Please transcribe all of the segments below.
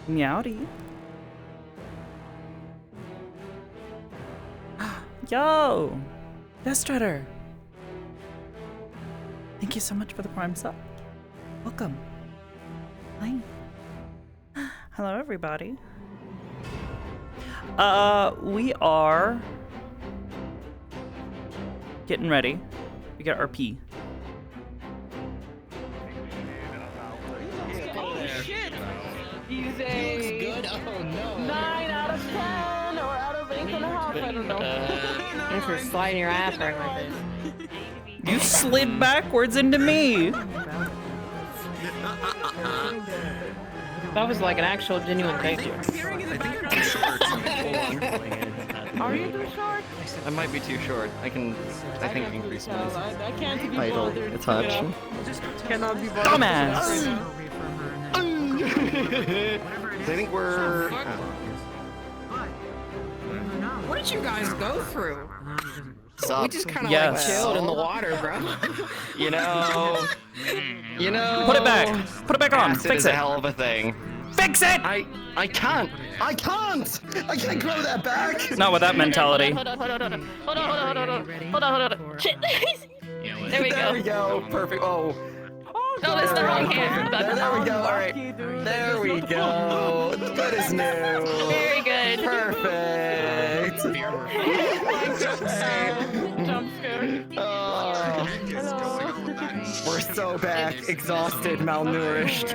Meowdy. Yo! Destrutter! Thank you so much for the Prime sub. Welcome. Hi. Hello, everybody. We are getting ready. We got RP. Shit! He's a good. Oh no. 9 out of 10 or out of 8.5. I don't know. Thanks for sliding your ass right in my face. You slid backwards into me. That was like an actual genuine thank you. I think you're too short. Are you too short? I might be too short. I think increase mine. I can't be Idle. bothered. It's hot. Cannot be bothered. Dumbass! I think we're. What did you guys go through? We just kind of Yes. like chilled in the water, bro. You know. Put it back. Put it back on. Acid Fix is it. a hell of a thing. Fix it! I can't. I can't grow that back. Not with that mentality. Hold on. Shit. There we There we go. go. Perfect. Oh. Oh, that's the wrong hand. There we go. All right. There we go. Good as new. Very good. Perfect. Jump scare. Oh, we're so back, exhausted, malnourished.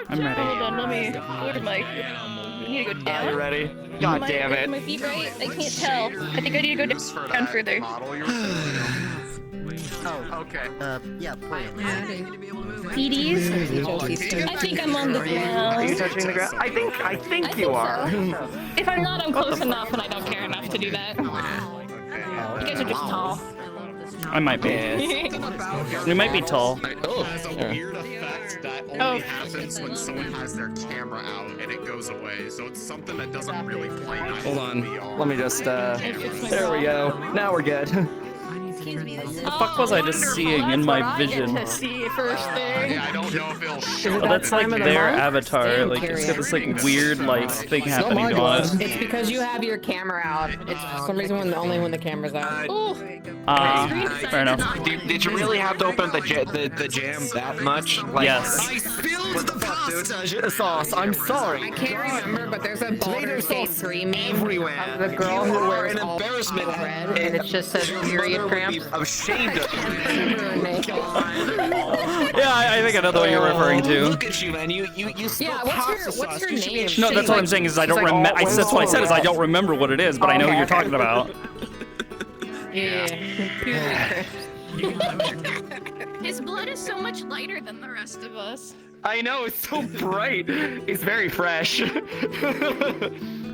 I'm ready. Hold on, let me. Where am I? I need to go Are you down. ready? God Am damn my it. feet right? I can't tell. I think I need to go down further. Yeah, please. PDs? I think I'm on the Are you ground. touching the ground? I think I you are. so. If I'm not, I'm close enough and I don't care enough to do that. You guys are just tall. I might be. We might be tall. Has a weird effect that only happens when someone has their camera out and it goes away. So it's something that doesn't really play nice. Hold on. with VR. Let me just, there we go. Now we're good. The fuck was I just seeing in my vision? To see first thing. Yeah, I don't know if it'll show. Oh, that's like time of the their month? avatar. Damn, Like it's got this like curious. weird like thing my happening to God. us. It's because you have your camera out. It's for some reason only when the camera's out. Ooh. Fair enough. Did you really have to open the jam that much? Like, Yes. I spilled the pasta sauce. I'm sorry. I can't remember, but there's a Baldur's Gate 3 meme Everywhere. of the girl who You are wears an all embarrassment. red, and it just says period cramps. I'm ashamed of you. Yeah, I think I know the one you're referring to. Look at you, man. You Yeah, what's your name? No, that's what I'm saying is I don't remember. That's what I said is I don't remember what it is, but I know who you're talking about. Yeah. His blood is so much lighter than the rest of us. I know, it's so bright. It's very fresh. You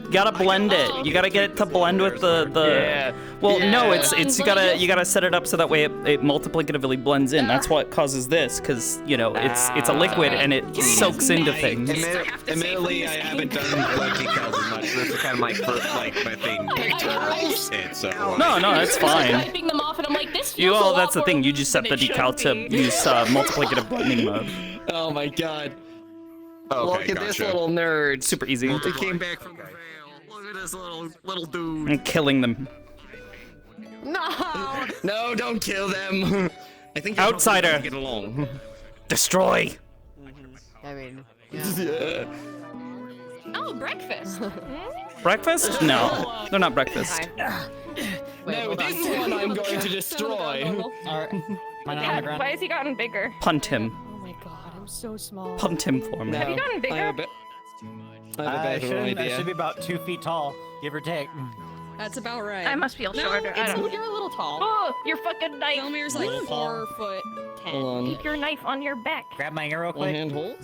gotta blend it. You gotta get it to blend with the. Yeah. Well, no, Yeah. it's you gotta set it up so that way it multiplicatively blends in. That's what causes this, because you know it's a liquid and it soaks into things. Admittedly, I haven't done like decals as much. This is kind of my first, like, my thing. And so, No, that's fine. Wiping them off and I'm like, this You feels a all, lot that's the more thing. You just set than the it should decal to be. use multiplicative blending mode. Oh my god. okay, Look at this gotcha. little nerd. Super easy. They came back from the veil. Look at this little dude. And killing them. No! No, don't kill them. I think you're Outsider. helping them get along. Destroy. I mean, Yeah. Oh, breakfast. Breakfast? No, they're not breakfast. No, this one I'm going to destroy. Alright. Why has he gotten bigger? Punt him. Oh my god, I'm so small. Punt him for me. No, Have you gotten bigger? I have a better I idea. should be about 2 feet tall, give or take. That's about right. I must feel shorter. I don't. You're a little tall. Oh, your fucking knife. Elmir's like Little tall. 4'10". Hold on. Keep your knife on your back. Grab my arrow One quick. hand hold.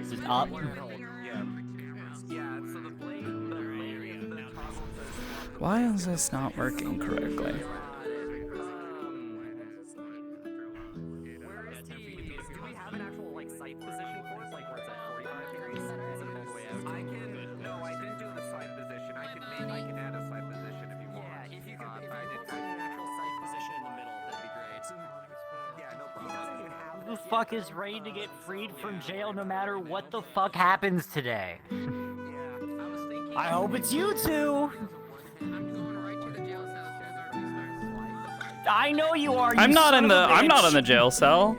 Just up. Why is this not working correctly? fuck is ready to get freed from jail no matter what the fuck happens today. I hope it's you two. I know you are. I'm not in the jail cell.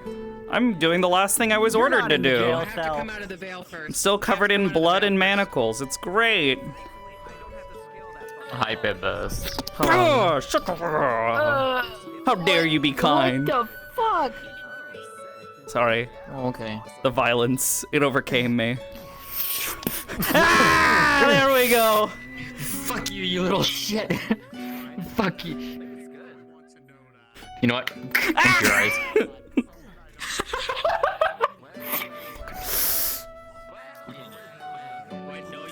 I'm doing the last thing I was ordered to do. You have to come out of the veil first. Still covered in blood and manacles. It's great. Hi, Bibbas. Oh, shut the How dare you be kind? What the fuck? Sorry. Okay. The violence, it overcame me. Ah, there we go. Fuck you, you little shit. Fuck you. You know what? Close your eyes.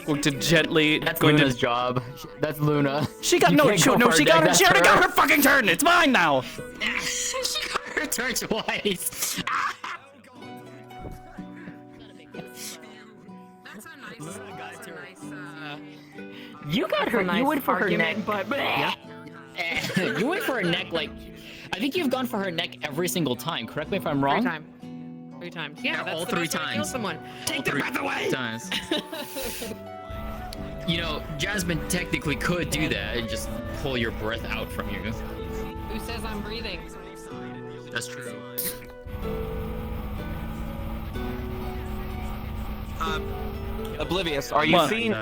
Going to gently. That's Luna's job. That's Luna. She got You no. can't She, go no, for she it. got. That's She already her. got her fucking turn. It's mine now. She got her turn twice. You got her. You went for her neck, but yeah. You went for her neck like. I think you've gone for her neck every single time. Correct me if I'm wrong. Three times. Yeah, that's all the three best way to kill times. someone. Take their Three breath away. times. You know, Jasmine technically could do that and just pull your breath out from you. Who says I'm breathing? That's true. Oblivious, are you seeing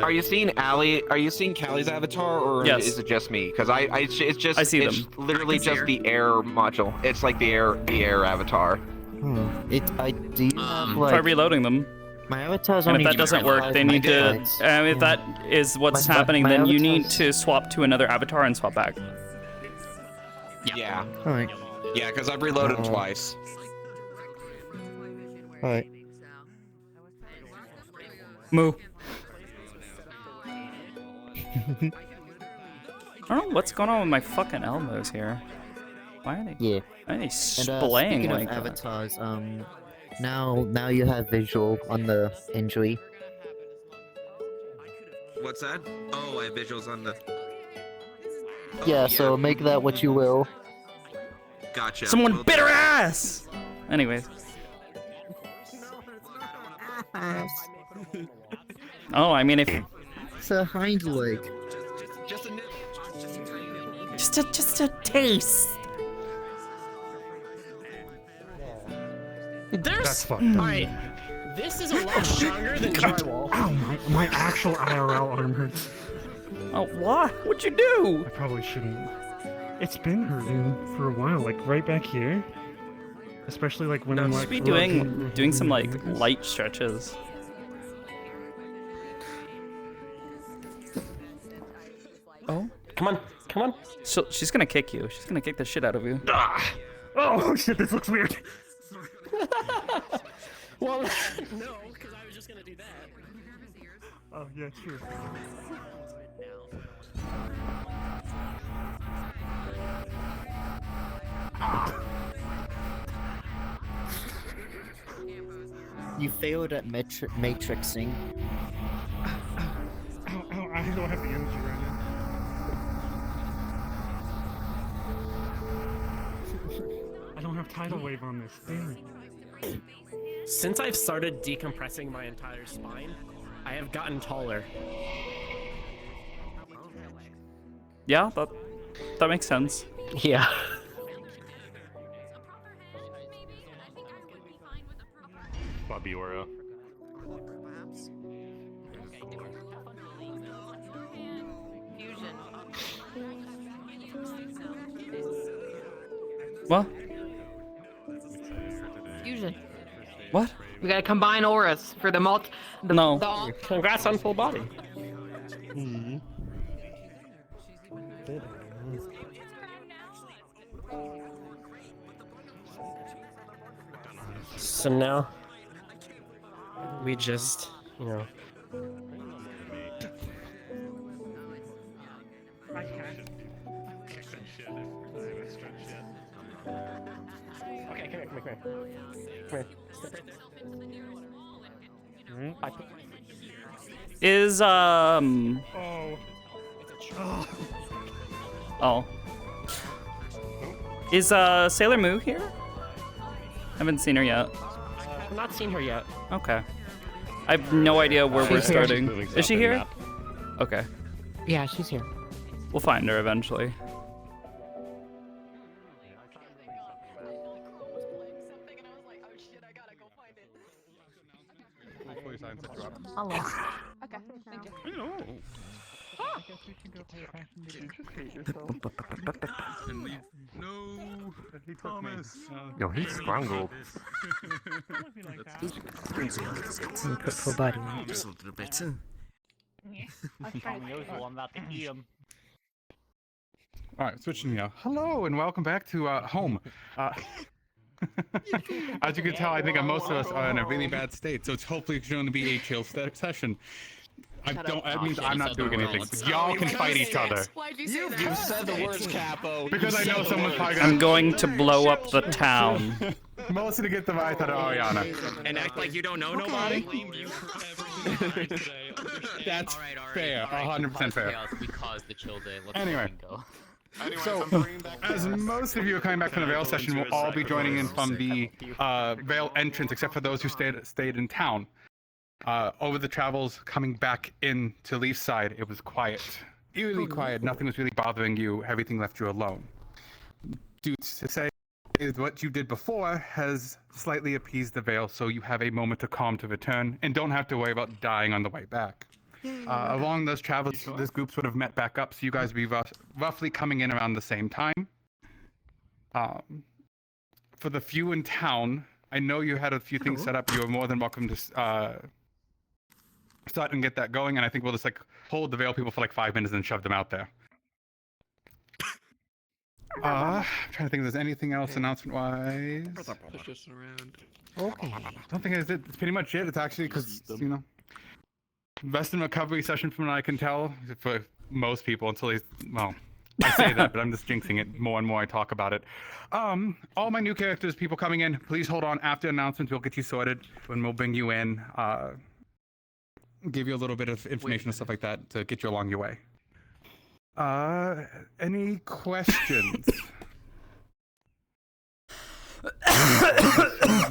Allie? Are you seeing Callie's avatar, or Yes. is it just me? Because it's just I see it's them. literally just the air module. It's like the air avatar. I do have Try reloading them. my avatar's And only if that doesn't work, they need to. If that is what's happening, then you need to swap to another avatar and swap back. Yeah. Alright. Yeah, because I've reloaded twice. Alright. Moo. I don't know what's going on with my fucking elbows here. Why are they? Yeah. Why are they And splaying speaking like of that? avatars, now you have visual on the injury. What's that? Oh, I have visuals on the. Yeah, so make that what you will. Gotcha. Someone bit her ass. Anyways. Oh, I mean, if It's a hind leg. just a taste. There's. Alright. This is a lot stronger than drywall. Ow, my actual IRL arm hurts. Oh, what? What'd you do? I probably shouldn't. It's been hurting for a while, like right back here. Especially like when I'm You like. should be doing some like light stretches. Oh, come on. She's gonna kick you. She's gonna kick the shit out of you. Ah! Oh shit! This looks weird. Well, no, because I was just gonna do that. Oh yeah, true. You failed at matrixing. Ow, I don't have the energy right now. I don't have tidal wave on this. Damn it. Since I've started decompressing my entire spine, I have gotten taller. Yeah, that makes sense. Yeah. Bobby Oro. What? Fusion. What? We gotta combine auras for the No. Congrats on full body. So now we just, you know. Okay, come here. Come here. Step right there. I put Is Oh. Oh. Is Sailor Moo here? Haven't seen her yet. I've not seen her yet. Okay. I have no idea where we're She's here. starting. Is she here? Okay. Yeah, she's here. We'll find her eventually. Hello. Okay, thank you. No, Thomas. Yo, he's strangled. Full body. Just a little bit. I'm about to eat him. Alright, switching now. Hello and welcome back to home. As you can tell, I think most of us are in a really bad state, so it's hopefully going to be a chill session. That means I'm not doing anything. Y'all can fight each other. You said the words, Capo. Because I know someone's probably gonna... I'm going to blow up the town. Mostly to get the vibe out of Ariana. And act like you don't know nobody? That's fair, 100% fair. We caused the chill day. Anyway. So, as most of you are coming back from the Vale session, we'll all be joining in from the Vale entrance, except for those who stayed in town. Over the travels coming back in to Leafside, it was quiet. Eerily quiet, nothing was really bothering you, everything left you alone. Due to say, what you did before has slightly appeased the Vale, so you have a moment to calm to return, and don't have to worry about dying on the way back. Along those travels, this group sort of met back up, so you guys will be roughly coming in around the same time. For the few in town, I know you had a few things set up. You are more than welcome to start and get that going, and I think we'll just hold the Vale people for 5 minutes and shove them out there. I'm trying to think if there's anything else announcement-wise. Push us around. Okay. I don't think it's pretty much it. It's actually because, rest and recovery session from what I can tell for most people until well, I say that, but I'm just jinxing it more and more I talk about it. All my new characters, people coming in, please hold on. After announcements, we'll get you sorted when we'll bring you in, give you a little bit of information and stuff like that to get you along your way. Any questions?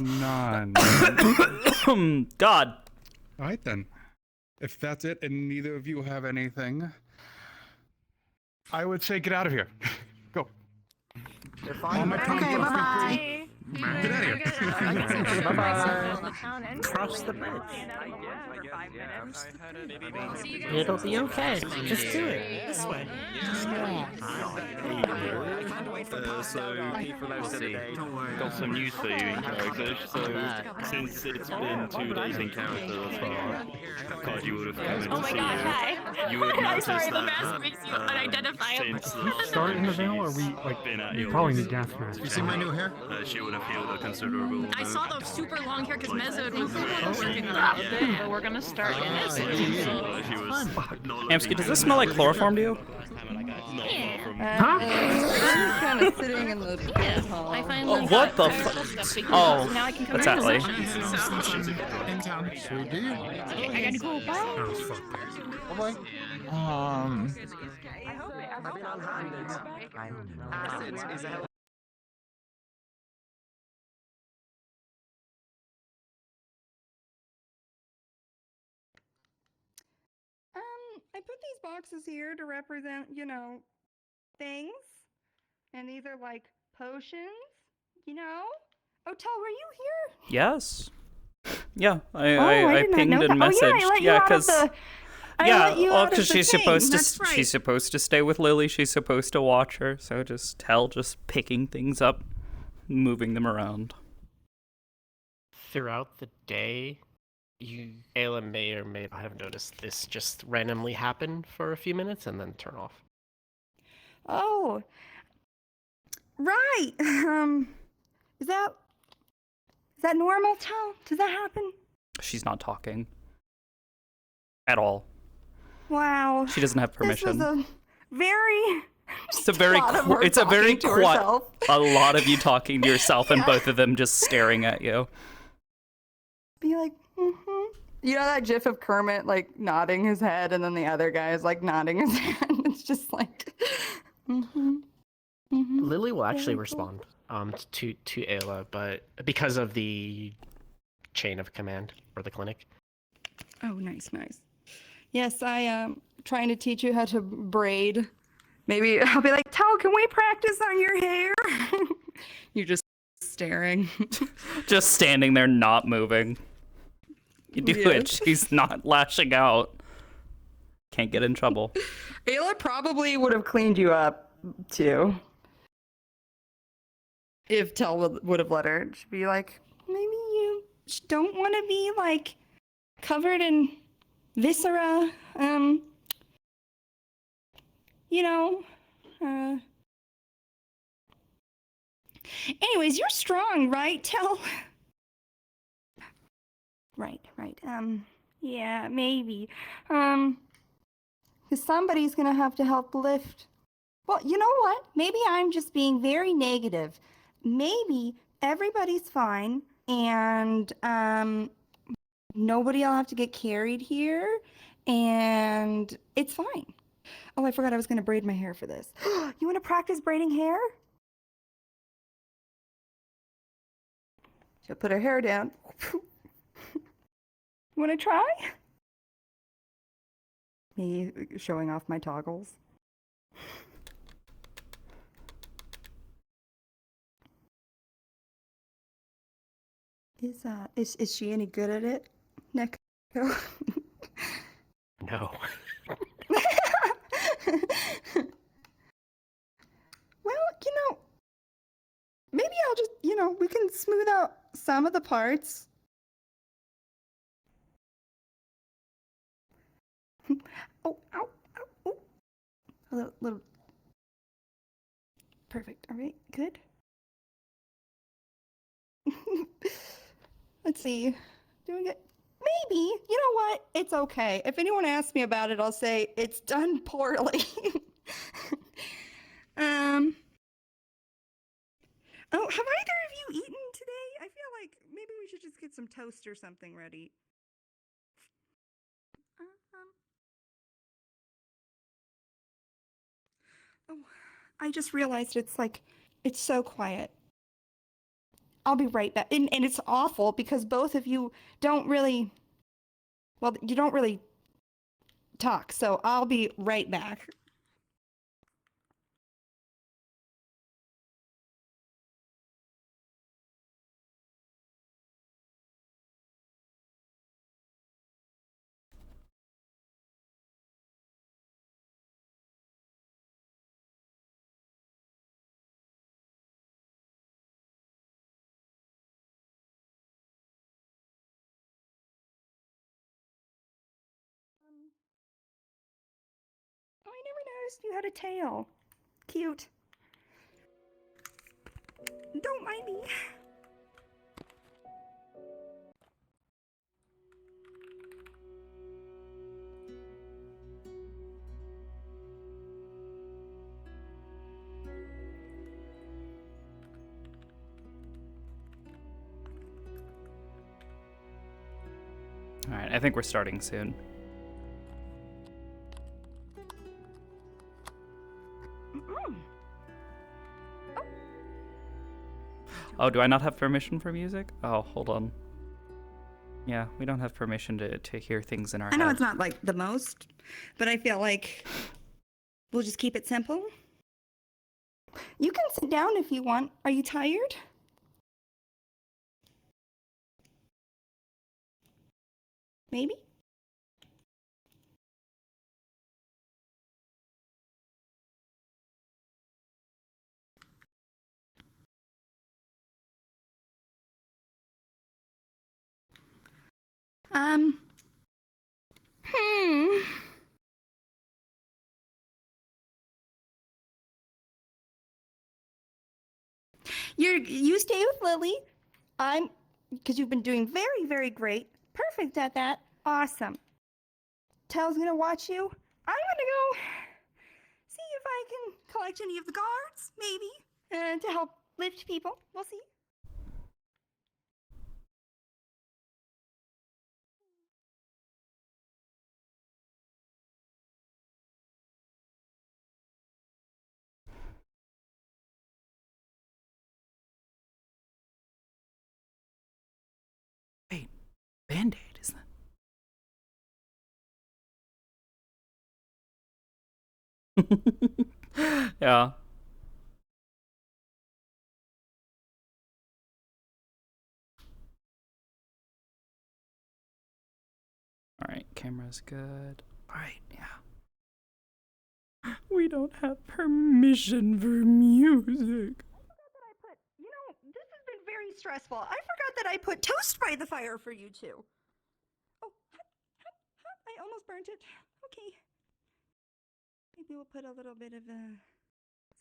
None. God. All right then. If that's it and neither of you have anything, I would say get out of here. Go. You're fine. Okay, bye-bye. Get out of here. Bye-bye. Cross the bridge. It'll be okay. Just do it. This way. So, got some news for you in character. So, since it's been 2 days in character thus far, God, you would have come in Oh my god, hi. You would I'm notice sorry, the that, mask makes you unidentifiable. Start in the Vale, or we probably need gas masks. You see my new hair? She would have healed a considerable. I saw the super long hair because Mezzo was working on it. But we're gonna start in this. Amsky, does this smell like chloroform to you? Kind of sitting in the hall. I find What the fuck? Oh, now I can come that's back to Atlee. sessions, so. Sure do. I gotta go. Bye. Bye-bye. I put these boxes here to represent, things. And these are like potions, Otel, were you here? Yes. Yeah, I did not pinged know and that. messaged. Yeah, because she's supposed to stay with Lily. She's supposed to watch her. So just picking things up, moving them around. Throughout the day, Ayla may or may not have noticed this just randomly happen for a few minutes and then turn off. Oh, right. Is that normal, Tal? Does that happen? She's not talking at all. Wow. She doesn't have permission. This was very. It's a very quiet. A lot of you talking to yourself, and both of them just staring at you. Be like, You know that gif of Kermit nodding his head, and then the other guy is nodding his head. It's just Lily will actually respond to Ayla, but because of the chain of command for the clinic. Oh, nice. Yes, I am trying to teach you how to braid. Maybe I'll be like, Tal, can we practice on your hair? You're just staring. Just standing there, not moving. You do it. She's not lashing out. Can't get in trouble. Ayla probably would have cleaned you up, too. If Tal would have let her. She'd be like, maybe you don't want to be, like, covered in viscera, you know, anyways, you're strong, right, Tal? Right, yeah, maybe, because somebody's gonna have to help lift. Well, you know what? Maybe I'm just being very negative. Maybe everybody's fine, and, nobody will have to get carried here, and it's fine. Oh, I forgot I was going to braid my hair for this. You want to practice braiding hair? She'll put her hair down. You want to try? Me showing off my toggles. Is she any good at it, Nick? No. Well, maybe I'll just, we can smooth out some of the parts. Oh, ow, ow, oh. A little. Perfect. All right, good. Let's see. Doing it. Maybe. You know what? It's okay. If anyone asks me about it, I'll say it's done poorly. Oh, have either of you eaten today? I feel like maybe we should just get some toast or something ready. Oh, I just realized it's so quiet. I'll be right back. And it's awful because both of you don't really, you don't really talk. So I'll be right back. Oh, I never noticed you had a tail. Cute. Don't mind me. All right, I think we're starting soon. Oh, do I not have permission for music? Oh, hold on. Yeah, we don't have permission to hear things in our head. I know it's not like the most, but I feel like we'll just keep it simple. You can sit down if you want. Are you tired? Maybe? You stay with Lily. Because you've been doing very, very great. Perfect at that. Awesome. Tel's gonna watch you. I'm gonna go see if I can collect any of the guards, maybe, to help lift people. We'll see. Wait, Band-Aid, isn't it? Yeah. Alright, camera's good. Alright, yeah. We don't have permission for music. You know, this has been very stressful. I forgot that I put toast by the fire for you two. Oh, I almost burnt it. Okay. Maybe we'll put a little bit of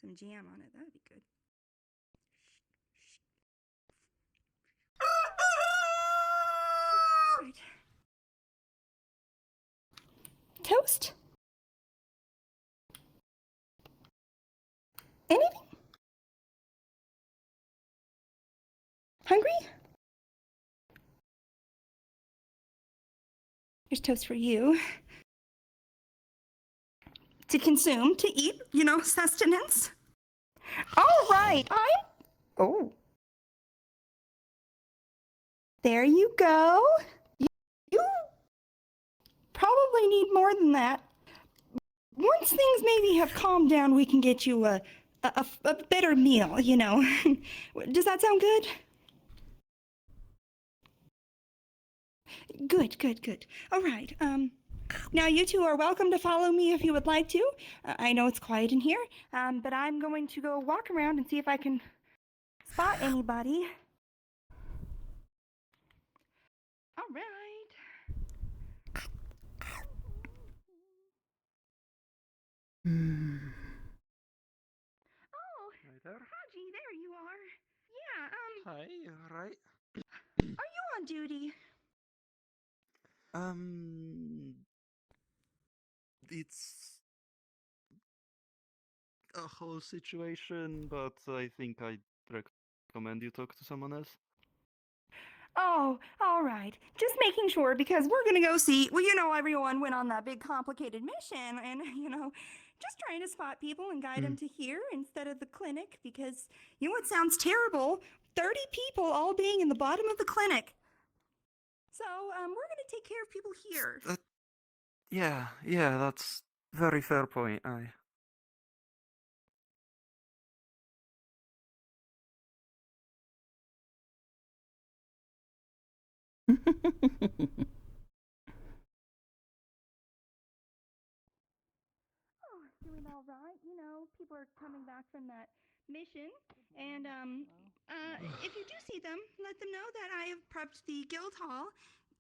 some jam on it. That would be good. Right. Toast? Anything? Hungry? Here's toast for you. To consume, to eat, you know, sustenance. All right, Oh. There you go. You probably need more than that. Once things maybe have calmed down, we can get you a better meal, you know. Does that sound good? Good. All right. Now you two are welcome to follow me if you would like to. I know it's quiet in here, but I'm going to go walk around and see if I can spot anybody. All right. Oh, Haji, there you are. Yeah, Hi, right? are you on duty? It's a whole situation, but I think I'd recommend you talk to someone else. Oh, all right. Just making sure because we're gonna go see. Well, you know, everyone went on that big complicated mission, and you know, just trying to spot people and guide them to here instead of the clinic because you know what sounds terrible? 30 people all being in the bottom of the clinic. So, we're gonna take care of people here. Yeah, that's very fair point. Oh, doing all right. You know, people are coming back from that mission, and if you do see them, let them know that I have prepped the guild hall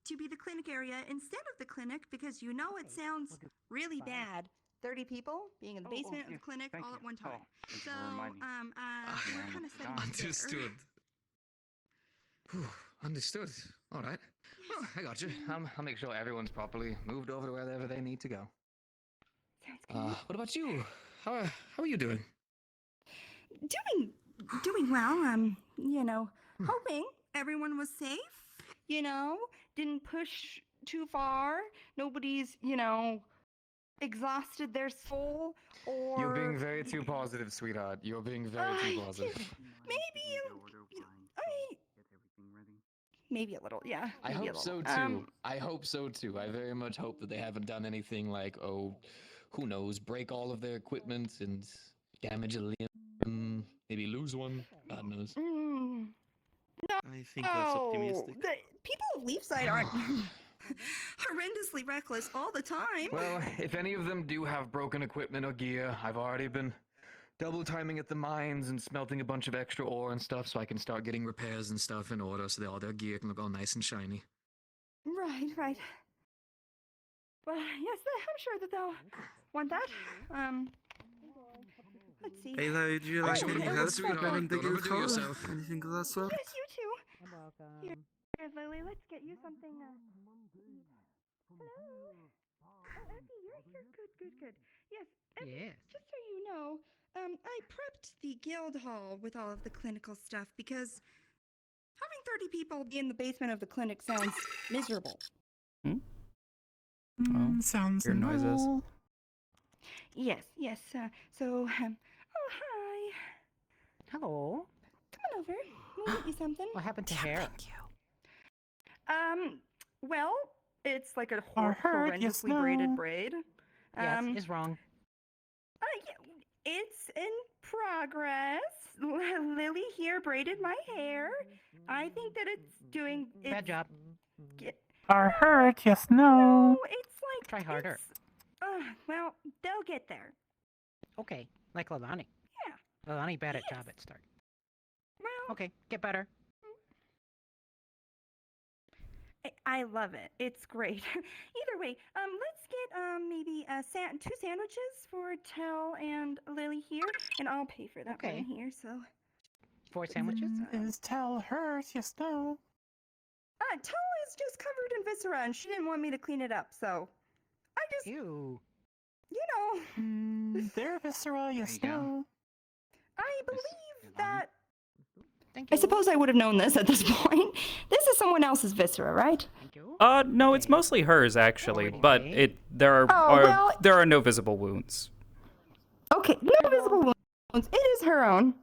to be the clinic area instead of the clinic because you know it sounds really bad. 30 people being in the basement of the clinic all at one time. So, we're kind of setting up Understood. Whew, understood. All right. Well, I got you. I'll make sure everyone's properly moved over to wherever they need to go. Sounds good. What about you? How are you doing? Doing well. You know, hoping everyone was safe. You know, didn't push too far. Nobody's, you know, exhausted their soul or. You're being very too positive, sweetheart. You're being very too positive. Maybe a little, yeah. I hope so too. I hope so too. I very much hope that they haven't done anything like, oh, who knows, break all of their equipment and damage a limb, maybe lose one. God knows. No. I think that's optimistic. The people of Leafside aren't horrendously reckless all the time. Well, if any of them do have broken equipment or gear, I've already been double timing at the mines and smelting a bunch of extra ore and stuff so I can start getting repairs and stuff in order so that all their gear can look all nice and shiny. Right. Well, yes, I'm sure that they'll want that. Let's see. Hey, Larry, do you like anything else regarding the guild hall? yourself. Anything of that sort? Yes, you too. Here, Lily, let's get you something. Hello. Oh, Effie, you're here. Good. Yes, Effie, just so you know, I prepped the guild hall with all of the clinical stuff because having 30 people be in the basement of the clinic sounds miserable. Sounds your noises. Yes. Oh, hi. Hello. Come on over. We'll get you something. What happened to hair? Thank you. Well, it's like a Or hurt, horrendously yes, no. braided braid. Yes, is wrong. It's in progress. Lily here braided my hair. I think that it's doing. Bad job. Are hurt, yes, no. No, it's like. Try harder. Well, they'll get there. Okay, like Lalani. Yeah. Lalani bad at job at start. Well. Okay, get better. I love it. It's great. Either way, let's get maybe two sandwiches for Tell and Lily here, and I'll pay for that one here. So 4 sandwiches. Is Tell hurt, yes, no. Tell is just covered in viscera, and she didn't want me to clean it up, so I just. Ew. You know. They're viscera, yes, no. I believe that. Thank I you. suppose I would have known this at this point. This is someone else's viscera, right? Thank you. No, it's mostly hers actually, but there are no visible wounds. Okay, no visible wounds. It is her own.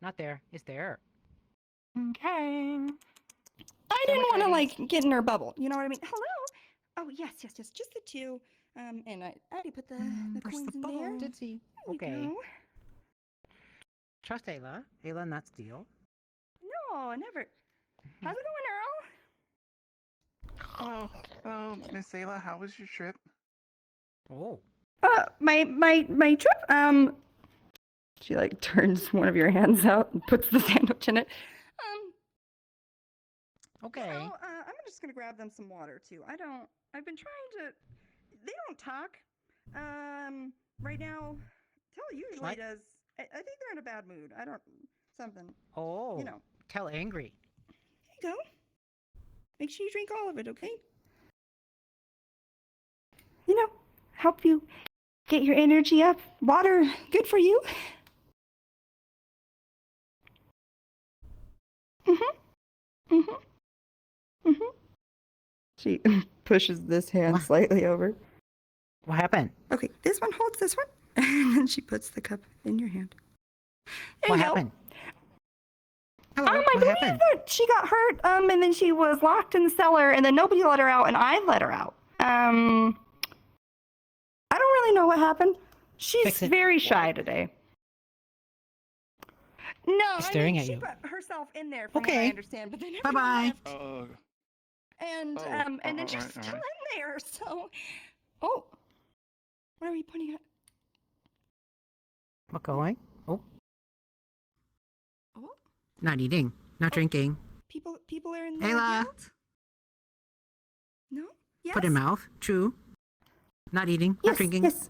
Not there. It's there. Okay. I didn't want to like get in her bubble. You know what I mean? Hello. Oh yes, just the two. And I already put the coins in there. Did see. Okay. Trust Ayla. Ayla, not steal. No, never. How's it going, Oh, Miss Ayla, how was your trip? Oh. My trip. She like turns one of your hands out and puts the sandwich in it. Okay. So, I'm just gonna grab them some water too. I've been trying to. They don't talk. Right now, Tell usually does. I think they're in a bad mood. I don't. Something. Oh. You know. Tell angry. Here you go. Make sure you drink all of it, okay? You know, help you get your energy up. Water, good for you. She pushes this hand slightly over. What happened? Okay, this one holds this one, and then she puts the cup in your hand. What happened? Hello, I what believe happened? that she got hurt, and then she was locked in the cellar, and then nobody let her out, and I let her out. I don't really know what happened. She's very shy today. No, Staring at she you. put herself in there, from what I understand, but then Bye-bye. and then she's still in there. So, what are we pointing at? What going? Oh. Oh. Not eating. Not drinking. People are in there. Ayla. No. Yes. Put in mouth. True. Not eating. Not drinking. Yes.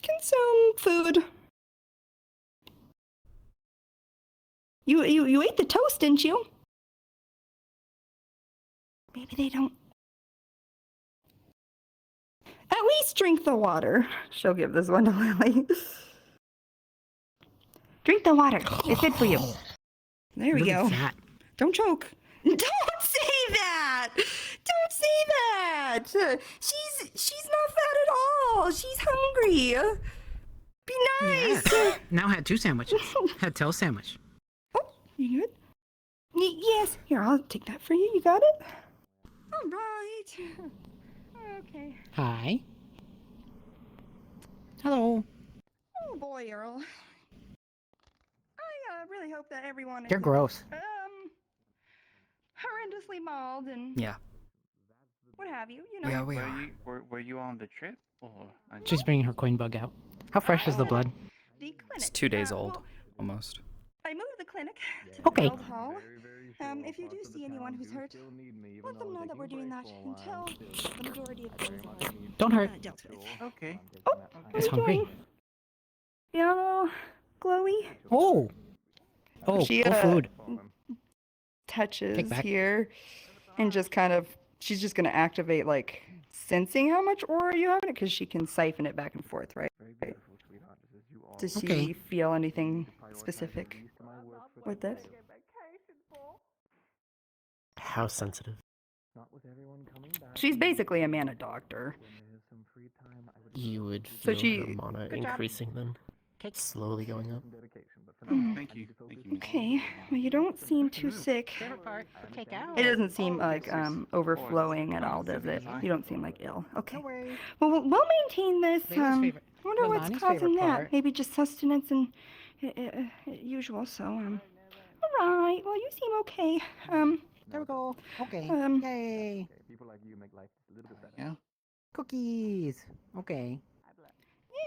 Consume food. You ate the toast, didn't you? Maybe they don't. At least drink the water. She'll give this one to Lily. Drink the water. It's good for you. There we go. Don't choke. Don't say that. Don't say that. She's not fat at all. She's hungry. Be nice. Yeah. Now had 2 sandwiches. Had Tell sandwich. You good? Yes. Here, I'll take that for you. You got it? All right. Okay. Hi. Hello. Oh boy, Earl. I really hope that everyone is You're gross. horrendously mauled and what have you. You know. Yeah, we are. Were you on the trip? Or She's bringing her coin bug out. How fresh is the blood? The clinic. It's 2 days old, almost. I moved the clinic to Okay. the Guild Hall. If you do see anyone who's hurt, let them know that we're doing that until the majority of things are Don't hurt. dealt with. Okay. It's hungry. Yeah, glowy. Oh. Oh, She, food. Touches Take back. here and just kind of, she's just going to activate like sensing how much aura you have in it because she can siphon it back and forth, right? Does she feel anything specific with this? How sensitive? She's basically a mana doctor. You would So feel she- her mana Good job. increasing then, slowly going up. Thank you. Thank you. Okay, well, you don't seem too sick. Favorite part, take out. It doesn't seem like overflowing at all, does it? You don't seem like ill. Okay. No worries. Well, we'll maintain this. Layla's favorite. I wonder what's Lavani's causing favorite that. part. Maybe just sustenance and usual. So all right. Well, you seem okay. There we go. Okay. Yay. People like you make life just a little bit better. Yeah. Cookies. Okay.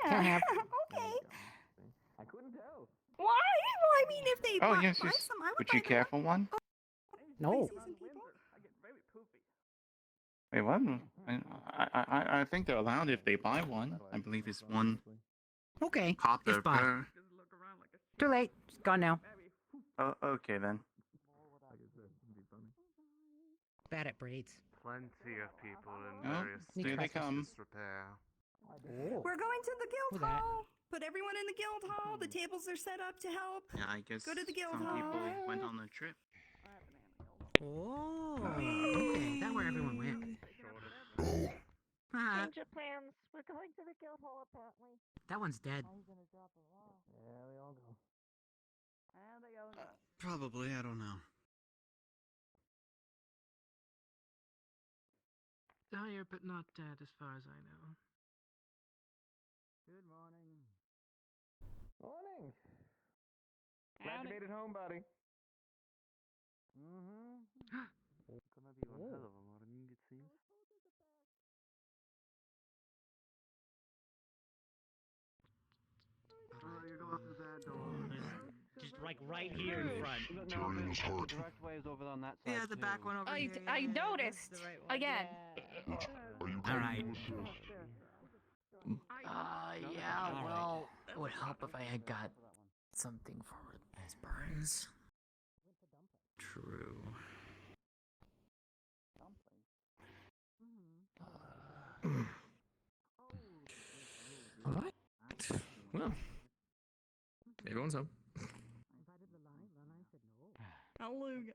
Yeah. Can't have. Okay. I couldn't tell. Why? Well, I mean, if they Oh, buy yes, some, yes. I would Would buy you them. care for one? No. Wait, what? I think they're allowed if they buy one. I believe it's one Okay. copper It's fine. per. Too late. It's gone now. Oh, okay then. Bad at braids. Plenty of people in Oh, various here they stages of come. disrepair. We're going to the guild Who's that? hall. Put everyone in the guild hall. The tables are set up to help. Yeah, I guess Go to the guild some hall. people went on a trip. Oh. Okay. That where everyone went. Change of plans. We're going to the guild hall apparently. That one's dead. Probably, I don't know. Dire, but not dead as far as I know. Good morning. Morning. Glad you made it home, buddy. Gonna be one hell of a morning, it seems. You go up to that door. Just like right here in front. The direct way is over on that side. Yeah, the back one over here. I noticed again. All right. Yeah, well, it would help if I had got something for his burns. True. Alright. Well, everyone's home. Hallelujah.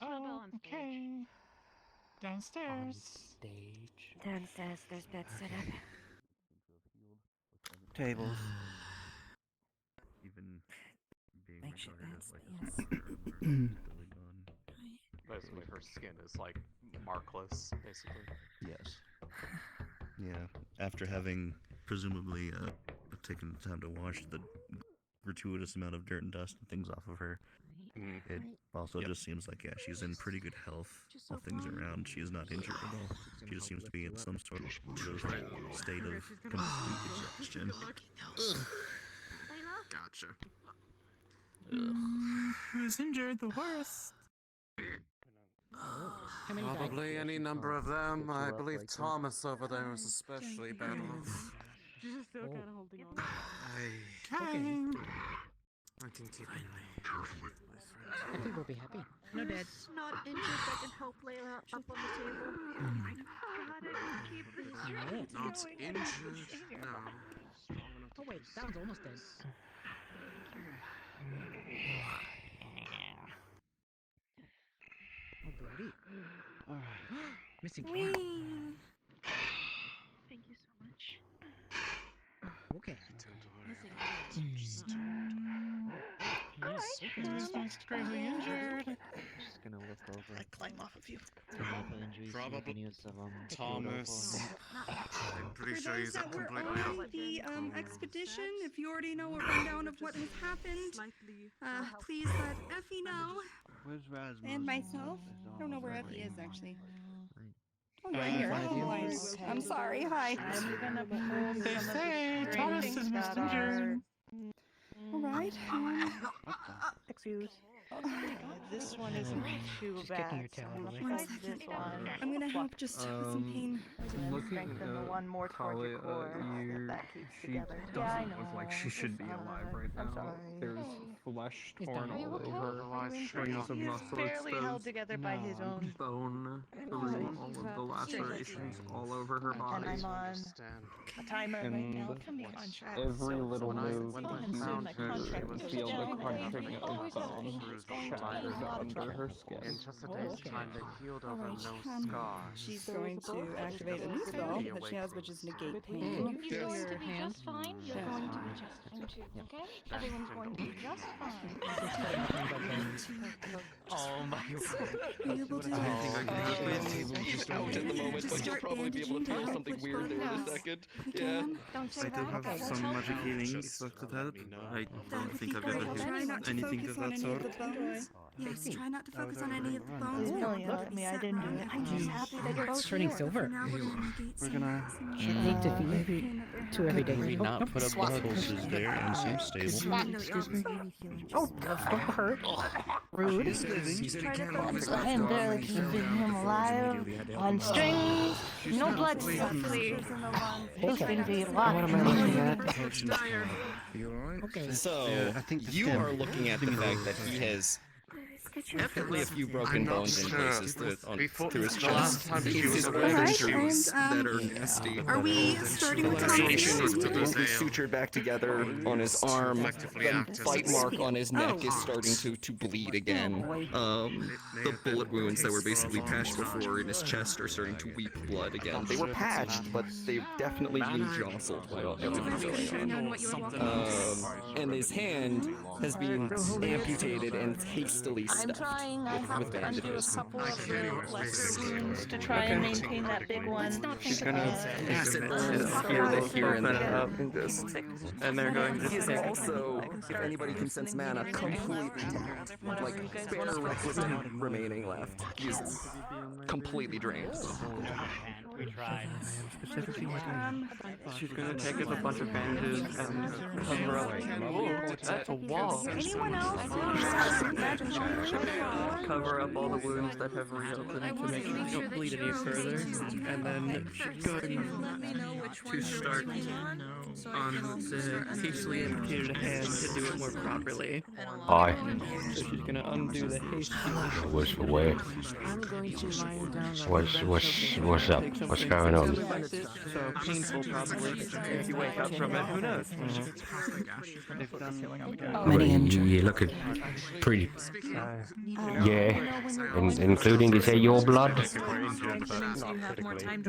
Oh, okay. Downstairs. Downstairs, there's beds set up. Tables. Even being Make sure regarded that's as like yes. a stalker of her is really gone. Basically, her skin is like markless, basically. Yes. Yeah, after having presumably taken the time to wash the gratuitous amount of dirt and dust and things off of her, it also just seems like, yeah, she's in pretty good health. All things around, she is not injured at all. She just seems to be in some sort of state of complete exhaustion. Gotcha. Who's injured the worst? Probably any number of them. I believe Thomas over there is especially bad off. She's still kind of holding on. I can keep an I think we'll be happy. No dead. Not injured. I can help Layla up on the table. Gotta keep this train Not going. injured. No. Oh wait, that one's almost dead. Oh, bloody. Alright. Missing Whee! arm. Thank you so much. Okay. This one's gravely injured. Just gonna look over. I climb off of you. Probably Thomas. I'm pretty sure he's that were completely on the expedition, if you already know a rundown of what has happened, please let Effie know. Where's Rasmus? And myself. I don't know where Effie is actually. Oh, Right right in here. front of you. Oh, I'm sorry. Hi. I'm gonna pull They some of say the Thomas things is that injured. All right. Excuse. This one isn't too Just bad. kicking your tail I'm away. gonna One try this second. one. I'm gonna help just with some pain. And then strengthen the one more toward your core. That keeps together. Yeah, I know. Look like she should be alive right I'm now. sorry. There's flesh He's torn dying. all over, strings of He's muscle barely held exposed, together by his own bone through all of the lacerations all over her body. And I'm on a timer right now. Coming on track. Every little when move I you found her, you feel the crunching of bone shattered under her skin. In just a day's time, they healed over no scars. She's going to activate a new spell that she has, which is negate pain. You're going to be just fine. You're going to be just fine too. Okay? Everyone's going to be just fine. Oh my god. Are you able to Out at the moment, but you'll probably be able to feel something weird there in a second. Yeah. Don't say I do that. have some magic healing stuff to that. I don't think I've ever hit anything of that sort. Yes, try not to focus on any of the bones. Don't yell at me. I didn't do it. I'm just happy that you're both Turning here. silver. Now we're gonna negate We're gonna Need to maybe 2 every day. we not put up pulses there and some stable? Excuse me. Oh, don't hurt. Rude. I'm barely keeping him alive on strings. No blood stuff, please. Those things eat a lot. What am I looking at? Okay. So, you are looking at the fact that he has definitely a few broken bones in places through his chest. His injuries that are nasty. Are we starting with Is the sutured back together on his arm. The bite mark on his neck is starting to bleed again. The bullet wounds that were basically patched before in his chest are starting to weep blood again. They were patched, but they've definitely been jostled by everything going on. And his hand has been amputated and hastily I'm stuffed trying. I have with to undo a bandages. couple of the lesser wounds to try and maintain that big one. She's gonna Acid here and then up and just, and they're going to He's take. also, if anybody can sense mana, completely tapped. Like, bare requisite remaining left. He's completely drained. We tried. She's gonna take up a bunch of bandages and cover up. Whoa, that's a wall. Anyone else? Cover up all the wounds that have reopened to make sure they don't bleed any further. And then she's going to start on the hastily amputated hand to do it more properly. Hi. So she's gonna undo the haste. Where? I'm going to lie down. What's up? What's going on? So painful, probably. If you wake up from it, who knows? They've done You're looking pretty. Yeah, including, is that your blood?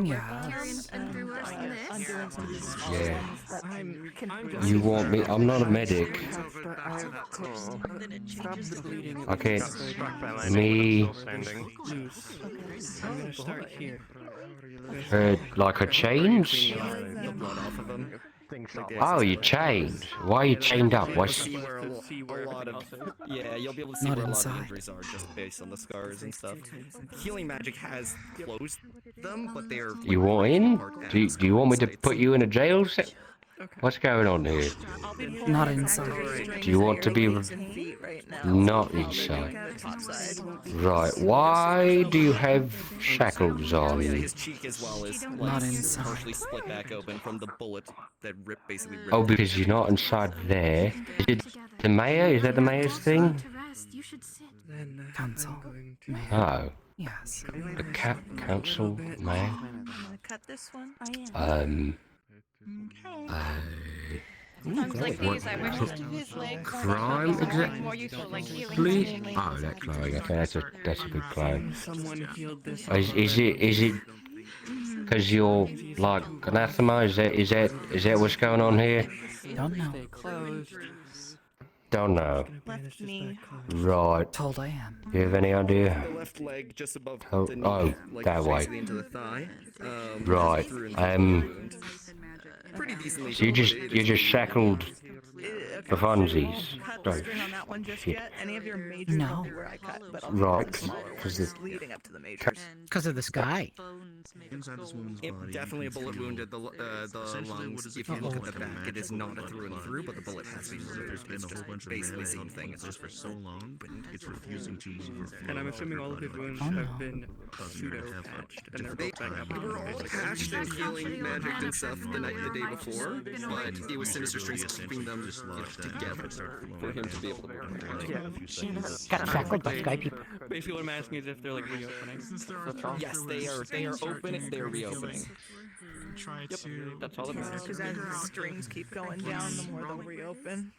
Yeah. You want me? I'm not a medic. I can't. Me. I'm gonna start here. Like a chains? Oh, you chained. Why are you chained up? What's... Yeah, you'll be able to see where a lot of injuries are just based on the scars and stuff. Healing magic has closed them, but they are... You want in? Do you want me to put you in a jail cell? What's going on here? Not inside. Do you want to be not inside? Right. Why do you have shackles on? His cheek as well is Not inside. partially split back open from the bullet that basically ripped. Oh, because you're not inside there. Is it the mayor? Is that the mayor's thing? Council. Oh. Yes. The council mayor? Cut this one. Sometimes like these, I wish his legs Crime more useful, like healing. Please? Oh, that clothing. Okay, that's a good clone. Someone healed this. Is it because you're like anathema? Is that what's going on here? Don't know. Don't know. Left knee. Right. Told I am. Do you have any idea? The left leg just above Oh, the knee, oh, like that way. basically into the thigh. Right. Pretty decently. So you're just shackled. The funsies. cut string on that one just Shit. yet. Any of your majors No. will be where I cut, but I'll Right, take the smaller because ones it's- leading up to the majors. Because of the sky. Inside this woman's body, Definitely a you can bullet feel wounded. The essentially what lungs. is If you look at the like a back, it is magical not a through and blood. through, but the bullet has been There's removed. been It's a whole just bunch of basically the melee same thing. It's just just for so long, it's refusing to move. And I'm assuming all of his wounds have been pseudo-patched, and they're both back up. They were all patched and healing magic and stuff the day before, but it was Sinister Strings keeping them together for him to be able to move around. Got shackled by sky people. Basically, what I'm asking is if they're like reopening. Yes, they are. They are open. They are reopening. Try to. That's all that matters. Because as the strings keep going down, the more they'll reopen.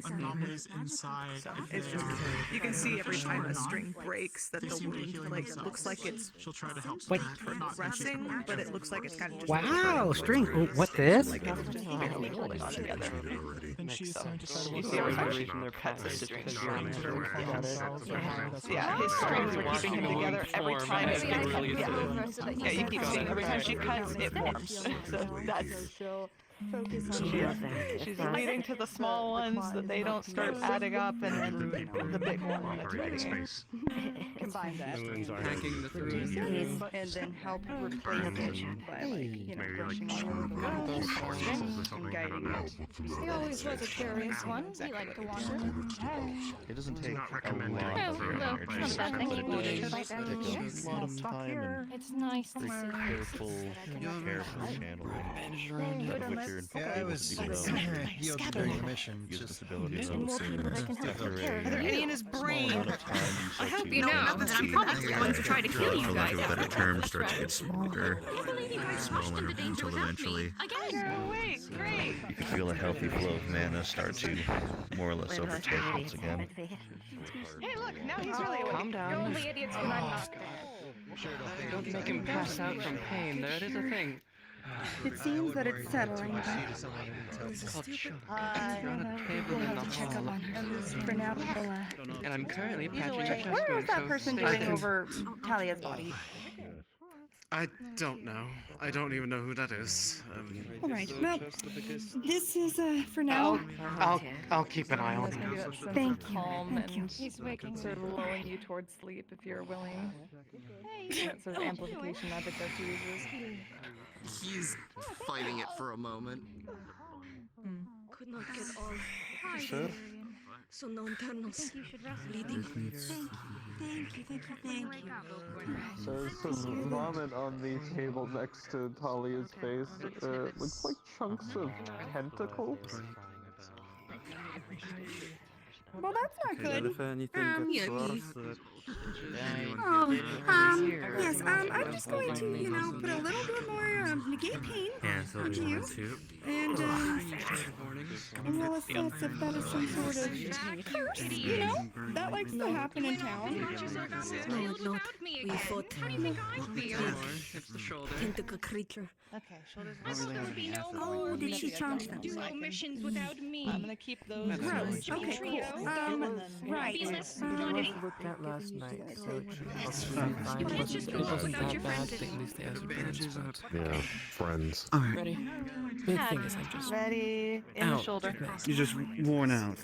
Anomalous inside. So it's just you can see every time a string breaks that the wound like it looks like it's progressing, but it looks like it's kind of just Wow, string. Oh, what this? like it's just barely holding on together. And she's You see every time she cuts a string. Yeah, his strings are keeping him together every time it gets yeah, you keep seeing every time she cuts, it forms. So that's she's leading to the small ones that they don't start adding up, and then the big one when it's ready. Combine that. Hacking the through And then help repair the patient by, like, you know, brushing over the and guiding it. He always was a curious one. He liked to wander. It doesn't take a lot Well, of no, research, not that but it many. does take a lot of time and It's nice to see. careful channeling, none of which you're able to do without. Healed during the mission. Use Just this ability using to more people that can help after take care of a it. Any in his brain. small amount of time, you start I hope to you know that I'm probably the one to try to kill you for lack guys of a better after term, this start to run. get smaller, smaller, until eventually Wait, great. you can feel a healthy flow of mana start to more or less overtake once again. Hey, look, now he's really awake. Calm down. You're only idiots when I'm not. Don't make him pass out from pain. That is a thing. It seems that it's settling. It's called shock. You're on a table in the hall. For now, And I'm currently patching your chest where was wound, that so person stay doing tuned. over Talia's body? I don't know. I don't even know who that is. All right. Well, this is for now. I'll keep an eye on him. Thank you. Calm Thank you. and He's waking. sort of lulling you towards sleep if you're willing. That sort of amplification magic that she uses. He's fighting it for a moment. Could not get all. Sure. So no internals. Bleeding. Thank you. There's some vomit on the table next to Talia's face. Looks like chunks of tentacles. Well, that's not good. If anything gets worse, Yes, I'm just going to, you know, put a little bit more negate pain onto you. And we'll assess if that is some sort of curse, you know, that likes to happen in town. No, not. We fought. it's the shoulder. Tentacle creature. Okay, shoulders. I thought there would be no Oh, did she chomp them? duo missions without me. I'm gonna keep those. Gross. Okay, cool. Right. Be less monotony. Looked at last night, so it should You can't just go off without your friends anymore. Yeah, friends. Alright. Ready? Big thing is I just Ready. In the Ow. shoulder. You're just worn out.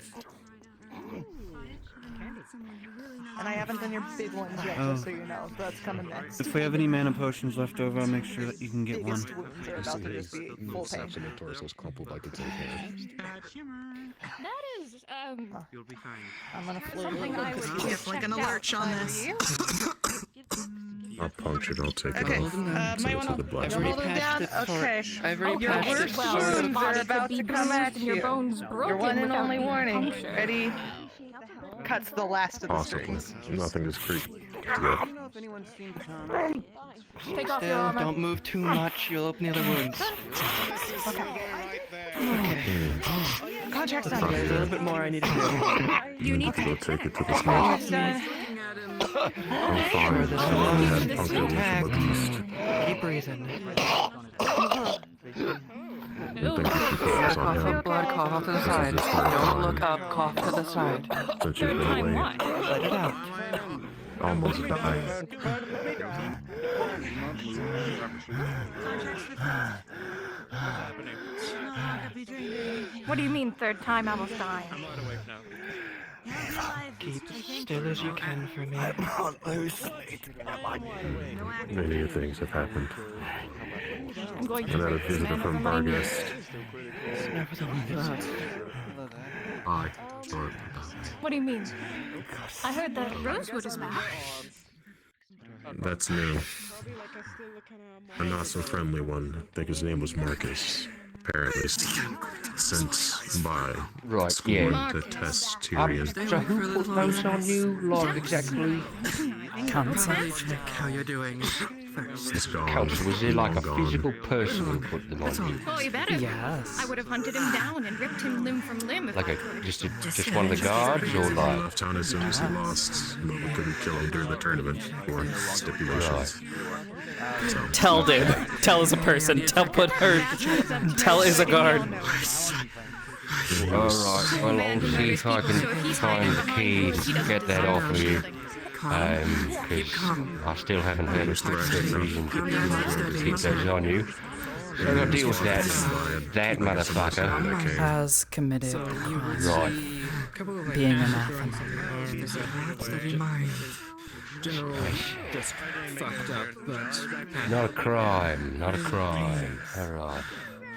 And I haven't done your big ones yet, Oh. just so you know. That's coming next. If we have any mana potions left over, I'll make sure that you can get one. Biggest wounds are about to just be full pain. Saps in the torso's crumpled like it's okay. That is, You'll be fine. I'm gonna flip something I would Get like an lurch on this. I'll puncture it, I'll take Okay, it off. might Send it wanna to the black hold market. it down. Okay. I've already Your patched worst it. wounds are about to come at you. your bones broken. Your one and without only being warning. punctured. Ready? Cuts the last of the Awesome. strings. Nothing is creepy. I don't know if anyone's seen Katana. Take off your Still, armor. don't move too much. You'll open the other wounds. Contract's There's done. a little bit more I need to do. You need to go take it to the small. Contract's done. I'm fine. This I'll one have is punctured intact. from a beast. Keep breathing. Focus on him. Blood, cough off to the side. Don't look up, cough to the side. Since you've been away, Let it out. almost died. What do you mean, third time almost dying? I'm wide awake now. Keep still as you can for me. I'm not lucid. Many things have happened. I'm going I to had a break this visitor man from over my Vargas. nose. Hi. Sorry. What do you mean? I heard that Rosewood is back. That's new. A not so friendly one. I think his name was Marcus. Apparently sent by Right, school yeah. to test Tyrion. So who put those on you? Like, exactly? Probably check how you're doing It's gone. Counsel, was there like a Gone. physical person who put them on you? Oh, you better. Yes. I would have hunted him down and ripped him limb from limb if Like I could. just one of the guards, or like? Left town as soon as he lost, but we couldn't kill him during the tournament for stipulations. So, Tell did. Tell is a person. Tell put her. Tell is a guard. Alright, well, I'll see if I can find the key to get that off of you. Because I still haven't heard a good reason to keep those on you. So I'll deal with that motherfucker. Has committed crimes. Right. Being anathema. Just fucked up, but Not a crime, not a crime. Alright.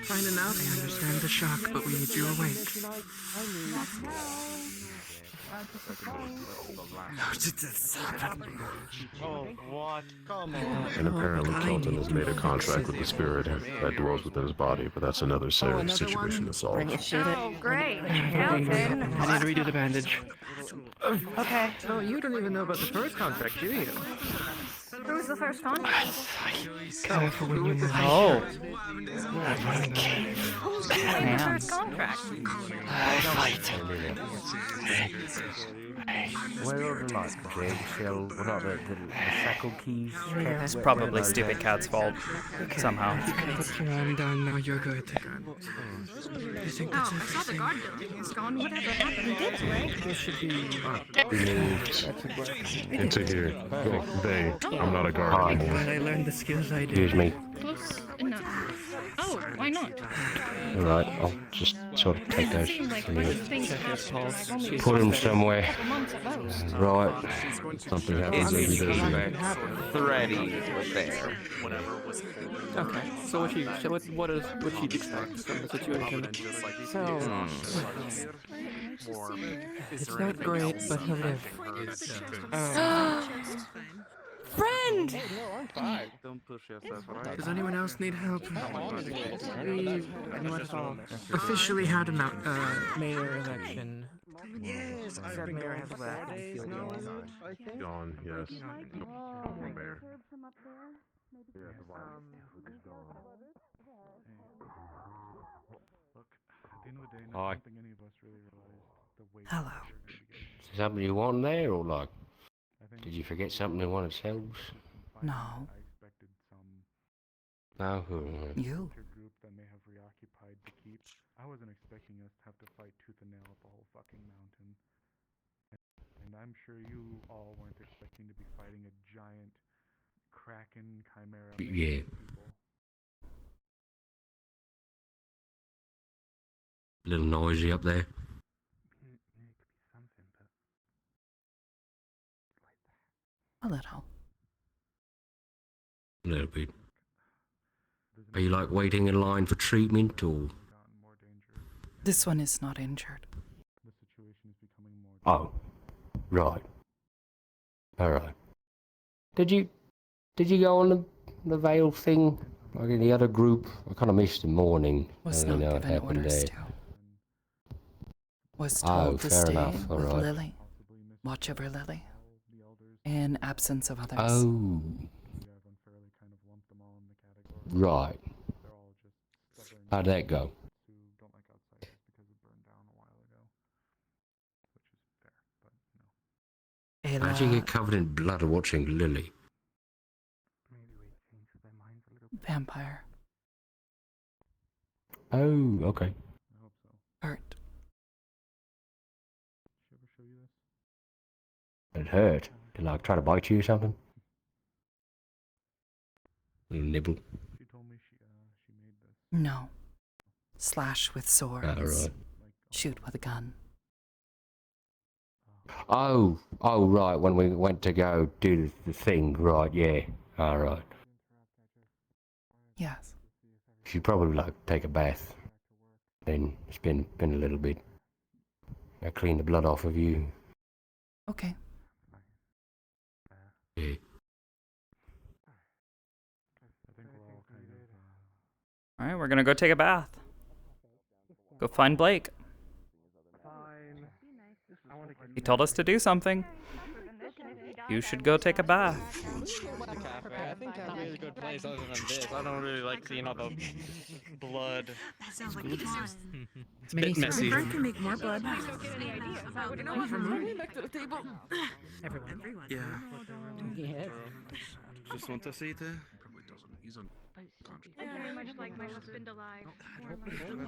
fine enough. I understand the shock, but we need you awake. Oh, what? Come and apparently Kelton has made a contract with the spirit that dwells within his body, but that's another serious situation to solve. Oh, great. I need Kelton. to redo the bandage. Okay. Oh, you don't even know about the first contract, do you? Who was the first one? Careful when you move. Oh. Who's the first contract? Where are the like jail cell? What are the shackle keys? It's probably Stupid Cat's fault. Somehow. You can put your arm down now, you're good. I think that's I saw the guard building. It's gone. Whatever happened? He did, right? This should be... Into here. They. I'm not a guard anymore. Glad I learned the skills I did. Excuse me. Close enough. Oh, why not? Alright, I'll just sort of take those Seem like from one of you. the things that only Put them somewhere. a couple months at most. Right. Something happens every day. Thready was there. Okay, so what she'd expect from the situation? So, it's not great, but he'll live. Friend! Don't push yourself, alright? Does anyone else need help? Anyone at all? Officially had an mayor election. Yes, Said mayor has left. Gone, yes. No bear. Hi. Hello. Something you want there, or like? Did you forget something in one of the cells? No. No? You. Group that may have reoccupied the keep. I wasn't expecting us to have to fight tooth and nail up a whole fucking mountain. And I'm sure you all weren't expecting to be fighting a giant kraken chimera. Yeah. A little noisy up there. A little. A little bit. Are you like waiting in line for treatment, or? This one is not injured. Oh, right. All right. Did you go on the Vale thing like in the other group? I kind of missed the morning. Was I don't not know what given happened orders there. to. Was Oh, told to fair stay enough. All with right. Lily. Watch over Lily. In absence of others. Oh. Right. How'd that go? How'd you get covered in blood watching Lily? Vampire. Oh, okay. Hurt. It hurt. Did like try to bite you or something? Little nibble. No. Slash with swords. Right. Shoot with a gun. Oh, right, when we went to go do the thing, right, yeah. Alright. Yes. Should probably, like, take a bath. Then it's been a little bit. I clean the blood off of you. Okay. Yeah. Alright, we're gonna go take a bath. Go find Blake. He told us to do something. You should go take a bath. The cafe. I think cafe is a good place other than this. I don't really like seeing all the blood. That sounds like fun. It's a bit messy. I can make more blood. You know what? We're going back to the table. Everyone. Yeah. Yes. Just want to see the. Very much like my husband alive.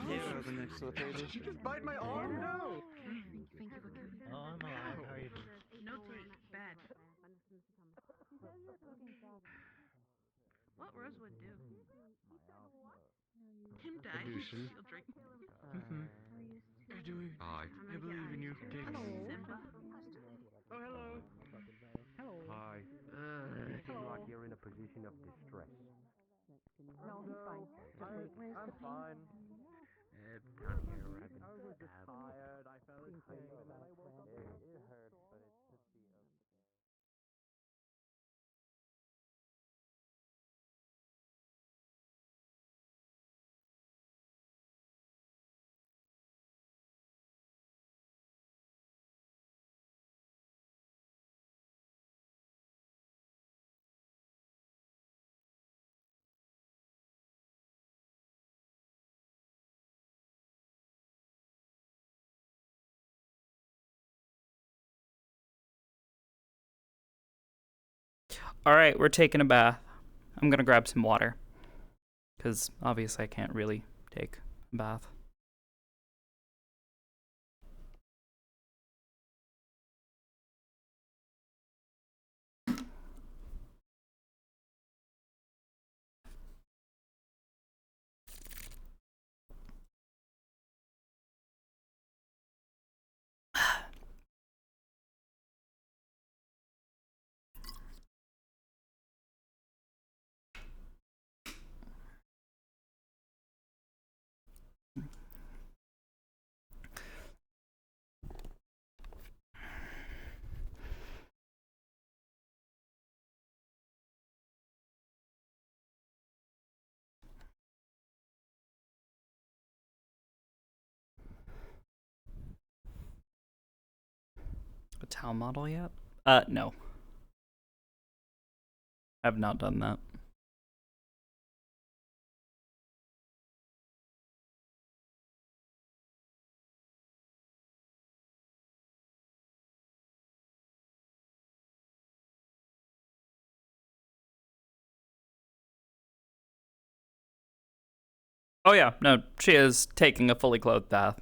Yeah, the next to the table. Did you just bite my arm? No! Oh, I'm alive. How are you doing? No take. Bad. What Rose would do. Him die. Illusion. She'll drink. You're doing. I believe in you, Dick. Oh, hello. Hello. Hi. Seem like you're in a position of distress. No, he's fine. I'm fine. Down here, I've been Tired. I fell asleep. It hurt, but it should be okay. Alright, we're taking a bath. I'm gonna grab some water. Because obviously I can't really take a bath. A town model yet? No. I have not done that. Oh yeah, no, she is taking a fully clothed bath.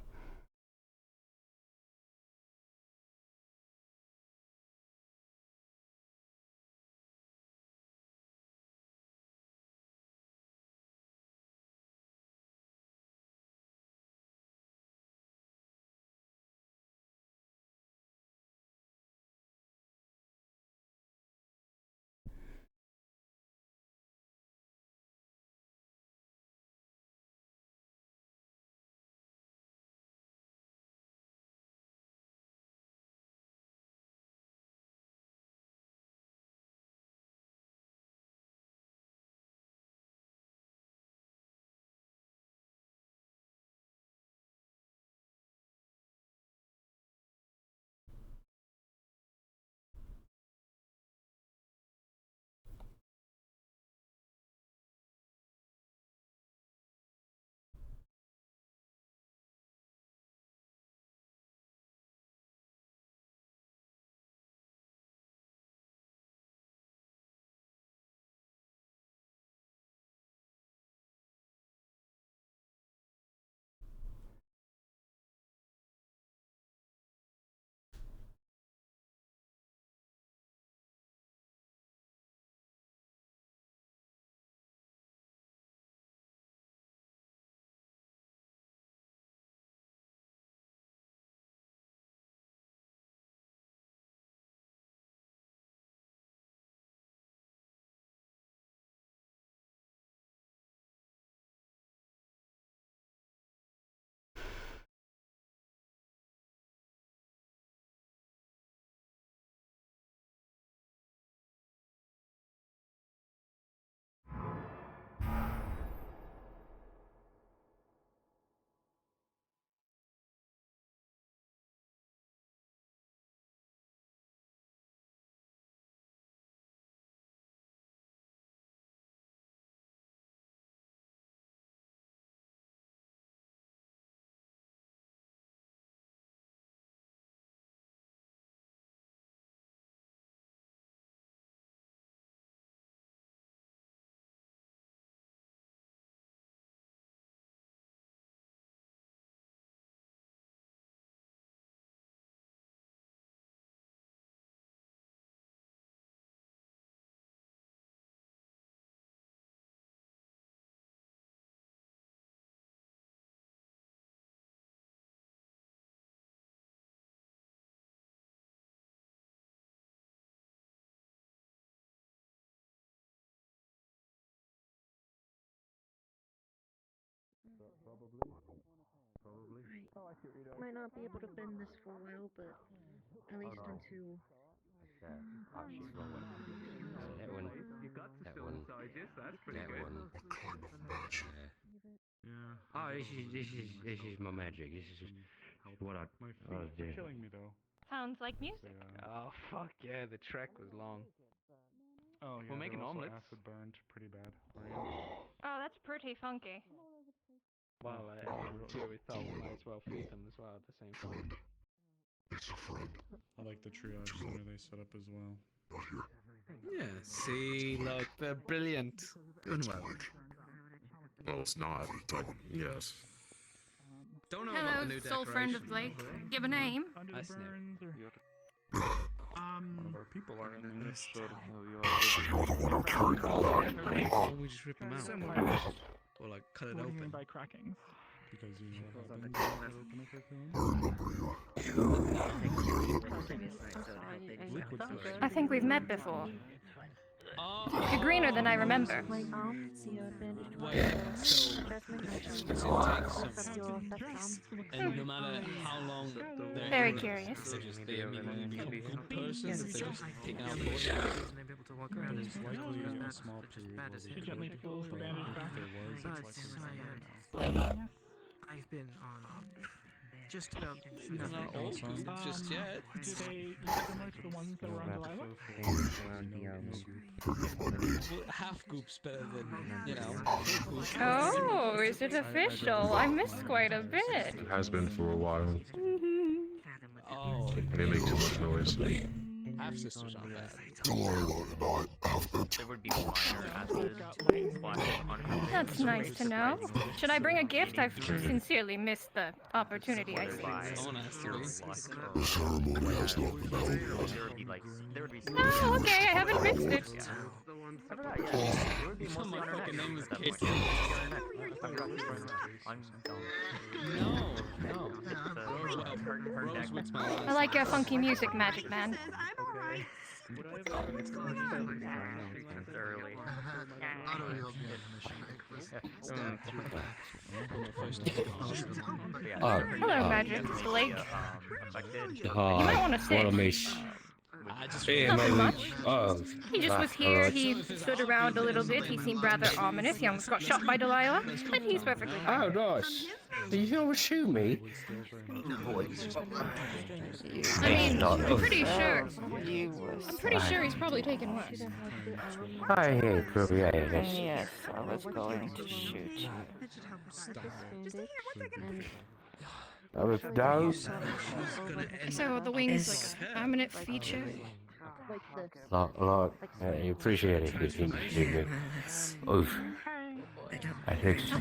Might not be able to bend this for a while, but at least until. That one. That one. That one. Yeah. Oh, this is my magic. This is what I was doing. Killing me though. Sounds like music. Oh fuck yeah, the trek was long. Oh yeah. We're making also omelets. acid burned pretty bad. Oh, that's pretty funky. Well, we thought we might as well feed them as well at the same time. I like the triage center they set up as well. Yeah, see, look, they're brilliant. Doing well. Well, it's not, but yes. Don't know Hello, about the new soul friend of Blake. Give a name. I snap. One of our people are in there. So you're the one who carried all that. Why don't we just rip them out? Or like cut it What do you open? mean by crackings? Because you know what happens. I think we've met before. You're greener than I remember. And no matter how long they're Very in it, curious. they're just they immediately become a good person. They're just taking out bullshit. There's likely a small period where She gently pulls the bandage back. if there was, it's likely. I've been on just about You're not old just yet. Do they look similar to the ones that were on Delilah? Well, half group's better than, you know, whole group. Oh, is it official? I missed quite a bit. It has been for a while. Oh, They make too much noise. half sisters aren't bad. There would be minor acid splashing on her. That's nice to know. Should I bring a gift? I've sincerely missed the opportunity I see. The ceremony has not been held yet. There would be like, there would be. Oh, okay, I haven't missed it. My fucking name is Kate. I like your funky music, Magic Man. Hello, Magic. Blake. You might want to sit. What a miss. Nothing much. He just was here, he stood around a little bit, he seemed rather ominous, he almost got shot by Delilah, but he's perfectly fine. Oh, nice. Did you not shoot me? I mean, I'm pretty sure he's probably taken worse. I hate yes. Yes, I was going to shoot you. I was down. So the wings, like, a minute feature. Look, you appreciate it if you leave me. Oof. I think so.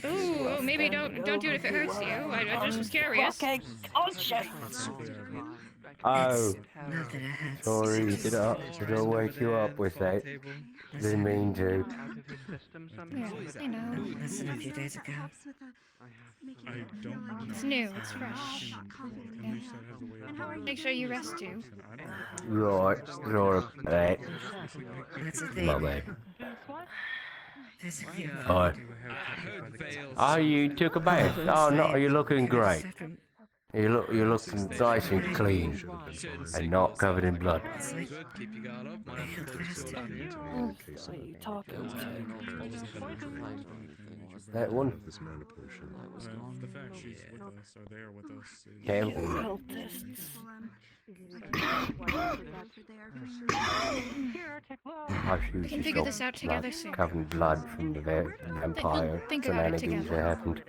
Ooh, maybe don't do it if it hurts you. I just was curious. Oh, sorry, did I wake you up with that? Didn't mean to. Yes, I know. Listen, a few days ago. It's new, it's fresh. Yeah. Make sure you rest too. Right, that. That's the thing. My bad. There's a few. Hi. Oh, you took a bath? Oh no, you're looking great. You're looking nice and clean, and not covered in blood. Keep your guard up. What are you talking That one? The fact she's with us, or they're with us, is... Cam? We can figure this out together soon. Covered in blood from the vampire Think about it shenanigans that together. happened.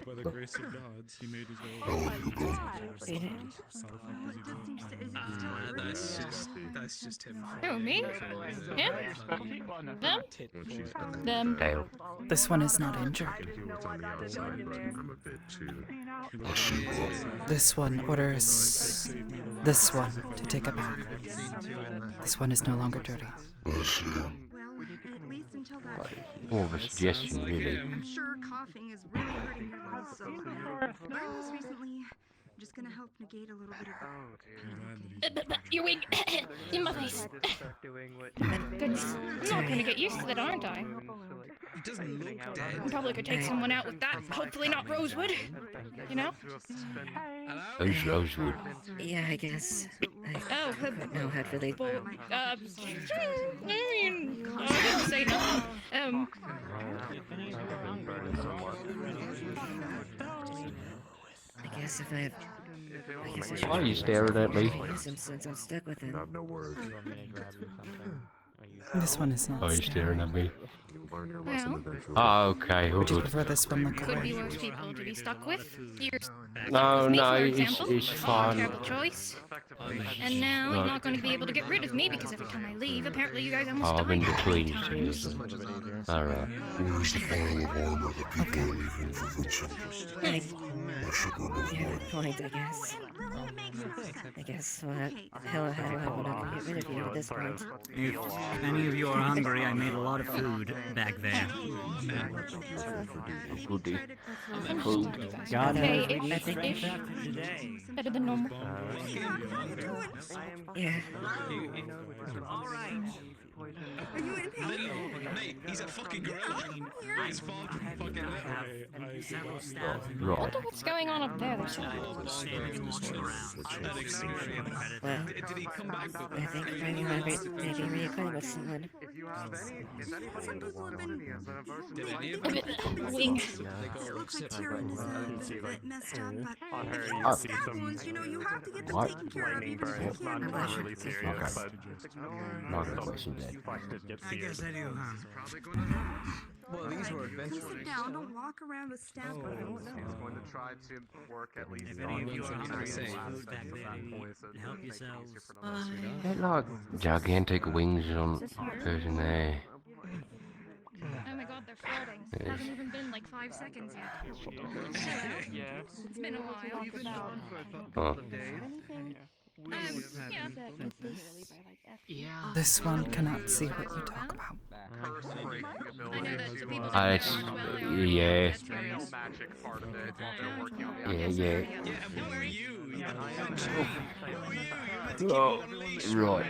By the grace of gods, he made his way. That's just him. Who, me? Him? Them? Dale. This one is not injured. This one orders this one to take a bath. This one is no longer dirty. until that. More of a suggestion, really. I'm sure coughing is really hurting your lungs, so most recently, I'm just gonna help negate a little bit of the. Your wig in my face. Goodness, I'm not gonna get used to that, aren't I? He doesn't look dead. I probably could take someone out with that. Hopefully not Rosewood. You know? Who's Rosewood? Yeah, I guess. Oh, No, how do they? I mean, I didn't say no. I guess if I have. I guess I Why are you staring at me? Since I'm stuck with it. No words. This one is not. Are you staring at me? Well, Ah, okay. Would you Good. prefer this one look could be away? worse people to be stuck with. You're No, stuck with me, no, for it's example. fine. Terrible choice. And now you're not going to be able to get rid of me because every time I leave, apparently you guys almost Oh, I'm in die. between you two. Alright. I, yeah, good point, I guess. I guess, well, hell, I'm not gonna get rid of you at this point. If any of you are hungry, I made a lot of food back there. Goodie. God Okay, knows we if, need if, fresh after today. better than normal. Yeah. Are you in pain? Mate, he's a fucking gorilla. He's far from fucking I wonder what's going on up there. There's Well, Did he come back with I think maybe reacquainted with someone. wing. It looks like Tyrion is a bit messed up, but if you have stab wounds, you know, you have to get them What? taken care of even if you can't. Not a question dead. I guess I do, Well, these were Come sit down, don't walk around with stab wounds. He's going to try to work at least If any of you are hungry, there's food back there. Help yourselves. They're like gigantic wings on person there. Oh my god, they're floating. It hasn't even been like 5 seconds yet. Yeah. It's been a while. Oh. Yeah. This one cannot see what you talk about. It's, yeah. Yeah. Oh, right.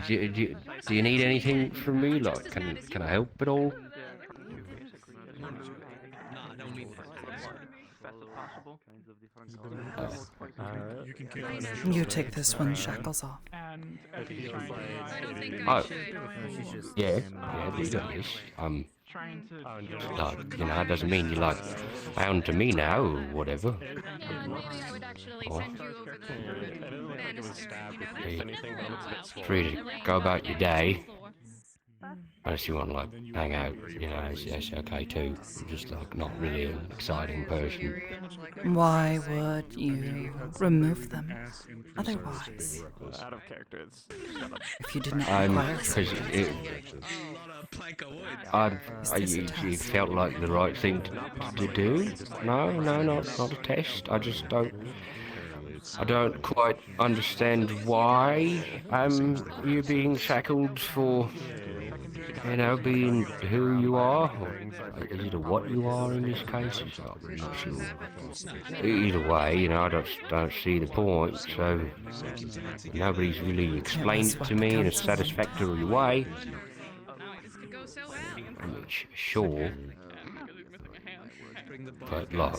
Do you need anything from me? Like, can I help at all? You take this one, Shackles off. Oh, yeah, do this. Like, you know, it doesn't mean you're like bound to me now or whatever. I would actually send you over the banister, Free to go about your day. Unless you want to like hang out, you know, that's okay too. I'm just like not really an exciting person. Why would you remove them otherwise? Out of character, If you did not require because it felt like the right thing to do. No, not a test. I just I don't quite understand why you're being shackled for, you know, being who you are. Or is it what you are in this case? I'm not sure. Either way, you know, I don't see the point. So nobody's really explained it to me in a satisfactory way. I mean, sure, but like,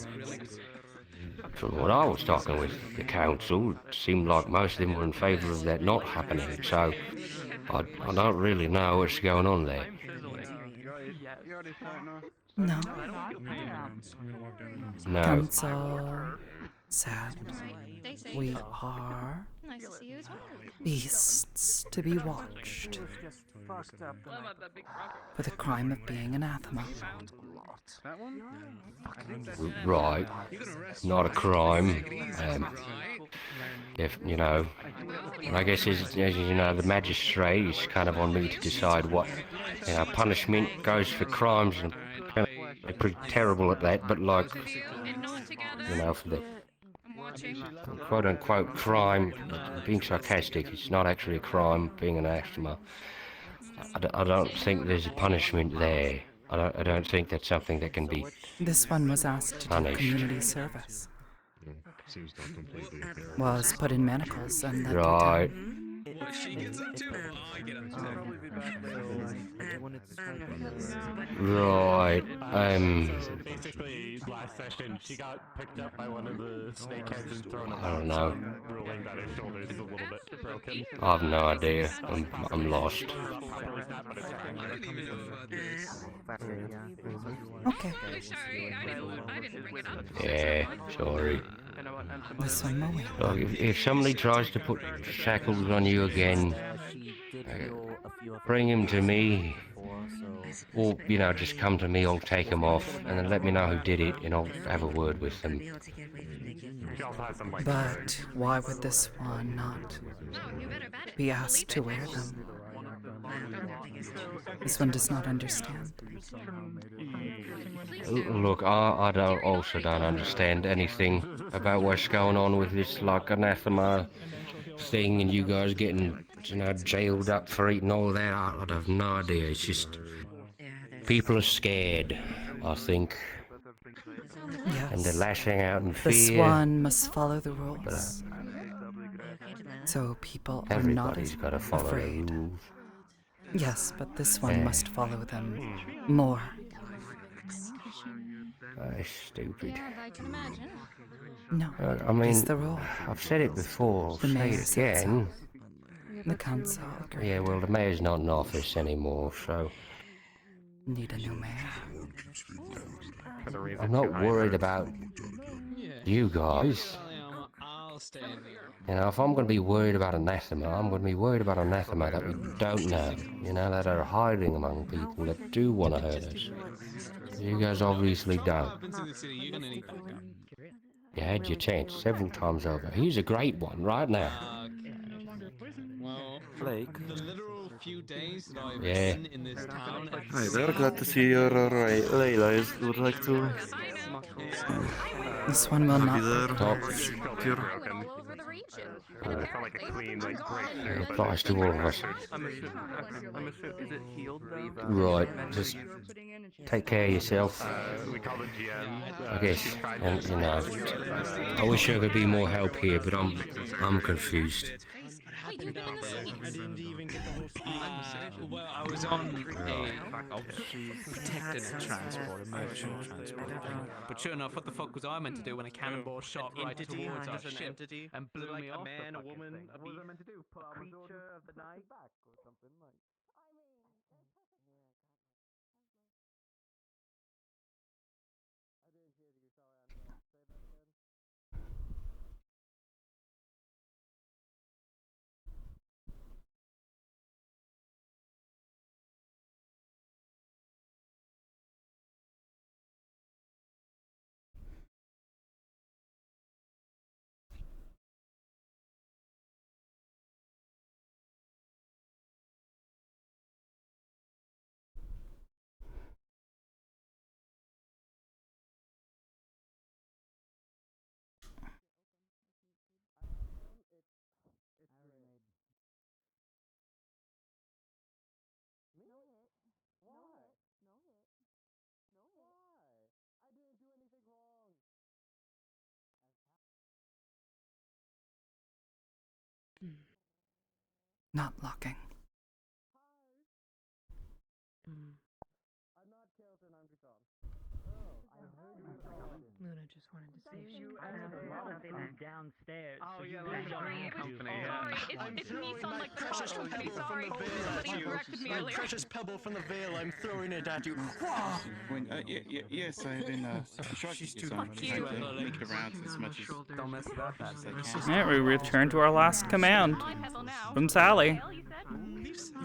from what I was talking with the council, it seemed like most of them were in favour of that not happening. So I don't really know what's going on there. No. No. Council said we are Nice to see you as well. beasts to be watched for the crime of being anathema. Right, not a crime. If you know, and I guess as you know, the magistrate is kind of on me to decide what, you know, punishment goes for crimes, and they're pretty terrible at that. But like, you know, for the quote-unquote crime, being sarcastic, it's not actually a crime being an anathema. I don't think there's a punishment there. I don't think that's something that can be This one was asked to do punished. community service. Seems not completely. Was put in manacles and then Right. What she gets up to? Oh, I get up to. Right. Basically, last session, she got picked up by one of the snakeheads and thrown I don't know. ruling that her shoulder is a little bit broken. I have no idea. I'm lost. I didn't even know about this. Okay. I didn't bring it up. Yeah, sorry. This one mowing. Look, if somebody tries to put shackles on you again, bring him to me. Or, just come to me, I'll take him off, and then let me know who did it, and I'll have a word with them. But why would this one not be asked to wear them? This one does not understand. Look, I also don't understand anything about what's going on with this, anathema thing, and you guys getting, jailed up for eating all that. I have no idea. It's just, people are scared, I think. Yes. And they're lashing out in fear. This one must follow the rules. So people are not Everybody's got to follow afraid. the rules. Yes, but this one must follow them more. That's stupid. I can imagine. No, I mean, it's the rule. I've said it before, I'll The say mayor it said so. again. The council agreed. Yeah, well, the mayor's not in office anymore, so... Need a new mayor. I'm not worried about you guys. I'll stay in here. If I'm going to be worried about anathema, I'm going to be worried about anathema that we don't know, that are hiding among people that do want to hurt us. You guys obviously don't. You had your chance several times over. Here's a great one right now. Well, the literal few days that I've Yeah. been in this town. Hi there, glad to see you're alright. Layla, would like to... This one will not Top. Applies to all of us. Is it healed though? Right, just take care of yourself. I guess, and I wish there could be more help here, but I'm confused. Wait, you've been in the city? I didn't even get the whole scheme. Well, I was on a protected transport, emergency transport thing. But sure enough, what the fuck was I meant to do when a cannonball shot right towards our ship and blew me off? A man, a woman, what was I meant to do? Put our creature of the night back or something like? Not locking. Luna just wanted to see if she downstairs. Oh, yeah, Green Company. Sorry, it's me from like the Precious Company. Sorry, somebody corrected me earlier. Precious pebble from the veil, I'm throwing it at you. Yes, I've been shocking you, so I'm trying to look around as much as Don't mess it up, as I can. Alright, we return to our last command from Sally.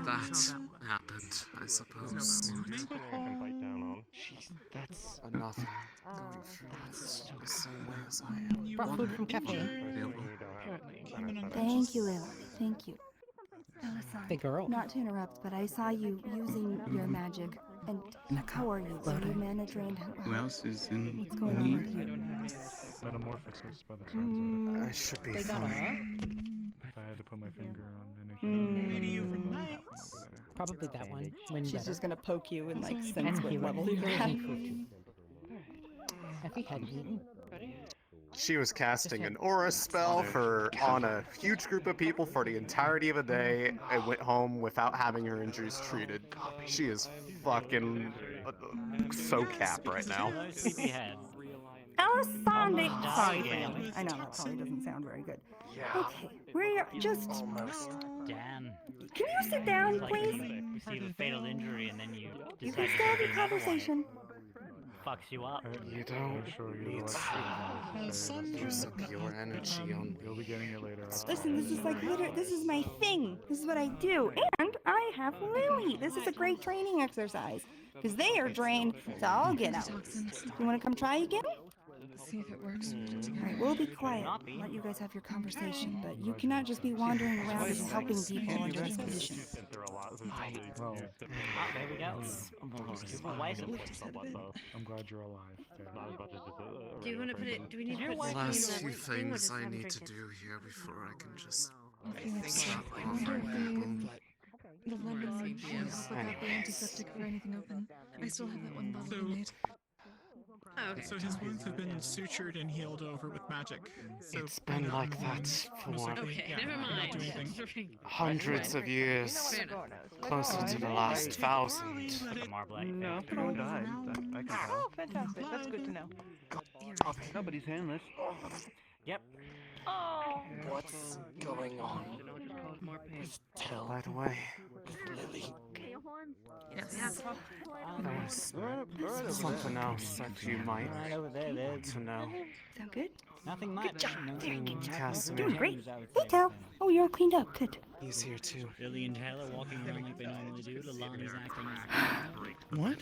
That happened, I suppose. That's enough. That's the same way as I am. Brought food from cafe. Thank you, Lily. Thank you. The girl. Not to interrupt, but I saw you using your magic. And how are you? Do you manage rain? Who else is in What's going on with you? Metamorphosis by the sounds of it. I should be If fine. I had to put my finger on anything. Probably that one. When She's just gonna poke you and like sense And what he level would you're be at. If he hadn't eaten. She was casting an aura spell on a huge group of people for the entirety of a day and went home without having her injuries treated. She is fucking so cap right now. Alessandro. Sorry, family. I know that probably doesn't sound very good. Okay, we're just. Damn. Can you sit down, please? You receive a fatal injury and then you You decide can to still have get your another one. conversation. Fucks you up. You don't need to use up your energy on You'll be getting it later. Listen, this is like literally, this is my thing. This is what I do. And I have Lily. This is a great training exercise. Because they are drained, so I'll get out. You want to come try again? See if it works. Alright, we'll be quiet. Let you guys have your conversation, but you cannot just be wandering around and helping people under this position. Well, There we go. I'm glad you're alive. Do you want to put it? Do we need to put Last last few things I need to do here before I can just stop I bothering wonder people. if the lemon juice without the antiseptic or anything open. I still have that one bottle we made. Oh, okay. So his wounds have been sutured and healed over with magic. So It's been like that for Never mind. hundreds of years, closer to the last 1,000. No, no one died. I can tell. Oh, fantastic. That's good to know. Nobody's handless. Yep. Oh. What's going on? Tell right away. Lily. Yes. There's something else that you might want to know. Sound good? Nothing much. Good job. Very good job. Casimir. Doing great. Hey, Cal. Oh, you're all cleaned up. Good. He's here too. Lily and Tyler walking around like they normally do. Lalana's acting like What?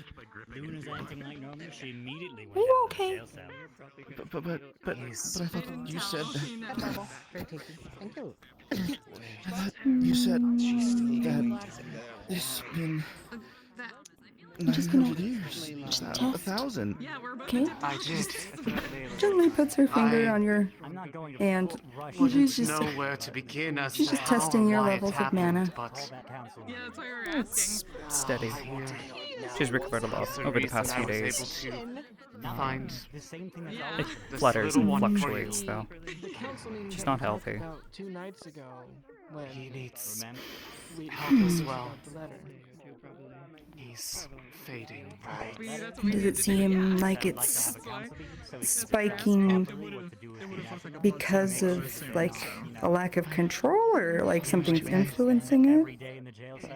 Luna's acting like normal. She immediately went Are you down to okay? the jail cell. But I thought you said that. That's level. Very tasty. Thank you. I thought you said that it's been 900 years. 1,000. Okay. I did. Gently puts her finger on your hand. She's just, know where to begin as she's to just how testing and your why it levels of happened, mana. But Yeah, that's why we were asking. Steady. She's recovered a lot over the past few days. Find It this flutters little and one for fluctuates, you. though. The council meeting She's that not we talked healthy. about 2 nights ago when He needs we help as well. about the letter. He's fading. Does it seem like it's spiking because of like a lack of control, or like something's influencing it?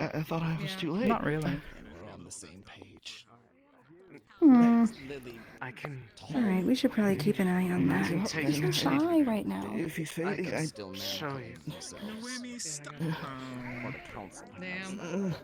I thought I was too late. Not really. We're on the same page. I can. All right, we should probably keep an eye on that. Take You're shy right now. If he's fading, I still show you. Noemi, stop. Damn.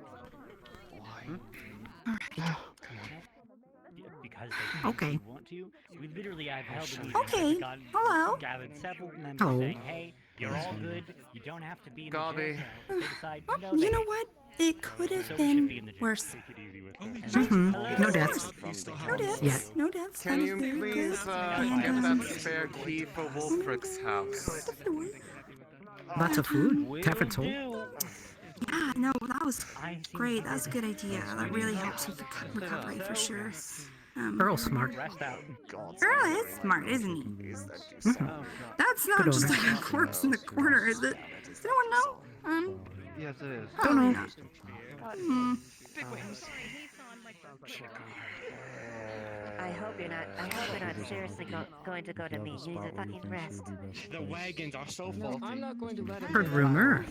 Because Okay. they want to. We literally have held a meeting. Okay, Hello. Gathered several members Hello. saying, "Hey, you're all good. You don't have to be in the Gabi. jail cell." They decide, no, You they- know what? It could have So we should be in been the jail. worse. No deaths. No deaths. Yeah. No deaths. Can That you was very please good. get And, that spare key for Wolfrick's house? Lots of food. Taffert's whole. Yeah, no, that was great. That was a good idea. That really helps with the recovery for sure. Earl's smart. Rest out. Earl is smart, isn't he? That's not Good just owner. like a corpse in the corner, is it? Does anyone know? Yes, it is. Don't know. Not. Hmm. Big wings. I hope you're not seriously going to go to meet. You need to fucking rest. The wagons are so No, faulty. I'm not going to let him. Heard rumor.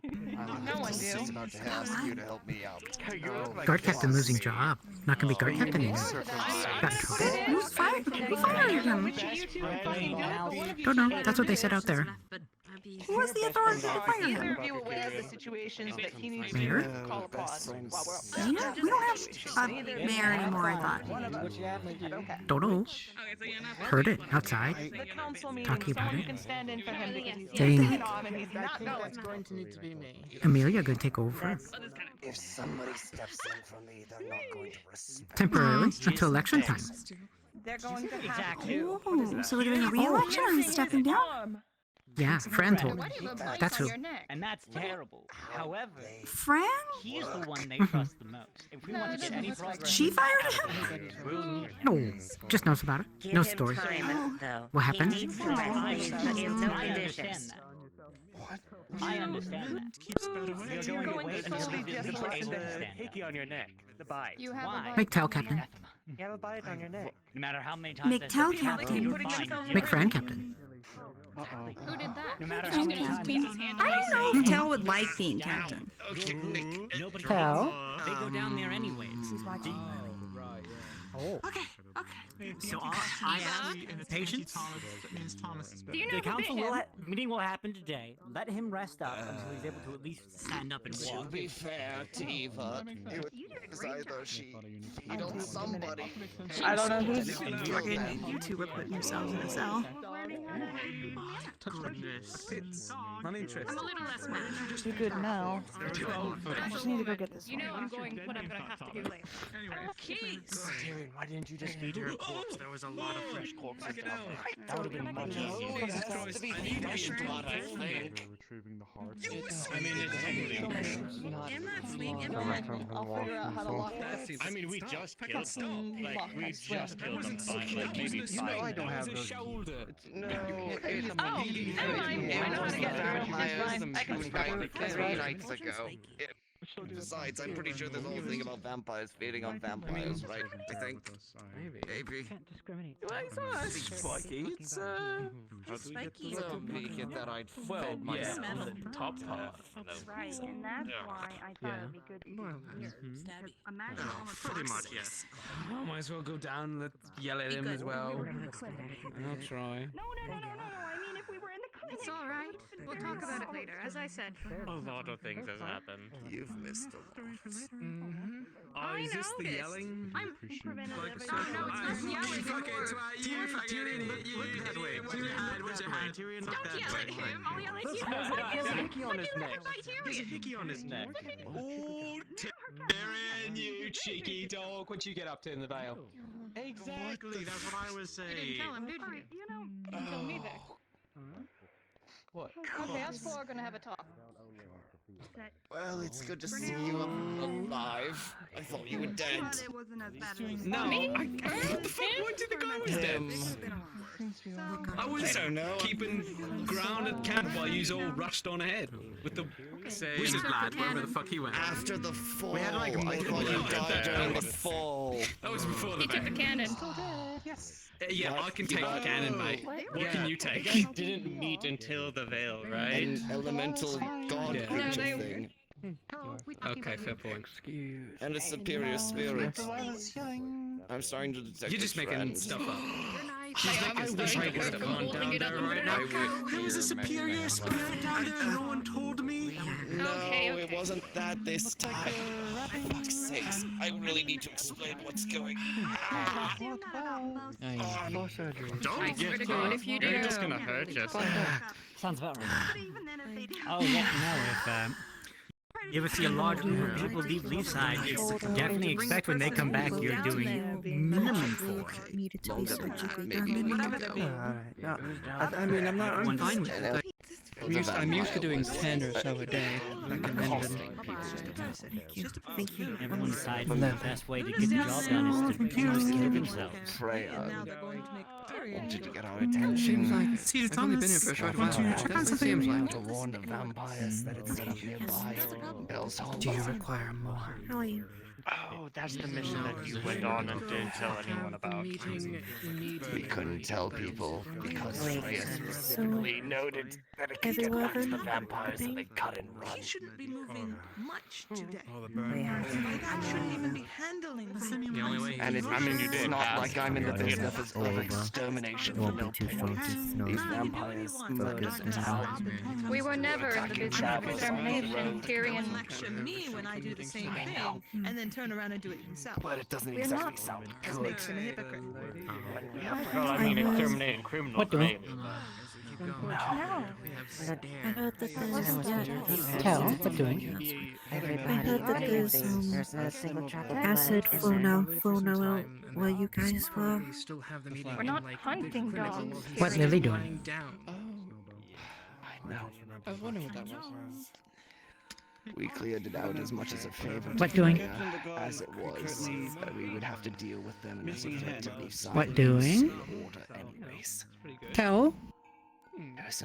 No one Just do. about to ask you to help me out. Guard captain losing job. Not gonna be guard captain anymore. Got in trouble. Who's fired? Who fired him? Don't know. That's what they said out there. Who has the authority to fire Either him? of you aware of the situations that he needs Mayor? to call upon while we're up there? Mayor? We don't have a mayor anymore, I thought. Okay. Don't know. Heard it outside. The council meeting, Talking about someone it. can stand in for him because he's Saying- taking on and he's not going. It's going to need to be me. Amelia gonna take over. If somebody steps in for me, they're not going to respect. Temporarily, until election time. They're going to have to. Oh, so we're doing a re-election or he's stepping down? Yeah, Fran told me. That's who. And that's terrible. However, Fran? he's the one they trust the most. If we want to get any progress, She fired him? we'll need him. No, just knows about it. No Give him story. time, though. What happened? He needs to rest. He's in no conditions. I understand that. You're going to wait until he's able to stand Hickey on your neck. The bite. You have Why? Make tell, Captain. You have a bite on your neck. No matter how many times I McTell say Captain. you're fine. Make Fran Captain. Who did that? No matter how many times. I don't know if Tell would like being captain. Nobody Tell? They go down there anyways. Oh. Okay. So I ask patience. Do you know The who council bit him? meeting will happen today. Let him rest up until he's able to at least stand up and walk. To be fair, Tiva, either she feed on somebody. I don't know who's fucking you two were putting yourselves in a cell. Goodness. It's uninteresting. I'm a little less mad. You're good now. I just need to go get this. You know I'm going. What I'm gonna have to do later. Tyrion, why didn't you just feed her a corpse? There was a lot of fresh corpses down there. That would have been much easier. To be fresh blood, I think. Retrieving the heart. I mean, it's technically. In that sleep, I'll figure out how to lock this. I mean, we just killed them. Like, we just killed them like maybe 5 No, I don't have those. No, it's never mind. I know how to get through. It's fine. 3 nights ago. Besides, I'm pretty sure there's a whole thing about vampires feeding on vampires, right? I think. Maybe. Can't discriminate. Well, it's not spiky. It's Spiky. So make that I'd well, my yeah, smell. on the top part. Right, and that's why I thought it'd be good to hear. Imagine all the Pretty much, corpses. yes. I might as well go down and yell at him as well. I'll try. No. I mean, if we were in the clinic. It's all right. We'll talk about it later. As I said. A lot of things has happened. You've missed a lot. Oh, is this the noticed. yelling? I'm Like, no, it's not yelling. You fucking twat, you fucking idiot, you that way. Where's your hand? Where's your hand? Tyrion, Don't look yell that at way. him. I'll yell at you. There's a hickey on his neck. There's a hickey on his neck. Oh, Tyrion, you cheeky dog. What'd you get up to in the Vale? Exactly, that's what I was You didn't saying. tell him, did you? You know, you didn't tell me that. What? Okay, us four are gonna have a talk. Well, it's good to see you alive. I thought you were dead. But it wasn't as bad as No, Me? what the fuck? Why did the guy was dead? I was keeping ground at camp while you all rushed on ahead with the wizard lad, wherever the fuck he went. After the fall, We had like a I thought you died during the fall. That was before the He took the cannon. Yeah, I can take the cannon, mate. What can you take? You guys didn't meet until the Veil, right? An elemental god No, creature they- thing. Okay, fair point. And a superior spirit. I'm starting to detect You're just a making trend. stuff up. I wish I would have gone down there right now. There was a superior spirit down there and no one told me. No, Okay. it wasn't that this time. For fuck's sakes, I really need to explain what's going on. I swear to God, if you do. You're just gonna hurt yourself. Sounds about right. But even then, if they didn't. Oh yeah, no. If you ever see a large group of people leave Leafside, definitely expect when they come back you're doing minimum for. I mean, I'm fine with it. I'm used to doing 10 or so a day. Thank you. Everyone decides the best way to get the job done is to kill themselves. Freya wanted to get our attention. See, it's only been here for a short while. That seems like. To warn the vampires that it's set up nearby. Do you require more? How are you? Oh, that's the mission that you went on and didn't tell anyone about. We couldn't tell people because Freya specifically noted that it could Have you get back to the ever- vampires and they cut and run. He shouldn't be moving much today. Yeah. I shouldn't even be handling things. And it's not like I'm in the business of extermination. Won't be too strong to These vampires focus on We were never in the business of extermination, Tyrion. Lecture me when I do the same thing, and then turn around and do it yourself. But it doesn't We're exactly not. sound This good. makes him a hypocrite. Well, I mean, exterminating criminals. What doing? I heard that there's Tell, what doing? I heard that There's a single trap of acid blood. flown out where you guys were. We're not hunting dogs. What Lily doing? No. I was wondering what that was. We cleared it out as much as a favor. What doing? As it was, we would have to deal with them as a threat to leave side. What doing? Order anyways. Tell.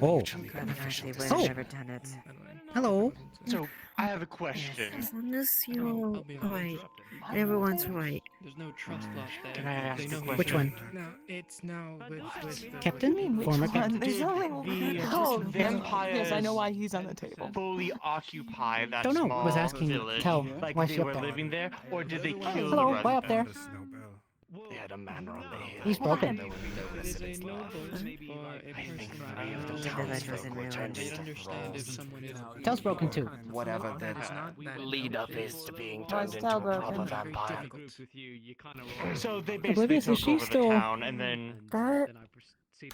Oh. Oh. Never done it. Hello. So, I have a question. As long as you're right, and everyone's right. There's no trust lost there. Can I ask a question? Which one? No, it's now with Captain? Former captain? Did the vampires Yes, I know why he's on the table. fully occupy that Don't know. small Was asking village? Kel Like why they she up were there. living there, or did they kill Hello, the why up there? They had a manor on the hill. He's broken. There were no residents left. I think 3 of the townsfolk were turned into thralls. Tel's broken too. Whatever the lead up is to being Why turned is into Tal a proper broken? vampire. So they basically Oblivious, is took she over still- the town, and then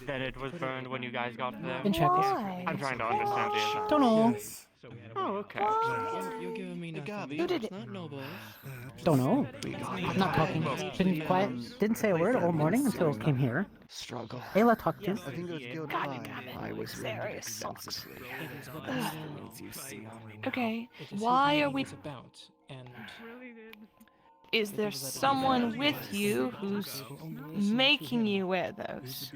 That it was burned when you guys got there. In Shackles. I'm trying to understand it. Don't know. Oh, okay. You're giving me nothing. Who did it? Not nobles. Don't know. Not talking. Been quiet. Didn't say a word all morning until came here. Struggle. Ayla talked to. I think it was guilt I was rendered extensively. Okay, why are we... Is there someone with you who's making you wear those?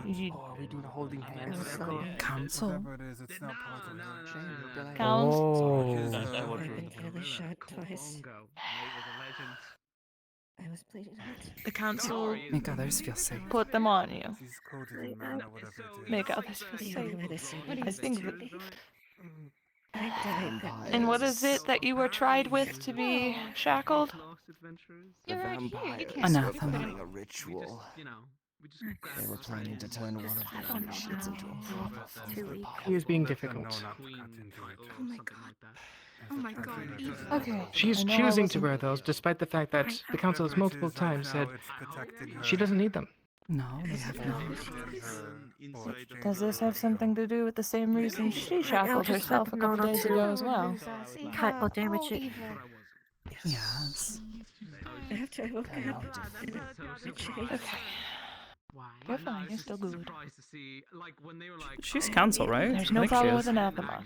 You... we do the holding hands. Council. Council? I've been fairly shot twice. I was bleeding out. The council Make others feel safe. put them on you. Make others feel Yeah, safe. what I think that... I died. And what is it that you were tried with to be shackled? The vampires were Anathema. planning a ritual. They were planning to turn one of their initiates into a proper vampire. He was being difficult. Oh my god. Oh my god. Okay. She's I know I choosing to wasn't- wear those, despite the fact that the council has multiple times said she doesn't need them. No, they have not. Does this have something to do with the same reason she shackled herself a couple days ago as well? Cut or damage it. Yes. After I woke up, Okay. You're fine, you're still good. She's council, right? There's I no think she problem is. with anathema.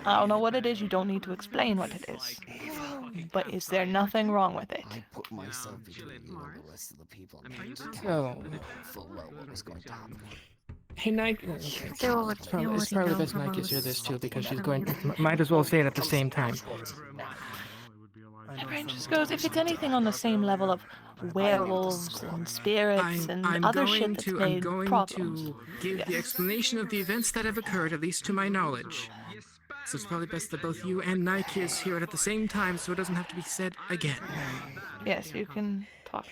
I don't know what it is, you don't need to explain what it is. But is there nothing wrong with it? I put myself between you and the rest of the people. Oh. Full well what was going to happen. Hey, Nike. It's probably best Nike's hear this too, because she's going to. Might as well say it at the same time. My brain just goes, if it's anything on the same level of werewolves and spirits and other shit that's made problems. to give the explanation of the events that have occurred, at least to my knowledge. So it's probably best that both you and Nike's hear it at the same time, so it doesn't have to be said again. Yes, you can talk.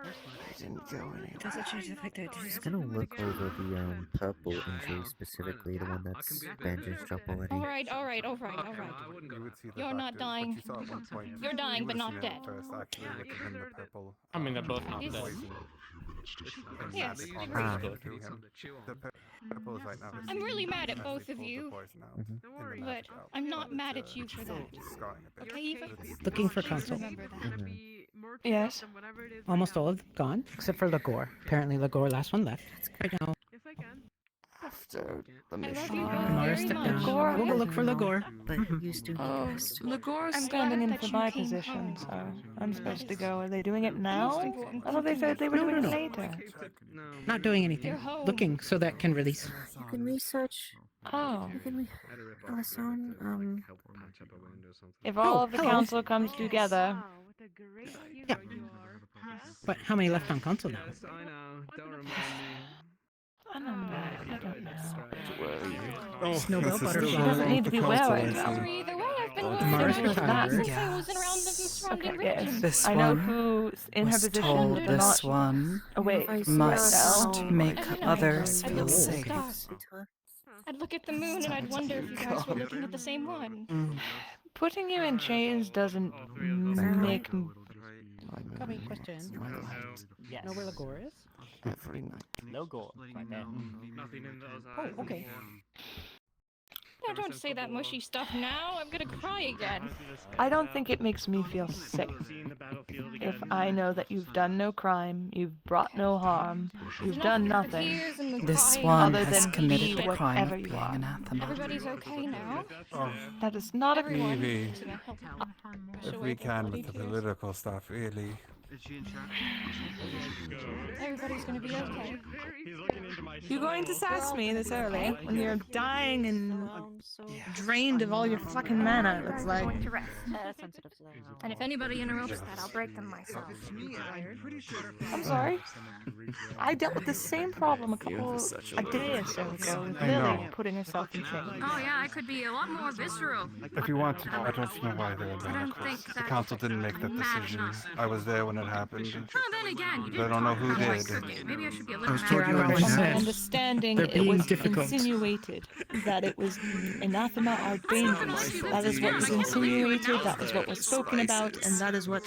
I didn't go anywhere. doesn't change the fact that I Just gonna look over the purple injury, specifically the one that's bandaged up already. Alright. You're not dying. You're dying, but not dead. I mean, they're both not dead. Yes. I'm really mad at both of you, but I'm not mad at you for that. Okay, Eva? Looking for council. Remember that. Yes. Almost all of them gone, except for Lagor. Apparently Lagor, last one left. Right now. After the mission. Mara stepped down. We'll go look for Lagor. But you still Oh, Lagor's I'm standing in for my position, so I'm supposed to go. Are they doing it now? I thought they said they were doing it later. Not doing anything. You're home. Looking so that can release. You can research. Oh. You can Alison, If all of the hello. council comes together, Yeah. But how many left on council now? I don't know. Snowbell She butterfly. doesn't need to be wearing them. Sorry, either way, I've been Mars looking for that retired. since I was around the surrounding Okay, region. This I know one who's in her was position, told but they're this not one awake must right now. make Every night others I'd feel look at the safe. stars. I'd look at the moon and I'd wonder if you guys were looking at the same one. Putting you in chains doesn't make Copy, question. Yes. Know where Lagor is? Every night. No goal. Oh, okay. Oh, don't say that mushy stuff now. I'm gonna cry again. I don't think it makes me feel safe. If I know that you've done no crime, you've brought no harm, you've done nothing This one other has than committed be the crime whatever of you being are. anathema. Everybody's okay now. That is not a Everyone. Evie, Gonna help wash if away we the can bloody with the tears. political stuff, really. Everybody's gonna be okay. You're going to sass me this early when you're dying and drained of all your fucking mana, it looks like. And if anybody interrupts that, I'll break them myself. I'm sorry. I dealt with the same problem a day or so ago with Lily putting herself in chains. Oh yeah, I could be a lot more visceral. If you want to, I don't know why there are manacles. The council didn't make that decision. I was there when it happened. Oh, then again, you I don't know who did. Maybe I should be a I little was told you were more. From my upset. understanding, They're it being was difficult. insinuated that it was anathema are dangerous. That is what was insinuated, that is what was spoken about, and that is what...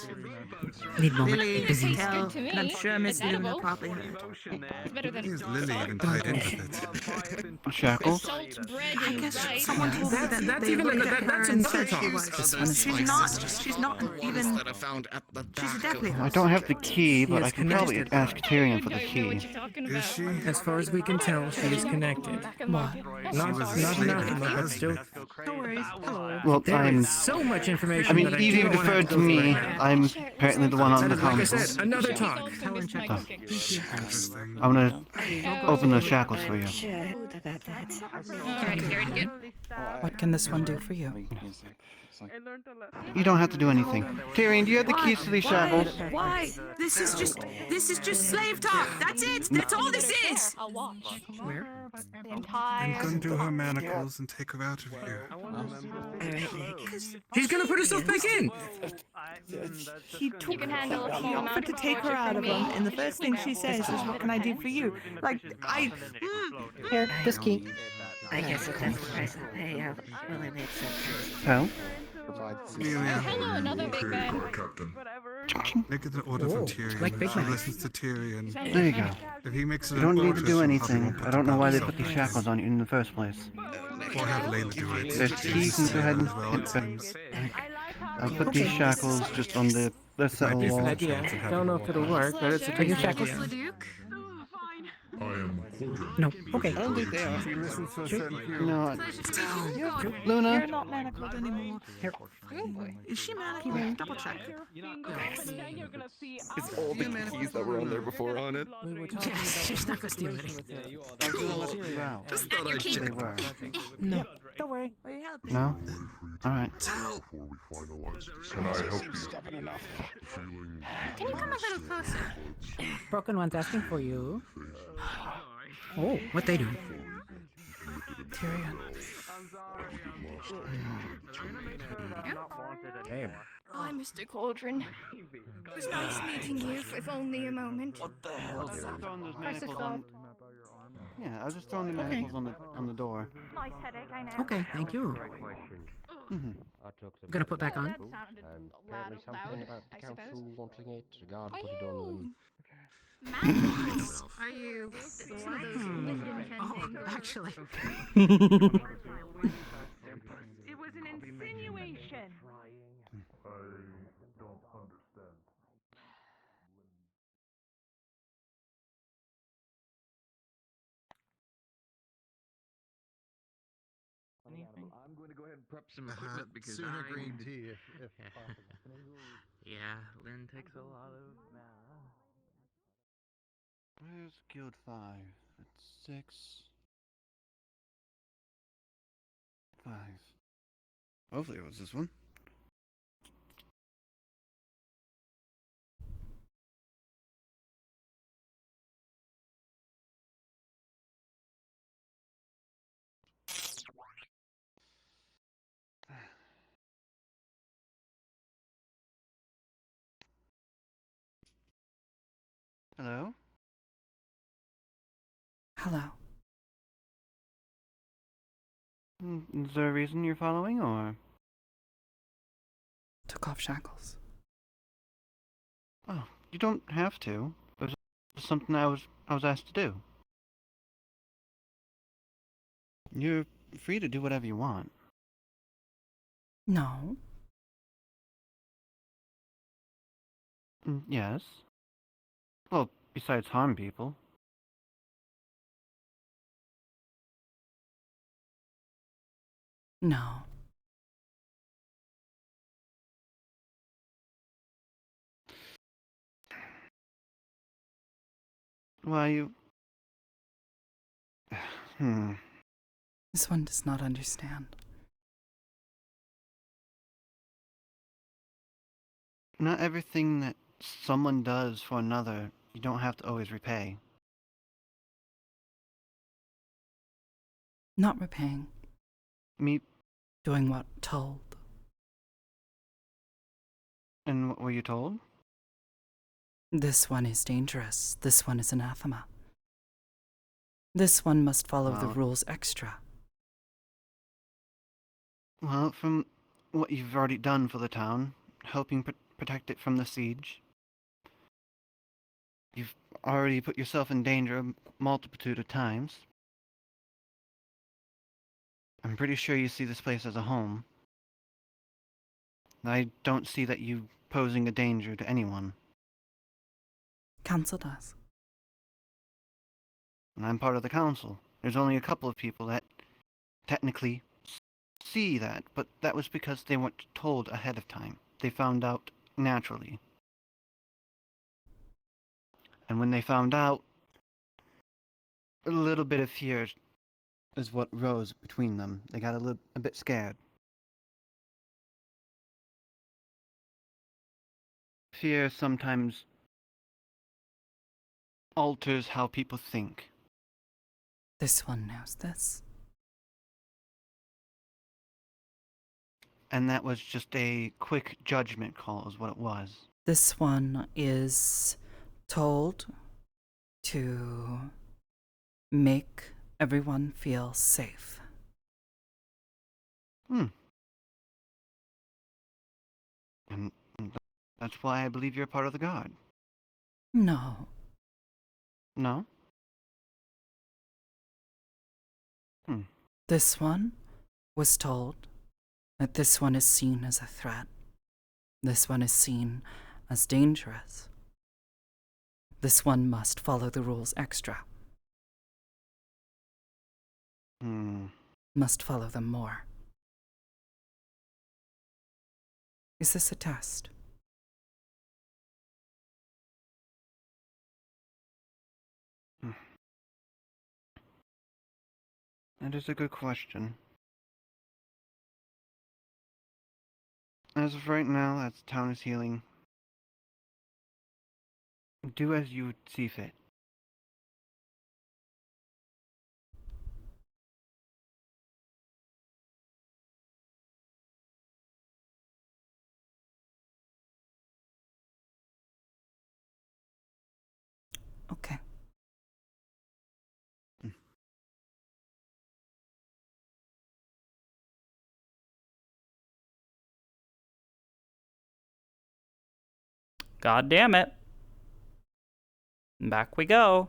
Need moment. Lily, Busy. tell, to me. and I'm sure Miss It's Luna edible. probably heard. It's better than Is Lily salt. even tied in with it? Shackles? Salt, bread, I and guess rice. someone told me that That's they even looked at that's her and another said she talk. was. She's not even. She's a deathly I don't have the key, but I can probably connected. ask Tyrion for the You know what key. you're talking Is about. she? As far as we can tell, she is connected. What? Not anathema, but still. No worries. Hello. Well, There I'm... is so much information I mean, that I Evie don't want deferred to go me. through. I'm apparently the one on That the is, like I council. said, another talk. Salt's my cooking. Interesting. I'm gonna open the shackles for you. Alright, Karen, good. What can this one do for you? You don't have to do anything. Tyrion, do you have the keys to these shackles? Why? This is just slave talk. That's it. That's all this is. I'll watch. Where? The entire... Undo her manacles and take her out of here. She's gonna put herself back in. He took. You can handle a He small amount offered to of take her torture out for of me. him, and the first thing she says is, "What can I do for you?" Like Here, this key. I guess if that's the price I'll pay, I'll willingly accept. Hell? Amelia, Hello, another big man. make it an order from Tyrion. Like Big She Mac. listens to Tyrion. There you go. If he makes it You an don't need order, to do she probably anything. won't put I don't it know why down. they put these shackles on you in the first place. Or have Layla do it. There's keys, you can go ahead and... As well, it seems. I'll put these shackles just on the cell be a wall. good Idea. Don't know if it'll work, but it's a Are good you idea. Leduc? No. Okay. I don't think they are. She listens to a certain few. No, You're Luna? not manacled anymore. is she manacled? Double check. It's all the keys that were on there before on it. Yes, she's not gonna steal it. I was gonna let you out. Just thought I'd check. They were. No. Don't worry. We help. No? Alright. Can I help you? Can you come a little closer? Broken one's asking for you. Oh, what they do? Tyrion. Hi, Mr. Cauldron. It was nice meeting you, if only a moment. What the hell? Press a thought. Yeah, I was just throwing the manacles on the door. Nice headache, I know. Okay, thank you. Mm-hmm. I'm gonna put back on. That sounded loud, I suppose. wanting it. God Are put it on them. Manacles? Are you one of those Linden things? Actually. It was an insinuation. I'm going to go ahead and prep some equipment because sooner green tea if possible. Yeah, Lynn takes a lot of mana. Where's Guild 5? It's 6. 5. Hopefully it was this one. Hello? Hello. Is there a reason you're following, or? Took off Shackles. Oh, you don't have to. It was just something I was asked to do. You're free to do whatever you want. No. Yes. Well, besides harm people. No. Why, you... This one does not understand. Not everything that someone does for another, you don't have to always repay. Not repaying. Me... Doing what told. And what were you told? This one is dangerous. This one is anathema. This one must follow the rules extra. Well, from what you've already done for the town, helping protect it from the siege, you've already put yourself in danger a multitude of times. I'm pretty sure you see this place as a home. I don't see that you posing a danger to anyone. Council does. And I'm part of the council. There's only a couple of people that technically see that, but that was because they weren't told ahead of time. They found out naturally. And when they found out, a little bit of fear is what rose between them. They got a bit scared. Fear sometimes alters how people think. This one knows this. And that was just a quick judgment call is what it was. This one is told to make everyone feel safe. And that's why I believe you're part of the guard. No. No? This one was told that this one is seen as a threat. This one is seen as dangerous. This one must follow the rules extra. Must follow them more. Is this a test? That is a good question. As of right now, as the town is healing, do as you see fit. Okay. God damn it. Back we go.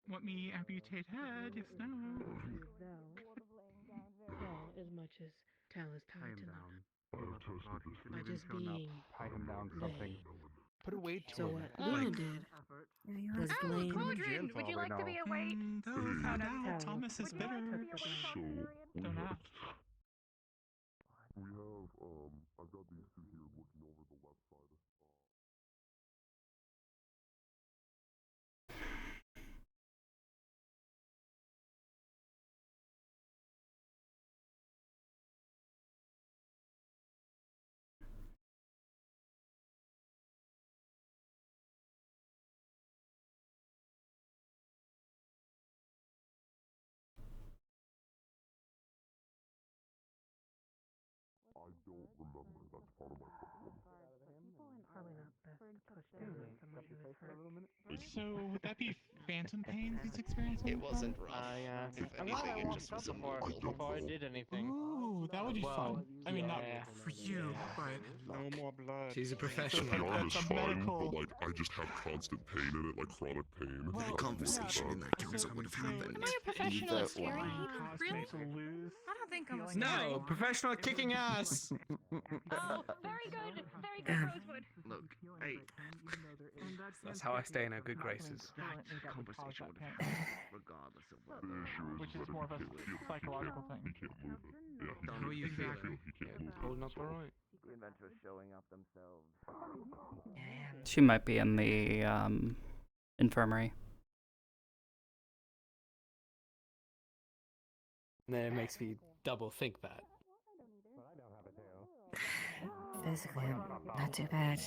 Want me amputate head? If no. As much as Tal is Tie him down. by just being Tie him down something. Put a weight to So him. what Luna did was blame Claudrin, would you like to be a weight? Though found out Tal Thomas is bitter. Don't ask. We have, I've got these two here looking over the left side. don't remember. That's part of my problem. Probably not best to push down on someone who is hurt. So would that be phantom pain he's experiencing? It wasn't rough. Yeah. If anything, it just was a before I did anything. Ooh, that would be fun. I mean, not for you, but no more blood. She's a The professional. arm is That's a fine, medical- but like I just have constant pain in it, like chronic pain. The conversation in that council would have happened. Am I a professional at scaring people? Really? to lose. I don't think I'm a No, professional at kicking ass. Oh, very good, Rosewood. Look, hey. That's how I stay in her good graces. That conversation would have happened regardless of what. The issue is Which is that more if of he a can't feel it, psychological thing. he can't move it. Yeah. How are you He can't feeling? feel, he can't move it. Holding up so. alright. The inventors showing up themselves. She might be in the infirmary. And then it makes me double think that. Physically, I'm not too bad.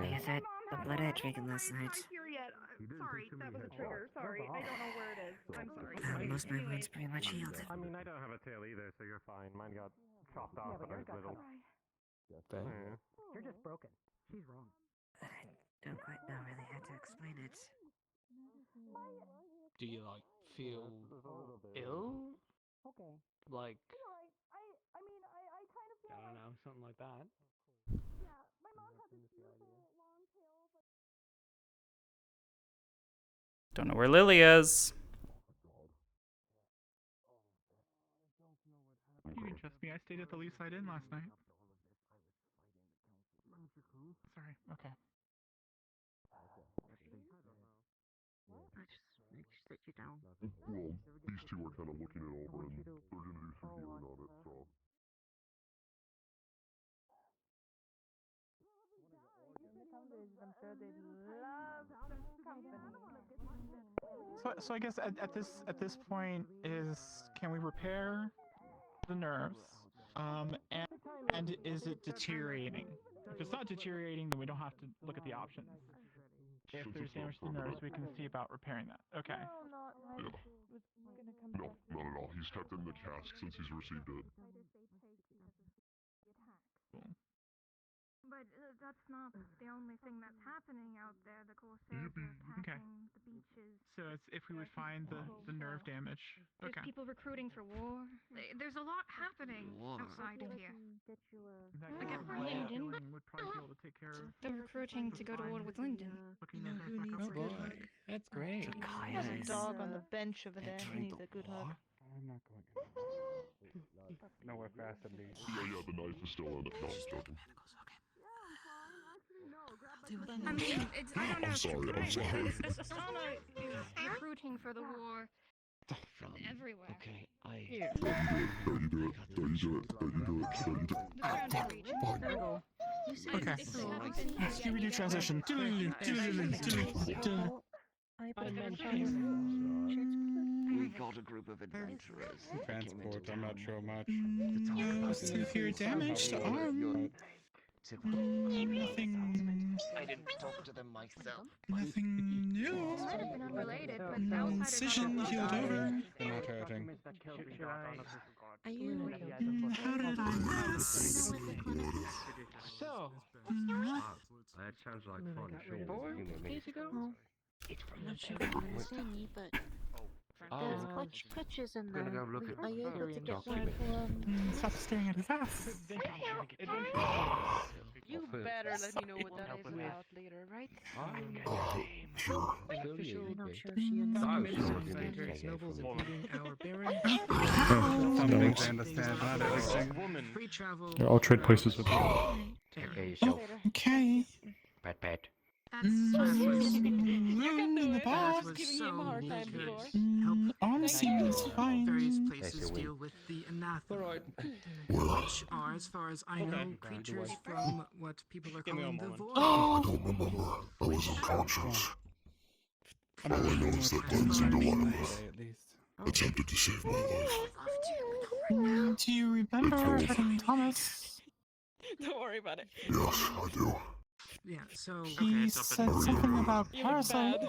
Like I said, the blood I had drinking last night. Sorry, that was a trigger. Sorry, I don't know where it is. I'm sorry. Most of my wounds pretty much healed. I mean, I don't have a tail either, so you're fine. Mine got chopped off when I was little. Okay. You're just broken. She's wrong. I don't quite know really how to explain it. Do you like feel ill? Okay. Like I mean, I kind of feel I don't know, something like that. yeah, my mom has this beautiful long tail, but Don't know where Lily is. You can trust me. I stayed at the Leaside Inn last night. Sorry. Okay. I just sit you down. Well, these two are kind of looking it over, and they're going to do some viewing on it, so. So I guess at this point is, can we repair the nerves? And is it deteriorating? If it's not deteriorating, then we don't have to look at the options. If there's damage to the nerves, we can see about repairing that. Okay. Yeah. No, not at all. He's kept it in the cask since he's received it. But that's not the only thing that's happening out there. The Corsairs are attacking the beaches. So it's if we would find the nerve damage. There's Okay. people recruiting for war. There's a lot happening outside of here. Look at Linden. Would probably be able to take care of. They're recruiting to go to war with Linden. Oh boy, that's great. There's a dog on the bench over there. He needs a good hug. I'm not going nowhere fast at least. Yeah, the knife is still in it. No, I'm joking. I mean, I don't know. I'm sorry. Sana is recruiting for the war everywhere. Okay, Here. There you do it. There you do it. There you do it. There you do it. The surrounding region. Okay. Scooby-Doo transition. We got a group of adventurers. Transport, I'm not sure much. Severe damage to arm. Nothing. I didn't talk to them myself. Nothing new. Might have been unrelated, but the outsiders Incision healed over. They're not hurting. Are you? How did I miss? So, that sounds like fun. Sure. 4 days ago? I'm not sure if you understand me, but there's glitches in there. Gonna go look at Are you able to get document. Stop staring at his ass. You better let me know what that is about later, right? Sure. I'm not sure if she understands. Nobles including our baron. Some things I understand, not everything. Woman. Free travel. Yeah, I'll trade places with you. Okay, yourself. Okay. Pat. Alone in the That back. was so good. Arm seems fine. Various places deal with the anathema, which are, as far as I know, creatures from what people are calling the void. I don't remember. I was unconscious. All I know is that Glenn's in Delilah attempted to save my life. Do you remember hurting Thomas? Don't worry about it. Yes, I do. Yeah, so He said something about parasite.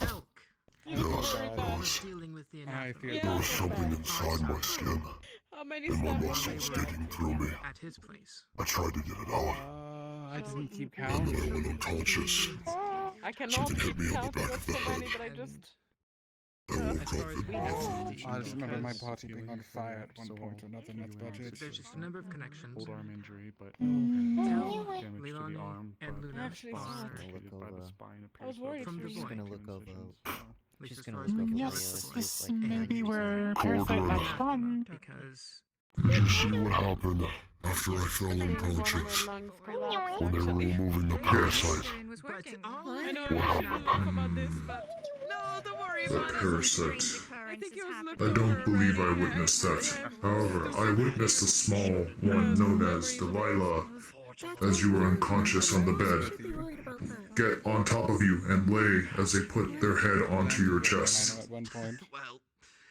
elk. Yes, We're dealing with the I anathema. feel there was something inside my skin. and my muscles digging through me. At his place. I tried to get it out, I didn't keep and count. then I went unconscious. I cannot Something hit keep me on the count back of of the so many head. that I just. I woke up and I just remember my body being on fire at one point or another, and that's about So it. there's just a number of connections. Old arm injury, but Tell damage to the Leilani arm, and but Luna Actually, are located by the spine. I was worried from for the you. void. Gonna look over. At least She's as gonna far as look we over can the tell, Yes, it's this like may be where Parasite Cordura. left from. because did you see what happened after I fell unconscious? When they were removing the parasite. What happened? No, don't worry That about it. parasite. I think it was I don't believe I witnessed that. However, I witnessed a small one known as Delilah as you were unconscious on the bed. Get on top of you and lay as they put their head onto your chest. At one point.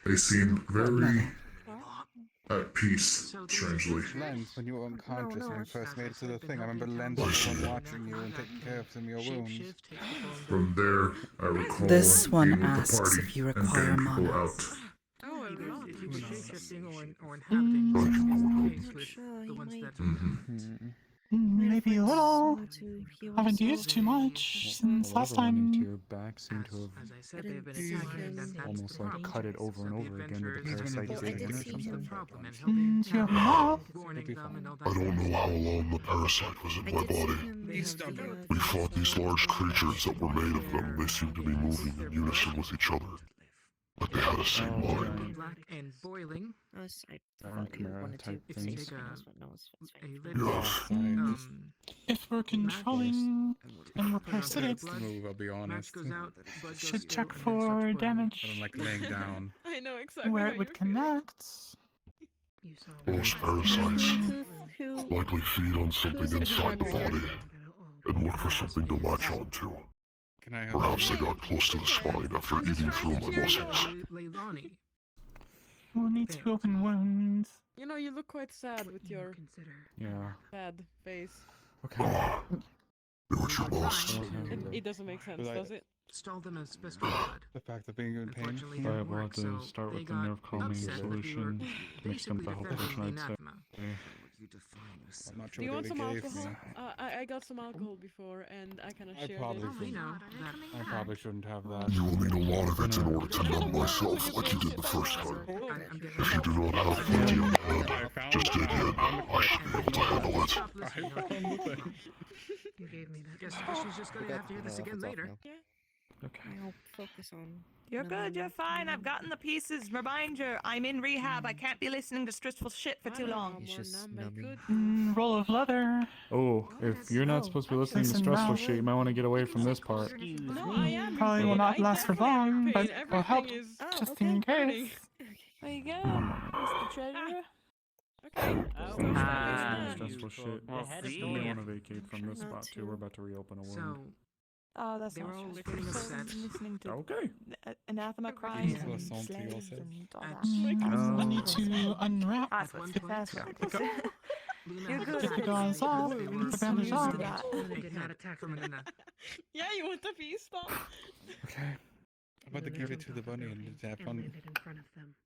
They seemed very at peace, strangely. Lens, when you were unconscious and we first made it to the thing, I remember Lens was the one watching you and taking care of some of your wounds. From there, I recall This one being with the asks party if you and require getting people mana. out. oh, a lot. If you could shape-shifting or inhabiting the case with the ones that Maybe a little. Heal Haven't himself. used too much since last Whatever went into time. your back seemed to have as I said, they've been attacking. That's almost the like problem. cut it over and over again. Did the parasite Well, I dig in did or see The something? problem and To how your they mouth. warning them and all I that. don't know how long the parasite was in I my did see body. him in the We fought these large creatures that were made of them, and they seemed to be moving in unison with each other. Like they had a same mind. Black and boiling. I was, I Iron thought you Chimera wanted to type If say you things. take something else, but no, it's a fine. little Yes. If we're controlling and we're put it on parasitic, blood, Move, I'll be match honest. goes out, blood goes should through, check and then starts for pouring. damage I don't like laying down. I know exactly where how it would you feel. connect. You saw Most parasites Who? likely feed on something inside the body and look for something to latch onto. Can I help? Perhaps they got close to the spine after eating through my muscles. Leilani. We'll need to open wounds. You know, you look quite sad with your Yeah. sad face. Okay. Do what you must. It doesn't make sense, But I- does it? Stall them as best we could. The fact of being in pain. Unfortunately, it Alright, didn't we'll work, have to so start they with the got nerve calming upset that we were solution. Mix them with the basically whole defending potion, the I'd say. anathema. I'm not Do sure you what want they some gave alcohol? me. I got some alcohol before, and I kind of I shared probably it. shouldn't. That I probably shouldn't have that. You will need a lot of it in order to numb myself like you did the first time. I'm getting If you do not have plenty of mana, just dig in. I should be able to handle it. Stop listening. You gave me that. Guess she's just gonna have to hear this again later. Okay. I'll focus on. You're good, you're fine. I've gotten the pieces. Remind you, I'm in rehab. I can't be listening to stressful shit for too long. It's just numbing. Roll of leather. Oh, if you're not supposed to be listening to Listen stressful now. shit, you might want to get away from this part. No, I am. Probably will not last for long, but will help Everything is just in case. There you go. Mr. Treasurer. Okay. Stressful shit. You may want to vacate from this spot too. We're about to reopen a wound. So, Oh, that's they not were all stressful. getting So upset. I'm listening to Okay. anathema cries and Croissant, you all slaves said. and all At- that. I need to unwrap At one point, That's right. Luna You're had good attacked at the guys because off, they the were bandage used off. to that. And they did not attack from Luna. Yeah, you want the piece, stop. Okay. I'm about to give it to the bunny and let's have fun.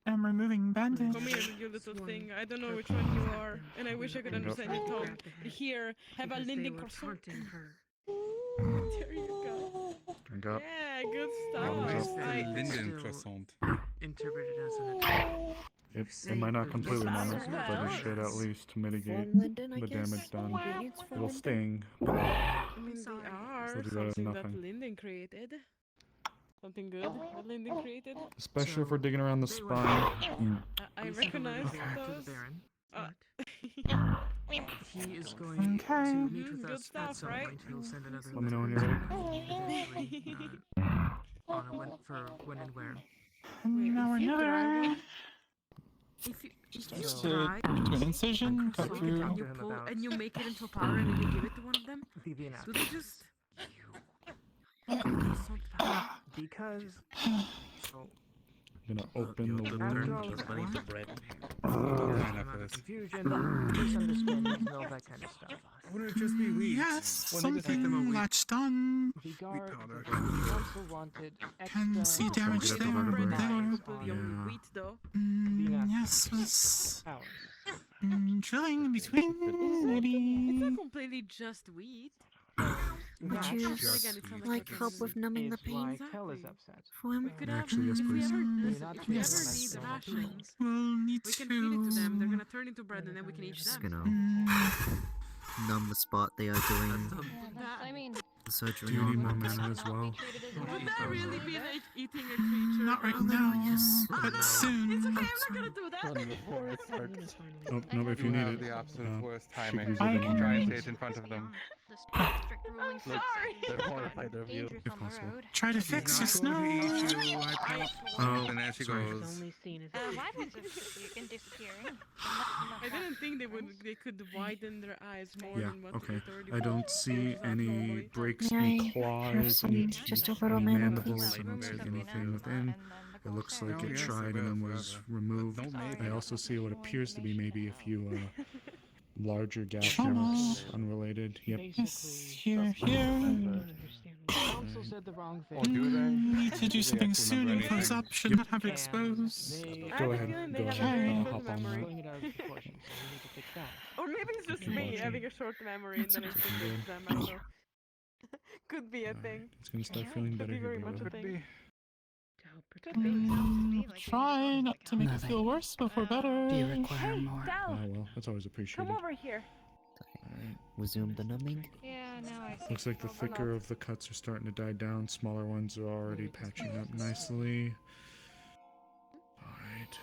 I'm removing bandage. Come here, you little thing. I don't know which one you are, and I wish I could understand your tongue. Here, have a Linden croissant. There you go. I got. Yeah, good Bottoms stuff. up. I Linden croissant. Interpreted as an attack. It might not completely numb it, but it should at least mitigate From Linden, I the guess. damage done. Ingredients from It'll Linden. sting. I mean, they are So do better than something that nothing. Linden created. Something good that Linden created. Especially if we're digging around the spine. I recognize those. He is going to meet with Good us stuff, at some right? point. He'll send another Let me know when you're ready. on a when for when and where. Now another. If you Just to do an incision, cut through. and you pull and you make it into a powder and then you give it to one of them, do they just because I'm gonna open the wound. confusion, misunderstandings, and all that kind of stuff. Wouldn't it just be weeds? Yes, something latched on. Can see damage there and there. Yeah. Yes, was drilling between It's maybe. not completely just wheat. Would you like help with numbing the pain for him? Actually, yes, please. If we ever need rations, We'll need we can feed it to them. They're gonna turn into bread, and then we can eat Just them. gonna numb the spot they are doing I mean, the surgery Do you need on. more mana as well? Would that really be like eating a creature? Not right now, yes, but soon. It's okay, I'm not gonna do that. Oh, no, if you You need have it. the opposite of worst should timing. use You it can in try and say moments. it in front of them. I'm sorry. If possible. Try to fix your snow. Oh, And there she sorry. goes. Wyverns are disappearing. I didn't think they could widen their eyes more Yeah, than what okay. it already I don't was. see any breaks May in I have claws, some any just teeth, a little any mana, mandibles. please? I don't see anything within. It looks like Oh, it yes, tried and then was removed. Don't make I it. also see what appears to be maybe a few larger gap marks, unrelated. Yep. Yes, here. Also said the wrong thing. Or do they? Need to do they something actually soon. remember It close anything? up. Should not have it exposed. Go ahead. Go ahead. I'll hop on that. Or maybe it's just me having a short memory and then I forget them. I don't know. Could be a thing. It's gonna start feeling better Could be here. very Could much a thing. Try not to make it Nothing. feel worse before better. Do you require more? Oh well, that's always appreciated. Come over here. Alright. Resume the numbing. Yeah, now I see. Looks like the thicker of the cuts are starting to die down. Smaller ones are already patching up nicely. Alright.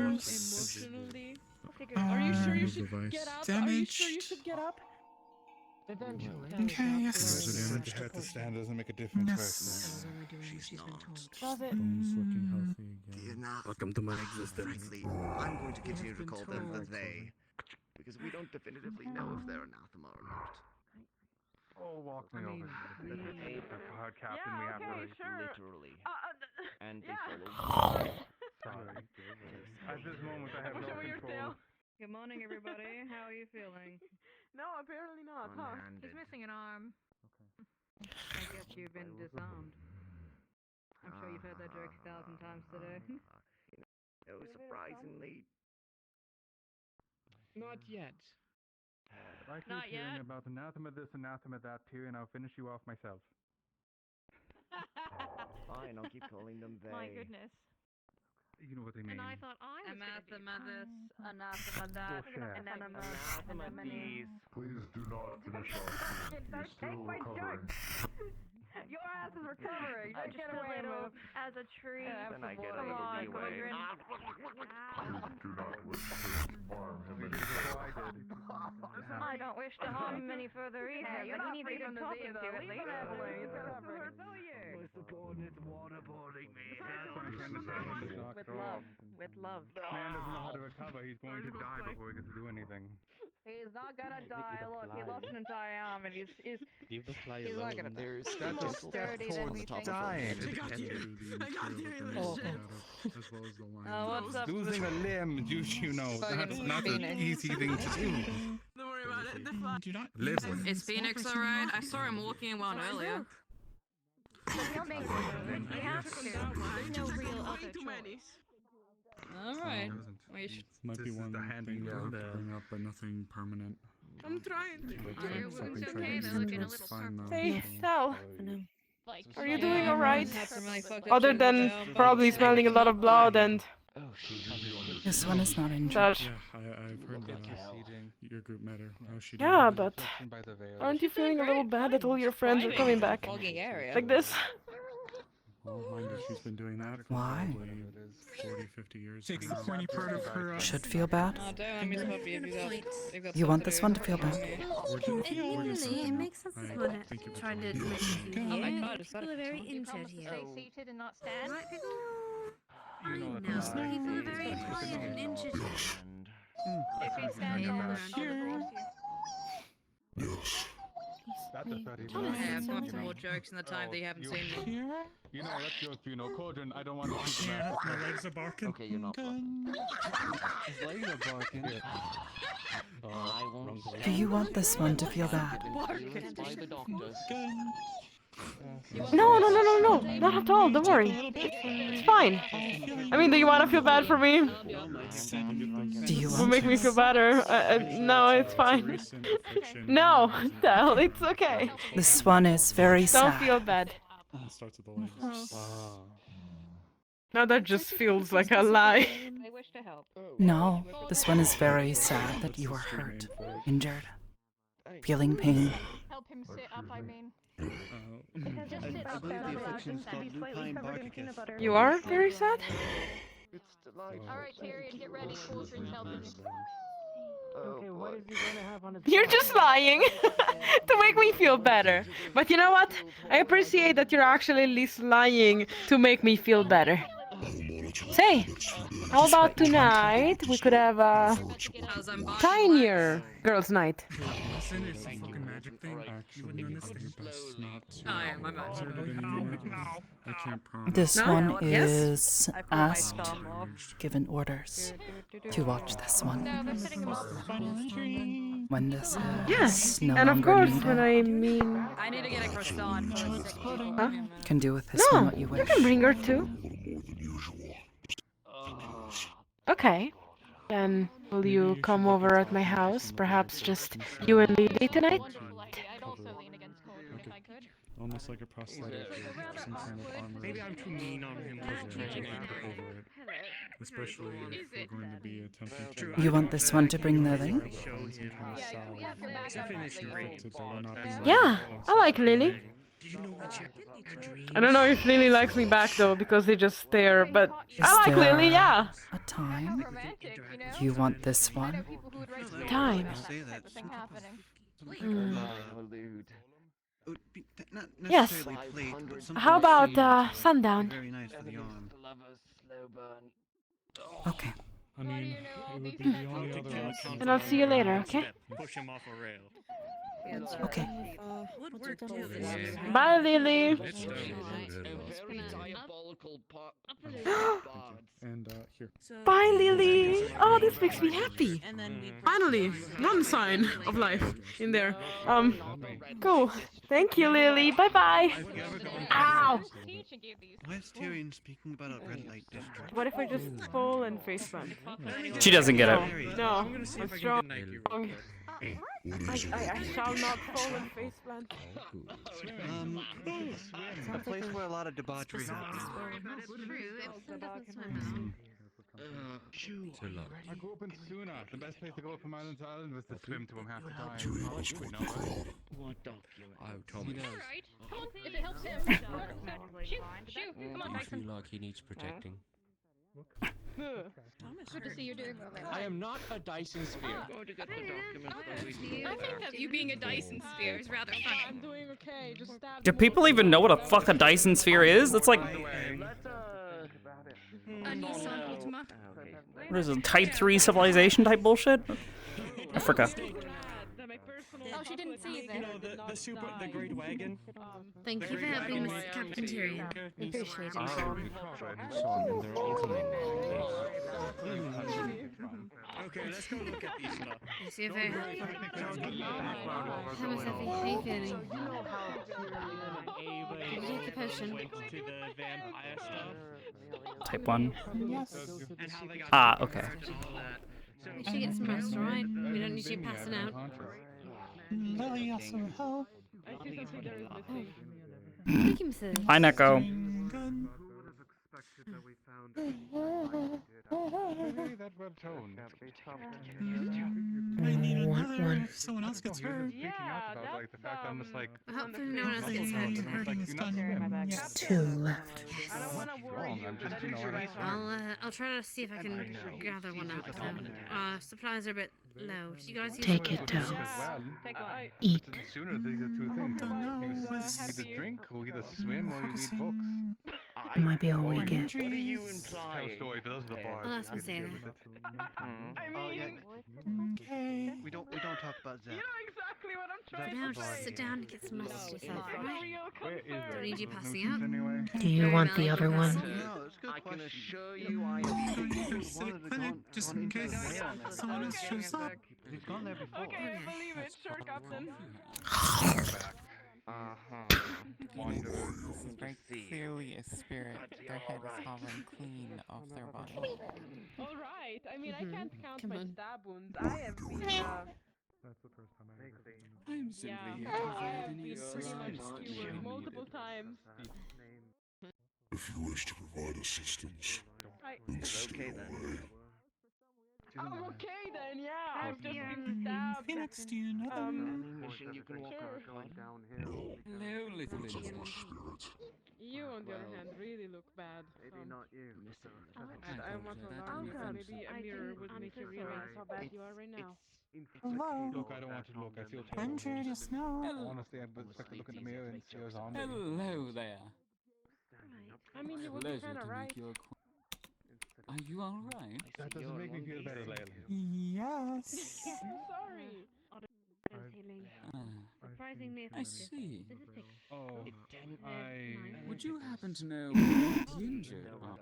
Emotionally. Are you sure you Remove should device. get up? Are you sure you should get up? Eventually. Where's The the damage? head to stand doesn't make a difference right Does it? Bones looking healthy again. Welcome to my existence. Frankly, I'm going to continue to call them the they, because we don't definitively know if they're anathema or not. Oh, walk me over. That's a hard captain we have to Literally. And they Sorry. At this moment, I have no control. Good morning, everybody. How are you feeling? No, apparently not, huh? He's missing an arm. I guess you've been disarmed. I'm sure you've heard that joke 1,000 times today. No, surprisingly. Not yet. I keep Not hearing yet. about anathema this, anathema that too, and I'll finish you off myself. Fine, I'll keep calling them they. My goodness. You know what they mean. And I thought I was anathema this, anathema that, Bullshit. anathema Please. Please do not finish off. You're still recovering. Your ass is recovering. Don't get away as a tree. Then I get a little leeway. Please do not wish to harm him anymore. I don't wish to harm him any further either, but he needs a good talking to at least. What's the point? It's waterboarding me. With love. With love. Man doesn't know how to recover. He's going to die before he gets to do anything. He's not gonna die. Look, he lost an entire arm and he's Leave the fly he's not gonna There's That's a step towards the top of dying. As well as the line. what's up? Losing a limb, you know, that's not an easy thing to do. Don't worry about it. The fly. Do not Live with it. Is Phoenix alright? I saw him walking around earlier. We have to. There's no real other too many. Alright. Might be one thing to bring up, but nothing permanent. I'm trying. It's okay, they're looking a little purple. Hey, Sal. Like, Are you doing alright? Really Other than probably smelling a lot of blood and This one is not injured. that. Yeah, I've heard that. Your group met her. How's she Yeah, doing? but By the veil. aren't you feeling a little bad that all your friends are coming back? Like this? Well, mind you, she's been doing that for Why? probably 40, 50 years. Takes now. the corny part of her. Should feel bad. Oh, damn, he's puppy. You've got You want this one to feel bad? Genuinely, it makes us I want think it to was try to really admit good. to Oh my you. God, is that People a are very picture? injured Stay here. seated and not stand. Right, people? You know Fine that's now. right. People are very quiet and injured here. If you stand Yeah. tall, Here. That's a 30 Yeah, I've got some more jokes in the time that you haven't seen me. Here? You know, that's yours, you know. Cauldron, I don't want to speak Yeah, about my legs are barking. Okay, you're not. His legs are barking. I won't. Do you want this one to feel bad? By the doctors. No, not at all. Don't worry. It's fine. I mean, do you want to feel bad for me? Do you Will want make me feel better. No, it's fine. No, Del, it's okay. This one is very Don't sad. feel bad. Starts with the legs. Now that just feels like a lie. I wish to help. No, this one is very sad that you are hurt, injured, feeling pain. Help him sit up, I mean. I believe the affliction is called lupine barkicus. You are very sad? Alright, Tyrion, get ready. Cauldron's helping you. Okay, what is he gonna have on his You're just lying to make me feel better. But you know what? I appreciate that you're actually at least lying to make me feel better. Say, how about tonight we could have a tinier girls' night? Listen, it's a fucking magic thing. You wouldn't understand. Oh yeah, my bad. I can't promise. This No? one Yes? is asked, given orders to watch this one. When this is Yes, no and of longer course needed, when I mean... I need to get a croissant. Huh? can do with this No, one what you you wish. can bring her too. Okay. Then will you come over at my house? Perhaps just you and Lily tonight? I'd also lean against Cauldron if I could. Almost like a prosthetic or some kind of armor. Maybe I'm too mean on him. Over it. Especially if we're going to be attempting to... You want this one to bring Lily? Yeah, I like Lily. I don't know if Lily likes me back though, because they just stare, but I like there Lily, yeah. a time? You want this one? Time. Say that. Mm. Not Yes. necessarily plate, but something How about shaped, sundown? Very nice for the arm. Okay. I mean, it would be the only other option. And I'll see you later, okay? Push him off a rail. Okay. Bye, Lily. And here. Bye, Lily. Oh, this makes me happy. Finally, one sign of life in there. Cool. Thank you, Lily. Bye-bye. Ow! Why is Tyrion speaking about a red light district? What if I just fall and face plant? She doesn't get it. No, I'm strong. I shall not fall and face plant. It's a place where a lot of debauchery happens. I grew up in Suna. The best place to go from island to island was to swim to him half the time. Alright, come on, if it helps him. Shoot, come on, I feel like he needs protecting. Good to see you're doing well there. I am not a Dyson sphere. I think that you being a Dyson sphere is rather funny. I'm doing okay, just stab Do people even know what a fuck a Dyson sphere is? That's like, Nissan Ultima. what is it, type 3 civilization type bullshit? Africa. Oh, she didn't see you there. The great wagon. Thank you for helping Miss Captain Tyrion. Appreciate Okay, let's go look at these stuff. Yes, you're very helpful. How was Effie? How are you feeling? Did you take the potion? To the vampire stuff. Type 1. And how they got Ah, okay. Make sure you get some rest, alright? We don't need you passing out. Lily also help. Thank you, Mrs. Hi, Neko. That red tone. I need another one if someone else gets hurt. Like the fact I'm just like. Hopefully no one else gets hurt tonight. Hurting is done. Yeah. 2 left. I'll try to see if I can gather one up. Supplies are a bit low. You guys use Take it down. Eat. Sooner these are two things. You either drink or either swim or you read books. It might be all we get. Tell a story, but those are the bars. I'll ask Miss Anna. Okay. We don't talk about that. exactly what I'm For now, just sit down and get some rest yourself, alright? Don't need you passing out. Do you want the other one? No, it's a good question. Assure you I am. Sick clinic, just in case someone else shows up. We've gone there before. Okay, I believe it. Sure, Captain. Wanderers, this is very clearly a spirit. Their head is hovering clean off their body. Alright, I mean, I can't count Come my on. stab wounds. I have been, That's the first time I've ever seen this. I'm simply yeah, here I to provide have any been pretty much assistance that skewered may be multiple needed. times. If you wish to provide assistance, then stay away. I'm okay then, yeah. I've just been stabbed. Felix, do you know them? Wishing you can walk Sure. going downhill. Hello, little It's a angel. flesh spirit. You, on the other hand, really look bad. Maybe not you. And I want to alarm you that maybe a mirror would make you realize how bad you are right now. Hello. Look, I don't want to look. I feel I'm terrible. Judy Snow. Honestly, I'd expect to look in the mirror and see a zombie. Hello there. I mean, you would be Pleasure kind to of right. make your acquaintance. Are you alright? That doesn't make me feel better, Layla. Yes. I'm sorry. Surprisingly I see. Oh, Would you happen to know what the injured are,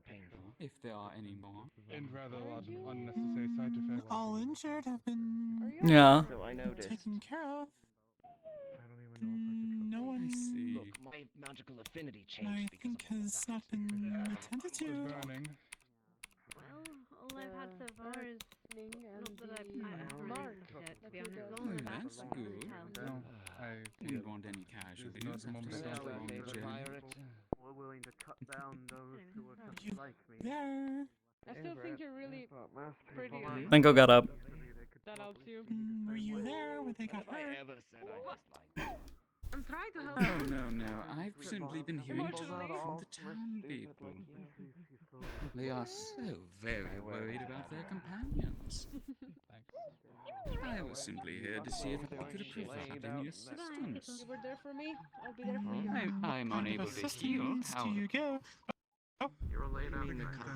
if there are any more? and rather a lot of unnecessary side effects. All injured have been Yeah. So I noticed. taken care of. I don't even know if I No one, I see. Look, my magical affinity I changed because think, has not been attended should. to. Burning. Well, all I've had so far is not that I've marked it, to be honest. Oh, that's good. No, I Wouldn't want any casualties not after moment such of a long favorite journey. we're willing to cut down those who are just You like me. there? I still think you're really pretty. Bingo got up. That helps you. Were you there when they got I hurt? ever said I disliked I'm trying to help Oh, no. I've simply been hearing talk from the town people. They are so very worried about their companions. I was simply here to see if I could provide any assistance. You were there for me. I'll be there for you. I'm unable to heal, Assistance do you give? You're laid out.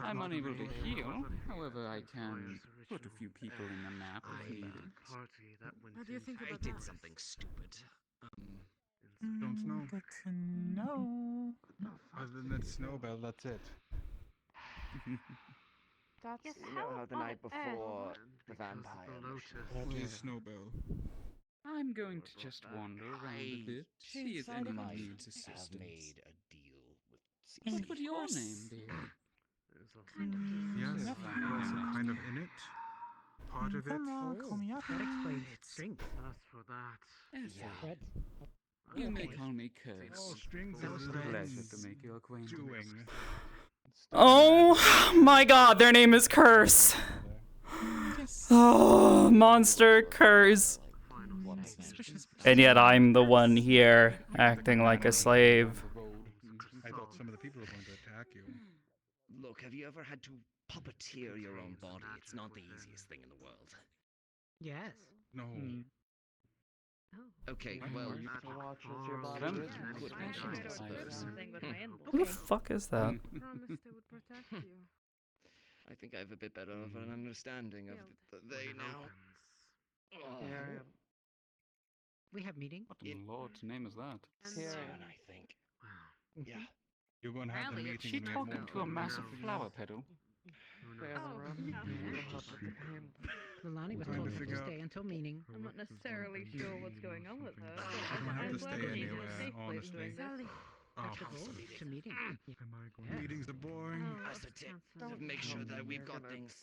I'm unable to heal, however I can put a few people in the map if needed. What do you think I about did that? something stupid. Don't know. Good to know. Other than that snowbell, that's it. That's Yes, You know how the night before the vampire What is snowbell? I'm going to just wander around a bit, see if anyone needs have assistance. made a deal with What would your name be? Yes, I'm also kind of in it. Part of it. Call me up. That explains strings. As for that, Ethel. You may call me Curse. Oh, strings It is was a pleasure friends to make your acquaintance. doing. Oh my god, their name is Curse. Oh, monster Curse. And yet I'm the one here acting like a slave. I thought some of the people were going to attack you. look, have you ever had to puppeteer your own body? It's not the easiest thing in the world. Yes. No. Okay, well, Who the fuck is that? promised I would protect you. I think I have a bit better of an understanding of the they now. We have meeting. What in the Lord's name is that? Soon, I think. Yeah. You're going to have the Apparently meeting. She when we have talking more to a people. massive flower petal? Lilani was Trying told to to figure out- stay until meeting. I'm not necessarily sure what's going on with her. You don't have to stay anywhere, honestly. That's the goal. To meeting. Am I going? Meetings are boring. That's the tip. To make sure that we've got things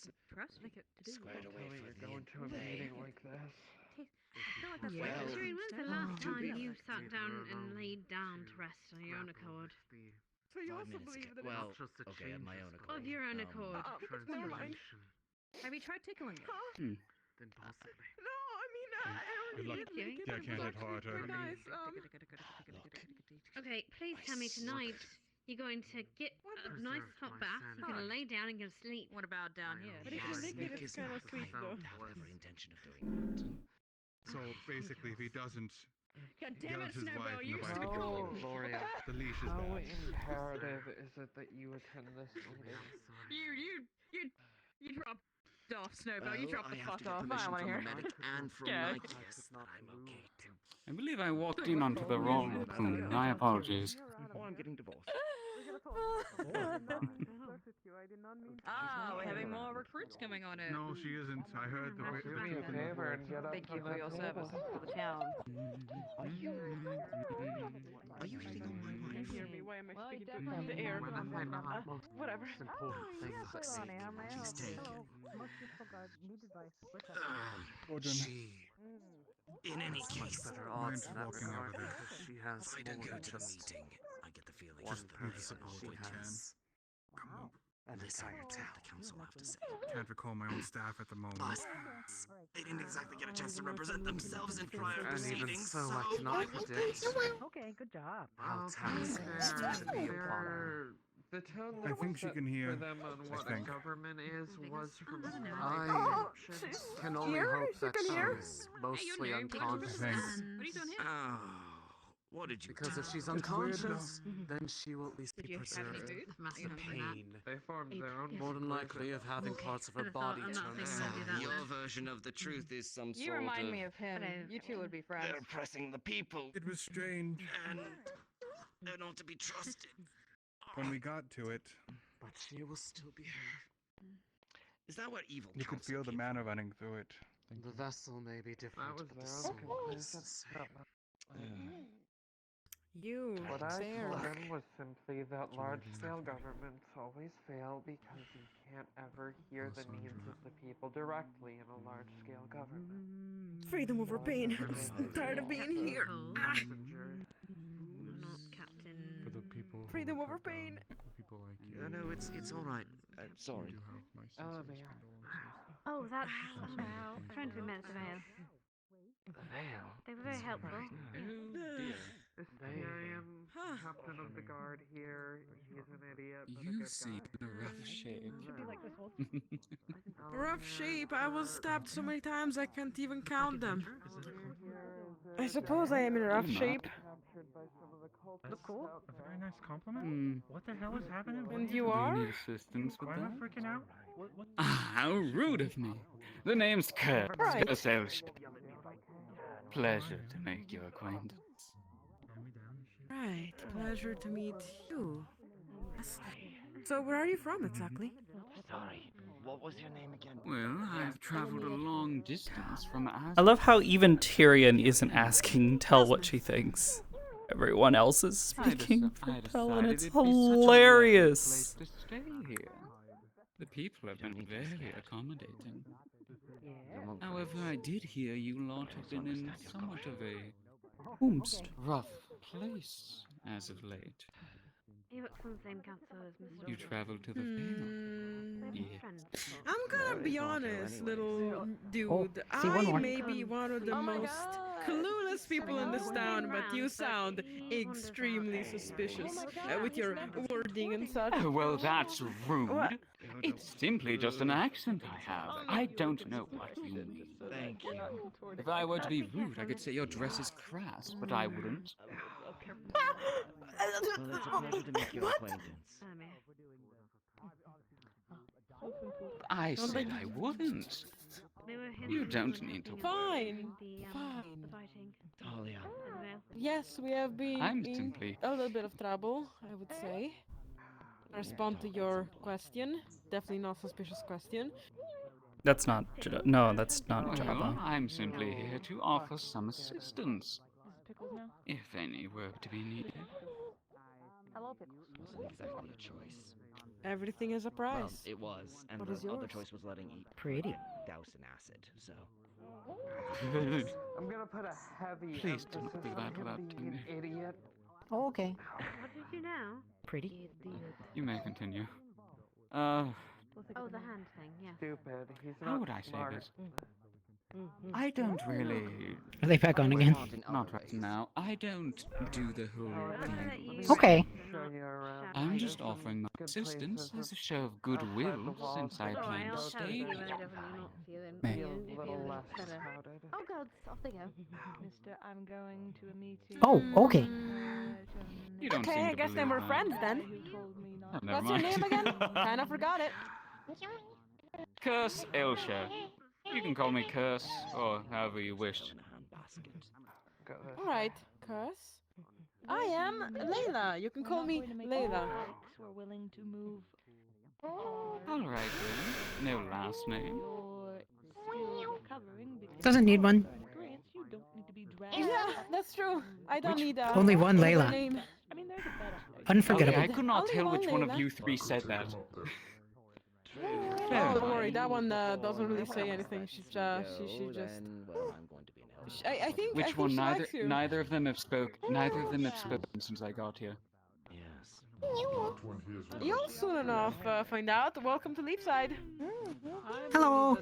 squared away for the they. Well, Shereen, when's the last time you sat down and laid down to rest on your own accord? So you 5 also minutes believe ago. that Well, okay, of my own accord. Of your own accord. never mind. Have you tried tickling it? Then possibly. No, I mean, I Good luck. did like it. Yeah, I It can't was hit harder. actually nice. Okay, please tell me tonight you're going to get a nice hot bath, you're going to lay down and go to sleep. What about down here? But if you're naked, Nick it's is kind of not sweet, I though. don't have every intention of doing that. So basically, if he doesn't God damn yell it, at his Snowball, wife in you the used to be cool. Gloria. the leash is How bad. imperative is it that you attend this meeting? You dropped off, Snowball. You Well, dropped I the have fuck to get off. I permission want to from hear. the medic and from Yeah. Nike that I'm okay to. I believe I walked in onto the wrong room. My apologies. Oh, I'm getting divorced. Ah, we're having more recruits coming on in. No, she isn't. I heard the Do me a favor and get up Thank you for your service to the town. Are you hitting on my You wife? hear me? Why am I speaking to the air? Whatever. Important thing for fuck's sake. She's taken. She. In any case, better odds in that walking regard over there. because she has if I don't more go than to the just meeting, I get the feeling one just person. She she has an listen entire to town. what the council have to say. Can't recall my own staff at the moment. Plus, they didn't exactly get a chance to represent themselves in prior And even proceedings, so, I cannot predict Okay, good job. how taxing to be upon her. The town I think she can hear. for them on what I think. government is was from I my can only hope that she's mostly I unconscious. think. What are you doing here? Oh, what did you Because do? if she's It's weird, unconscious, then she will at least Did be you have any preserved. food? The pain. They formed their own Yes. more than likely of having parts of her And I thought, body I'm not turn thinking I'll do that. Your version of the truth is some You sort remind of... me of him. You two would be friends. They're oppressing the people, It was strange. and they're not to be trusted. When we got to it, But she will still be her. Is that what evil you could council feel the people- mana running through it. The vessel may be different, was but the their soul own is the same. You, What I there. told him was simply that large-scale governments always fail because you can't ever hear the needs of the people directly in a large-scale government. Freedom over pain. I'm tired of being here. Messenger. Not Captain. For the people. who Freedom were over cut down, pain. for people like you. No, it's all right. Sorry. We do have my Elevator. condolences. Oh, that's trying to be met at the veil. The veil. They were very helpful. I am captain of the guard here. He's an idiot, but a You good seem guy. in a rough shape. Rough shape. I was stabbed so many times I can't even count them. I suppose I am in rough shape. Look cool. A very nice compliment. What the hell is happening? And you Do are? you need assistance with Why am I that? freaking out? Ah, how rude of me. The name's Kurt. Right. Pleasure to make your acquaintance. Right. Pleasure to meet you. Yes. So where are you from exactly? Sorry. What was your name again? Well, I've traveled a long distance from I love how even Tyrion isn't asking Tell what she thinks. Everyone else is speaking for Tell, and it's hilarious. Place to stay here. The people have been very accommodating. However, I did hear you lot have been in somewhat of a Whomst. rough place as of late. He works on the same council as Mr. You traveled to the Vale. Yes. I'm gonna be honest, little dude. see, one I more. may be one of the most clueless people in this town, but you sound extremely suspicious with your wording and such. Oh, well, that's rude. It's simply just an accent I have. I don't know what you mean. Thank you. If I were to be rude, I could say your dress is crass, but I wouldn't. Well, it's a pleasure to make your acquaintance. I said I wouldn't. You don't need to. Fine. The fighting. Talia. Yes, we have been I'm in simply. a little bit of trouble, I would say. Respond to your question. Definitely not suspicious question. That's not. No, that's not Well, Java. I'm simply here to offer some assistance, if any were to be needed. Hello, Pickles. Wasn't exactly a choice. Everything is a Well, prize. it was, and What the is other yours? choice was letting eat Pretty. douse in acid. So I'm gonna put a heavy Please don't emphasis do on that him without being an telling me. idiot. Oh, okay. What did you know? Pretty. You may continue. Oh, the hand thing, yeah. Stupid. He's not How would I say smart. this? I don't really. Are they back on again? Not right now. I don't do the whole thing. Okay. Show you around. I'm just offering my assistance as a show of goodwill since I plan to stay here. May. A little less crowded. Oh god, off they go. Mister, I'm going to a meeting. Oh, okay. You don't Okay, seem I to guess then believe we're that. friends then. Oh, never What's your mind. name again? Kinda forgot it. Curse Elsha. You can call me Curse, or however you wish. Alright, Curse. I am Layla. You can call me Layla. We're willing to move Alright then. No last name. Doesn't need one. Yeah, that's true. I don't need Only one another Layla. name. Unforgettable. Okay, I could not Only tell one which one of Layla. you three said that. Oh, don't worry. That one doesn't really say anything. She just. I think. Which I think one? she Neither likes you. neither of them have spoken since I got here. Yes. You'll soon enough find out. Welcome to Leapside. Hello.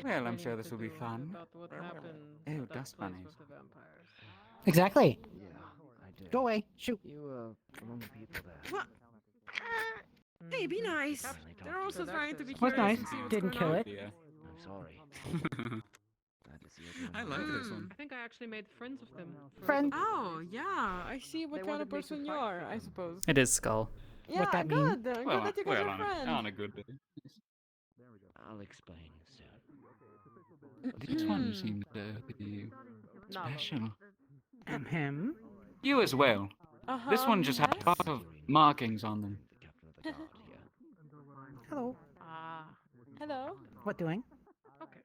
Well, I'm sure this will be fun. Oh, dust bunnies. Exactly. Go away. Shoot. You, remember people there? What? Hey, be nice. They're also trying to be Was curious nice. and see what's Didn't going kill on. it. I'm sorry. Glad to see you. I like this one. I think I actually made friends with them. Friend. Oh, yeah. I see what kind of person you are, I suppose. It is Skull. Yeah, What that mean? good. Good Well, that you got your on friend. on a good day. I'll explain soon. This one seemed to be special. Him. You as well. This one just had a lot of markings on them. Hello. Hello. What doing? Okay.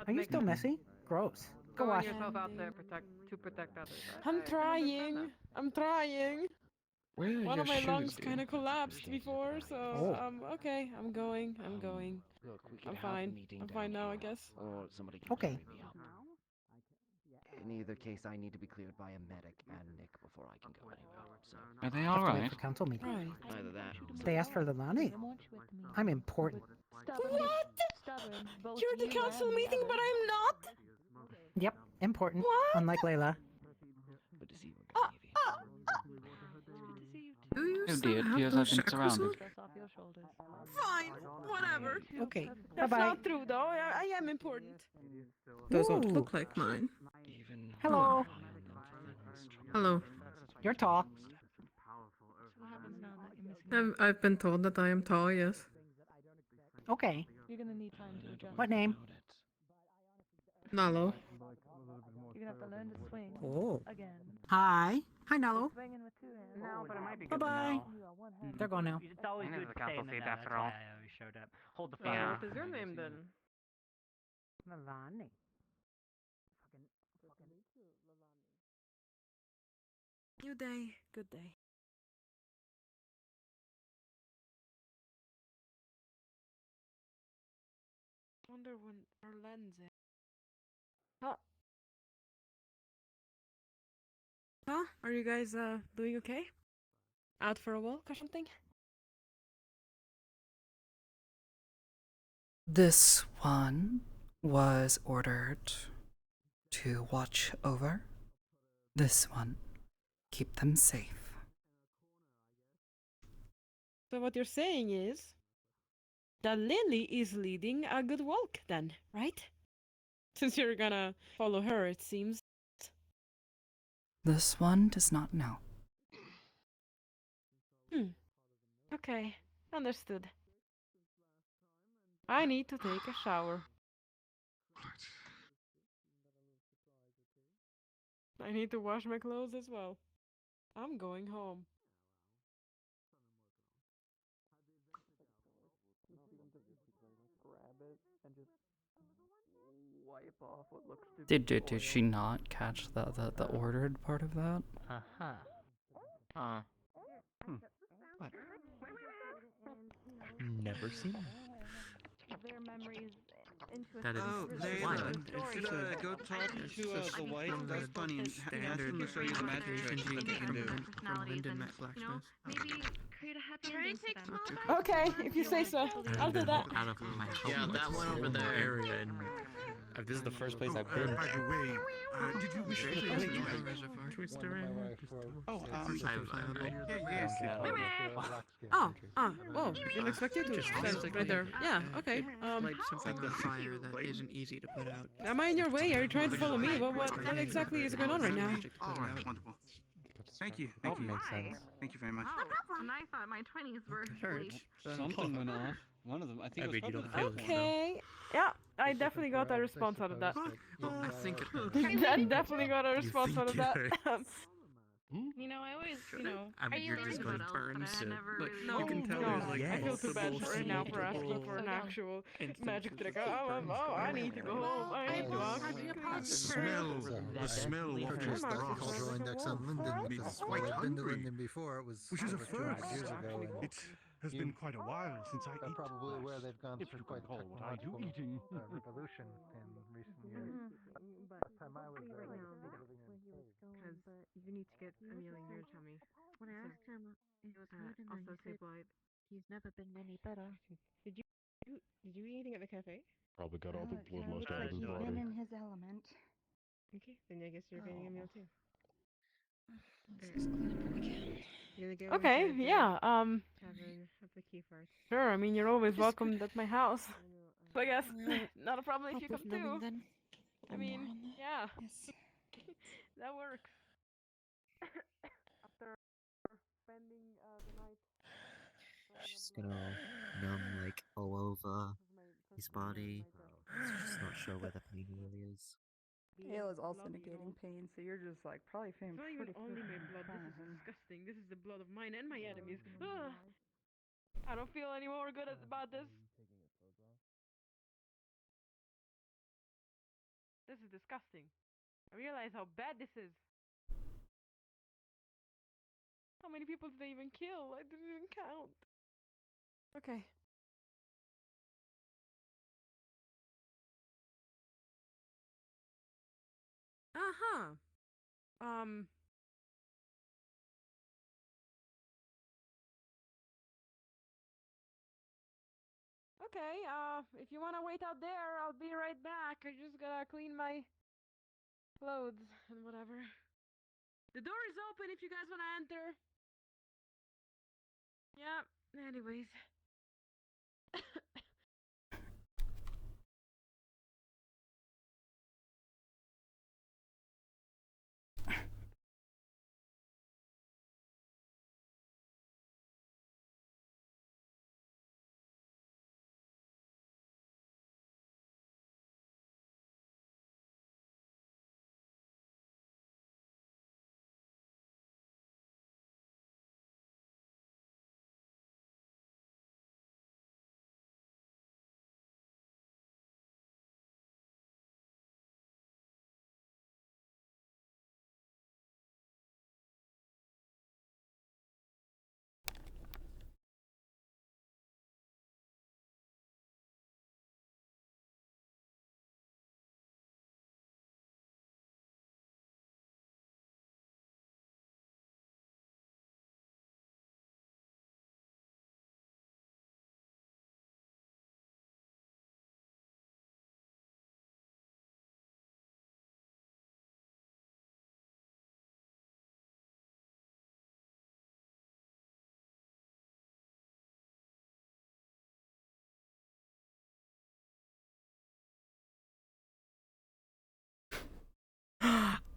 Are you still messy? Gross. Go wash. yourself out there to protect others. I'm trying. I'm trying. Where are One your of my shoes, lungs dear? kind of collapsed before, so Oh. okay. I'm going. Look, we can I'm have the fine. meeting I'm down fine now, I here, guess. Or somebody can Okay. carry me up. In either case, I need to be cleared by a medic and Nick before I can go anywhere. So Are they Have to wait alright? for council meeting. Right. either that. They asked for Leilani. I'm important. What? You're at the council meeting, but I'm not. Yep, important. What? Unlike Layla. Good to see you again, Evie. Do you Oh dear, it feels I've been surrounded. Fine. Whatever. Okay. That's Bye-bye. not true, though. I am important. Those don't Look like mine. Hello. Hello. You're tall. I've been told that I am tall, yes. Okay. You're gonna need time to adjust. What name? Nalo. You're gonna have to learn to swing. Oh. Again. Hi. Hi, Nalo. Swinging with two hands. No, but it might be Bye good to bye. know. They're gone now. It's always good to stay in the know, after all. I always showed up. Hold the phone. What is your name then? Leilani. New day. Good day. Wonder when our lens is. Huh? Huh? Are you guys doing okay? Out for a walk or something? This one was ordered to watch over. This one, keep them safe. So what you're saying is that Lily is leading a good walk then, right? Since you're gonna follow her, it seems. This one does not know. Okay, understood. I need to take a shower. I need to wash my clothes as well. I'm going home. Did she not catch the ordered part of that? Uh-huh. What? Never seen Their memories into a That is specific if you go talk to the wife of Dust Bunny and ask them to show you the magic tricks that they can do. From Linden Met Flashness. Maybe create a happy ending for them. Okay, if you say so. I'll do that. Out of my Yeah, that one over there. area and This is the first place I've been. By the way, did you wish to Reservoir Twister. Oh, Whoa, didn't expect you to. Sounds like right there. Yeah, okay. Light something on fire that isn't easy to put out. Am I in your way? Are you trying to follow me? What exactly is going on right now? Oh, wonderful. Thank you. Thank you. Makes sense. Thank you very much. And I thought my 20s were Something went off. One of them, I think I it bet was you don't probably feel it, Okay. Yeah, I definitely got a response out of that. Well, I think it I definitely got a response out of that. You know, I always, I mean, you're just going to burn soon. Look, No, you can tell no, there's like I feel too bad multiple, for him now for asking multiple for an actual magic instances trick. of sick burns I going need to on go right home. now. I need to actually The smell of his I'll join Dex on Linden because I've been to Linden before. It was Which is a over 200 first. years ago. And It has been quite a while since I are ate. probably aware they've gone If through you quite can a call what I do technological eating. revolution in recent years. Last time I was there, they were still living in caves. Because you need to get a meal in your tummy. When I asked him, it was good, and Also, he said blood. he's never been any better. Did you eat anything at the cafe? Probably got all the Well, it bloodlust looks out like of his he's body. been in his element. Okay, then I guess you're getting a meal too. Let's clean up what we can. You're gonna go Okay, inside the yeah, Tavern of the Key Fart. sure, I mean, you're always welcome at my house. So I guess, Well, not a problem if you help come with numbing too. then. I One more mean, on that. yeah, Yes. that works. After spending the night. She's gonna numb like all over his body. He's just not sure where the pain really is. Ale is also negating pain, so you're just like probably feeling It's not even pretty only my blood. fine. This is disgusting. This is the blood of mine and my enemies. I don't feel any more good about this. This is disgusting. I realize how bad this is. How many people did they even kill? I didn't even count. Okay. Uh-huh. Okay, if you wanna wait out there, I'll be right back. I just gotta clean my clothes and whatever. The door is open if you guys wanna enter. Yeah, anyways.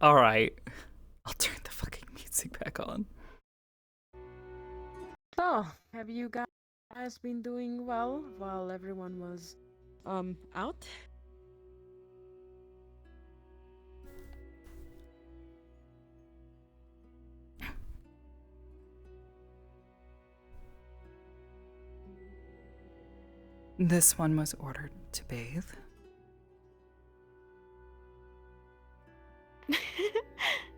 Alright. I'll turn the fucking music back on. So, have you guys been doing well while everyone was, out? This one was ordered to bathe.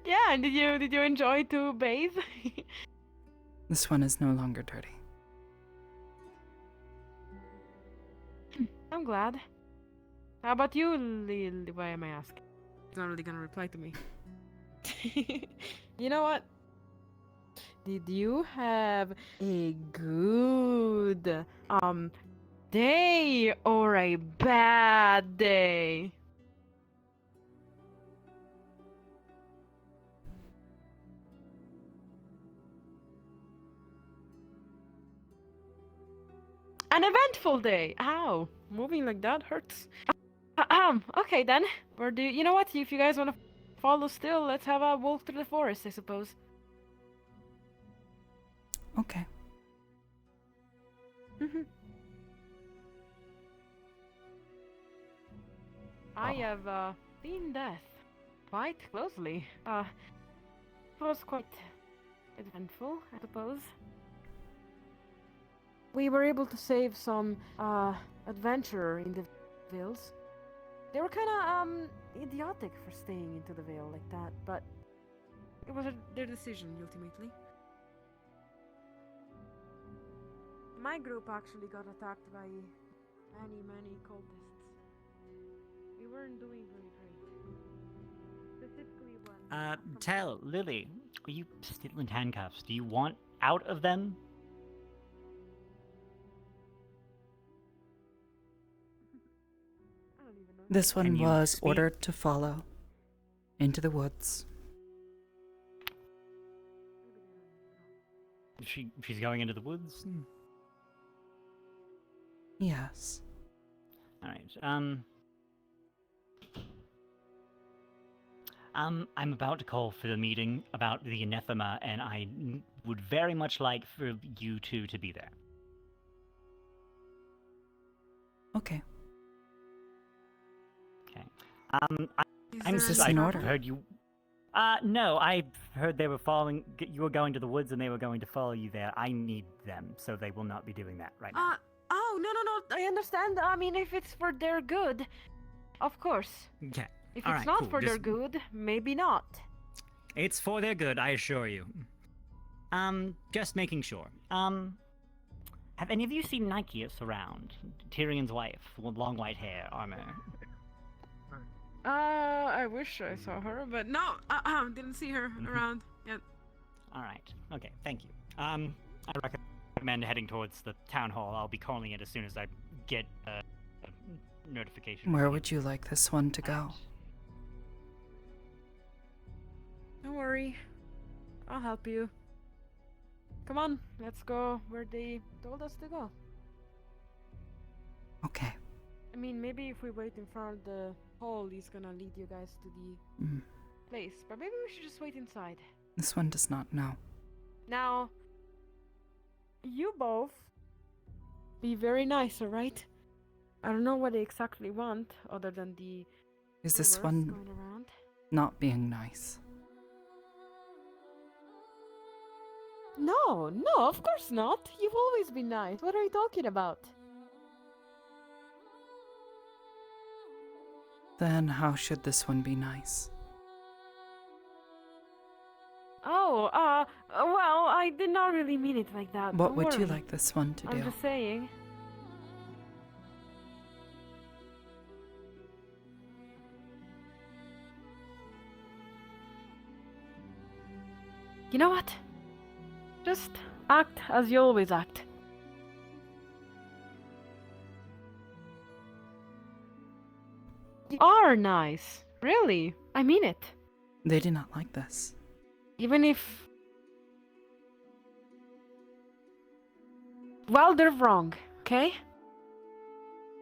Yeah, did you enjoy to bathe? This one is no longer dirty. I'm glad. How about you, why am I asking? He's not really gonna reply to me. You know what? Did you have a good day or a bad day? An eventful day. Ow, moving like that hurts. Okay then. Where do you know what? If you guys want to follow still, let's have a walk through the forest, I suppose. Okay. I have seen death quite closely. was quite eventful, I suppose. We were able to save some adventurer in the Vales. They were kinda idiotic for staying into the Vale like that, but it was their decision ultimately. My group actually got attacked by many cultists. We weren't doing very great. Specifically when... Tell, Lily, are you still in handcuffs? Do you want out of them? This one Can you was speak? ordered to follow into the woods. She's going into the woods? Yes. Alright, I'm about to call for the meeting about the anathema, and I would very much like for you two to be there. Okay. Okay. Is this in order? Heard you. No, I heard they were following. You were going to the woods, and they were going to follow you there. I need them, so they will not be doing that right now. Oh, no, I understand. I mean, if it's for their good, of course. Okay. If All it's right, not cool. for their good, maybe not. It's for their good, I assure you. Just making sure. Have any of you seen Nikeus around? Tyrion's wife, with long white hair, armor. I wish I saw her, but no, didn't see her around yet. All right. Okay. Thank you. I recommend heading towards the town hall. I'll be calling it as soon as I get a notification. Where would you like this one to go? Don't worry, I'll help you. Come on, let's go where they told us to go. Okay. I mean, maybe if we wait in front of the hall, he's gonna lead you guys to the place. But maybe we should just wait inside. This one does not know. Now, you both be very nice, alright? I don't know what they exactly want, other than the Is this rumors one going around. not being nice? No, of course not. You've always been nice. What are you talking about? Then how should this one be nice? Oh, well, I did not really mean it like that. What Don't would you worry. like this one to I'm do? just saying. You know what? Just act as you always act. You are nice. Really. I mean it. They do not like this. Even if... Well, they're wrong, okay?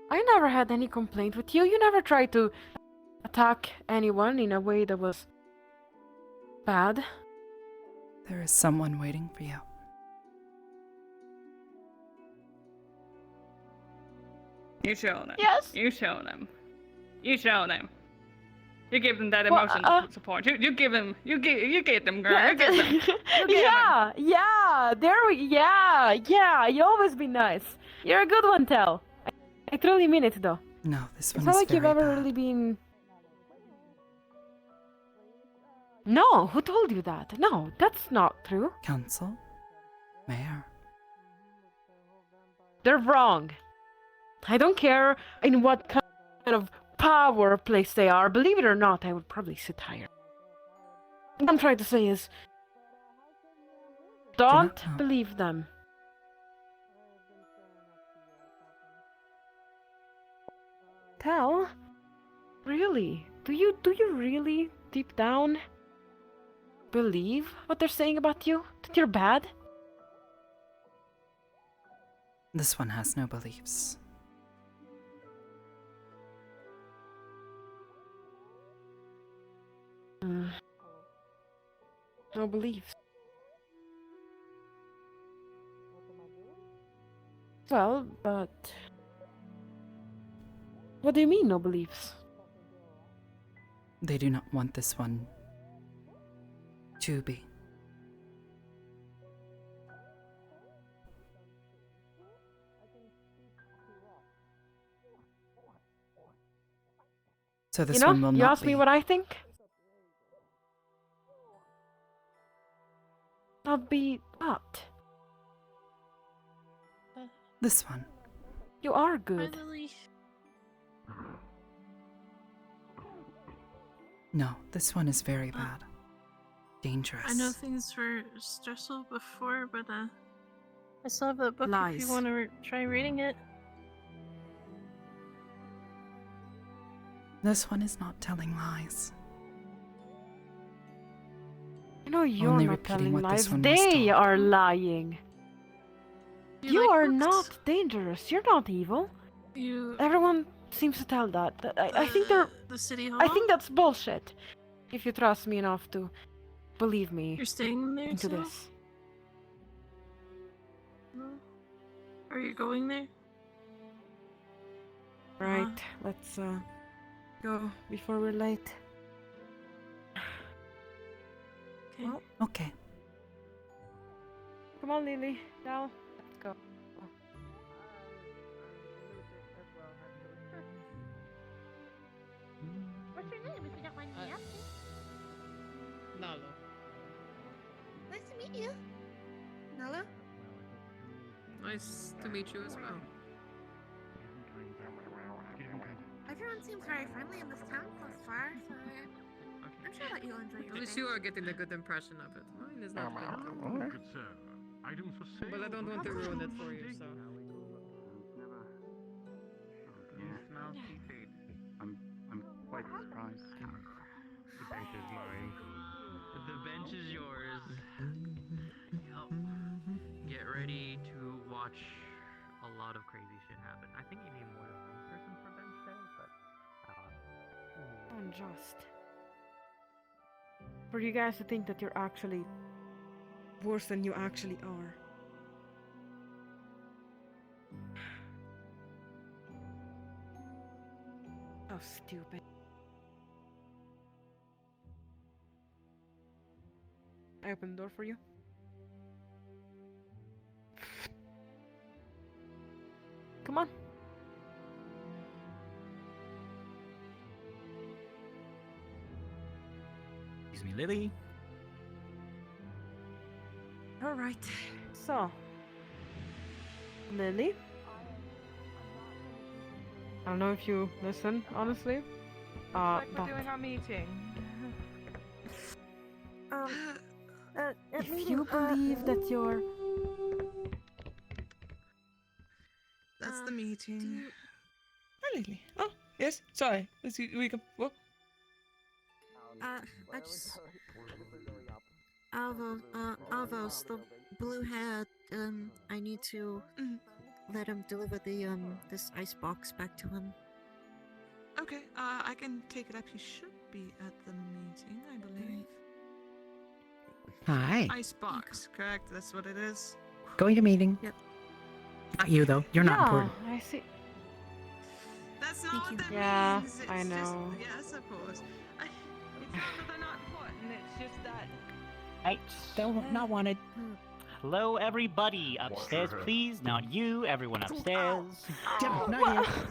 I never had any complaint with you. You never tried to attack anyone in a way that was bad. There is someone waiting for you. You show them. Yes. You show them. You show them. You give them that emotional support. You give them. You get them, girl. You get them. Yeah. You always be nice. You're a good one, Tel. I truly mean it, though. No, this It's one not is like you've very ever bad. really been. No, who told you that? No, that's not true. Council? Mayor? They're wrong. I don't care in what kind of power place they are. Believe it or not, I would probably sit higher. What I'm trying to say is, don't believe them. Tell? Really? Do you really, deep down, believe what they're saying about you? That you're bad? This one has no beliefs. No beliefs. Well, but... What do you mean, no beliefs? They do not want this one to be. So this you know, one will you not ask be. me what I think? Not be what? This one. You are good. No, this one is very bad. Dangerous. I know things were stressful before, but I still have that book if you want to try reading it. This one is not telling lies. You know you're Only not repeating telling what this lies. one was They told. are lying. You like are books? not dangerous. You're not evil. Everyone seems to tell that. I think they're. The city hall. I think that's bullshit. If you trust me enough to believe me You're staying there into too? this. No. Are you going there? Right. Let's go before we're late. Okay. Well, Okay. come on, Lily. Now, let's go. What's your name, if you don't mind me asking? Nalo. Nice to meet you. Nala? Nice to meet you as well. Everyone seems very friendly in this town so far, so I'm sure that you'll enjoy your At least stay. you are getting a good impression of it. Mine is not good. Good sir, items for sale. But I don't want to ruin it for you, so. Smell seafood. I'm quite surprised. The bench is mine. The bench is yours. Yup. Get ready to watch a lot of crazy shit happen. I think you need more than one person for bench day, but Unjust. For you guys to think that you're actually worse than you actually are. Oh, stupid. I open the door for you. Come on. Excuse me, Lily. All right. So, Lily. I don't know if you listen, honestly. Like but we're doing our meeting. if you believe that you're That's the meeting. Hi, Lily. Oh, yes. Sorry. We can. What? I just. Alvos, the blue hat, I need to let him deliver the, this ice box back to him. Okay. I can take it up. He should be at the meeting, I believe. Hi. Ice box, correct? That's what it is. Going to meeting. Yep. Not you though. You're not important. I see. That's not what that Yeah, means. It's I just, know. yes, of course. It's not that they're not important, it's just that. I don't not wanted. Hello, everybody upstairs, please. Not you, everyone upstairs. Not here.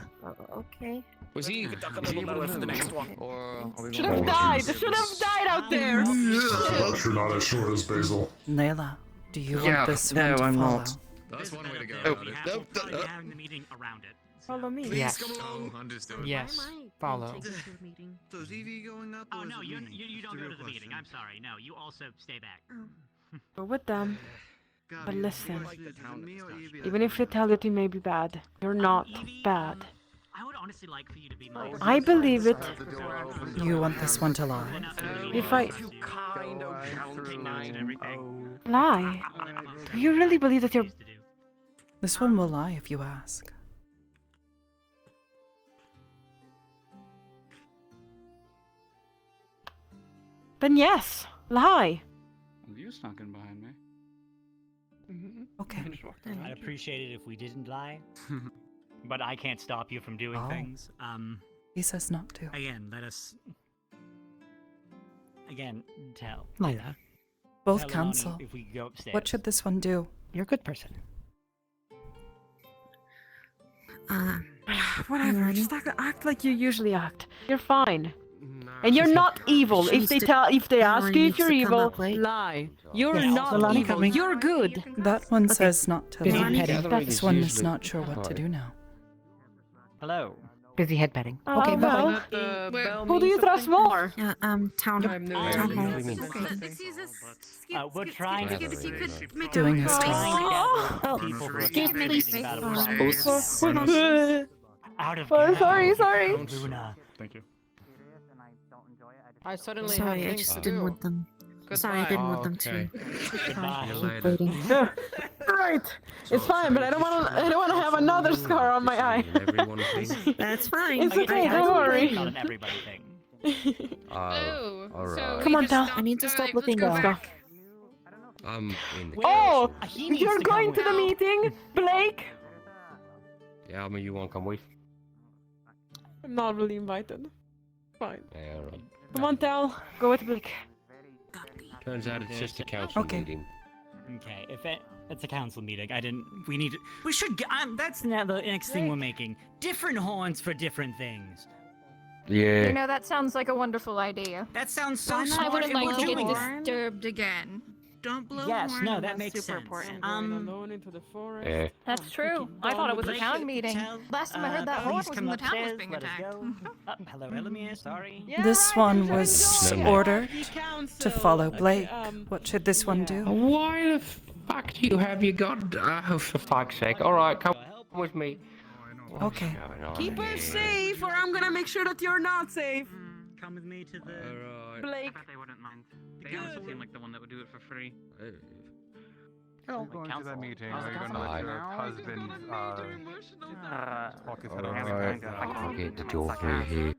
Okay. Was he able to for the next one? Or are we Should going have to- died. Should have died out there. Perhaps you're not as short as Basil. Layla, do you Yeah, want this no, one to I'm follow? not. That's one way to go Oh. about it. We'll probably be having the meeting around it. Follow me. Yes. Come along. Understood. Yes. Follow. So is Evie going up? Oh or is no, it you me? you don't Just a go to real the meeting. question. I'm sorry. No, you also stay back. Go with them. Gabi, But the listen, question is it me or Evie even that's if they going tell you you may be bad, you're not Evie, bad. I would honestly like for you to be my. I believe it. You want this one to lie? If I You kind of lie, do you really believe that you're? This one will lie if you ask. Then yes, lie. You snuck in behind me. Okay. I'd appreciate it if we didn't lie, but I can't stop you from doing Oh. things. He says not to. Again, let us. Again, tell. Layla. Both Tell Ilani counsel. if we go upstairs. What should this one do? You're a good person. Whatever. Just act like you usually act. You're fine. And you're not evil. If they ask you if you're evil, lie. You're not evil. You're good. That one says not to Busy lie. petting. This one is not sure what to do now. Hello. Busy head petting. Oh, Okay, well. bye-bye. Who do you trust more? Town hall. We're trying to Doing his job. Excuse me. Out of Sorry. Luna. Thank you. I suddenly Sorry, have I things just to didn't do. want them. Sorry, I didn't want them to Goodbye. keep waiting. Right. It's fine, but I don't want to have another scar on my eye. That's fine. It's okay, don't worry. Not an everybody thing. Oh, so Come we on, just Tal. stop- I need to stop alright, looking let's go down. back. In the Oh, He needs you're to come going with. to the meeting, Blake? Yeah, I mean, you want to come with? I'm not really invited. Fine. Yeah, alright. Come on, Tal. Go with Blake. Turns out it's just a council Okay. meeting. Okay, if it's a council meeting, we should get, that's now the next thing we're making. Different horns for different things. Yeah. You know, that sounds like a wonderful idea. That sounds so I smart. wouldn't and like we're to get doing it. disturbed again. Don't blow Yes, horn. no, that makes super sense. important. Going alone into the forest. Yeah. That's true. I thought it was a Blake, town meeting. tell, Last time I heard that horn please was come when the town was upstairs, being let us attacked. go. Hello, Elamir, sorry. Yeah, This right, one I'm trying was to- ordered He counts, to so- follow okay, Blake. What should this one do? Why the fuck do you have you got? Oh, For fuck's sake. Alright, come with me. Okay. Going on Keep her here? safe, or I'm gonna make sure that you're not safe. Come with me to the... Alright. Blake. They wouldn't mind. They honestly seem like the one that would do it for free. You're going to that meeting. Are you going to let your husband talk his head off? Alright, I'll get the door through here.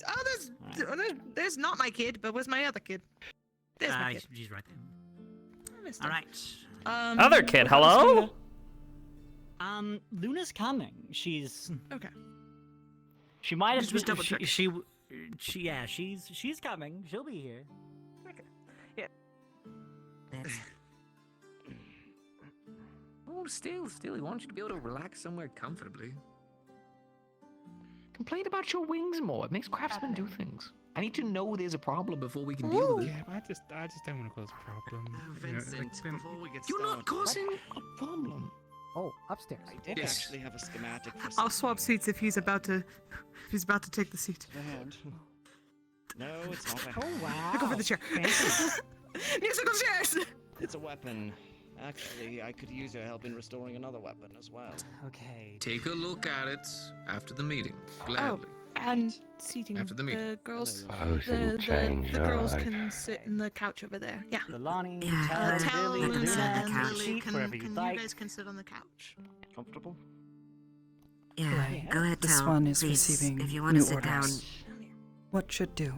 Oh, there's not my kid, but where's my other kid? There's my kid. She's right there. I missed her. Alright. Other kid, hello? Luna's coming. She's... Okay. She might have... Just double check. Yeah, she's coming. She'll be here. Oh, still, he wants you to be able to relax somewhere comfortably. Complain about your wings more. It makes craftsmen do things. I need to know there's a problem before we can deal with it. Yeah, but I just don't want to cause a problem. Vincent, before we get You're started... not causing a problem. Oh, upstairs. I did actually have a schematic for I'll swap seats if he's about to take the seat. No, it's not a Oh, wow. I go for the chair. Musical chairs. It's a weapon. Actually, I could use your help in restoring another weapon as well. Okay. Take a look at it after the meeting. Gladly. And seating. After the meeting. The girls. Oh, it'll change. The girls Alright. can sit in the couch over there. Yeah. Lonnie, Yeah, Tell Lily, Luna Luna, and and Lily Sheep, wherever you'd you like. guys can sit on the couch. Comfortable? Yeah, go ahead, This Tal. one is Please, receiving if you want to new sit down. orders. What should do?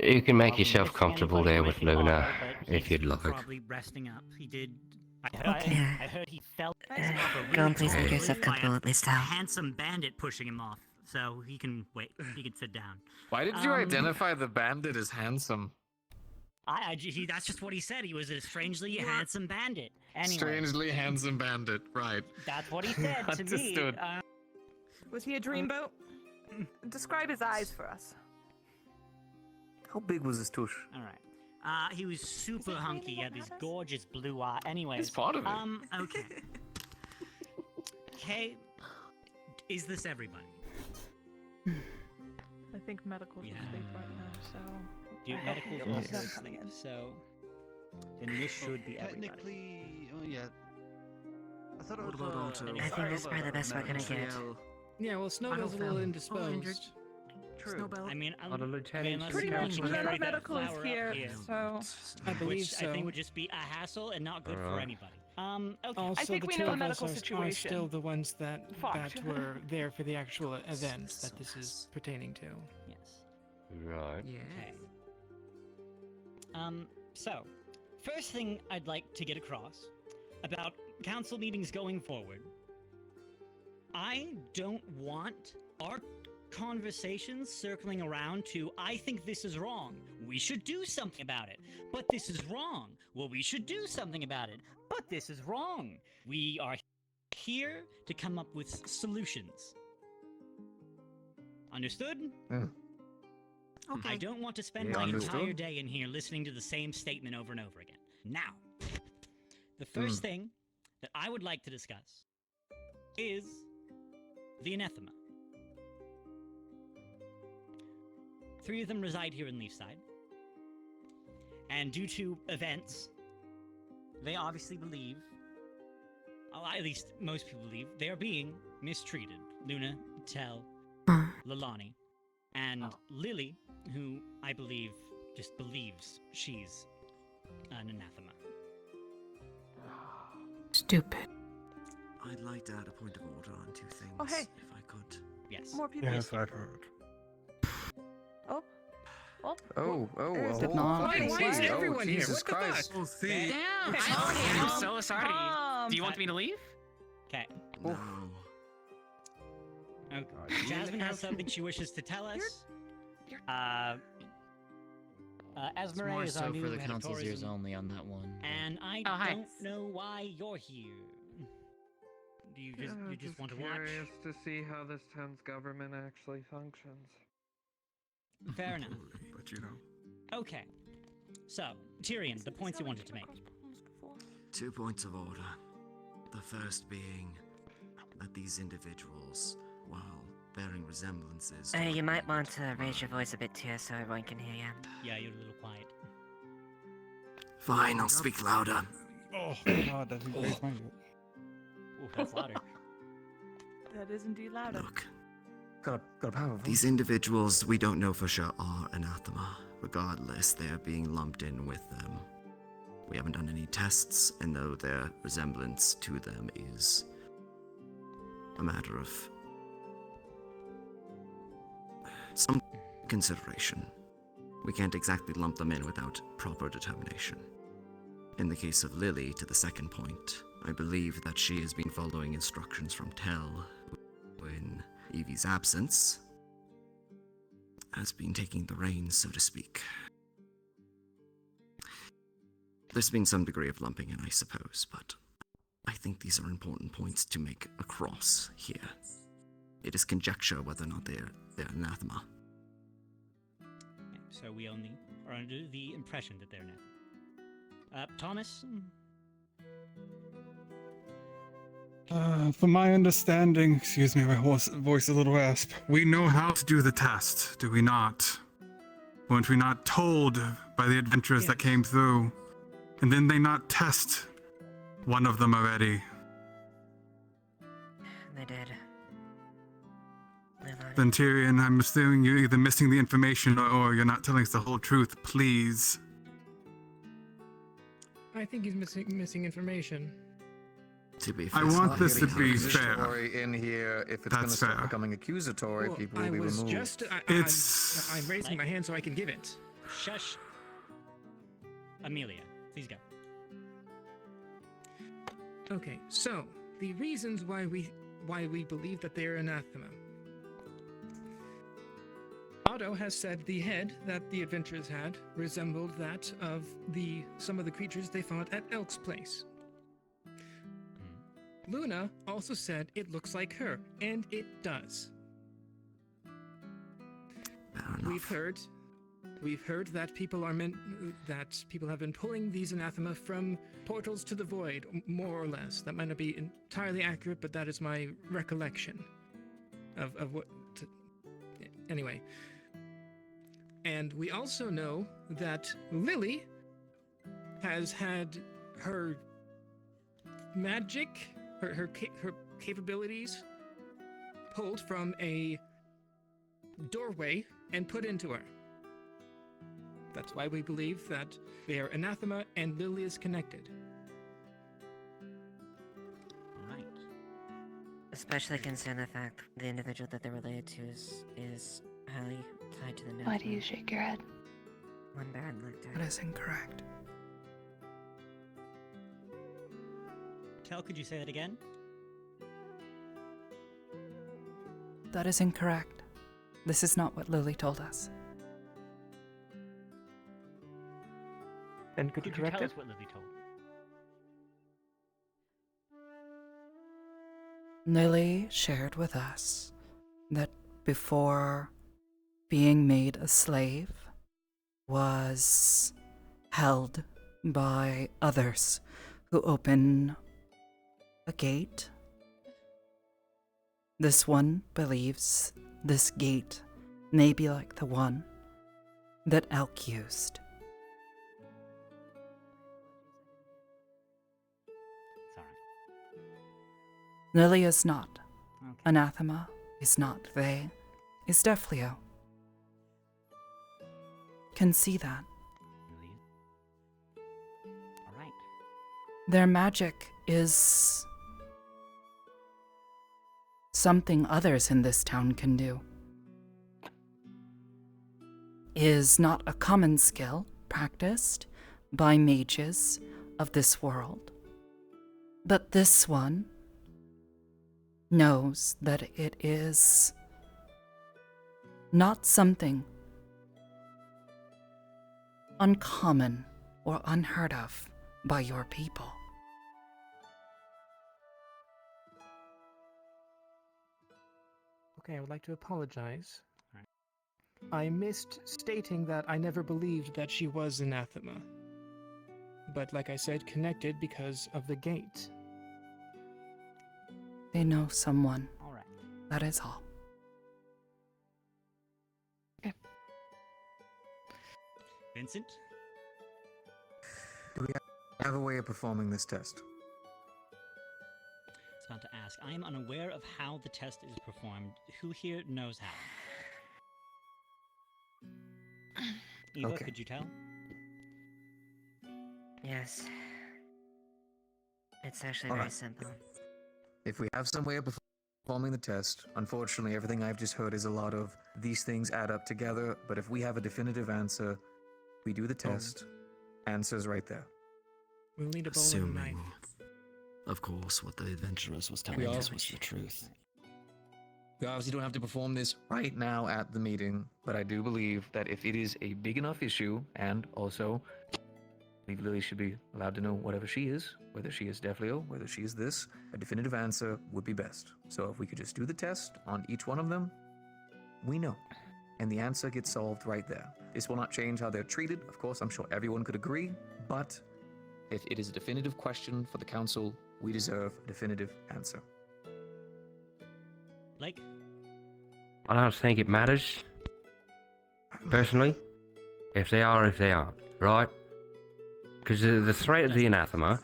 You can make yourself comfortable there with Luna, if you'd like. Probably resting up. He did. Okay. I heard he fell. Go and please make yourself comfortable at least, A Tal. handsome bandit pushing him off, so he can wait. He can sit down. Why did you identify the bandit as handsome? That's just what he said. He was a strangely handsome bandit. Anyway, Strangely handsome bandit, right. that's what he said to me. Understood. Was he a dreamboat? Describe his eyes for us. How big was his tush? All right. He was super hunky. He had these gorgeous blue eyes. Anyways, It's part of it. Okay. Okay. Is this everybody? I think medical's Yeah. asleep right now, so. Do I medicals hope also he's coming in. So then this should be everybody. Technically, oh yeah. I thought it What was about Alto? I think that's probably the best we're gonna get. Yeah, well, Snowbell's a little indisposed. Snowbell. I mean, On a lieutenant unless Pretty you much want to none carry of that medical is flower up here, so. I believe which so. I think would just be a hassle and not good for Alright. anybody. Okay. Also, I think the we two know of the us medical are situation. still the ones that Fucked. were there for the actual events that this is pertaining to. Yes. Right. Yeah. Okay. So, first thing I'd like to get across about council meetings going forward. I don't want our conversations circling around to, I think this is wrong. We should do something about it. But this is wrong. Well, we should do something about it. But this is wrong. We are here to come up with solutions. Understood? Okay. I don't want to spend Yeah, my understood. entire day in here listening to the same statement over and over again. Now, the first thing that I would like to discuss is the anathema. 3 of them reside here in Leafside. And due to events, they obviously believe, at least most people believe, they are being mistreated. Luna, Tel, Lalani, and Lily, who I believe just believes she's an anathema. Stupid. I'd like to add a point of order on 2 things, Oh, hey. if I could. Yes. More people. Yes, I've heard. Oh. Oh. Oh, Did not. Why is Oh, everyone here? Jesus What the Christ. fuck? Oh, see. Damn! Okay, I'm so sorry. Do you want me to leave? Okay. No. Okay. Jasmine has something she wishes to tell us. It's Esmeralda more is so our new for the head of council's ears tourism, only on that one. and I Oh, hi. don't know why you're here. Do you just want to watch? Curious to see how this town's government actually functions. Fair enough. But you know. Okay. So, Tyrion, the points you wanted to make. 2 points of order. The first being that these individuals, while bearing resemblances... You might want to raise your voice a bit too so everyone can hear you. Yeah, you're a little quiet. Fine, I'll speak louder. Oh, God, that is my Ooh, that's louder. That is indeed louder. Look, got a power. these individuals we don't know for sure are anathema. Regardless, they are being lumped in with them. We haven't done any tests, and though their resemblance to them is a matter of some consideration, we can't exactly lump them in without proper determination. In the case of Lily, to the second point, I believe that she has been following instructions from Tel, who in Evie's absence has been taking the reins, so to speak. There's been some degree of lumping in, I suppose, but I think these are important points to make across here. It is conjecture whether or not they're anathema. So we only are under the impression that they're anathema. Thomas? From my understanding, excuse me, my voice is a little rasp. We know how to do the test, do we not? Weren't we not told by the adventurers that came through? And didn't they not test one of them already? They did. Then Tyrion, I'm assuming you're either missing the information or you're not telling us the whole truth, please. I think he's missing information. To be I fair, want this to be fair. Accusatory in here. If it's going to That's start fair. becoming accusatory, Well, people will I be was removed. just. It's- I'm raising my hand so I can give it. Shush. Amelia, please go. Okay, so the reasons why we believe that they're anathema. Otto has said the head that the adventurers had resembled that of some of the creatures they fought at Elk's place. Luna also said it looks like her, and it does. We've heard that people have been pulling these anathema from portals to the void, more or less. That might not be entirely accurate, but that is my recollection of what. Anyway, and we also know that Lily has had her magic, her capabilities pulled from a doorway and put into her. That's why we believe that they are anathema and Lily is connected. Right. Especially considering the fact the individual that they're related to is highly tied to the network. Why do you shake your head? One bad lector. That is incorrect. Tel, could you say that again? That is incorrect. This is not what Lily told us. And could you correct tell it? us what Lily told? Lily shared with us that before being made a slave was held by others who open a gate. This one believes this gate may be like the one that Elk used. Lily is not. Anathema is not. They is Defleo. Can see that. Alright. Their magic is something others in this town can do. Is not a common skill practiced by mages of this world. But this one knows that it is not something uncommon or unheard of by your people. Okay, I would like to apologize. I missed stating that I never believed that she was anathema. But like I said, connected because of the gate. They know someone. All right. That is all. Vincent? Do we have a way of performing this test? I was about to ask. I am unaware of how the test is performed. Who here knows how? Eva, Okay. could you tell? Yes. It's actually All very right. simple. If we have some way of performing the test, unfortunately, everything I've just heard is a lot of these things add up together, but if we have a definitive answer, we do the test, answer's right there. We'll need a bowl and a Assuming, knife. of course, what the adventuress was telling We us all- was the truth. We obviously don't have to perform this right now at the meeting, but I do believe that if it is a big enough issue, and also, I believe Lily should be allowed to know whatever she is, whether she is Defleo, whether she is this, a definitive answer would be best. So if we could just do the test on each one of them, we know. And the answer gets solved right there. This will not change how they're treated. Of course, I'm sure everyone could agree, but if it is a definitive question for the council, we deserve a definitive answer. Blake? I don't think it matters, personally, if they are or if they aren't, right? Because the threat of the anathema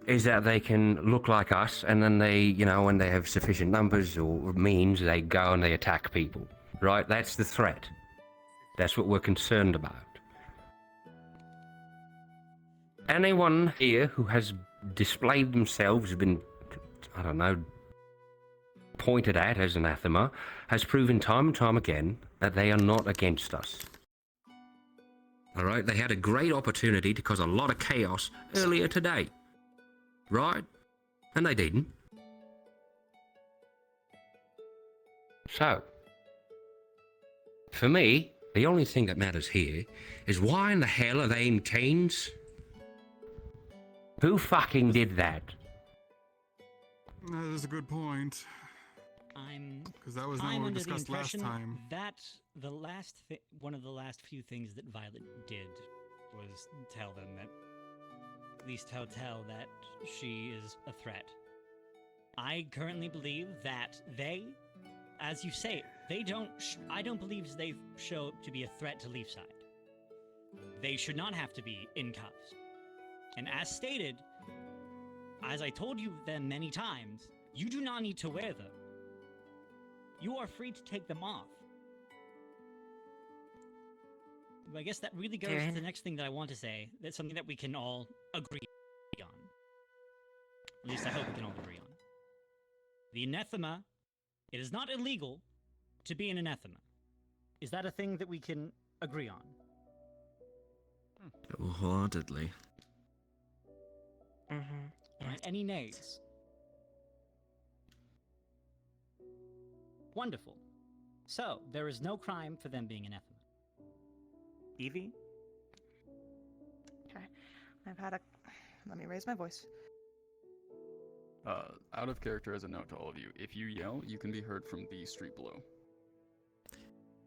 is that they can look like us, and then they, you know, when they have sufficient numbers or means, they go and they attack people, right? That's the threat. That's what we're concerned about. Anyone here who has displayed themselves, been, I don't know, pointed at as anathema, has proven time and time again that they are not against us. Alright, they had a great opportunity to cause a lot of chaos earlier today. Right? And they didn't. So, for me, the only thing that matters here is why in the hell are they in chains? Who fucking did that? That is a good point. Because that was not I'm what we under the discussed last impression time. that the one of the last few things that Violet did was tell them that, at least tell that she is a threat. I currently believe that they, as you say, they don't. I don't believe they show to be a threat to Leafside. They should not have to be in cuffs. And as stated, as I told you them many times, you do not need to wear them. You are free to take them off. But I guess that really goes to the next thing that I want to say. That's something that we can all agree on. At least I hope we can all agree on. The anathema, it is not illegal to be an anathema. Is that a thing that we can agree on? Wholeheartedly. Alright, any nays? Wonderful. So, there is no crime for them being anathema. Evie? Okay. I've had a. Let me raise my voice. Out of character as a note to all of you, if you yell, you can be heard from the street below.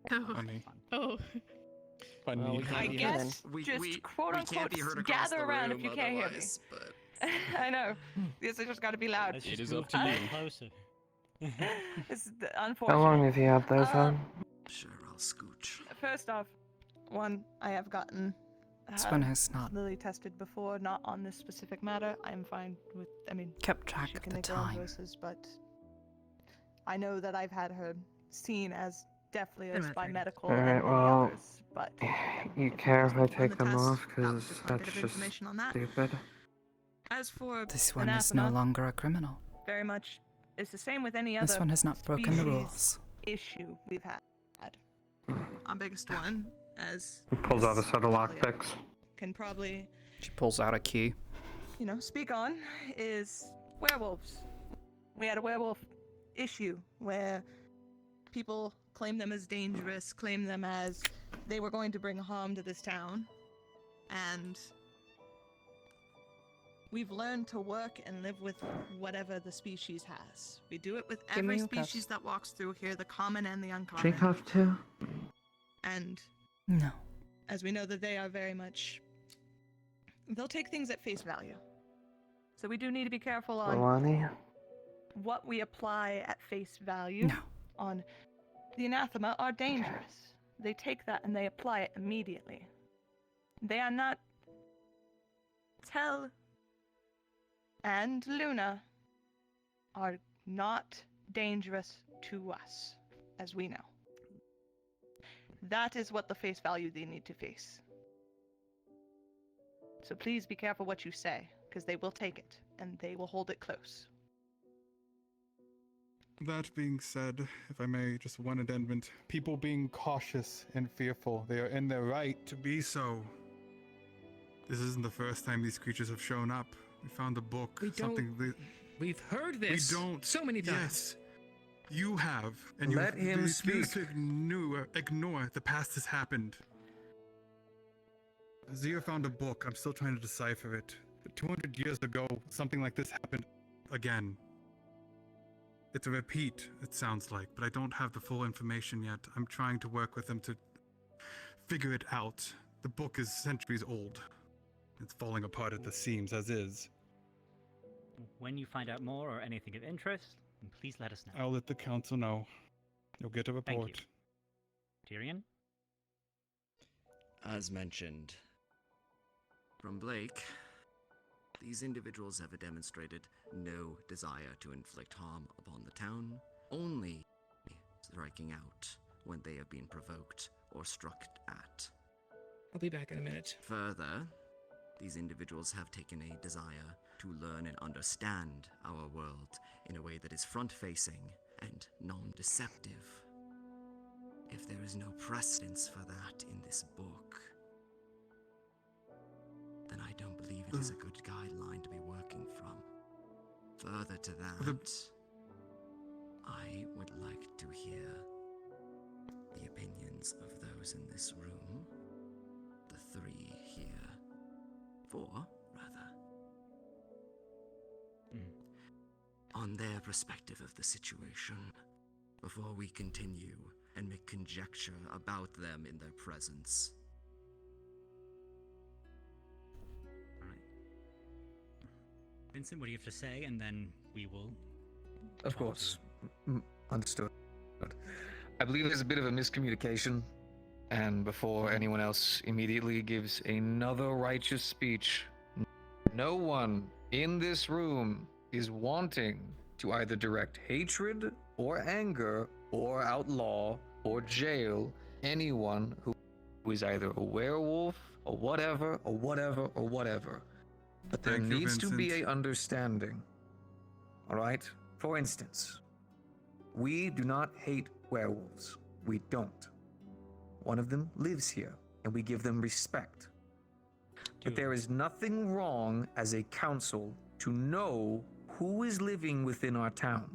Funny. Oh. Funny. Well, we can't I be guess heard. just quote we unquote can't be heard across gather the around if room you can't hear me. otherwise, but I know. Yes, I just got to be loud. Let's It just is move up to you. closer. This is How unfortunate. long have you had those on? Sure, I'll scooch. First off, one, I have gotten This one has not Lily tested before, not on this specific matter. I'm fine with, I mean, kept track she of can the make her own time. choices, but I know that I've had her seen as definitely as by medical and Alright, many well, others, but you care if I on take the them test, off? that was Because just my that's bit of just information on that. stupid. As for This one is no anathema, longer a criminal. very much, it's the same with any other This one has not broken the species rules. issue we've had. Our biggest one, as He pulls out a set of Talia lockpicks. can probably, She pulls out a key. you know, speak on is werewolves. We had a werewolf issue where people claim them as dangerous, claim them as they were going to bring harm to this town, and we've learned to work and live with whatever the species has. We do it with Give me every your cuffs. species that walks through here, the common and the uncommon. Drink off too? And No. as we know that they are very much, they'll take things at face value. So we do need to be careful on Lonnie? what we apply at face value on the anathema are dangerous. They take that and they apply it immediately. They are not. Tell and Luna are not dangerous to us, as we know. That is what the face value they need to face. So please be careful what you say, because they will take it, and they will hold it close. That being said, if I may, just one addendum. People being cautious and fearful, they are in their right to be so. This isn't the first time these creatures have shown up. We found a book, We don't- something that We've heard this we don't. so many times. Yes, you have, and Let you him refuse speak. to ignore the past has happened. Zia found a book. I'm still trying to decipher it. But 200 years ago, something like this happened again. It's a repeat, it sounds like, but I don't have the full information yet. I'm trying to work with them to figure it out. The book is centuries old. It's falling apart at the seams, as is. When you find out more or anything of interest, please let us know. I'll let the council know. You'll get a Thank report. you. Tyrion? As mentioned, from Blake, these individuals have demonstrated no desire to inflict harm upon the town, only striking out when they have been provoked or struck at. I'll be back in a minute. Further, these individuals have taken a desire to learn and understand our world in a way that is front-facing and non-deceptive. If there is no precedence for that in this book, then I don't believe it is a good guideline to be working from. Further to that, I would like to hear the opinions of those in this room, the 3 here, 4 rather, on their perspective of the situation, before we continue and make conjecture about them in their presence. Vincent, what do you have to say? And then we will. Of course. Understood. I believe there's a bit of a miscommunication, and before anyone else immediately gives another righteous speech, no one in this room is wanting to either direct hatred or anger or outlaw or jail anyone who is either a werewolf or whatever or whatever or whatever. But there Thank you, needs to be Vincent. a understanding. All right? For instance, we do not hate werewolves. We don't. One of them lives here, and we give them respect. But there is nothing wrong as a council to know who is living within our town.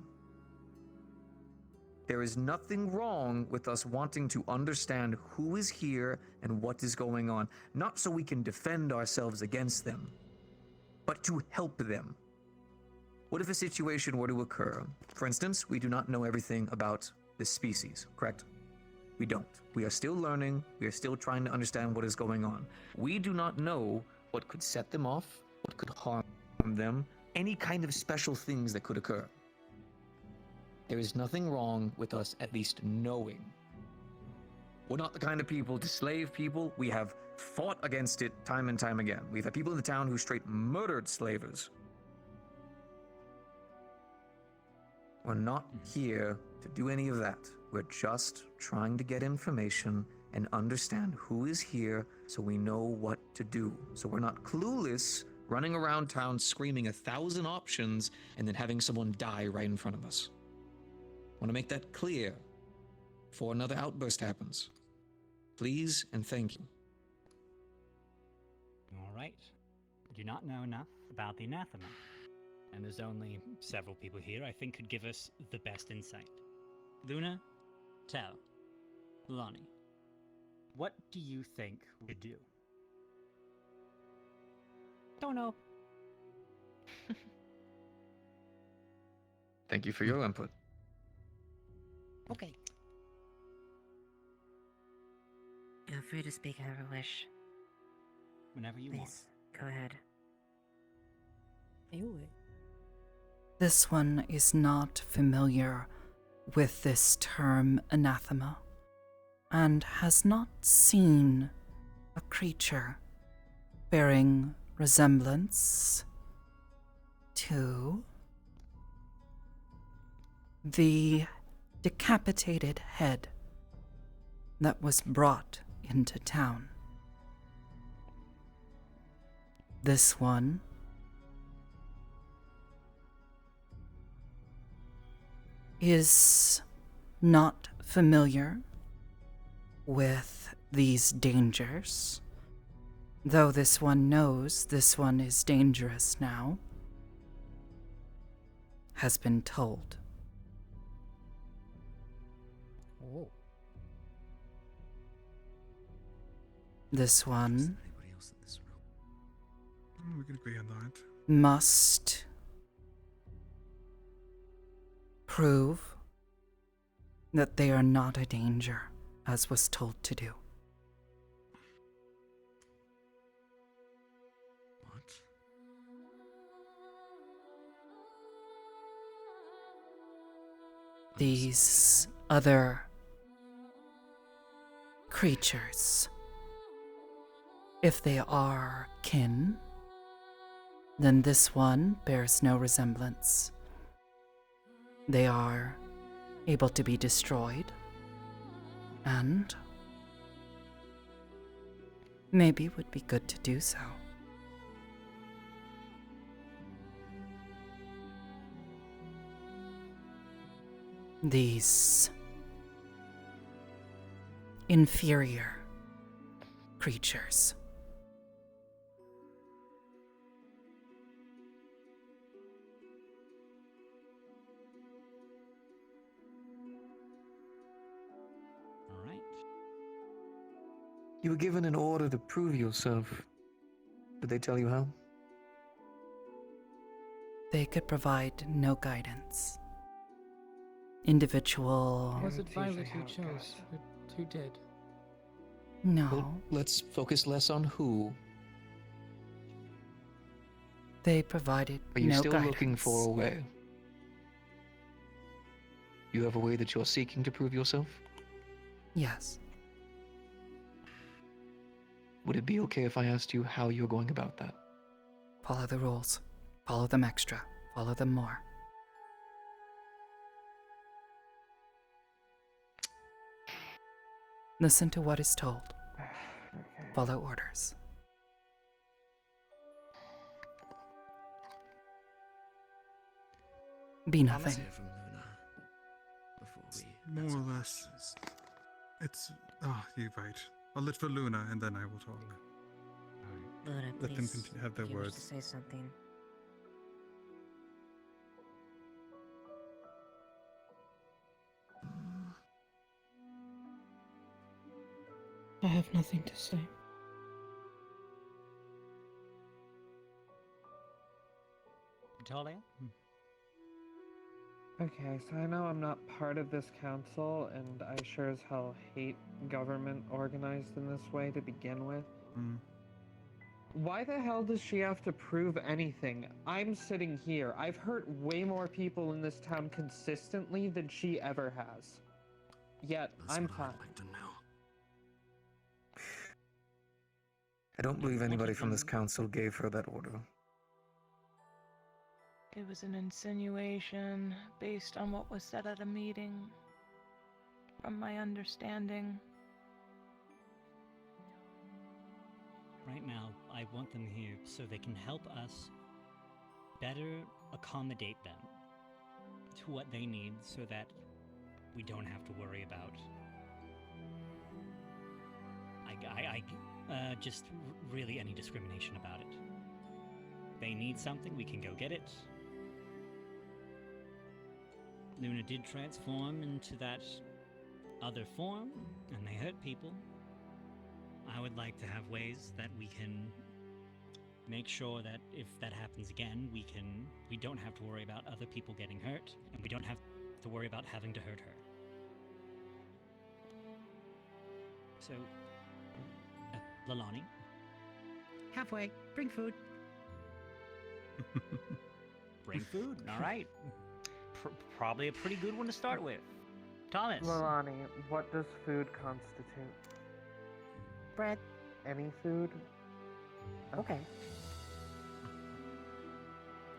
There is nothing wrong with us wanting to understand who is here and what is going on, not so we can defend ourselves against them, but to help them. What if a situation were to occur? For instance, we do not know everything about this species, correct? We don't. We are still learning. We are still trying to understand what is going on. We do not know what could set them off, what could harm them, any kind of special things that could occur. There is nothing wrong with us at least knowing. We're not the kind of people to slave people. We have fought against it time and time again. We've had people in the town who straight murdered slavers. We're not here to do any of that. We're just trying to get information and understand who is here so we know what to do. So we're not clueless, running around town screaming 1,000 options and then having someone die right in front of us. I want to make that clear before another outburst happens. Please and thank you. All right. Do not know enough about the anathema. And there's only several people here I think could give us the best insight. Luna, Tell, Lonnie, what do you think we do? Don't know. Thank you for your input. Okay. Feel free to speak however you wish. Whenever you want. Please, go ahead. This one is not familiar with this term anathema and has not seen a creature bearing resemblance to the decapitated head that was brought into town. This one is not familiar with these dangers, though this one knows this one is dangerous now, has been told. Oh. This one We can agree on that. must prove that they are not a danger, as was told to do. What? These other creatures, if they are kin, then this one bears no resemblance. They are able to be destroyed, and maybe would be good to do so. These inferior creatures. All right. You were given an order to prove yourself. Did they tell you how? They could provide no guidance. Individual. Was it Violet who chose? Who did? No. Well, let's focus less on who. They provided Are you no still guidance. looking for a way? You have a way that you're seeking to prove yourself? Yes. Would it be okay if I asked you how you're going about that? Follow the rules. Follow them extra. Follow them more. Listen to what is told. Follow orders. Be nothing. Let's hear from Luna before we. More or less. It's. You're right. I'll let for Luna and then I will talk. Luna, Let them please, have their if you wish words. to say something. I have nothing to say. Talia? Okay, so I know I'm not part of this council, and I sure as hell hate government organized in this way to begin with. Why the hell does she have to prove anything? I'm sitting here. I've hurt way more people in this town consistently than she ever has. Yet, I'm fine. I don't believe anybody from this council gave her that order. It was an insinuation based on what was said at a meeting, from my understanding. Right now, I want them here so they can help us better accommodate them to what they need so that we don't have to worry about just really any discrimination about it. They need something, we can go get it. Luna did transform into that other form, and they hurt people. I would like to have ways that we can make sure that if that happens again, we don't have to worry about other people getting hurt, and we don't have to worry about having to hurt her. So, Lalani? Halfway. Bring food. Bring food, alright. Probably a pretty good one to start with. Thomas? Lalani, what does food constitute? Bread. Any food? Okay.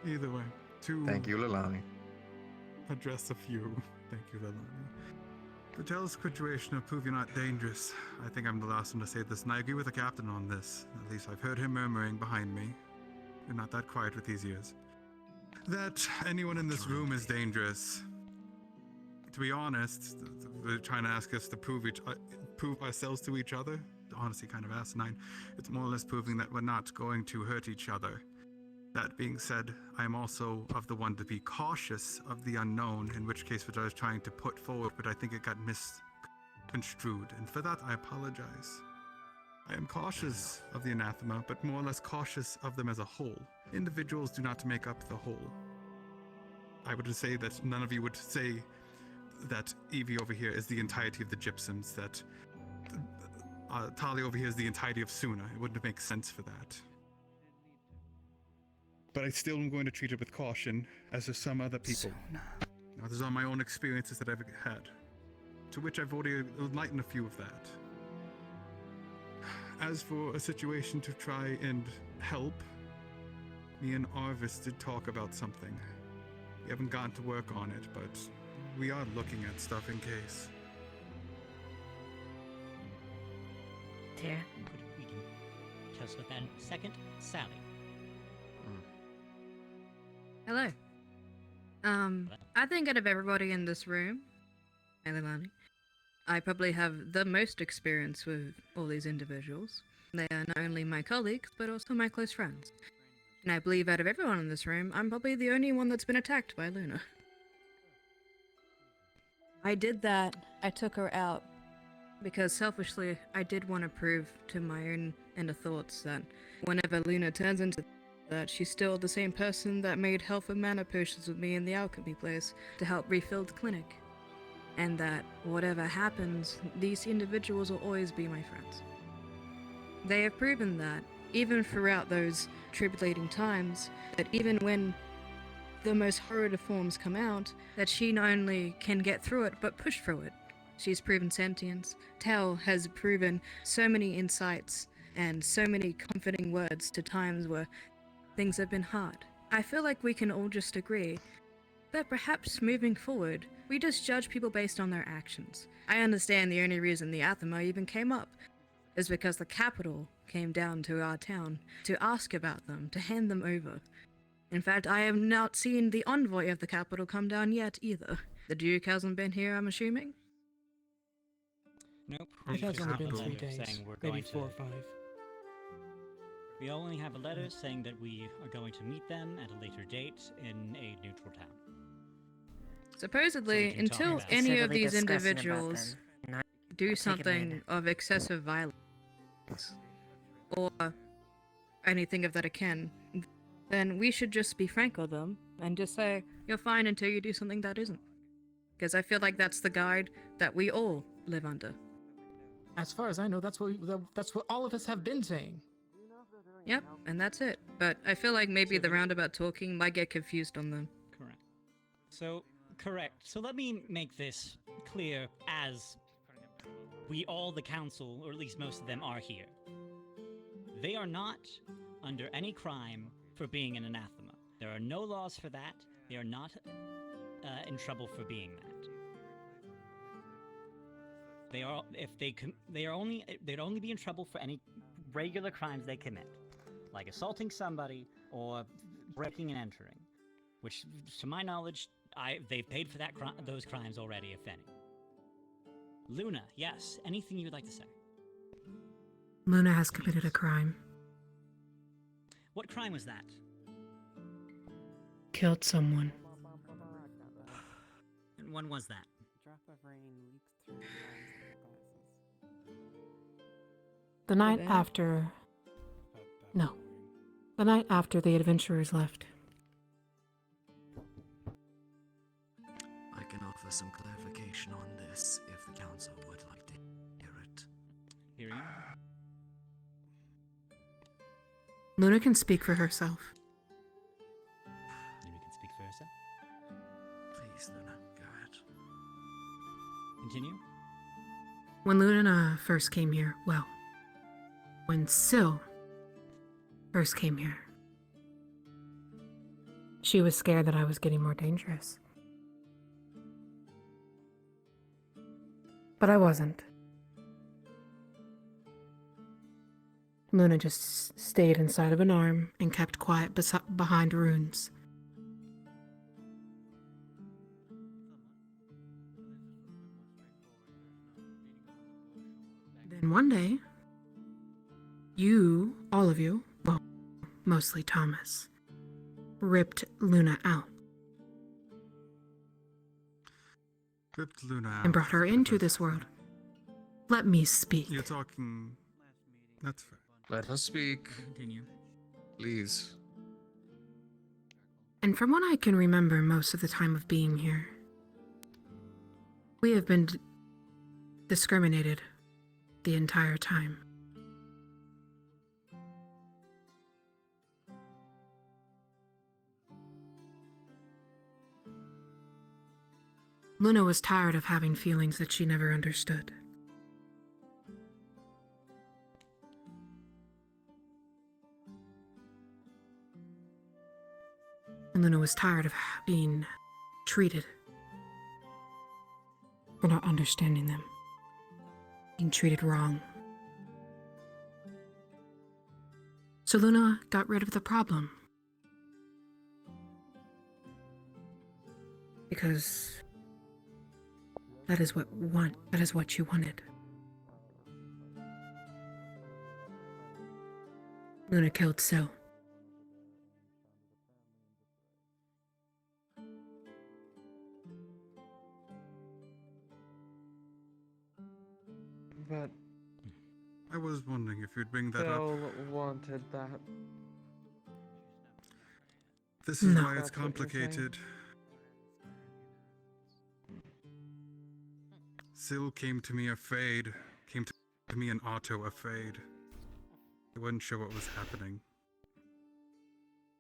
Either way, to Thank you, Lalani. address a few. Thank you, Lalani. To tell the situation of prove you're not dangerous, I think I'm the last one to say this, and I agree with the captain on this. At least I've heard him murmuring behind me. You're not that quiet with these ears. That anyone in this room is dangerous. To be honest, they're trying to ask us to prove ourselves to each other. Honestly, kind of asinine. It's more or less proving that we're not going to hurt each other. That being said, I am also of the one to be cautious of the unknown, in which case what I was trying to put forward, but I think it got misconstrued, and for that I apologize. I am cautious of the anathema, but more or less cautious of them as a whole. Individuals do not make up the whole. I would say that none of you would say that Evie over here is the entirety of the Gypsums, that Talia over here is the entirety of Suna. It wouldn't make sense for that. But I still am going to treat it with caution, as are some other people. Now, these are my own experiences that I've had, to which I've already enlightened a few of that. As for a situation to try and help, me and Arvis did talk about something. We haven't gotten to work on it, but we are looking at stuff in case. Tara? We can just with that in a second. Sally. Hello. I think out of everybody in this room, Elilani, I probably have the most experience with all these individuals. They are not only my colleagues, but also my close friends. And I believe out of everyone in this room, I'm probably the only one that's been attacked by Luna. I did that. I took her out because selfishly, I did want to prove to my own inner thoughts that whenever Luna turns into that, she's still the same person that made health and mana potions with me in the alchemy place to help refill the clinic. And that whatever happens, these individuals will always be my friends. They have proven that, even throughout those tribulating times, that even when the most horrid forms come out, that she not only can get through it, but push through it. She's proven sentience. Tal has proven so many insights and so many comforting words to times where things have been hard. I feel like we can all just agree that perhaps moving forward, we just judge people based on their actions. I understand the only reason the Athema even came up is because the capital came down to our town to ask about them, to hand them over. In fact, I have not seen the envoy of the capital come down yet either. The Duke hasn't been here, I'm assuming? Nope. It has only been 3 letter days, saying we're maybe going 4 or 5. We only have a letter saying that we are going to meet them at a later date in a neutral town. Supposedly, can talk until about it. any of Specifically these discussing about individuals them, not do taking something minute. of excessive violence or anything of that akin, then we should just be frank with them and just say, you're fine until you do something that isn't. Because I feel like that's the guide that we all live under. As far as I know, that's what all of us have been saying. Yep, and that's it. But I feel like maybe the roundabout talking might get confused on them. Correct. So, correct. So let me make this clear as we all, the council, or at least most of them, are here. They are not under any crime for being an anathema. There are no laws for that. They are not in trouble for being that. They are, if they they'd only be in trouble for any regular crimes they commit, like assaulting somebody or breaking and entering, which, to my knowledge, they've paid for those crimes already, if any. Luna, yes, anything you would like to say? Luna has committed a crime. What crime was that? Killed someone. And when was that? The night after... No. The night after the adventurers left. I can offer some clarification on this if the council would like to hear it. Hear you? Luna can speak for herself. Luna can speak for herself. Please, Luna, go ahead. Continue. When Luna first came here, well, when Syl first came here, she was scared that I was getting more dangerous. But I wasn't. Luna just stayed inside of an arm and kept quiet behind runes. Then one day, you, all of you, well, mostly Thomas, ripped Luna out. Ripped Luna out. And brought her into this world. Let me speak. You're talking... That's fair. Let her speak. Continue. Please. And from what I can remember most of the time of being here, we have been discriminated the entire time. Luna was tired of having feelings that she never understood. And Luna was tired of being treated for not understanding them, being treated wrong. So Luna got rid of the problem. Because that is what you wanted. Luna killed Syl. But I was wondering if you'd bring that up. Phil wanted that. This is No. why it's That's what you're saying? complicated. Syl came to me afraid. Came to me in Otto afraid. He wasn't sure what was happening.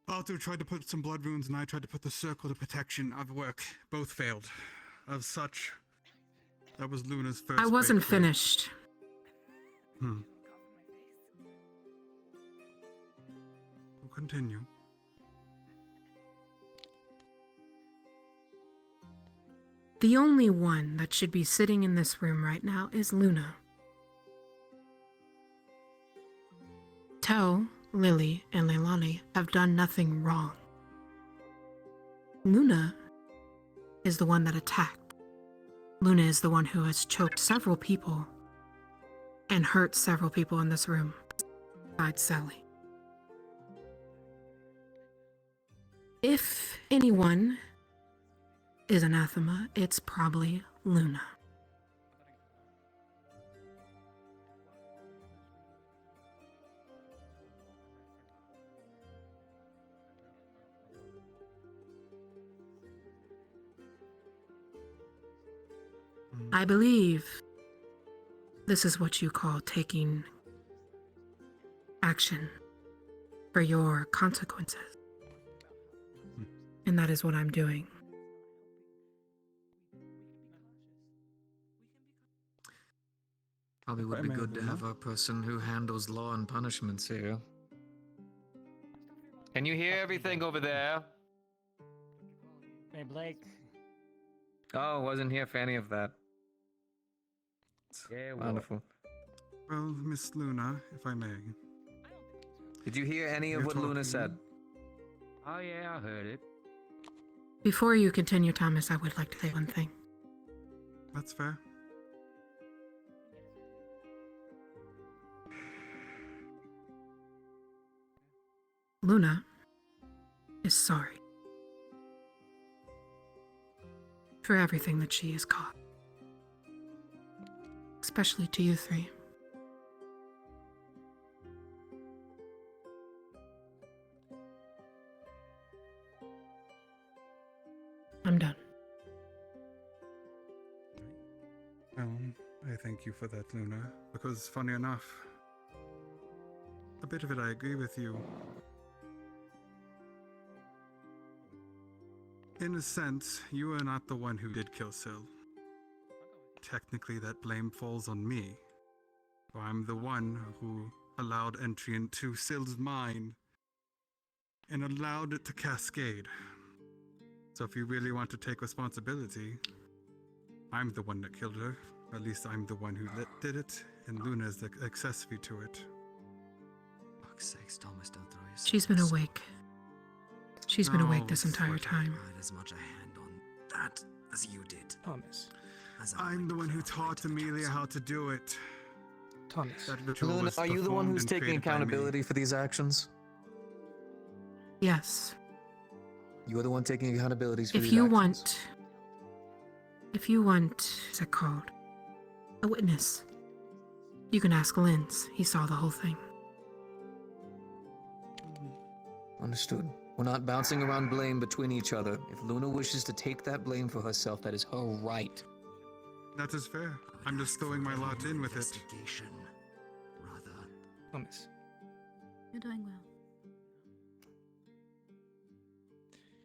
Otto tried to put some blood runes, and I tried to put the circle of protection of work. Both failed. As such, that was Luna's first. I wasn't breakthrough. finished. We'll continue. The only one that should be sitting in this room right now is Luna. Tao, Lily, and Leilani have done nothing wrong. Luna is the one that attacked. Luna is the one who has choked several people and hurt several people in this room, besides Sally. If anyone is anathema, it's probably Luna. I believe this is what you call taking action for your consequences. And that is what I'm doing. Probably would be good to have a person who handles law and punishments here. Can you hear everything over there? Hey, Blake. Oh, wasn't here for any of that. Yeah, wonderful. Well, Miss Luna, if I may. Did you hear any of You're what Luna talking- said? Oh yeah, I heard it. Before you continue, Thomas, I would like to say one thing. That's fair. Luna is sorry for everything that she has caused. Especially to you three. I'm done. I thank you for that, Luna, because funny enough, a bit of it I agree with you. In a sense, you are not the one who did kill Syl. Technically, that blame falls on me. For I'm the one who allowed entry into Syl's mind and allowed it to cascade. So if you really want to take responsibility, I'm the one that killed her. At least I'm the one who did it, and Luna is the accessory to it. Fuck's sakes, Thomas, don't throw yourself. She's been awake. She's been awake No, this entire time. I had as much a hand on that as you did. Thomas. I'm the one who taught Amelia how to do it. Thomas. That ritual Luna, was are you the one performed who's and taking created by me. accountability for these actions? Yes. You're the one taking accountability for If these you actions. want, what's it called? A witness. You can ask Linz. He saw the whole thing. Understood. We're not bouncing around blame between each other. If Luna wishes to take that blame for herself, that is her right. That is fair. I'm just throwing my lot in with it. Thomas. You're doing well.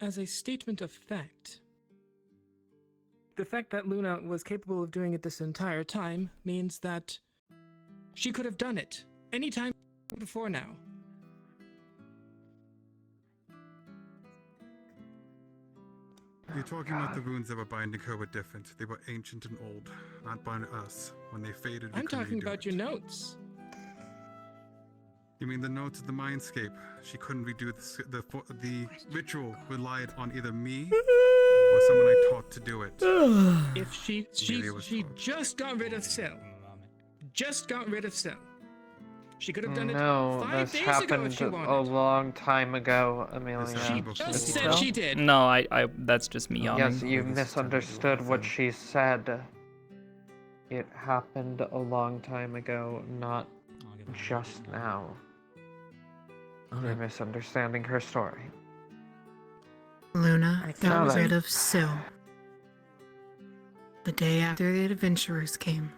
As a statement of fact, the fact that Luna was capable of doing it this entire time means that she could have done it any time before now. You're talking about the runes that were binding her were different. They were ancient and old, not binding us. When they faded, we I'm could talking redo about it. your notes. You mean the notes of the mindscape? She couldn't redo the ritual relied on either me or someone I taught to do it. If she Amelia was taught. just got rid of Syl. Just got rid of Syl. She could have done No, it 5 this days ago happened if she a wanted. long time ago, Amelia. She just said she did. No, I that's just me yawning. Yes, you misunderstood what she said. It happened a long time ago, not just now. You're misunderstanding her story. Luna know got that. rid of Syl the day after the adventurers came.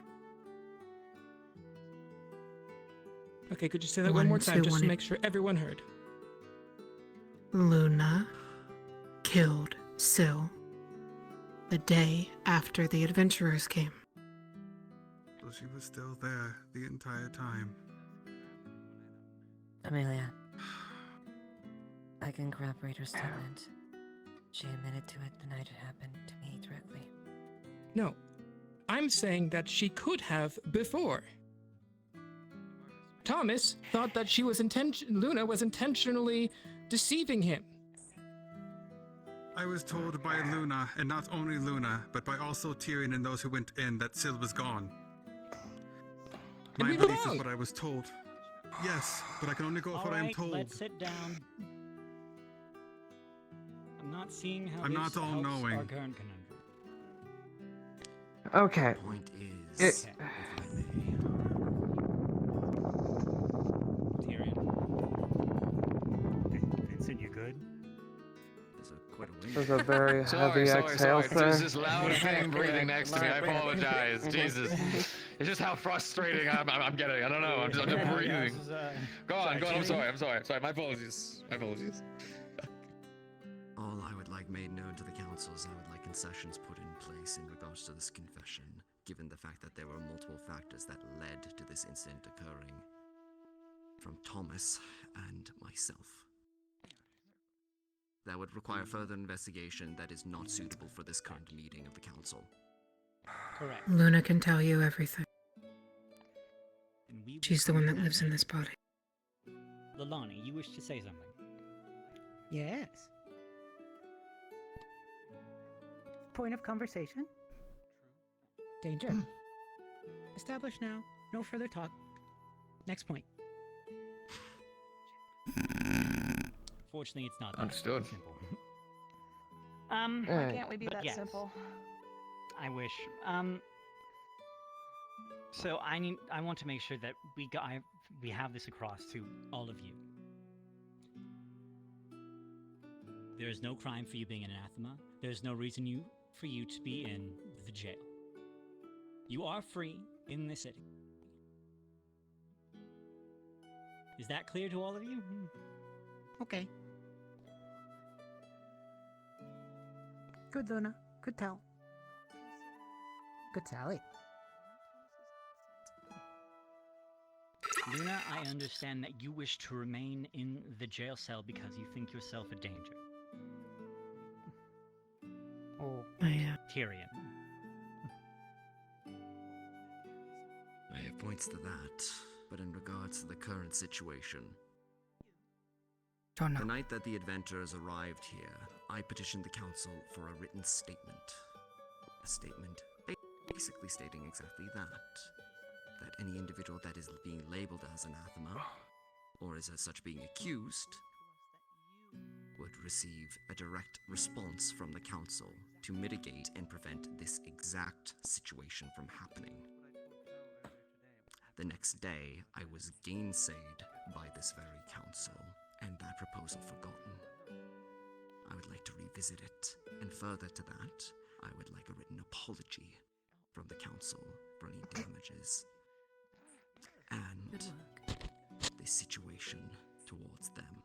Okay, could you say that one more time just to 1, 2, make sure everyone heard? Luna killed Syl the day after the adventurers came. So she was still there the entire time. Amelia, I can corroborate her statement. She admitted to it the night it happened to me directly. No, I'm saying that she could have before. Thomas thought that Luna was intentionally deceiving him. I was told by Luna, and not only Luna, but by also Tyrion and those who went in, that Syl was gone. And My we were belief is wrong. what I was told. Yes, but I can only go off what I'm Alright, told. let's sit down. I'm not seeing how I'm this not all helps knowing. our current conundrum. Okay. Point is, Vincent, you good? there's quite a way was a very heavy exhale, It's sir. just loud thing breathing next to me. I apologize. Jesus. It's just how frustrating I'm getting. I don't know. I'm just breathing. Go on. I'm sorry. My apologies. All I would like made known to the councils, I would like concessions put in place in regards to this confession, given the fact that there were multiple factors that led to this incident occurring. From Thomas and myself. That would require further investigation that is not suitable for this current meeting of the council. Correct. Luna can tell you everything. And we She's the one that lives in this body. Lalani, you wish to say something? Yes. Point of conversation? Danger. Established now. No further talk. Next point. Fortunately, it's not that Understood. simple. Why can't we be but that yes, simple? I wish. So I want to make sure that we have this across to all of you. There is no crime for you being an anathema. There is no reason for you to be in the jail. You are free in the city. Is that clear to all of you? Okay. Good, Luna. Good tell. Good Sally. Luna, I understand that you wish to remain in the jail cell because you think yourself a danger. Oh. Tyrion. I have points to that, but in regards to the current situation, Don't know. the night that the adventurers arrived here, I petitioned the council for a written statement. A statement basically stating exactly that. That any individual that is being labeled as anathema, or is as such being accused, would receive a direct response from the council to mitigate and prevent this exact situation from happening. The next day, I was gainsayed by this very council, and that proposal forgotten. I would like to revisit it, and further to that, I would like a written apology from the council for any damages, and the situation towards them.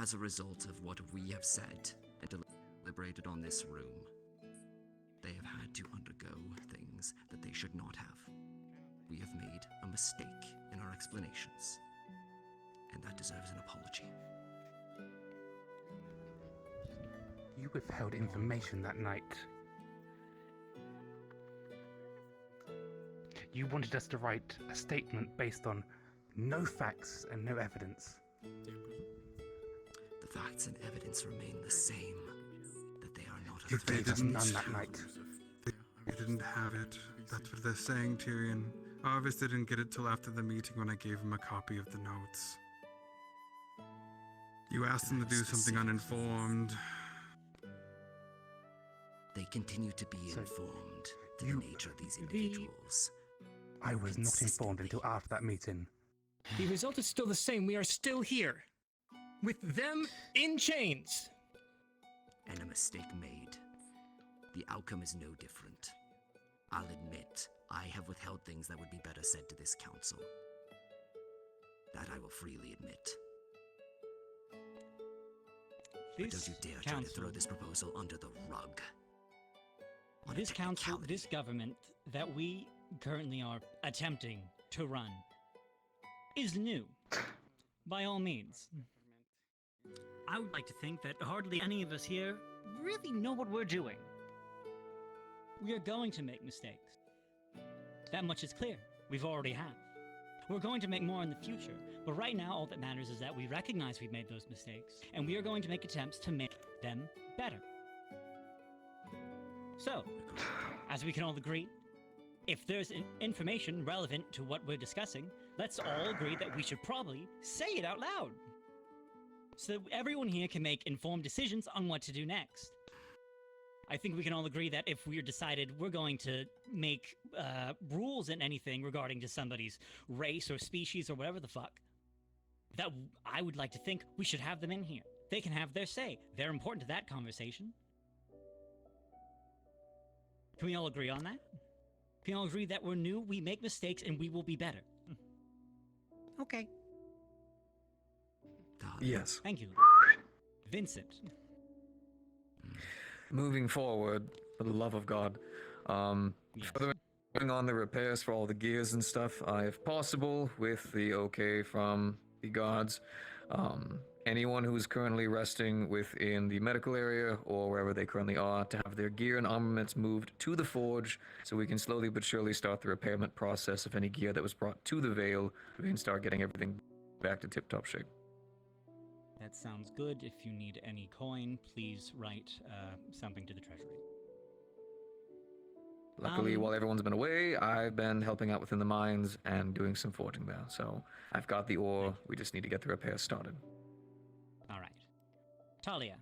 As a result of what we have said and deliberated on this room, they have had to undergo things that they should not have. We have made a mistake in our explanations, and that deserves an apology. You withheld information that night. You wanted us to write a statement based on no facts and no evidence. The facts and evidence remain the same, that they are not If they gave us didn't, none that night. They didn't have it. That's what they're saying, Tyrion. Arvis didn't get it till after the meeting when I gave him a copy of the notes. You asked them to do something uninformed. They continue to be informed to the nature of these individuals. I was not informed until after that meeting. The result is still the same. We are still here. With them in chains. And a mistake made. The outcome is no different. I'll admit, I have withheld things that would be better said to this council. That I will freely admit. But don't you dare try to throw this proposal under the rug. This council, this government that we currently are attempting to run is new, by all means. I would like to think that hardly any of us here really know what we're doing. We are going to make mistakes. That much is clear. We've already have. We're going to make more in the future, but right now all that matters is that we recognize we've made those mistakes, and we are going to make attempts to make them better. So, as we can all agree, if there's information relevant to what we're discussing, let's all agree that we should probably say it out loud, so that everyone here can make informed decisions on what to do next. I think we can all agree that if we're decided we're going to make rules in anything regarding to somebody's race or species or whatever the fuck, that I would like to think we should have them in here. they can have their say. They're important to that conversation. Can we all agree on that? Can we all agree that we're new, we make mistakes, and we will be better? Okay. Yes. Thank you. Vincent. Moving forward, for the love of God, furthering on the repairs for all the gears and stuff, if possible, with the okay from the guards, anyone who is currently resting within the medical area or wherever they currently are, to have their gear and armaments moved to the forge so we can slowly but surely start the repairment process of any gear that was brought to the Vale. We can start getting everything back to tip-top shape. That sounds good. If you need any coin, please write something to the treasury. Luckily, while everyone's been away, I've been helping out within the mines and doing some forging there. So I've got the ore. We just need to get the repairs started. All right. Talia.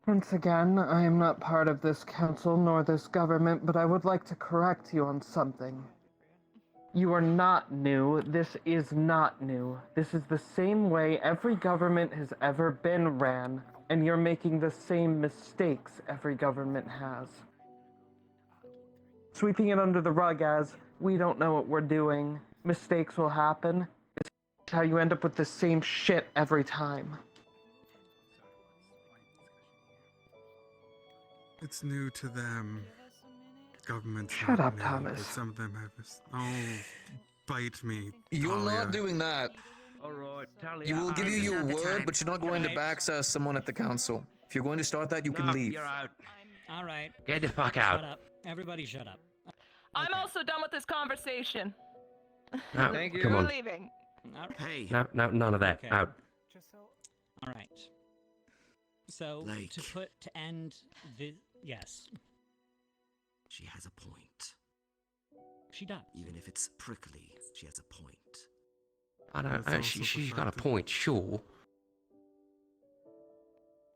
Once again, I am not part of this council nor this government, but I would like to correct you on something. You are not new. This is not new. This is the same way every government has ever been ran, and you're making the same mistakes every government has. Sweeping it under the rug as, we don't know what we're doing, mistakes will happen, is how you end up with the same shit every time. It's new to them. Government's Shut not up, new, Thomas. but some of them have. Bite me. You're Talia. not doing that. Alright, Talia. You will give you your I've- word, but you're not going to backsass someone at the council. If you're going to start that, you can leave. You're out. All right. Get the fuck Shut out. up. Everybody shut up. I'm also done with this conversation. No, Thank you. Come We're on. leaving. Hey. No, none of that. Okay. Out. All right. So, Blake. to end the... Yes. She has a point. She does. Even if it's prickly, she has a point. I don't. That's also She's the got a fact that- point, sure.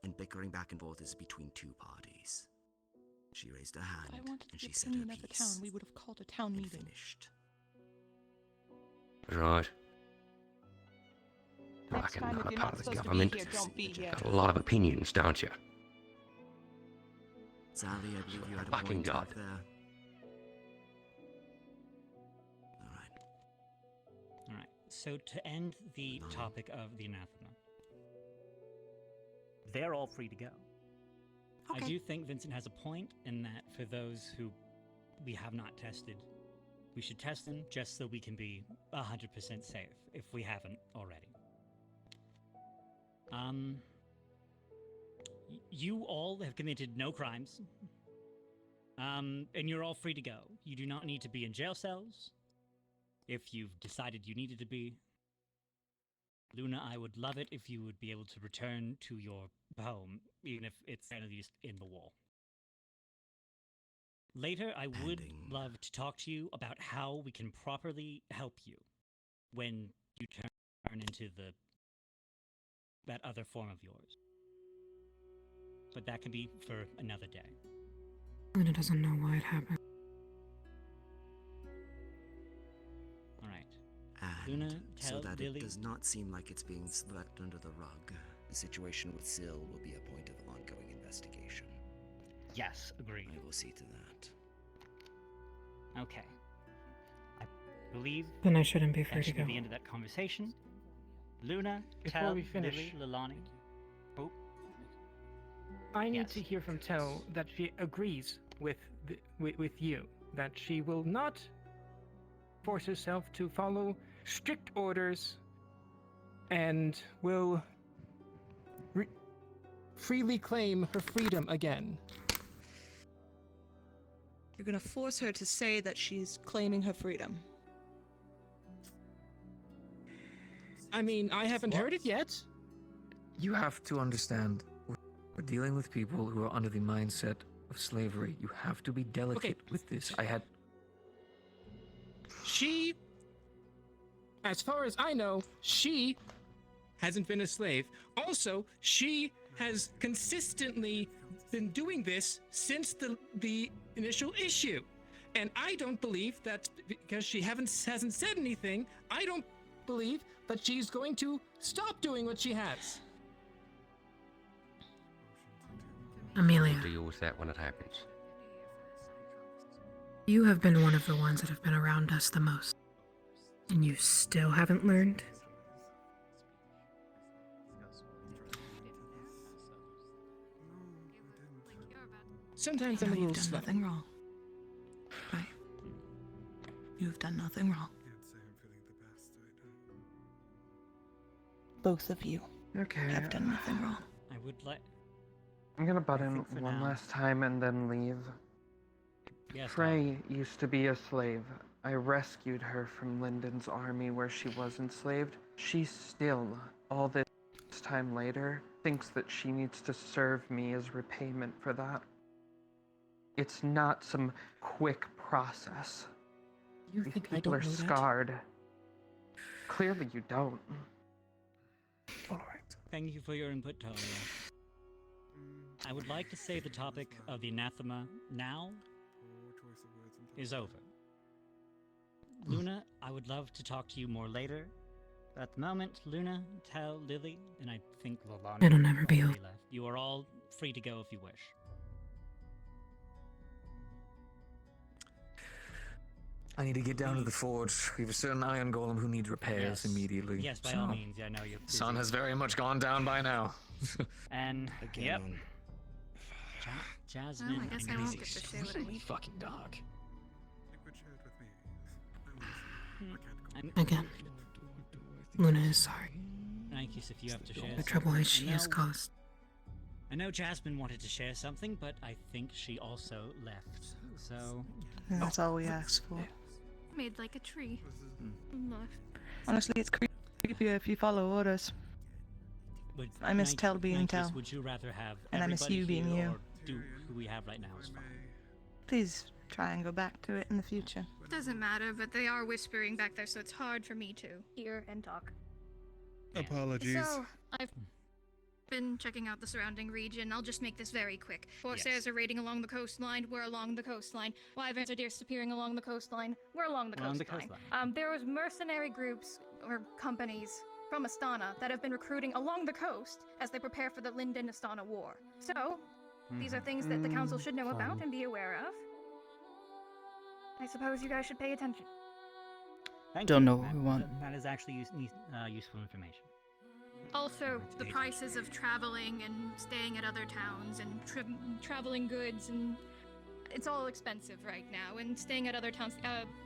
And bickering back and forth is between two parties. She raised her hand, If I wanted and the she said her opinion of the town, piece. we would have called a town And meeting. finished. Right. Next Fucking time, not if a you're part not of the supposed to be government. here, don't be here. Got a lot of opinions, don't you? Sally, I believe you had a Fucking point God. back there. Alright. All right. So to end the topic of the anathema, they're all free to go. I Okay. do think Vincent has a point in that for those who we have not tested, we should test them just so we can be 100% safe if we haven't already. You all have committed no crimes. And you're all free to go. You do not need to be in jail cells. If you've decided you needed to be. Luna, I would love it if you would be able to return to your home, even if it's at least in the wall. Later, I would love to talk to you about how we can properly help you when you turn into that other form of yours. But that can be for another day. Luna doesn't know why it happened. All right. And Luna, so tell that Lily. it does not seem like it's being swept under the rug, the situation with Syl will be a point of ongoing investigation. Yes, agreed. I will see to that. Okay. I believe Then I shouldn't be free that to should be go. the end of that conversation. Luna, Before tell we finish- Lily, Lilani. Oh, I need Yes. to hear from Tell that she agrees with with you, that she will not force herself to follow strict orders, and will freely claim her freedom again. You're gonna force her to say that she's claiming her freedom. I mean, I haven't heard it yet. You have to understand, we're dealing with people who are under the mindset of slavery. You have to be delicate with this. She, as far as I know, she hasn't been a slave. Also, she has consistently been doing this since the initial issue. And I don't believe that because she hasn't said anything, I don't believe that she's going to stop doing what she has. Amelia, Deal with that when it happens. you have been one of the ones that have been around us the most. And you still haven't learned? Sometimes You I'm know a you've little done slow. nothing wrong. Right? You've done nothing wrong. Both of you Okay. have done nothing wrong. I would like. I'm gonna butt in think for one now- last time and then leave. Yes, Frey used to be a slave. I rescued her from Lyndon's army where she was enslaved. She still, all this time later, thinks that she needs to serve me as repayment for that. It's not some quick process. You These think I people don't are know that? scarred. Clearly you don't. Alright. Thank you for your input, Talia. I would like to say the topic of the anathema now is over. Luna, I would love to talk to you more later. But at the moment, Luna, Tal, Lily, and I think Lalana It'll never be already over. left. You are all free to go if you wish. I need to get down to the forge. We have a certain iron golem who needs repairs Yes. immediately. Yes, by all means. I know you're busy. Sun has very much gone down by now. And yep. Jasmine. Well, I guess I won't get to share what I need. Fucking dog. Again, Luna is sorry. Thank you if you have to share. The trouble is she I has know- caused. I know Jasmine wanted to share something, but I think she also left. So That's all we asked for. Made like a tree. Left. Honestly, it's creepy if you follow orders. would I miss Tel being Nikes, Tel. Would you rather have And I miss everybody you being here, you. Or do who we have right now is fine. Please try and go back to it in the future. Doesn't matter, but they are whispering back there, so it's hard for me to hear and talk. Apologies. So, I've been checking out the surrounding region. I'll just make this very quick. Corsairs are raiding along the coastline. We're along the coastline. Wyverns are disappearing along the coastline. We're along the Along the coastline. coastline. There was mercenary groups or companies from Astana that have been recruiting along the coast as they prepare for the Linden-Astana War. So, these are things that the council should know about and be aware of. I suppose you guys should pay attention. Thank Don't you. know what we want. That is actually useful information. Also, the prices of traveling and staying at other towns and traveling goods and it's all expensive right now. And staying at other towns,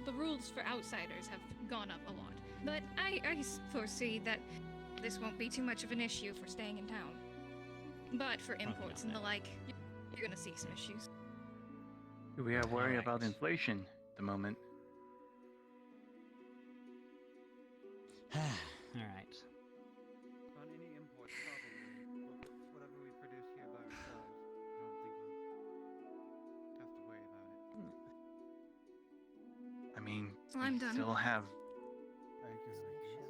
the rules for outsiders have gone up a lot. But I foresee that this won't be too much of an issue for staying in town. But for imports and the like, you're gonna see some issues. We are worried about inflation at the moment. All right. On any import, probably. Whatever we produce here by ourselves, I don't think we'll have to worry about it. I mean, Well, I'm we done. still have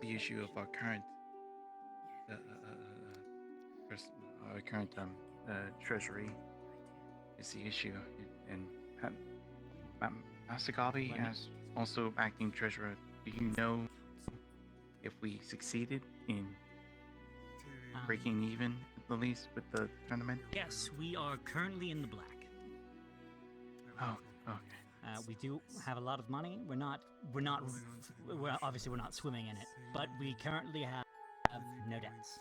the issue of our current, our current treasury is the issue, and Master Gabi as also acting treasurer. Do you know if we succeeded in breaking even at least with the tournament? Yes, we are currently in the black. Oh, okay. We do have a lot of money. We're obviously we're not swimming in it, but we currently have no debts.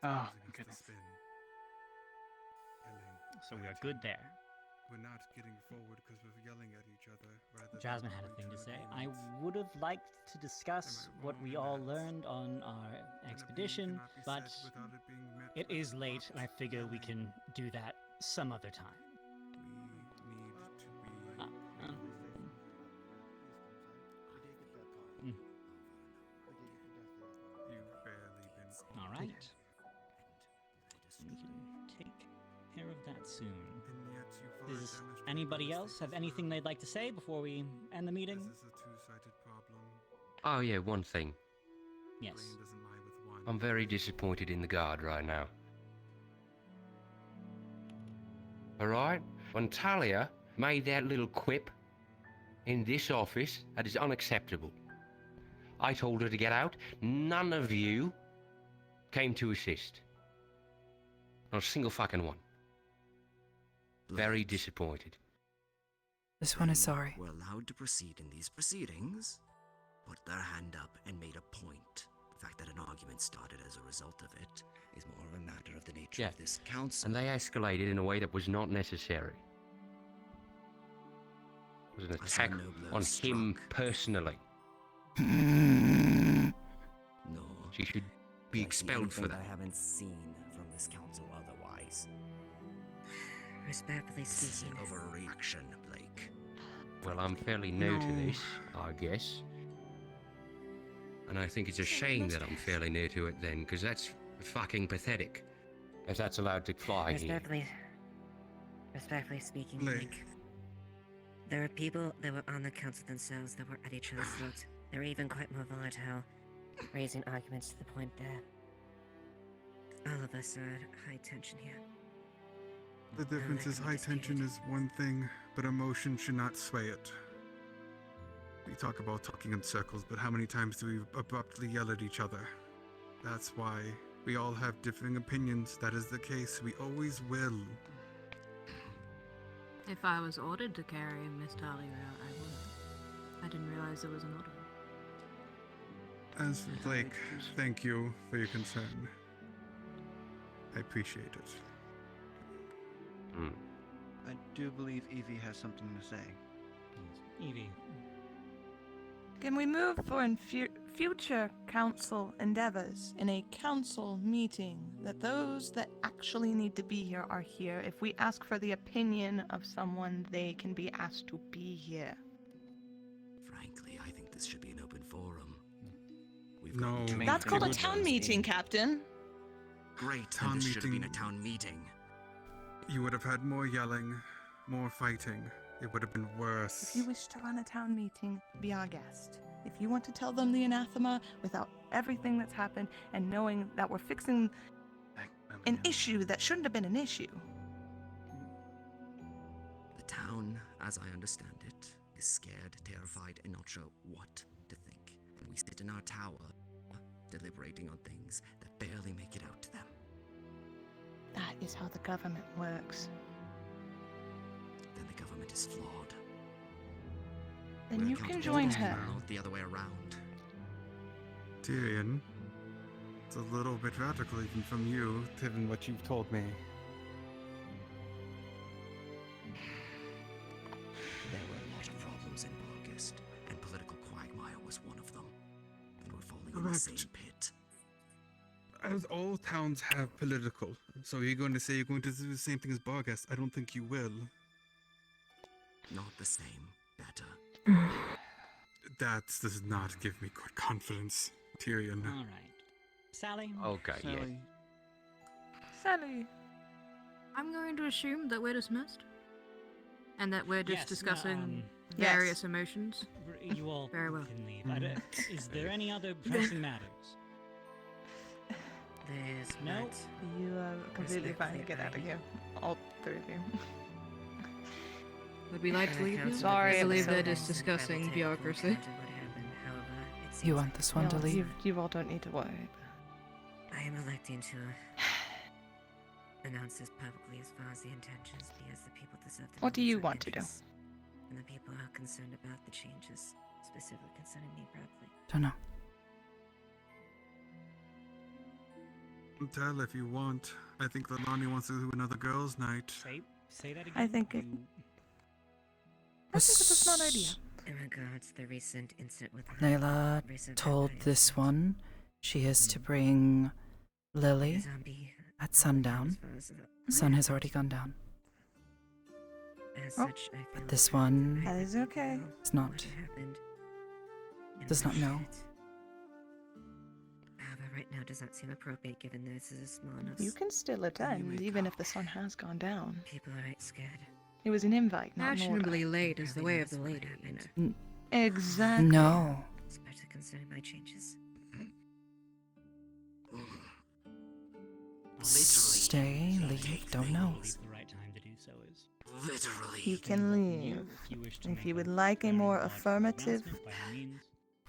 Oh, thank goodness. So we are good there. We're not getting forward because we're yelling at each other. Rather Jasmine had a thing to say. I would have liked to discuss what we all learned on our expedition, but it is late, and I figure we can do that some other time. All right. We can take care of that soon. Does anybody else have anything they'd like to say before we end the meeting? Oh yeah, one thing. Yes. I'm very disappointed in the guard right now. Alright? When Talia made that little quip in this office, that is unacceptable. I told her to get out. None of you came to assist. Not a single fucking one. Very disappointed. This one is sorry. Were allowed to proceed in these proceedings, put their hand up and made a point. The fact that an argument started as a result of it is more of a matter of the nature of this council. And they escalated in a way that was not necessary. It was an attack on him personally. No. She should be expelled for that. I haven't seen from this council otherwise. Respectfully This is speaking. an overreaction, Blake. Well, I'm fairly new to this, I guess. And I think it's a shame that I'm fairly new to it then, because that's fucking pathetic. If that's allowed to fly here. Respectfully speaking, Blake. Blake. There are people that were on the council themselves that were at each other's throats. They were even quite more volatile, raising arguments to the point that all of us are at high tension here. The difference is high tension is one thing, but emotion should not sway it. We talk about talking in circles, but how many times do we abruptly yell at each other? That's why we all have differing opinions. That is the case. We always will. If I was ordered to carry Miss Talia out, I would. I didn't realize it was an order. As for Blake, thank you for your concern. I appreciate it. I do believe Evie has something to say. Evie. Can we move for future council endeavors in a council meeting that those that actually need to be here are here? If we ask for the opinion of someone, they can be asked to be here. Frankly, I think this should be an open forum. No. That's called a town meeting, Captain. Great, Town and this should have been a meeting. town meeting. You would have had more yelling, more fighting. It would have been worse. If you wish to run a town meeting, be our guest. If you want to tell them the anathema without everything that's happened and knowing that we're fixing an issue that shouldn't have been an issue. The town, as I understand it, is scared, terrified, and not sure what to think. And we sit in our tower, deliberating on things that barely make it out to them. That is how the government works. Then the government is flawed. Then We're you can accountable join to them, her. not the other way around. Tyrion, it's a little bit radical even from you, given what you've told me. There were a lot of problems in August, and political quagmire was one of them. And we're falling in the Correct. same pit. As all towns have political, so you're going to say you're going to do the same thing as Barghest? I don't think you will. Not the same, better. That does not give me good confidence, Tyrion. All right. Sally? Okay, Sally. Sally. I'm going to assume that we're dismissed. And that we're just Yes, discussing Yes. various emotions. You all Very well. can leave. Is there any other pressing matters? There's No. not. You are completely fine to get out of here. All three of you. Would we like to leave now? Sorry, I believe so they're just discussing bureaucracy. You want this one No, to leave? You all don't need to worry. I am electing to announce this publicly as far as the intentions, because the people deserve to know What do you what's want our to do? interests. And the people are concerned about the changes, specifically concerning me probably. Don't know. Tell if you want. I think that Lonnie wants to do another girls' night. Say that again. I think it. I think it's a smart idea. In regards to the recent incident with Layla recent told vampires, this one she is to bring Lily zombie at sundown. Sun has already gone down. as such, I feel But this one That is okay. is not. happened. Does not know. However, right now does not seem appropriate given this is a small enough. You can still attend, even if the sun has gone down. People are right scared. It was an invite, not an order. Fashionably late is the way of the lady, you know. Exactly. No. Especially concerning my changes. Stay, leave, don't know. The right time to do so is. Literally. You can leave. If you wish to If make you would a like a more loud affirmative announcement, by all means.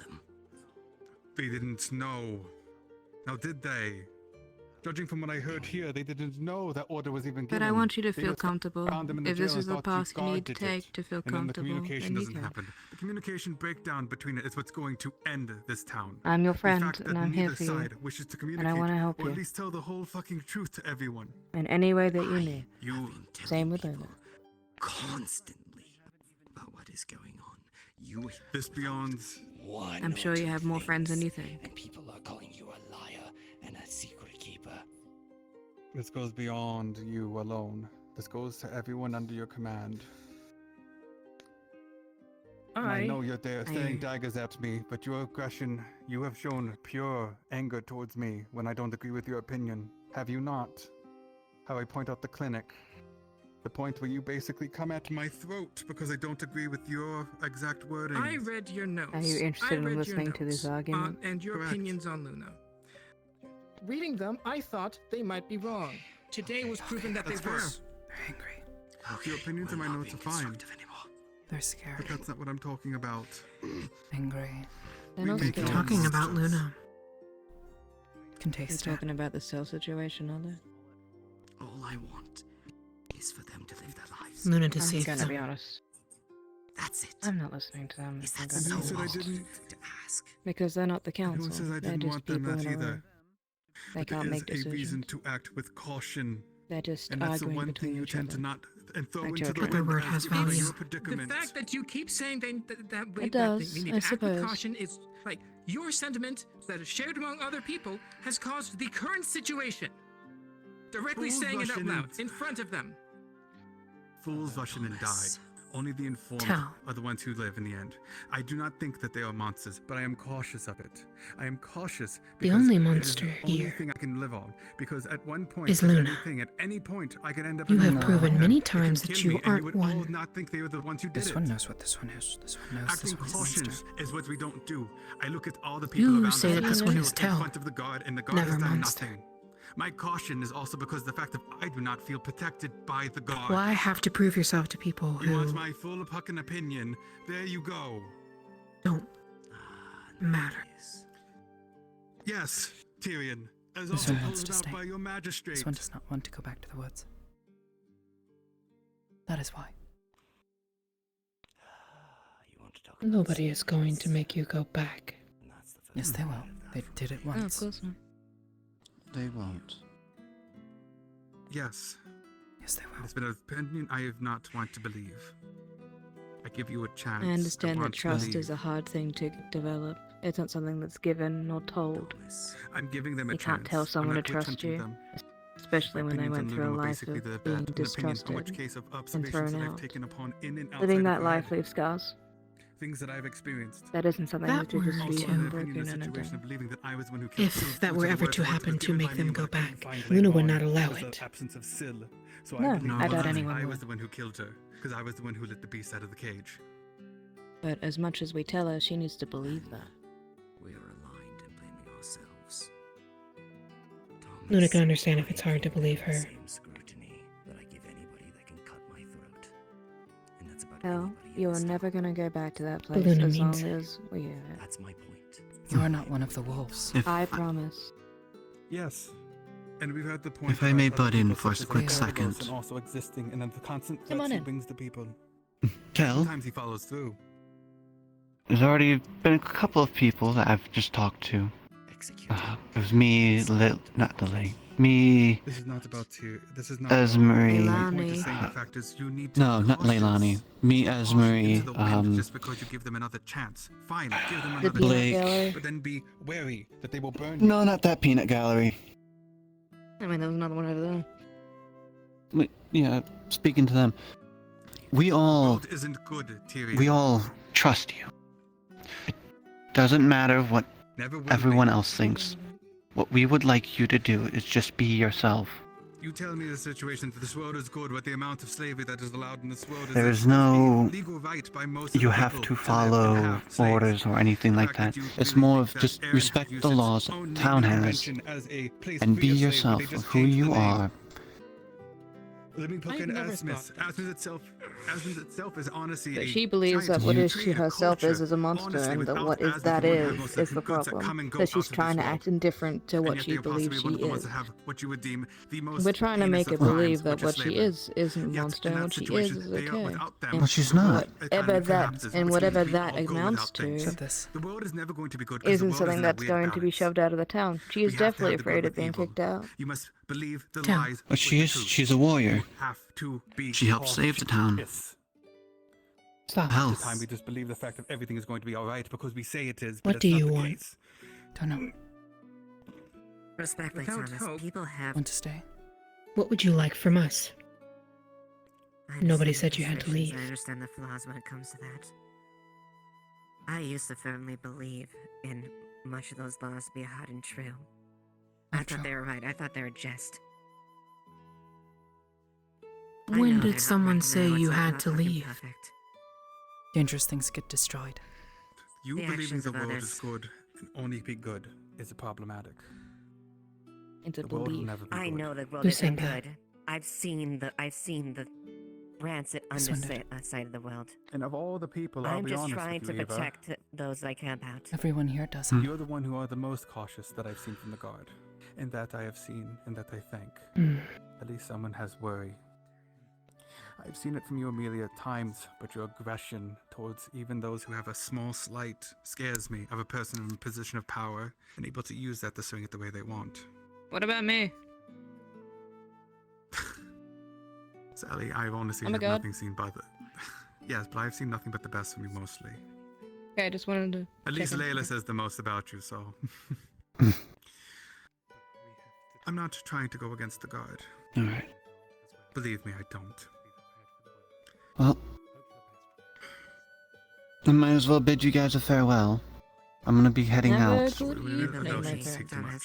them. They didn't know. Now, did they? Judging from what I heard here, they didn't know that order was even given. But I want you to They feel just comfortable. found them in the If jail this and is the thought path you God need to did it. take to feel And then the comfortable, communication then you doesn't can. happen. The communication breakdown between it is what's going to end this town. I'm your The friend, fact that and I'm here neither for you. side wishes to And communicate, I want to help or you. at least tell the whole fucking truth to everyone. In any way that you need. You Same with Luna. constantly about what is going on. You this beyond. I'm sure you have more friends than you think. And people are calling you a liar and a secret keeper. This goes beyond you alone. This goes to everyone under your command. I know you're there throwing daggers at me, but your aggression, you have shown pure anger towards me when I don't agree with your opinion. Have you not? How I point out the clinic. The point where you basically come at my throat because I don't agree with your exact wording. I read your notes. Are you interested I read in your listening to this notes, argument? and your Correct. opinions on Luna. Reading them, I thought they might be wrong. Today was proven that they That's were. fair. They're angry. Your opinions and my notes are fine. They're scared. But that's not what I'm talking about. Angry. They're not make scared. no Talking about monsters. Luna. Can They're taste it. talking about the cell situation, are they? all I want is for them to live their lives. Luna I'm deceived gonna them. be honest. That's it. I'm not listening to them. Is I'm that gonna so Who said I hard didn't? to ask? Because they're not the Who council. says I They're didn't just want them people that in a either? room. They But can't there make is a reason decisions. to act with caution. They're just And that's the arguing one thing between you each tend other. to not and throw Like into the children. But their wind word as has if it's value. your The predicament. fact that you keep saying that we It that does, we need I to act with suppose. caution is like your sentiment that is shared among other people has caused the current situation. Directly Fools saying it rush out in loud and- in front of them. Fools rush in and die. Only the informed Tell. are the ones who live in the end. I do not think that they are monsters, but I am cautious of it. I am cautious The because only it is monster the only here thing I can live on. Because at one point, is if Luna. anything, at any point, I could end up You in a have war proven with them. many It can times that kill you me, and you aren't would all one. not think they were the ones who did This it. one knows what this one is. This one knows Acting this one's a cautious monster. is what we don't do. I look at all the people You around say us that who this have one killed is in Tell, front of the guard, and the guard never has done monster. nothing. My caution is also because the fact that I do not feel protected by the guard. Why have to prove yourself to people You want who my full fucking opinion? There you go. don't matter? Yes, Tyrion, as This also one wants pulled to out stay. by your magistrate. This one does not want to go back to the woods. That is why. Nobody is going to make you go back. Yes, they will. They did it Oh, of once. course not. They won't. Yes. Yes, they will. It's been an opinion I have not want to believe. I give you a chance. I understand that want to trust believe. is a hard thing to develop. It's not something that's given nor told. I'm giving them a You chance. can't tell I'm someone to not trust witch-hunting you, them. especially My when they opinions went on through a Luna were life basically of the being bad opinions, in distrusted which case of and observations thrown that I've out. taken upon in and outside Living of that her life head. leaves scars. Things that I've experienced. That isn't something That that you just were leave to- unbroken The and situation undone. of believing that I was the one who killed Syl, If that which were is the ever word to for it, happen was to given make by them me, go but I couldn't back, find Luna later would on not allow because of it. the absence of Syl. So No, I believe I doubt that anyone I would. was the one who killed her, because I was the one who let the beast out of the cage. But as much as we tell her, she needs to believe that. We are aligned in blaming ourselves. Luna can understand if it's hard to believe her. Same scrutiny that I give anybody that can cut my throat. And that's about Hell, you are never gonna go back to that place Luna as long means it. as we have it. That's my point. You are not one of the wolves. I promise. Yes. And we've had the point If I about may other butt in people for a such as quick Argos second. And also existing, and then the constant Come threats on he in. brings to people. Kel, Sometimes he follows through. there's already been a couple of people that I've just talked to. It was me, not Lily. Me, This is not about you. This is not Esmery. My point is saying the fact is you need to No, be not cautious. Leilani. Me, Caution into Esmery, the wind just because you give them another chance. Fine, give them The another Blake. chance. But then be wary that they will burn you. No, not that peanut gallery. I mean, there was another one over there. Yeah, speaking to them. We all, World isn't good, Tyrion. we all trust you. It doesn't matter what Never will everyone be. else thinks. What we would like you to do is just be yourself. You tell me the situation that this world is good, but the amount of slavery that is allowed in this world is There a is no. legal right by most of You the have people to live and follow have slaves. orders or anything like that. It's more of just respect the laws that town has and be yourself of who you are. Let me poke I've in never Asmus. thought that. Asmus itself as in itself is honestly But a she believes giant that what is tree she and a herself culture. is a monster, Honestly, and that without what is Aslan, that you wouldn't have most is of the goods that problem. come and go That out she's of this trying to world. act indifferent to And what yet she they are possibly believes she one of the ones is. that have what you would deem the most We're trying to heinous make her of crimes, believe that which what she slavery. isn't a Yet monster, in and that what she situation, is they are okay. without them. But she's not. Whatever that and whatever that amounts to The world is never going to be good because the isn't world something is that's going to be balance. shoved out of the town. She is We have to definitely have the good afraid with of being evil. kicked out. You must believe the Yeah. lies. But she's a warrior. Have to be. She helped save the town. Yes. Stop. Half the time we just believe the fact that everything is going to be all right because we say it is, but What it's do not you the want? case. Don't know. Respectfully, Without Thomas, hope- people have. Want to stay? What would you like from us? I Nobody understand said you had to frustrations, leave. I understand the flaws when it comes to that. I used to firmly believe in much of those laws to be hard and true. I thought they were right. I thought they were just. I know When they're did not someone right, and I say know it's you not had not to fucking leave? perfect. Dangerous things get destroyed. You The believing actions the of world others. is good and only be good is problematic. It's a The world will belief. never be I good. know the world Who isn't said that? good. I've seen the rancid This one did. side of the world. And of all the people, I'll I'm be just honest trying with to you, Eva, protect those I care about. Everyone here does it. you're the one who are the most cautious that I've seen from the guard. And that I have seen, and that I thank. At least someone has worry. I've seen it from you, Amelia, at times, but your aggression towards even those who have a small slight scares me of a person in a position of power and able to use that to swing it the way they want. What about me? Sally, I've honestly Oh my have God. nothing seen but the... Yes, but I've seen nothing but the best from you mostly. Okay, I just wanted to. At least check in. Layla says the most about you, so... I'm not trying to go against the guard. Alright. Believe me, I don't. Well, I might as well bid you guys a farewell. I'm gonna be heading Never out. good evening, No, my she friend. take too much.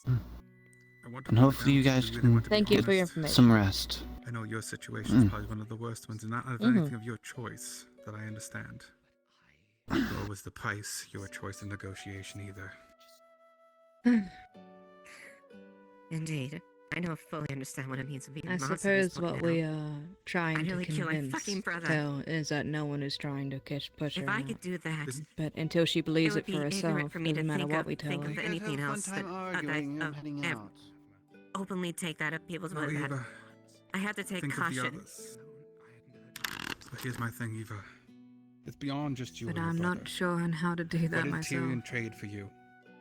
I want to And put it hopefully you down guys because we really can want to be Thank you for your honest. information. some rest. I know your situation is probably one of the worst ones, and not of anything Mhm. of your choice that I understand. Nor was the price your choice in negotiation either. Indeed. I don't fully understand what it means to be a I monster at suppose this point what now. we are trying I'd to really kill my convince fucking brother. Tell is that no one is trying to push her If I out. could do that, But until she believes it it would for be herself, ignorant for me to doesn't matter think what of, we tell think her. of anything else that, I'm heading out. openly take that at people's No, word. That Eva, I have to take think of the caution. others. But here's my thing, Eva. It's beyond just you But and your I'm brother. not sure on how to do that What did myself. Tyrion trade for you?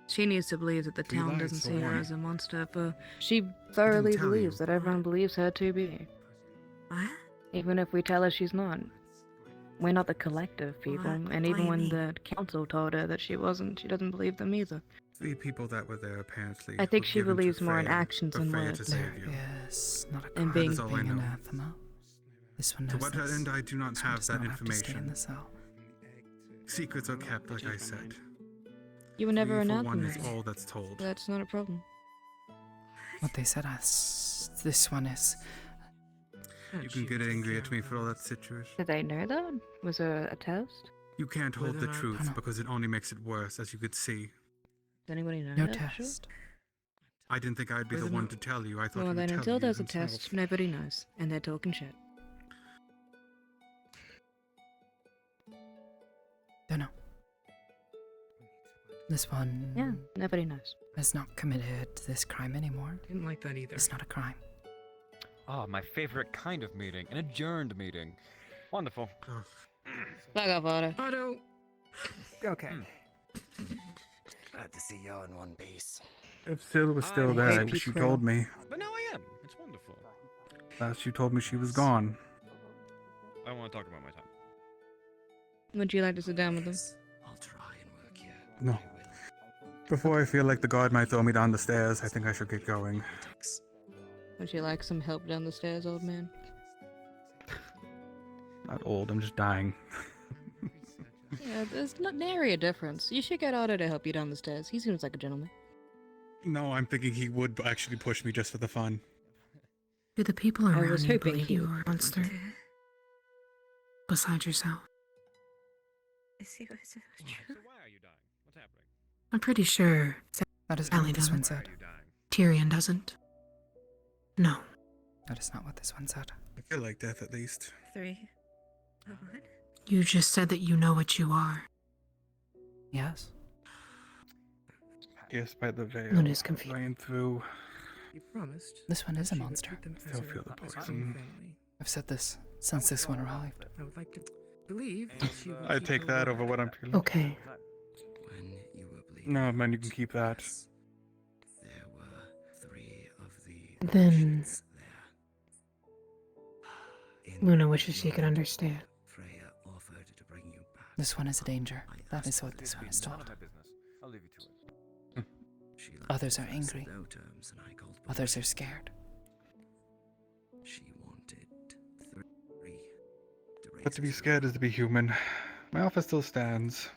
She needs to believe that the Three town lies doesn't for see her one. as a monster, but she thoroughly tell believes you. that everyone believes her to be. What? Even if we tell her she's not. We're not the collective people, What? and What even do you when mean? the council told her that she wasn't, she doesn't believe them either. 3 people that were there apparently. I think were she given to believes more in Freya, actions but than Freya words. to save you. Yes, not a And crime being- That is all I being know. anathema. This one To knows what this. end I do not This one have does that not have to stay in information. the cell. Secrets are kept, like I said. You were never 3 for anathema. 1 is all that's told. That's not a problem. What they said us. This one is. You can get angry at me for all that situation. Did they know that? Was there a test? You can't hold the Whether or not- truth no. because it only makes it worse, as you could see. Does anybody know No that? for sure? test. I didn't think I'd be the Whether or one not- to tell you. I thought Well, he then would tell until you there's a himself. test, nobody knows, and they're talking shit. Don't know. This one. Yeah, nobody knows. Has not committed this crime anymore. Didn't like that either. It's not a crime. Ah, my favorite kind of meeting, an adjourned meeting. Wonderful. Fuck off, Otto. Otto! Okay. Glad to see you in one piece. If Sil was still I there, hate she Crow. told me. But now I am. It's wonderful. Last you told me she was gone. I don't want to talk about my time. Would you like to sit down with them? I'll try and work here. No. Before I feel like the guard might throw me down the stairs, I think I should get going. Would you like some help down the stairs, old man? Not old, I'm just dying. Yeah, there's not nary a difference. You should get Otto to help you down the stairs. He seems like a gentleman. No, I'm thinking he would actually push me just for the fun. Do the people I around was you hoping believe he you would. are a monster? Besides yourself? Is he true? So why are you dying? What's happening? I'm pretty sure That is not Sally what this one doesn't. said. Tyrion doesn't. No. That is not what this one said. I feel like death at least. 3. Oh, what? You just said that you know what you are. Yes. Pierced by the veil, Luna's confused. rain through. You promised. This one is a she would monster. treat them Still as feel the her own poison. family. I've said this since this one arrived. I would like to believe that she would I keep take her that word. over what I'm feeling. Okay. When you were bleeding, No, man, you can keep that. there were 3 of the Then there. In Luna wishes she could understand. Freya offered to bring you back. This one is a danger. That is what this one is None told. of my business. I'll leave you to it. She Others are left angry. no terms, and I called Others bullshit. are scared. She wanted 3 to raise But to be scared is to be human. My offer still stands.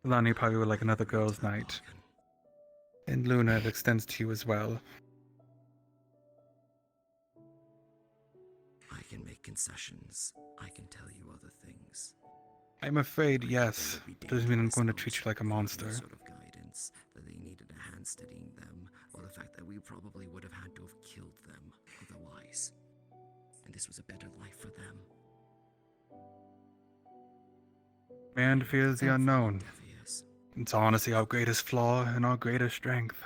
Lani probably would like another girls' night. And Luna, it extends to you as well. I can make concessions. I can tell you other things. I'm afraid, yes. Doesn't mean I'm going to treat you like a monster. Sort of guidance that they needed a hand steadying them, or the fact that we probably would have had to have killed them otherwise. And this was a better life for them. Man fears the unknown. It's honestly our greatest flaw and our greatest strength.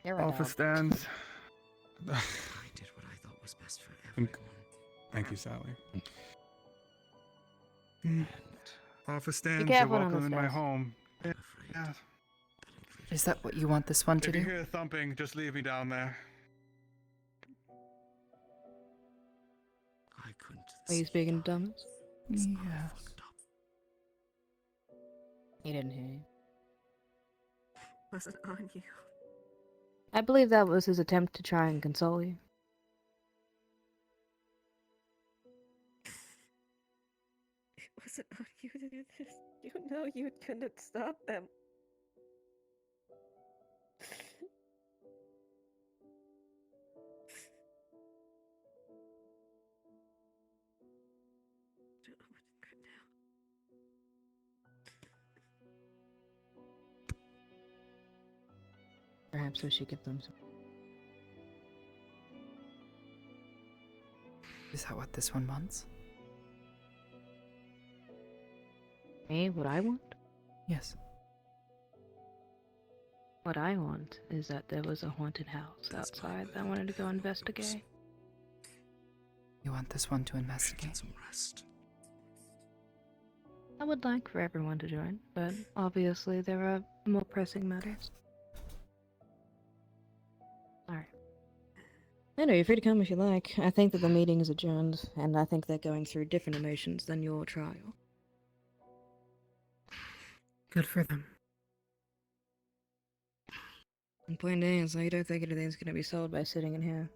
You're a Offer dog. stands. I did what I thought was best for everyone. Thank you, Sally. And Offer stands. careful You're on welcome this, in my guys. home. Yeah. Is that what you want this one to If you do? hear thumping, just leave me down there. I couldn't. Are you speaking to Thomas? Yeah. He didn't hear you. Wasn't on you. I believe that was his attempt to try and console you. It wasn't on you to do this. You know you couldn't stop them. Don't know what to do now. Perhaps we should give them some. Is that what this one wants? Me? What I want? Yes. What I want is that there was a haunted house outside that I wanted to go investigate. You want this one to investigate? Some rest. I would like for everyone to join, but obviously there are more pressing matters. Alright. I know, you're free to come if you like. I think that the meeting is adjourned, and I think they're going through different emotions than your trial. Good for them. And point is, I don't think anything's gonna be sold by sitting in here.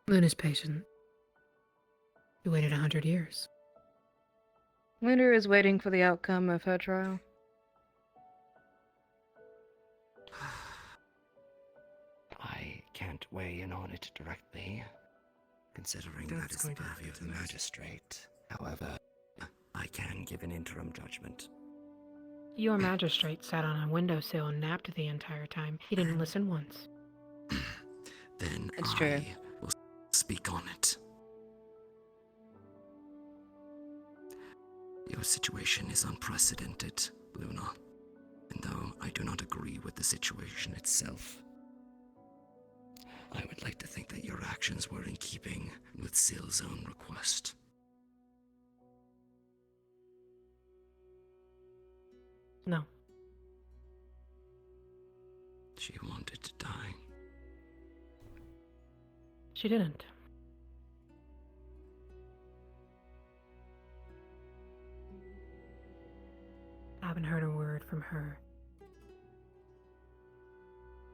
Luna's patient. You waited 100 years. Luna is waiting for the outcome of her trial. I can't weigh in on it directly, considering that is the purview of the magistrate. However, I can give an interim judgment. Your magistrate sat on a windowsill and napped the entire time. He didn't listen once. Then It's I true. will speak on it. Your situation is unprecedented, Luna. And though I do not agree with the situation itself, I would like to think that your actions were in keeping with Syl's own request. No. She wanted to die. She didn't. I haven't heard a word from her.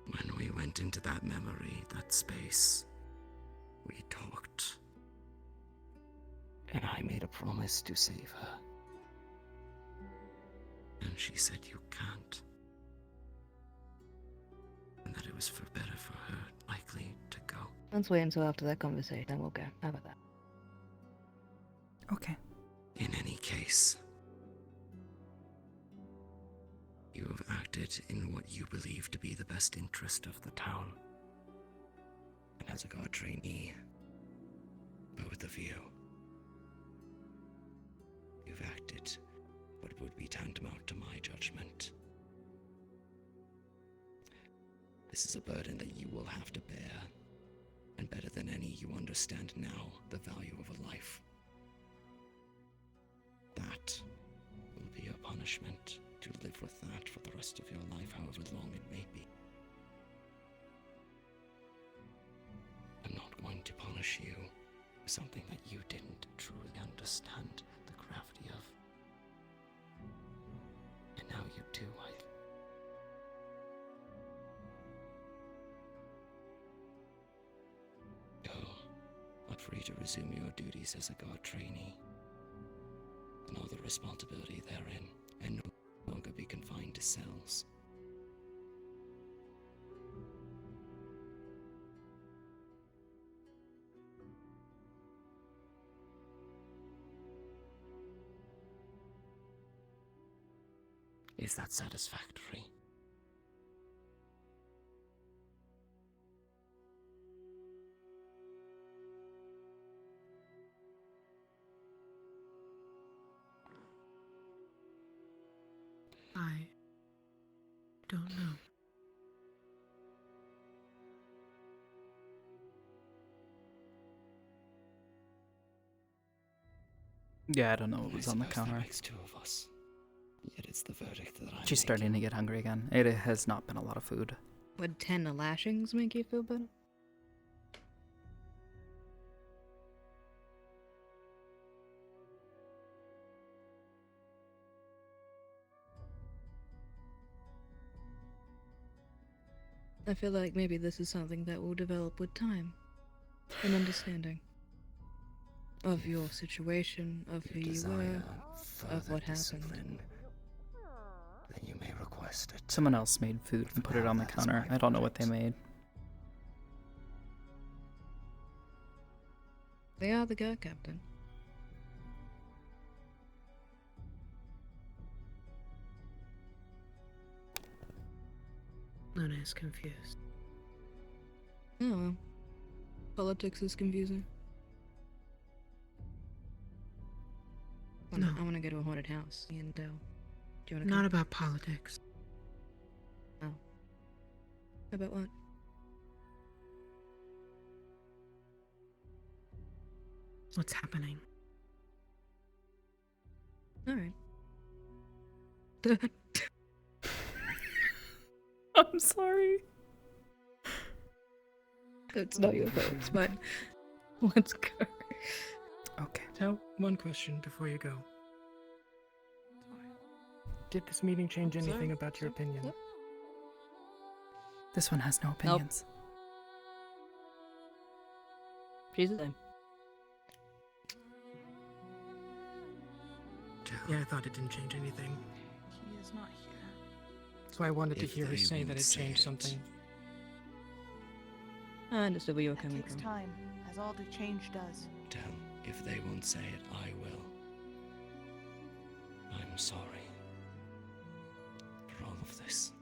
When we went into that memory, that space, we talked. And I made a promise to save her. And she said you can't. And that it was for better for her, likely to go. Let's wait until after that conversation, then we'll go. How about that? Okay. In any case, you have acted in what you believe to be the best interest of the town. and as a guard trainee, both of you, you've acted what would be tantamount to my judgment. This is a burden that you will have to bear, and better than any, you understand now the value of a life. That will be your punishment, to live with that for the rest of your life, however long it may be. I'm not going to punish you for something that you didn't truly understand the gravity of. And now you do, But free to resume your duties as a guard trainee. Know the responsibility therein, and no longer be confined to cells. Is that satisfactory? I don't know. Yeah, I don't know what was on the counter. That makes two of us. Yet it's the verdict that I'm She's starting to get hungry again. It has not been a lot of food. Would 10 lashings make you feel better? I feel like maybe this is something that will develop with time. An understanding of your situation, of who you were, of what happened. Then you may request it. Someone else made food and put it on the counter. I don't know what they made. They are the guard captain. Luna is confused. Oh well. Politics is confusing. No. I want to go to a haunted house. And do you want to Not about politics. Oh. About what? What's happening? Alright. I'm sorry. It's not your fault, but let's go. Okay. Tell one question before you go. Did this meeting change anything about your opinion? This one has no opinions. She's the same. Yeah, I thought it didn't change anything. He is not here. So I wanted to If hear her they say that won't it say changed it. something. I understood where you were That coming takes from. time, as all the change does. Tell, if they won't say it, I will. I'm sorry for all of this.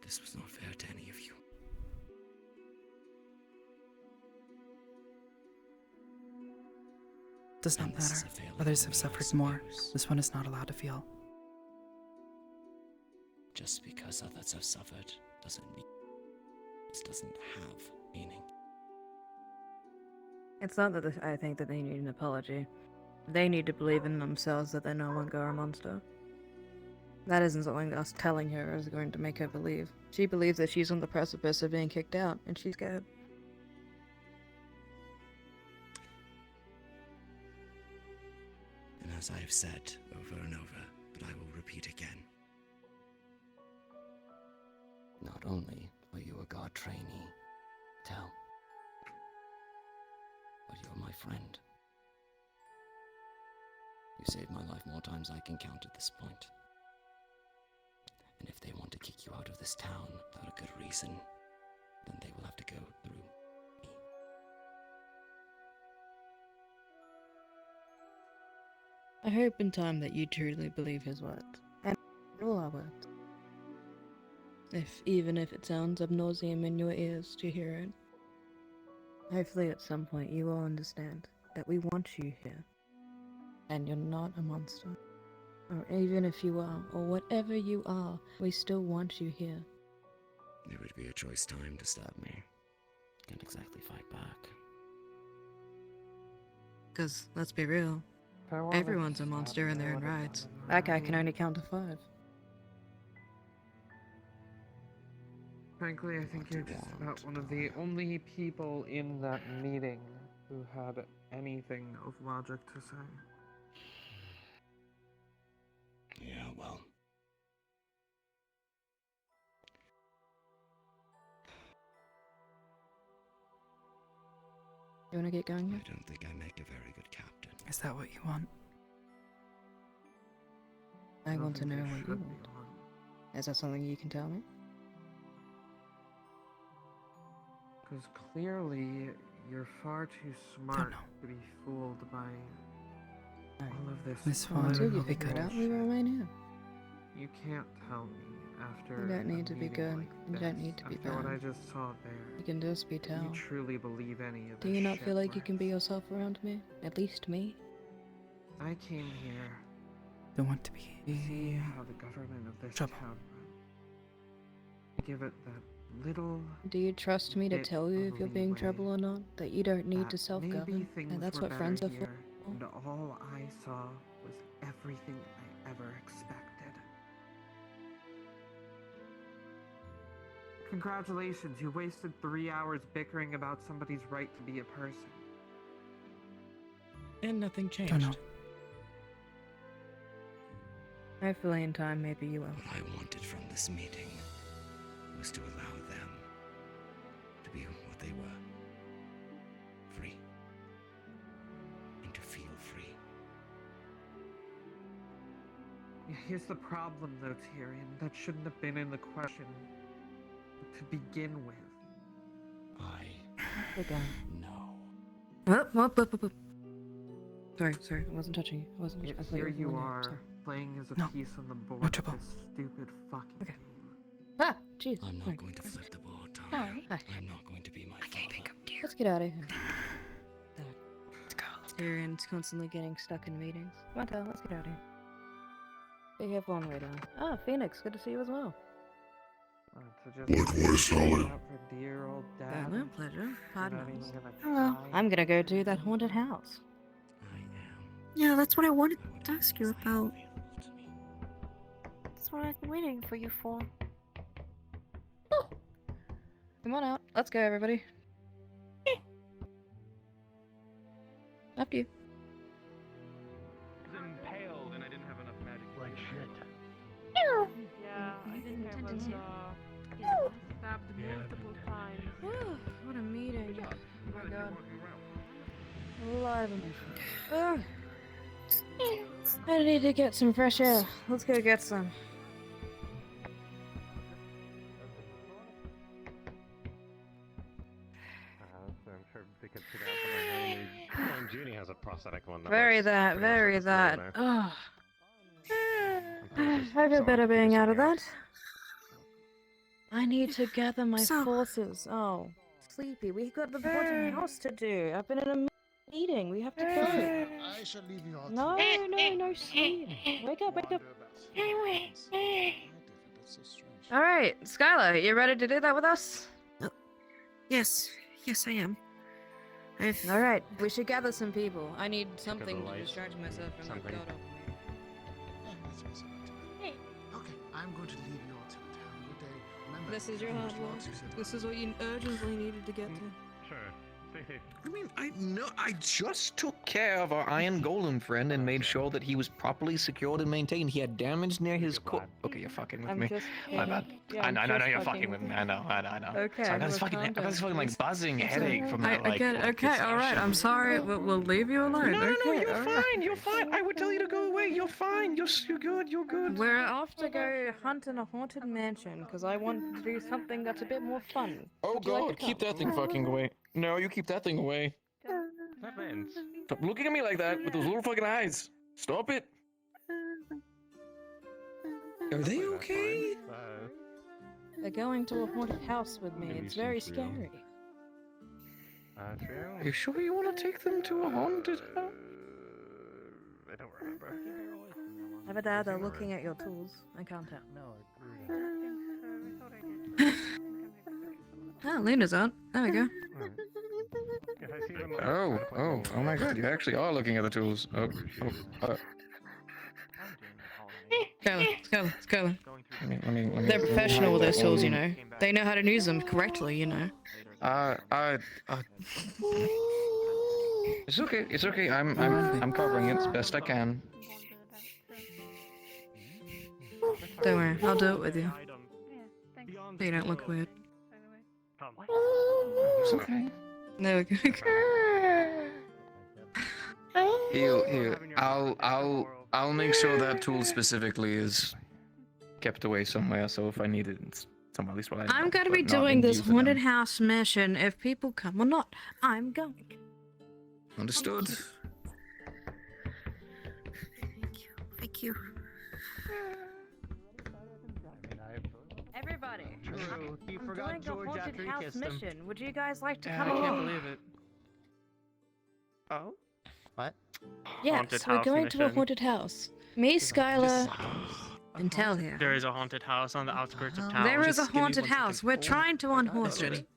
This was not fair to any of you. Does not And this is matter. a failing Others of have me, I suffered more. suppose. This one is not allowed to feel. Just because others have suffered doesn't mean this doesn't have meaning. It's not that I think that they need an apology. They need to believe in themselves that they're no longer a monster. That isn't something us telling her is going to make her believe. She believes that she's on the precipice of being kicked out, and she's scared. And as I have said over and over, but I will repeat again. Not only are you a guard trainee, Tell, but you're my friend. You saved my life more times I can count at this point. And if they want to kick you out of this town without a good reason, then they will have to go through me. I hope in time that you truly believe his words. And all our words. Even if it sounds ad nauseum in your ears to hear it. Hopefully at some point you will understand that we want you here. And you're not a monster. Or even if you are, or whatever you are, we still want you here. It would be a choice time to stab me. Can't exactly fight back. Because, let's be real, everyone's a monster in their own rights. That guy can only count to 5. Frankly, I think you're just about one of the only people in that meeting who had anything of logic to say. Yeah, well. You wanna get going? I don't think I make a very good captain. Is that what you want? I want to know what you want. Is that something you can tell me? Because clearly, you're far too smart to be fooled by all of this. This one Until you will be figure it good. out, we remain here. You can't tell me after. You don't need a to be meeting good. like You don't this, need to be after what I bad. just saw there. You can just be Do tell. you truly believe any of Do this you not shit feel like you works? can be yourself around me? At least me? I came here Don't want to be to see how the government of this trouble. town runs. Give it that little. Do you trust me to bit tell you of if you're being leeway trouble or not? That you don't need that to self-govern? maybe things And that's were what friends better are here, for? and all I saw was everything I ever expected. Congratulations, you wasted 3 hours bickering about somebody's right to be a person. And nothing changed. Don't know. Hopefully in time, maybe you will. What I wanted from this meeting was to allow them to be what they were. Free. And to feel free. Yeah, here's the problem though, Tyrion. That shouldn't have been in the question to begin with. Okay. No. Whoop. Sorry, I wasn't touching you. I wasn't. I thought Here were you going there. are, Sorry. playing as a No. piece on the board No of trouble. this stupid fucking game. Ah, jeez. I'm not Sorry. going to flip the board, Tom. Hi. I'm not going to be my father. Let's get out of here. Tyrion's constantly getting stuck in meetings. Come on, Tal, let's get out of here. We have one waiting. Ah, Phoenix, good to see you as well. To just out for dear old dad. My pleasure. You're Pardon not us. even gonna Hello. try. I'm gonna go do that haunted house. Yeah, that's what I wanted to ask you about. That's what I've been waiting for you for. Come on out. Let's go, everybody. After you. I was impaled and I didn't have enough magic. Like shit. Yeah, I think I was stabbed multiple times. What a meeting. Oh my god. A lot of emotion. Ugh. I need to get some fresh air. Let's go get some. I'm sure they could figure out something. And Junie has a prosthetic one. Very that, very that. Ugh. I feel better being out of that. I need to gather my forces. Oh, sleepy. We've got the boarding house to do. I've been in a meeting. We have to go. I shall leave you all No, to no sleep. Wake up, wake up. That's so strange. Alright, Skylar, you ready to do that with us? Yes, I am. Alright, we should gather some people. I need something to light, distract myself from that something. god awful meeting. Okay, I'm going to leave you all to it. Have a good day. Remember, This is your you hard must work. walk, you said This is what you urgently needed to get to. Sure. I mean, I just took care of our iron golem friend and made sure that he was properly secured and maintained. He had damage near his Okay, you're fucking with I'm me. just My bad. kidding. Yeah, I I'm know, just you're fucking fucking with me. I know. Okay, So I got this well, fucking, calm I got this down, fucking like please. buzzing It's headache alright. from that like. Okay, alright, I'm sorry, but we'll leave you alone. No, okay, you're alright. fine. You're fine. I would tell you to go away. You're fine. You're good. You're good. We're off to go hunt in a haunted mansion because I want to do something that's a bit more fun. Oh Would you like God, to keep come? that thing fucking away. No, you keep that thing away. That means. Stop looking at me like that with those little fucking eyes. Stop it. Are they okay? They're going to a haunted house with me. It's very scary. True? You sure you want to take them to a haunted house? I don't remember. Have a dad, they're looking at your tools. I can't tell. No, Oh, Luna's on. There we go. Oh my god, you actually are looking at the tools. Let's go. Let me They're professional with those tools, you know. They know how to use them correctly, you know. It's okay. I'm covering it as best I can. Don't worry, I'll do it with you. So you don't look weird. It's okay. There we go. Here. I'll make sure that tool specifically is kept away somewhere. So if I need it, it's somewhere at least while I'm going to be doing this haunted house mission. If people come or not, I'm going. Understood. Thank you. Everybody, True. He I'm forgot doing George a haunted after he house kissed him. mission. Would you guys like to Yeah, come I can't along? believe it. Oh? What? Yes, Haunted we're house going to a mission. haunted house. Me, Skylar, and Tell here. There is a haunted house on the outskirts of town. There is a Just give me haunted 1 second. house. We're trying to unhaunt Jenny, it.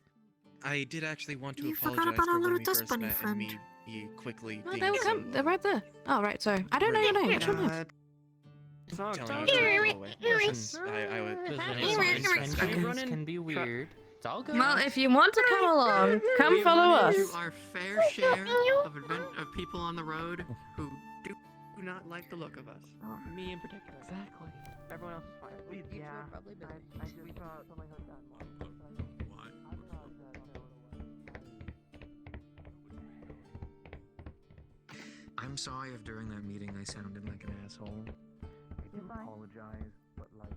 I did actually want to You forgot apologize about our for when little we dust first bunny met friend. and me quickly Oh, being they will so come. They're right there. Oh, right, sorry. I don't know your name. What's your name? telling you to go away. Listen, I would. Friends can be weird. It's all good. Well, if you want to come along, come follow us. Our fair share of people on the road who do not like the look of us. Me in particular. Exactly. Everyone else is fine. Yeah. I just thought somebody had gotten one. I'm sorry if during that meeting I sounded like an asshole. I do apologize, but like.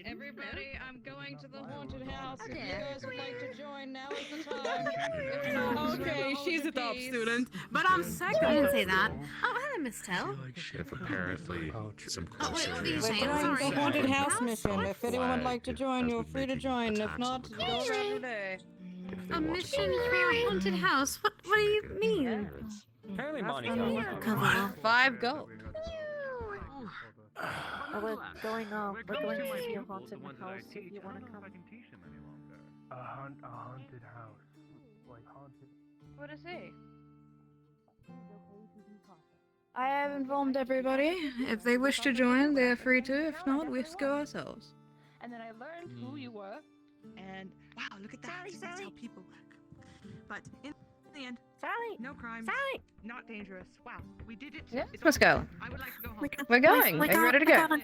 Everybody, I'm going to the haunted house. If you guys would like to join, now is the time. If not, Okay, she's a top peace. student, but I'm second. I didn't say that. Oh, hello, Miss Tell. If apparently some Oh, wait, what are you We're saying? doing Sorry. the haunted house mission. If anyone would like to Flag join, that you're would free to make join. If attacks not, on the go coast. about your day. A mission for a haunted house? What do you mean? Apparently, That's Monica. funny. Come on. 5 gold. We're going to see a haunted house. If you want to come. A haunted house. Like haunted. What is he? I have informed everybody. If they wish to join, they are free to. If not, we go ourselves. And then I learned who you were. And wow, look at that. That's how people work. But in the end, Sally! no crimes. Sally! Not dangerous. Wow, we did it. Yeah, It's let's all- go. I would like to go home. We're going. Are you ready to go? I am going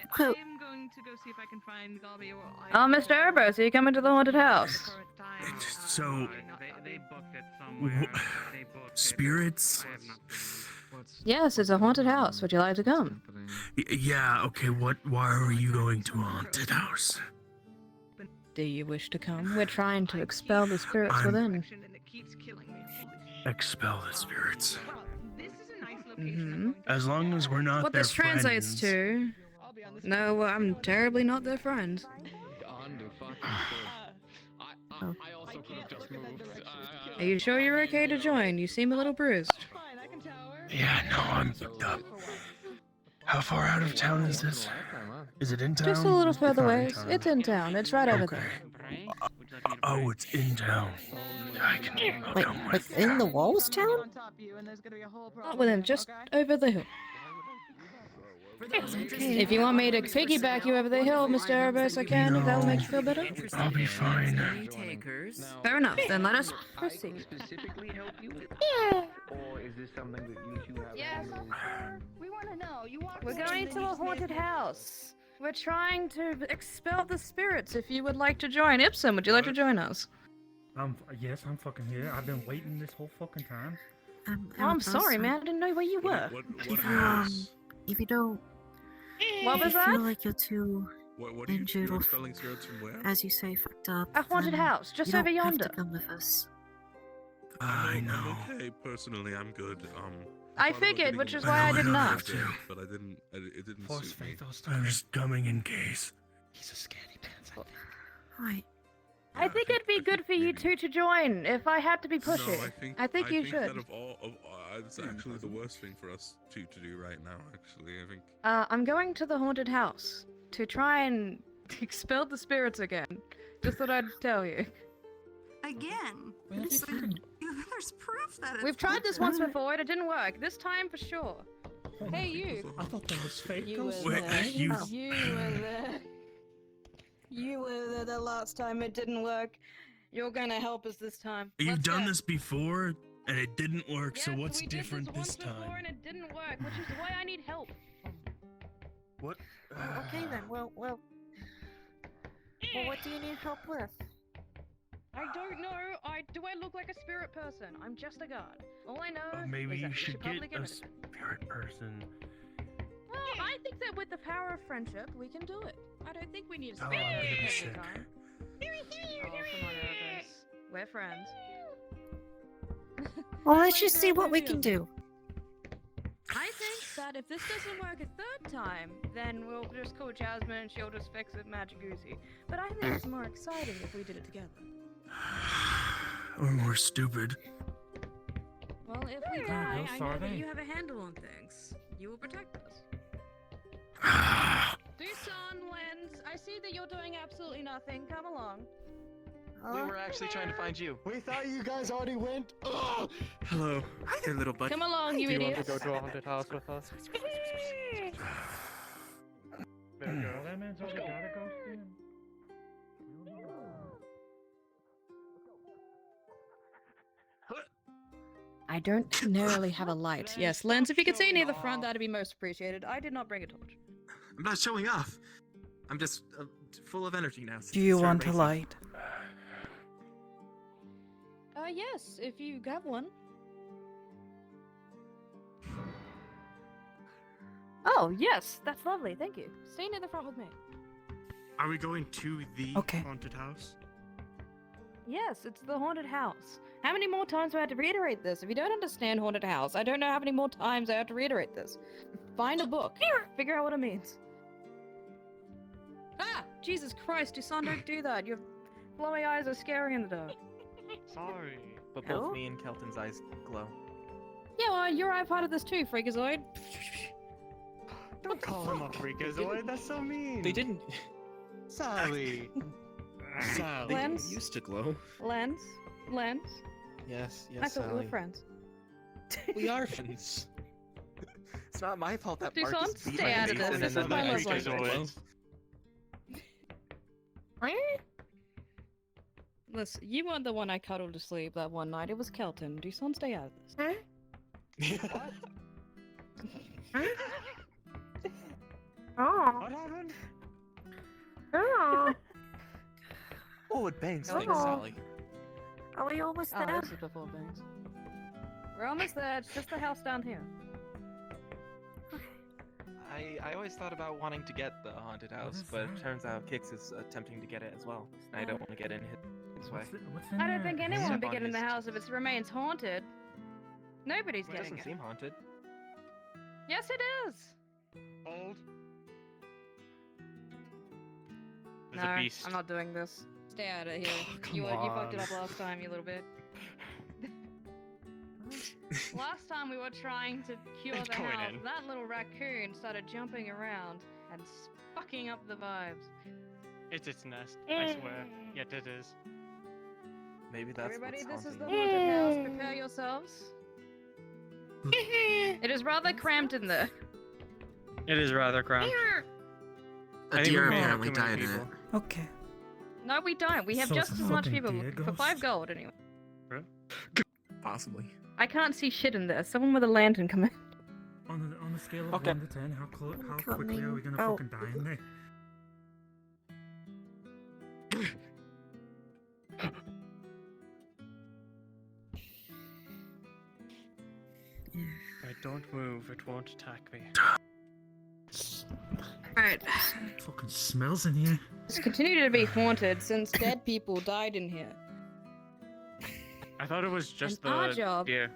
to go see if I can find Galbi or Oh, Mr. Erbos, are you coming to the haunted house? So, They booked it somewhere. They booked it. spirits? Yes, it's a haunted house. Would you like to come? Yeah, okay, why are you going to a haunted house? Do you wish to come? We're trying to expel the spirits I'm- within. Expel the spirits. As long as we're not What their this translates friends. to... No, I'm terribly not their friend. Are you sure you're okay to join? You seem a little bruised. Yeah, no, I'm fucked up. How far out of town is this? Is it in town? Just a little further Not in ways. town. It's in town. It's right over there. Oh, it's in town. I can Wait, come like with in the walls town? Not within, just over the hill. If you want me to piggyback you over the hill, Mr. Erebus, I can, if that'll make you feel better. I'll be fine. Fair enough, then let us proceed. Or is this something that you two have? Yes. We want to know. You walk. We're going to a haunted house. We're trying to expel the spirits. If you would like to join, Ipsum, would you like to join us? Yes, I'm fucking here. I've been waiting this whole fucking time. Oh, I'm sorry, man. I didn't know where you were. If you don't, What was if you feel that? like you're too What do you injured or, spelling zero to where? as you say, fucked up, A haunted then house, just you over don't have yonder. to come with us. I know. I'm okay, personally, I'm good. I thought about figured, getting which an is why I extra didn't pair ask. of earrings, But I didn't. It didn't suit me. I'm just coming in case. He's a scaredy pants, I think. Right. I think it'd be good for you two to join if I had to be pushy. No, I think you should. that it's actually the worst thing for us two to do right now. Actually, I think. I'm going to the haunted house to try and expel the spirits again. Just thought I'd tell you. Again? There's proof that We've tried this once before and it didn't work. This time for sure. Hey, you. I thought that was fake. You were Wait, there. you. You were there. You were there the last time it didn't work. You're gonna help us this time. You've Let's done go. this before, and it didn't work. So Yes, what's we different did this this once before time? and it didn't work, which is why I need help. What? Okay then. Well. Well, what do you need help with? I don't know. Do I look like a spirit person? I'm just a guard. All I know Maybe is that you we should probably get a rid of it. spirit person. Well, I think that with the power of friendship, we can do it. I don't think we need a Oh, spirit I'm person gonna be every sick. time. Oh, come on, Erebus. We're friends. Well, let's just see what we can do. I think that if this doesn't work a third time, then we'll just call Jasmine and she'll just fix it magic oozy. But I think it's more exciting if we did it together. Or more stupid. Well, if we die, I know that you have a handle on things. You will protect us. Dusan, Lens, I see that you're doing absolutely nothing. Come along. We were actually trying to find you. We thought you guys already went. Oh! Hello, hey little buddy. Come along, you Do you want idiots. to go to a haunted house with us? There we go. That man's already gotta go. I don't narrowly have a light. Yes, Lens, if you could see near the front, that'd be most appreciated. I did not bring a torch. I'm not showing off. I'm just full of energy now. Do you want a light? Yes, if you have one. Oh, yes, that's lovely, thank you. Stay near the front with me. Are we going to the haunted house? Yes, it's the haunted house. How many more times do I have to reiterate this? If you don't understand haunted house, I don't know how many more times I have to reiterate this. Find a book. Figure out what it means. Ah! Jesus Christ, Dusan, don't do that. Your blowy eyes are scary in the dark. Sorry. But both me and Kelton's eyes glow. Yeah, well, your eye part of this too, Freakazoid. Don't call him a freakazoid, that's so mean. They didn't. Sally. Sally. Lens? You used to glow. Lens? Yes, I thought we were friends. We are friends. It's not my fault that Dusan, Marcus beat stay my out of face this. and This then is my the love freakazoid. language. Listen, you weren't the one I cuddled to sleep that one night. It was Kelton. Dusan, stay out of this. What? Oh. What happened? Oh. Oh, it bangs things, Oh. Sally. Are we almost Oh, there? this is before bangs. We're almost there. It's just the house down here. I always thought about wanting to get the haunted house, but it turns out Kix is attempting to get it as well. And I don't want to get in his way. I don't think anyone would be Step on getting the his- house if it remains haunted. Nobody's It getting doesn't it. seem haunted. Yes, it is. Old. No, There's a beast. I'm not doing this. Stay out of here. come You fucked it on. up last time, you little bit. Last time we were trying to cure It's the going house, in. that little raccoon started jumping around and fucking up the vibes. It's its nest, I swear. Yet it is. Maybe that's Everybody, what's this is the haunting haunted house. Prepare yourselves. It is rather cramped in there. It is rather cramped. A deer apparently died in it. Okay. No, we don't. We have So just as much fucking people deer for ghost? 5 gold anyway. Possibly. I can't see shit in there. Someone with a lantern come in. On the scale of Okay. 1 to 10, how quickly are we gonna Oh. fucking die in there? If I don't move, it won't attack me. Alright. Fucking smells in here. It's continued to be haunted since dead people died in here. I thought it was just And our the job- deer.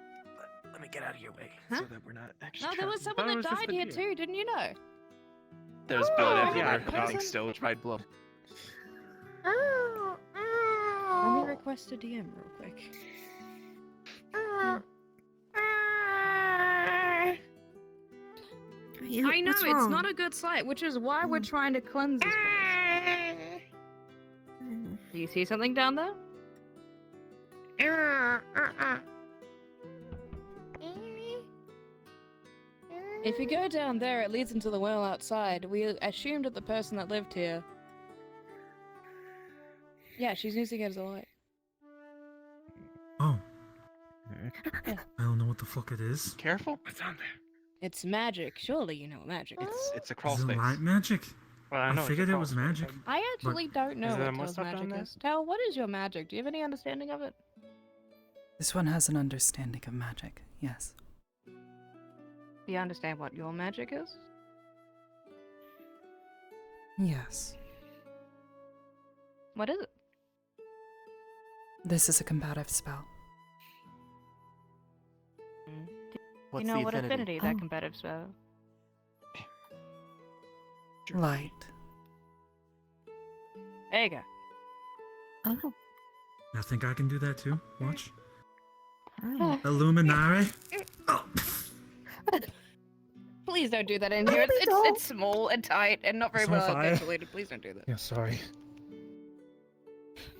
Let me get out of your way. So that we're not actually. No, there was someone that died here too, didn't you know? There's blood everywhere. yeah, Everything's still dried blood. Let me request a DM real quick. I know, it's not a good sight, which is why we're trying to cleanse this place. Do you see something down there? If you go down there, it leads into the well outside. We assumed that the person that lived here... Yeah, she's using it as a light. Oh. Yeah. I don't know what the fuck it is. Careful. What's on there? It's magic. Surely you know what magic is. It's a crawl Is it space. light magic? Well, I figured it was magic. I actually don't know Is there what more Tel's stuff down magic there? is. Tel, what is your magic? Do you have any understanding of it? This one has an understanding of magic, yes. Do you understand what your magic is? Yes. What is it? This is a combative spell. Do you know what affinity that combative spell? Light. There you go. Oh. I think I can do that too. Watch. Oh. Illuminari. Please don't do that in here. It's small and tight and not very It's on well fire. ventilated. Please don't do that. Yeah, sorry.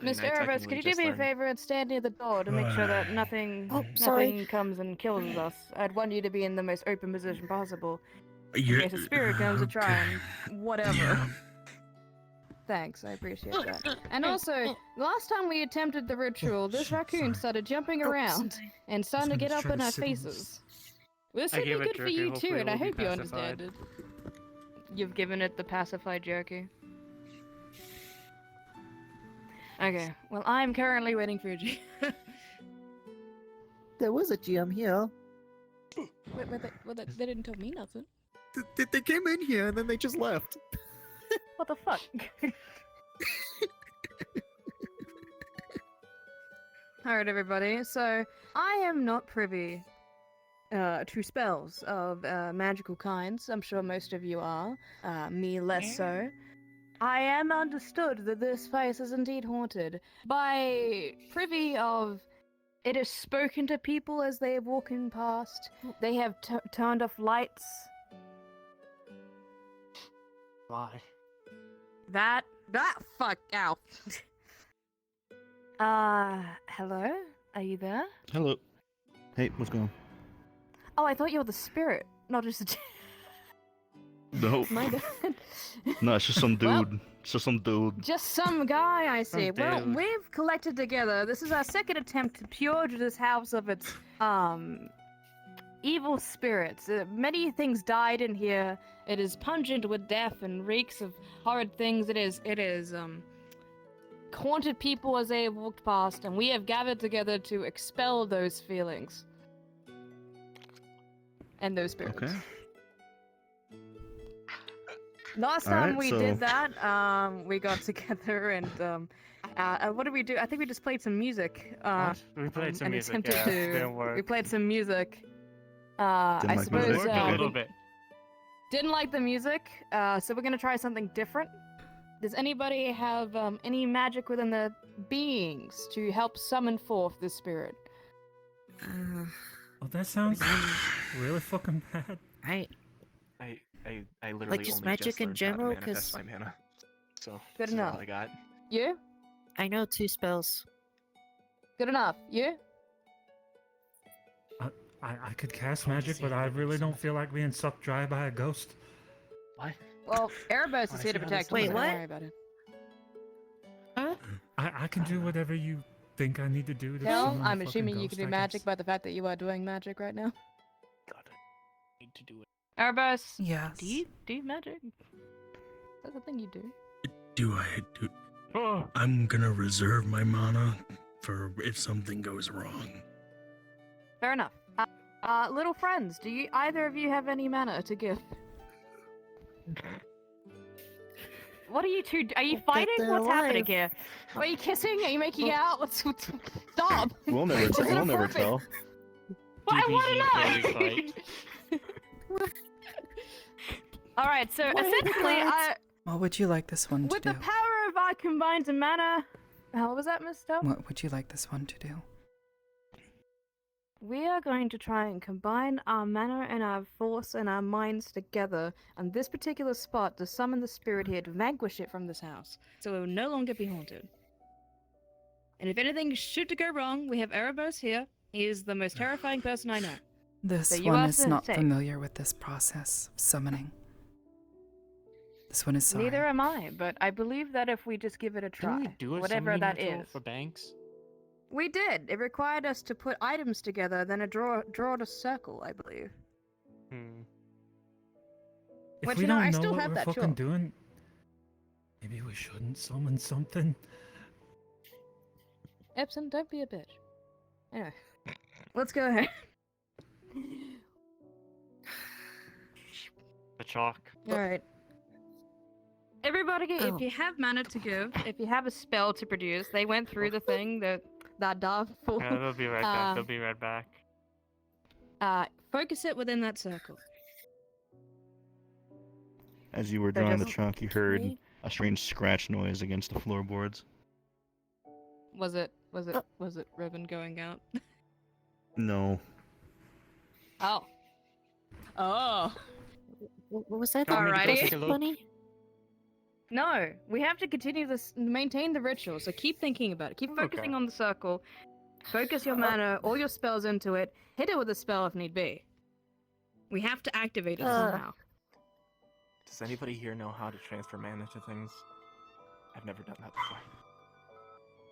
Mr. Erebus, could you do me a favor and stand near the door to make sure that nothing sorry. comes and kills us? I'd want you to be in the most open position possible. In Yeah, case a spirit comes to try okay. and whatever. Yeah. Thanks, I appreciate that. And also, last time we attempted the ritual, this raccoon started jumping around and starting to get up in our faces. This would be gave it good for jerky, you hopefully too, it and I will be hope you understand it. You've given it the pacified jerky. Okay, well, I'm currently waiting for a G. There was a GM here. They didn't tell me nothing. They came in here and then they just left. What the fuck? Alright, everybody, so I am not privy to spells of magical kinds. I'm sure most of you are. Me less so. I am understood that this place is indeed haunted. By privy of... It has spoken to people as they have walking past. They have turned off lights. Why? That fuck out. Hello? Are you there? Hello. Hey, what's going on? Oh, I thought you were the spirit, not just a... No. My bad. No, it's just some dude. Well- It's just some dude. Just some guy, I see. Some Well, dude. we've collected together. This is our second attempt to purge this house of its, evil spirits. Many things died in here. It is pungent with death and reeks of horrid things. It is, haunted people as they have walked past, and we have gathered together to expel those feelings. And those spirits. Okay. Last All time right, we so- did that, we got together and, what did we do? I think we just played some music. We played some and music, attempted yeah, to... didn't work. We played some music. Didn't I like suppose, music? A little bit. didn't like the music, so we're gonna try something different. Does anybody have, any magic within their beings to help summon forth the spirit? Oh, that sounds really fucking bad. Right. I literally just only magic just in learned how to general, manifest 'cause- my mana. So Good this is enough. all I got. You? I know 2 spells. Good enough. You? I could cast magic, but I really don't feel like being sucked dry by a ghost. What? Well, Erebus is Wanna here to see how protect this me, Wait, so what? don't worry about it. I can do whatever you think I need to do to Kel, summon a I'm fucking assuming you ghost, can do I magic guess. by the fact that you are doing magic right now. Need to do it. Erebus! Yes. Do you do magic? That's the thing you do. Do I do? Oh. I'm gonna reserve my mana for if something goes wrong. Fair enough. Little friends, do you either of you have any mana to give? What are you two? Are you fighting? they're What's happening alive. here? Are you kissing? Are you making out? What's stop? We'll never, Is it we'll a never forbidden- tell. I want to know! Alright, so essentially, What would you like this one to with do? the power of our combined mana... How was that, Mister? What would you like this one to do? We are going to try and combine our mana and our force and our minds together on this particular spot to summon the spirit here to vanquish it from this house, so it will no longer be haunted. And if anything should to go wrong, we have Erebos here. He is the most terrifying person I know. This So you one are is not safe. familiar with this process of summoning. This one is sorry. Neither am I, but I believe that if we just give it a try, Didn't we do a whatever summoning that ritual is. for banks? We did. It required us to put items together, then draw a circle, I believe. If Which, we you know, don't I know still what have we're that, fucking sure. doing, maybe we shouldn't summon something. Epson, don't be a bitch. Anyway, let's go ahead. The chalk. Alright. Everybody, if you have mana to give, if you have a spell to produce, they went through the thing that Darth for. Yeah, they'll be right back. They'll be right back. Focus it within that circle. As you were So drawing the just- chalk, you heard a strange scratch noise against the floorboards. Was it ribbon going out? No. Oh. Oh. What was that? Alrighty. Bunny? No, we have to continue this, maintain the ritual, so keep thinking about it. Keep focusing on the circle. Focus your mana, all your spells into it. Hit it with a spell if need be. We have to activate it somehow. Does anybody here know how to transfer mana to things? I've never done that before.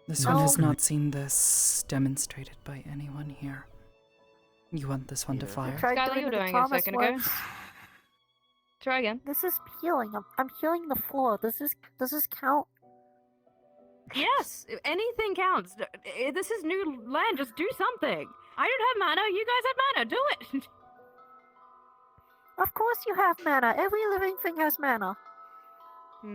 This one has not seen this demonstrated by anyone here. You want this one to fire? Skylar, you were doing it a second ago. Try again. This is healing. I'm healing the floor. Does this count? Yes, anything counts. This is new land. Just do something. I don't have mana. You guys have mana. Do it. Of course you have mana. Every living thing has mana. You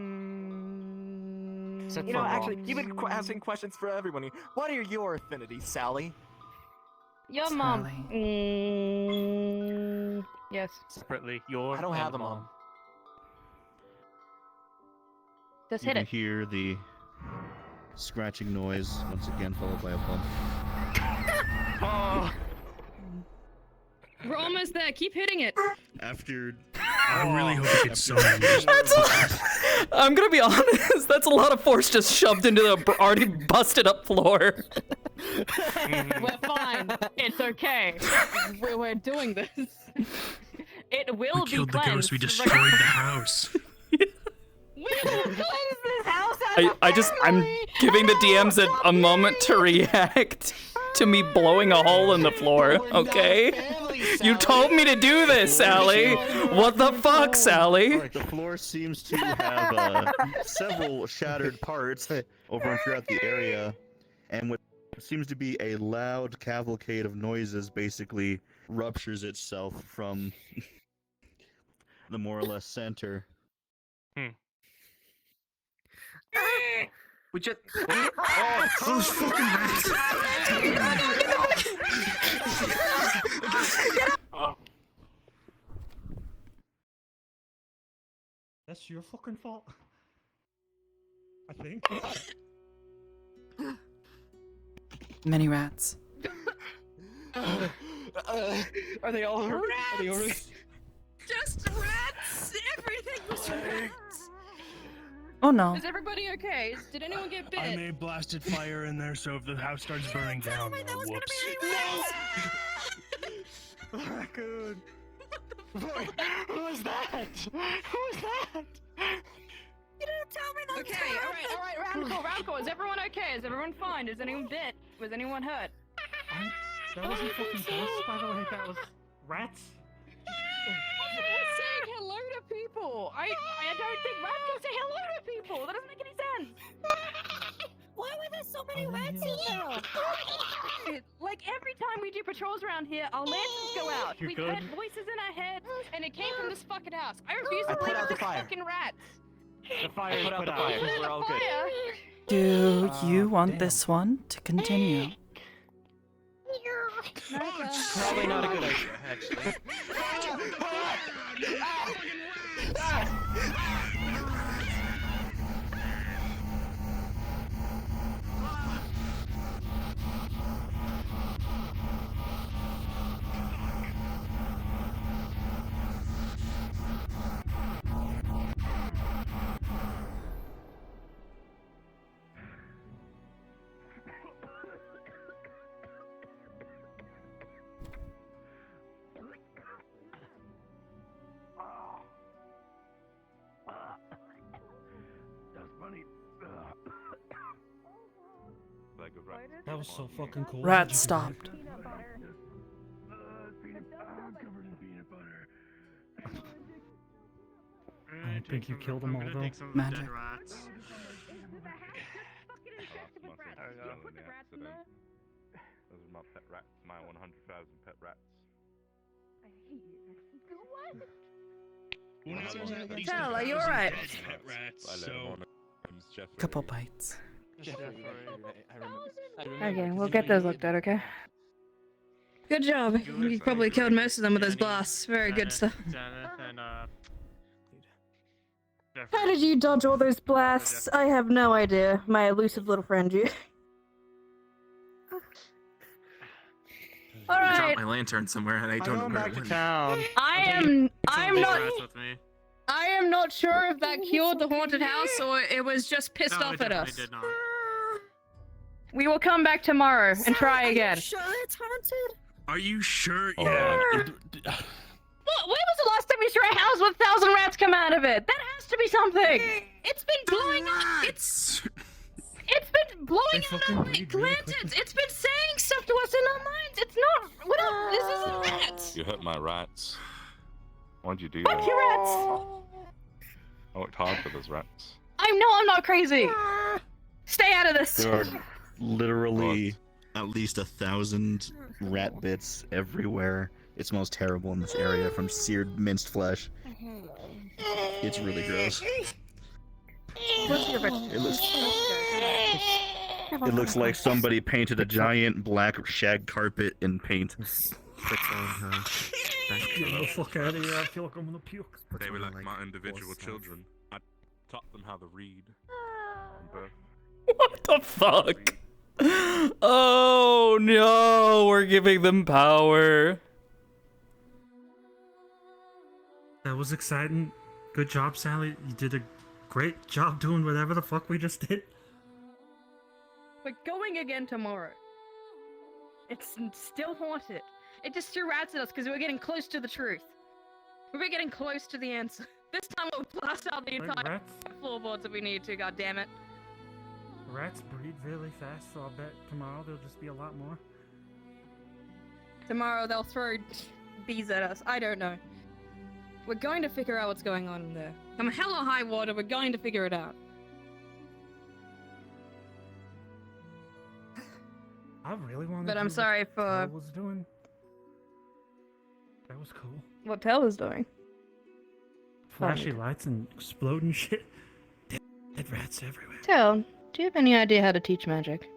know, actually, you've been asking questions for everyone here. What are your affinities, Sally? Your mom. Yes. Separately, your. I don't have a mom. Just You hit can it. hear the scratching noise once again, followed by a bump. Oh. We're almost there. Keep hitting it. After. I really hope it gets summoned. I'm gonna be honest, that's a lot of force just shoved into the already busted up floor. We're fine. It's okay. We're doing this. It will We be killed the cleansed. ghost. We destroyed the house. We will cleanse this house as I'm giving the DMs a moment to react to me blowing a hole in the floor, okay? You told me to do this, Sally! What the fuck, Sally? Alright, the floor seems to have several shattered parts over and throughout the area, and what seems to be a loud cavalcade of noises basically ruptures itself from the more or less center. We just. Oh, those fucking rats! That's your fucking fault. I think. Many rats. Are they all hurt? Are they all hurt? Just rats! Everything was rats! Oh no. Is everybody okay? Did anyone get bit? I made blasted fire in there, so if the house starts burning down, whoops. Raccoon! Who was that? Who was that? You didn't tell me that. Okay, alright, round call. Is everyone okay? Is everyone fine? Is anyone bit? Was anyone hurt? That wasn't fucking ghosts, by the way. That was rats. We're saying hello to people. I don't think rats can say hello to people. That doesn't make any sense. Why were there so many rats in there? Like every time we do patrols around here, our lanterns go out. You're We've good? heard voices in our head, and it came from this fucking house. I refuse to I put believe out it's the fire. fucking rats. The fire is put out. We're all good. Do you want this one to continue? Probably not a good idea, actually. That was so fucking cool. Rat stopped. I don't think you killed them all though. Magic. Those are my pet rats, my 100,000 pet rats. Tell, are you alright? Couple bites. Okay, we'll get those looked at, okay? Good job. You probably killed most of them with those blasts. Very good stuff. How did you dodge all those blasts? I have no idea, my elusive little friend you. I Alright. dropped my lantern somewhere and I don't know where it went. I am not sure if that cured the haunted house or it was just pissed off at us. Did not. We will come back tomorrow and try again. Sure it's haunted? Are you sure? What? When was the last time you saw a house with 1,000 rats come out of it? That has to be something! It's been blowing up! It's been blowing out our lanterns! It's been saying stuff to us in our minds! It's not... What else? This isn't rats! You hurt my rats. Why'd you do Fuck that? you, rats! I worked hard for those rats. I'm not crazy! Stay out of this! There are literally at least 1,000 rat bits everywhere. It smells terrible in this area from seared minced flesh. It's really gross. It looks like somebody painted a giant black shag carpet in paint. Get the fuck out of here, I feel like I'm gonna puke. They were like my individual children. I taught them how to read and birth. What the fuck? Oh no, we're giving them power. That was exciting. Good job, Sally. You did a great job doing whatever the fuck we just did. We're going again tomorrow. It's still haunted. It just threw rats at us because we were getting close to the truth. We were getting close to the answer. This time we'll blast out the entire floorboards if we need to, goddammit. Rats breed really fast, so I'll bet tomorrow there'll just be a lot more. Tomorrow they'll throw bees at us. I don't know. We're going to figure out what's going on in there. Come hell or high water, we're going to figure it out. I really wanted But to I'm do sorry what for Tel was doing. That was cool. what Tel was doing. Flashy lights and exploding shit. Dead rats everywhere. Tel, do you have any idea how to teach magic?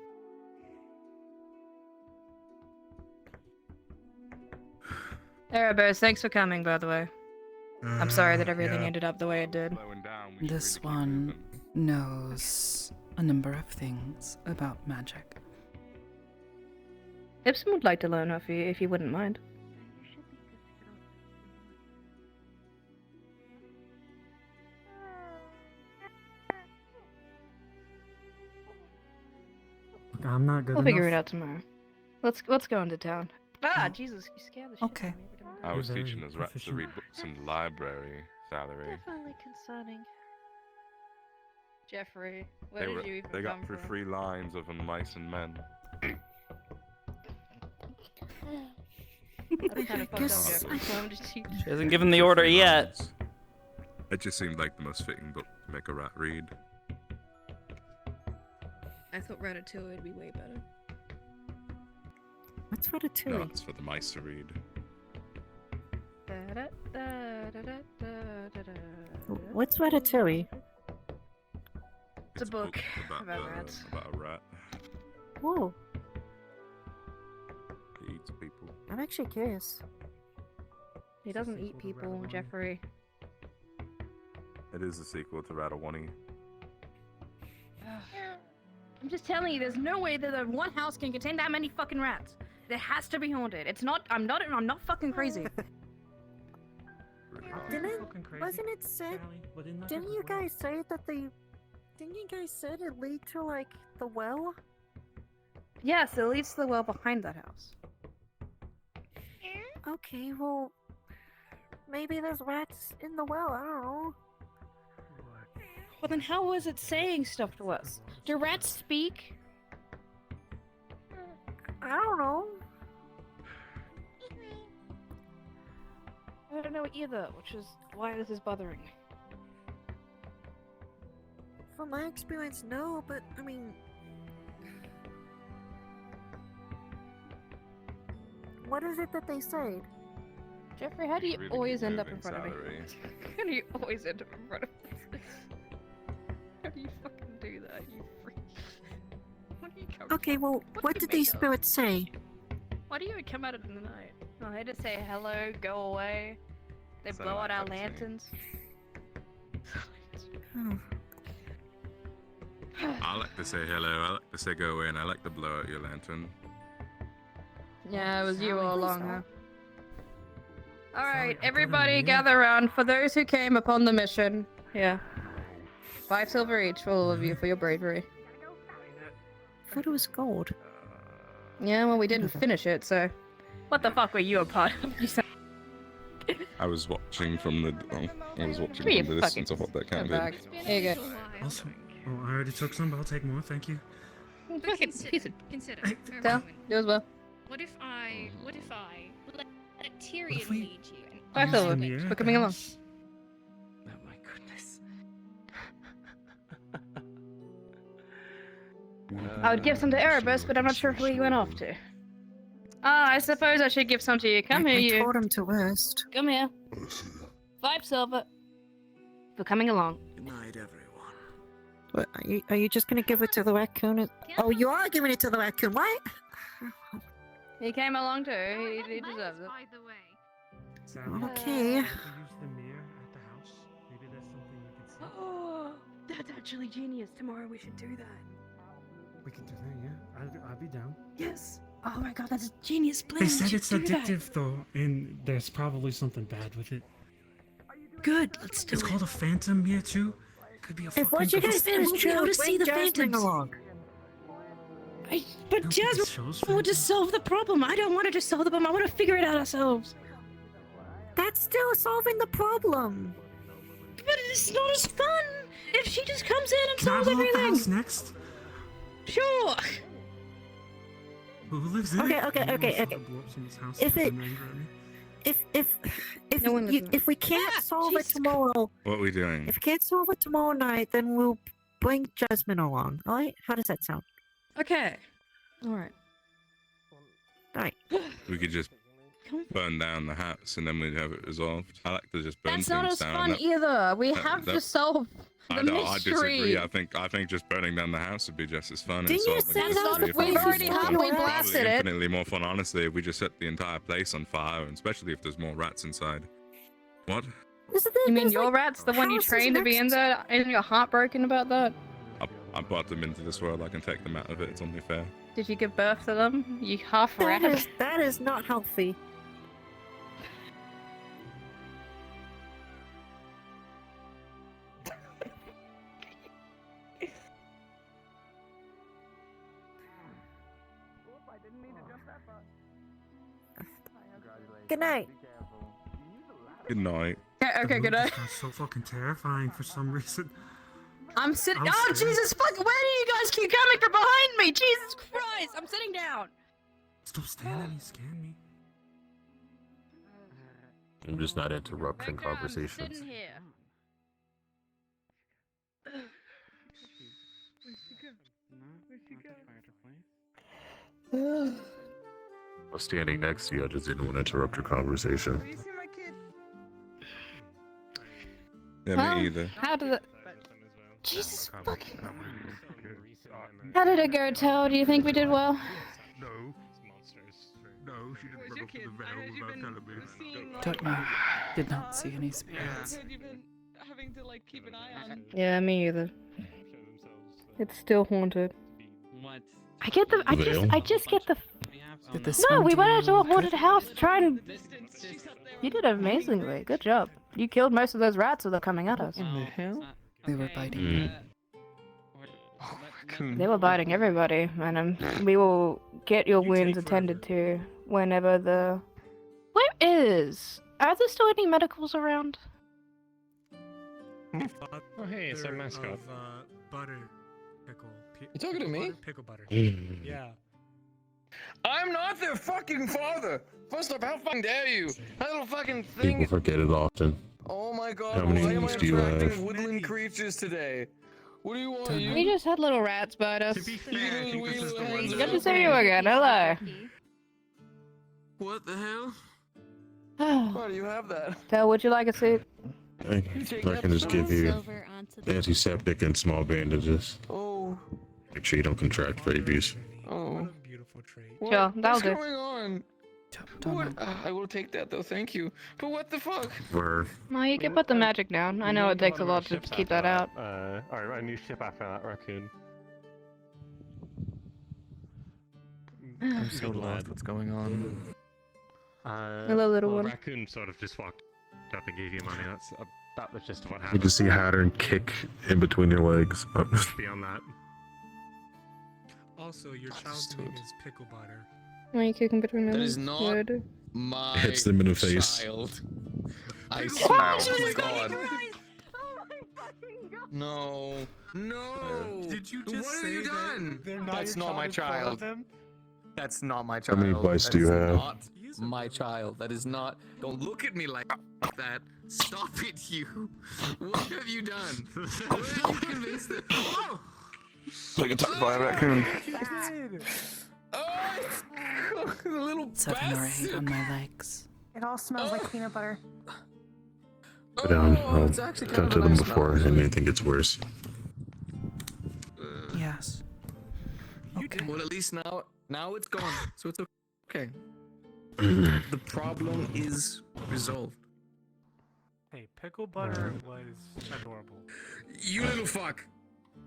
Erebos, thanks for coming, by the way. I'm sorry that everything yeah. ended up the way it did. This one knows a number of things about magic. Ibsen would like to learn if you wouldn't mind. I'm not good We'll figure enough. it out tomorrow. Let's go into town. Ah, Jesus, you scared the shit Okay. out of me. I was Very teaching those rats to efficient. read books in the library, Valerie. Definitely concerning. Jeffrey, where did you even They got come through from? 3 lines of mice and men. That's kind of fucked up, Jeffrey. So I'm just She hasn't given the order yet. It just seemed like the most fitting book to make a rat read. I thought Ratatouille would be way better. What's Ratatouille? No, it's for the mice to read. What's Ratatouille? It's a book about About rats. about a rat. Whoa. He eats I'm actually curious. He doesn't eat people, Jeffrey. It is a sequel to Ratawani. I'm just telling you, there's no way that one house can contain that many fucking rats. It has to be haunted. It's not. I'm not fucking crazy. Wasn't it said? Didn't you guys say that they? Didn't you guys say it lead to like the well? Yes, it leads to the well behind that house. Okay, well, maybe there's rats in the well. I don't know. Well, then how was it saying stuff to us? Do rats speak? I don't know. I don't know either, which is why this is bothering me. From my experience, no, but I mean, what is it that they say? Jeffrey, how do you always end up in front of me? How do you always end up in front of me? How do you fucking do that, you freak? What do you come Okay, well, what did these spirits say? Why do you come out in the night? Oh, they just say hello, go away. They blow out our lanterns. I like to say hello, I like to say go away, and I like to blow out your lantern. Yeah, it was you all along, huh? Alright, everybody gather around. For those who came upon the mission, here. 5 silver each for all of you for your bravery. I thought it was gold. Yeah, well, we didn't finish it, so... What the fuck were you a part of? I was watching from the Give me a distance. I fucking thought that go counted. back. Here you go. Also, oh, I already took some, but I'll take more. Thank you. Fucking piece of... Consider. Tell, do as well. What if I let Tyrion lead you? And 5 silver. We're coming along. Oh my goodness. I would give some to Erebus, but I'm not sure who he went off to. Ah, I suppose I should give some to you. Come here, you. I told him to rest. Come here. 5 silver. For coming along. Good night, everyone. What, are you just gonna give it to the raccoon? Oh, you are giving it to the raccoon. What? He came along too. He deserves it. By the way. Okay. Use the mirror at the house. Maybe there's something we can see. Oh, that's actually genius. Tomorrow we should do that. We can do that, yeah. I'll be down. Yes. Oh my god, that's a genius plan. They We said should it's do that. addictive though, and there's probably something bad with it. Good, let's do It's it. called a phantom mirror too. Could be a If what you guys said is true, How to see the Jasmine phantoms. along. But Jasmine will just solve the problem. I don't want to just solve the problem. I want to figure it out ourselves. That's still solving the problem. But it's not as fun if she just comes in and Can I solves blow up the everything. house next? Sure. Who lives in Okay, it? okay, Anyone okay, saw okay. the blow up someone's house If and it- then anger at me? If No one lives in if we can't solve it tomorrow, What are we doing? if we can't solve it tomorrow night, then we'll bring Jasmine along. All right? How does that sound? Okay. All right. We could just burn down the house and then we'd have it resolved. I like to just burn That's things not as down. fun That- either. We that- have to that- solve the I mystery. disagree. I think just burning down the house would be just as fun. Didn't you and solving say the that mystery. before? If We've it was already more halfway fun. blasted Probably it. infinitely more fun, honestly, if we just set the entire place on fire, and especially if there's more rats inside. What? You mean your rat's the one you trained to be in there, and you're heartbroken about that? I brought them into this world. I can take them out of it. It's only fair. Did you give birth to them? You half rat. That is not healthy. Good night. Good night. Okay, good night. That's so fucking terrifying for some reason. I'm sitting. I'm Oh, scared. Jesus fuck! Where do you guys keep coming from behind me? Jesus Christ! I'm sitting down. Stop standing, you scared me. I'm just not interrupting conversations. Sitting here. I was standing next to you. I just didn't want to interrupt your conversation. Yeah, Well, me either. How did it? Jesus fucking. How did it go, Toe? Do you think we did well? No. No, she didn't Don't know. Did not see any spirits. Yeah, me either. It's still haunted. What? I get the. I just get the. Did this No, one we do went into a haunted good? house to try and. You did amazingly. Good job. You killed most of those rats that are coming at us. the hell? They were biting me. They were biting everybody, and we will get your wounds attended to whenever the. Where is? Are there still any medicals around? Oh, hey, it's our mascot. Of, butter pickle. You talking to me? Pickle butter. Mm. Yeah. I'm not their fucking father! First off, how fucking dare you? That little fucking thing. People forget it often. Oh my god, How many why am I names do you attracting have? woodland creatures today? What do you want? You We just had little rats bite us. fair, I think this is the one Good to see you again. Hello. What the hell? Why do you have that? So, would you like a seat? I can just give you antiseptic and small bandages. Oh. Make sure you don't contract rabies. Oh. Sure, that'll What's do. going on? What? I will take that though, thank you. But what the fuck? Word. Well, you can put the magic down. I know it takes a lot to keep that out. Our new ship after that raccoon. I'm so lost. What's going on? Hello, little well, one. Raccoon sort of just walked up and gave you money. That's about the gist of what You happened. can see Hattern kick in between your legs. Beyond that. Also, your child's name is Pickle Butter. Why are you kicking between That them? is not Good. my Hits them in the face. child. I Oh, swear Jesus to God. No. No. Did you just What have say you that done? they're not That's your not my child in front of child. them? That's not my How child. many bites That do you is have? Not my child. That is not. Don't look at me like that. Stop it, you. What have you done? What have you convinced them? Oh! Like attacked by a raccoon. Oh, the little 7 or 8 on my legs. It all smells like peanut butter. Go down. it's actually kind Talk of to a them nice before anything gets worse. Yes. Well, at least now it's gone, so it's okay. The problem is resolved. Hey, Pickle Butter was adorable. You little fuck.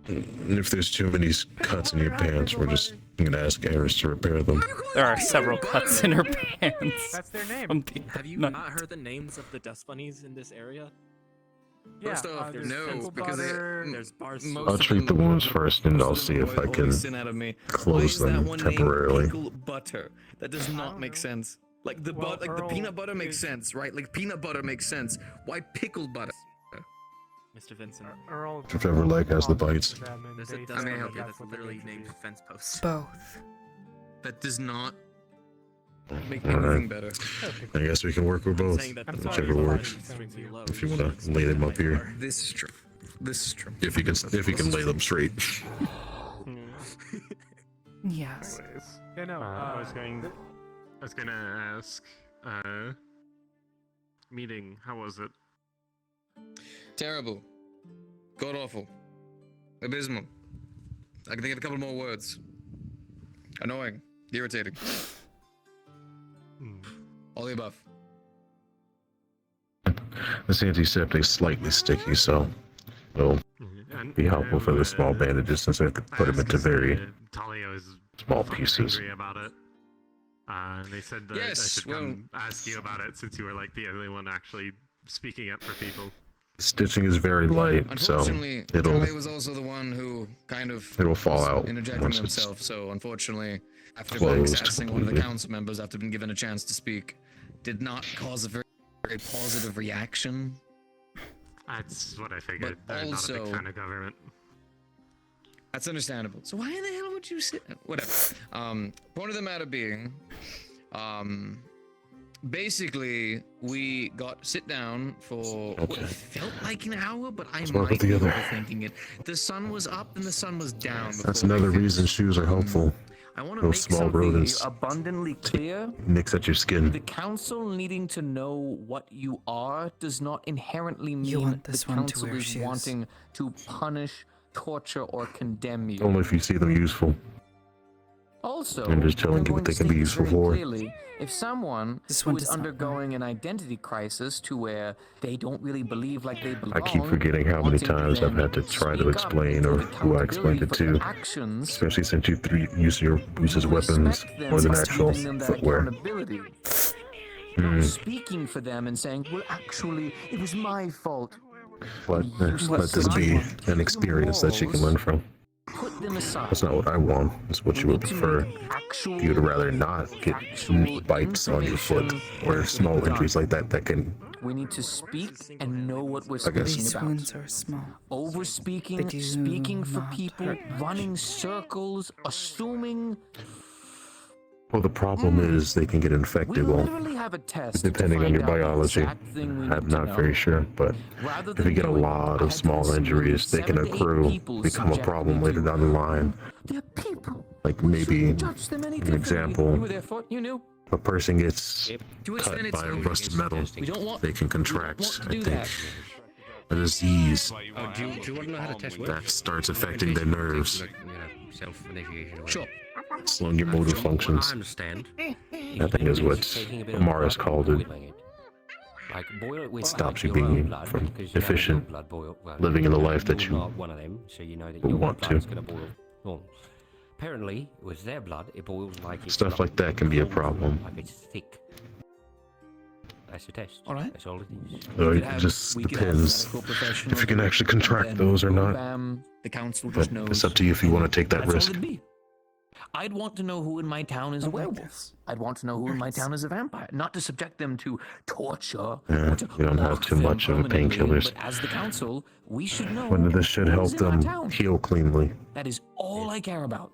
And if there's too many cuts in your pants, we're just gonna ask Eris to repair them. There are several cuts in her pants. That's their name. From the Have you night. not heard the names of the dust bunnies in this area? Yeah, First off, there's no, Pickle because Butter. There's bars. most I'll of treat the them- wounds first, and I'll see if I can sin out of me. Why close is that them one temporarily. named Pickle Butter? That does not make sense. Like the Well, the Earl peanut butter makes is- sense, right? Like peanut butter makes sense. Why pickled butter? Mr. Vincent. Earl. Whichever leg has the bites. There's a They dust said bunny that here that's that's what they literally named introduced. fence posts. Both. That does not make All anything right. better. I guess we can work with both. Saying that Whichever works. If you wanna lay them up here. This is true. This is true. If you can lay them straight. Yes. Yeah, no. I was gonna ask. Meeting. How was it? Terrible. God awful. Abysmal. I can think of a couple more words. Annoying. Irritating. All the above. This antiseptic's slightly sticky, so it'll be helpful for the small bandages since I have to put them into very Talia is small pieces. angry about it. They said that Yes, I should well- come ask you about it since you were like the only one actually speaking up for people. Stitching is very light, so Unfortunately, it'll Talia was also the one who kind of it'll fall was out interjecting once it's himself. So unfortunately, after closed accessing one of the completely. council members after being given a chance to speak, did not cause a very, very positive reaction. That's what I figured. But They're not a big also- fan of government. That's understandable. So why in the hell would you sit? Whatever. Point of the matter being, basically we got sit down for what felt like an hour, but I Let's work might it be together. overthinking it. The sun was up and the sun was down. That's before we another finished. reason shoes are helpful. I want to Those make small something rodents abundantly clear. nicks at your skin. The council needing to know what you are does not inherently mean want this the one to council wear is shoes. wanting to punish, torture, or condemn you. Only if you see them useful. Also, I'm just telling you what they can be useful for. clearly, if someone who is undergoing an identity crisis to where they don't really believe like they belong, I keep forgetting how many times I've had to try to explain or who I explained it to, especially since you uses weapons more than actual footwear. speaking for them and saying, well, actually, it was my fault. Let this be an experience that she can learn from. Put them aside. That's not what I want. That's what you would prefer. You'd rather not get bites on your foot or small injuries like that that can. We need to speak and know what we're speaking about. These wounds are small. Over speaking, speaking for people, running circles, assuming. Well, the problem is they can get infected. Well, depending on your biology, I'm not very sure. But if you get a lot of small injuries, they can accrue, become a problem later down the line. Like maybe, an example, a person gets cut by a rusted metal, they can contract, I think, a disease Do you want to know how the test works? that starts affecting their nerves. Self-initiation. Sure. Slowing your motor functions. I understand. I think is what Mara's called it. It stops you being from efficient, living in the life that you want to. Apparently, it was their blood. It boils like it's Stuff like that can be a problem. like it's thick. That's the test. All right. That's all it is. So it just depends if you can actually contract those or not. The council But just knows. it's up to you if you want to take that That's all risk. it'd be. I'd want to know who in my town is a werewolf. I'd want to know who in my town is a vampire. Not to subject them to torture. Yeah, you don't have too much of a painkillers. But as the council, we should know. When this should who help is in our them town. heal cleanly. That is all I care about.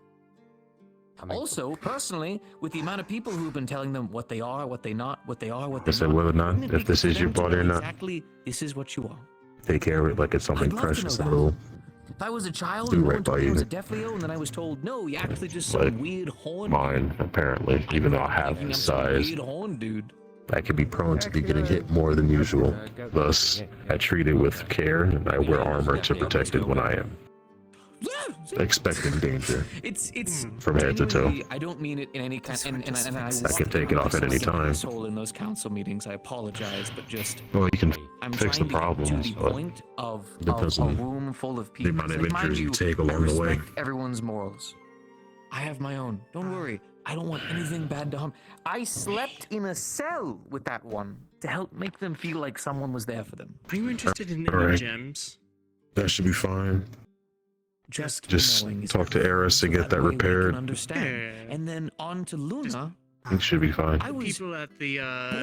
Also, personally, with the amount of people who've been telling them what they are, what they not, what they are, what I they're said not. whether or not, wouldn't it if be this for is your them to body or know not. Exactly, this is what you are. Take care of it like it's something I'd love to precious know and that. little. If I was a child Do and no right one by told me I was you. a deaf Leo, and then I was told, no, you actually just Like some weird horn. mine, apparently, even though I have I'm this some size. weird horn dude. I could be prone to be getting hit more than usual. Thus, I treat it with care and I wear armor to protect it when I am expecting danger. It's from head to toe. genuinely- I don't mean it in any kind. And I can take it off at any time. Asshole in those council meetings. I apologize, but just. Well, you can I'm fix the trying to get problems, to the but point of depends a on room full of the people. amount of Like, mind injuries you take along I the way. respect everyone's morals. I have my own. Don't worry. I don't want anything bad to harm. I slept in a cell with that one to help make them feel like someone was there for them. Are you interested in All right. gems? That should be fine. Just Just talk to Eris to get that repaired. Understand. And then on to Luna. It should be fine. I was People at the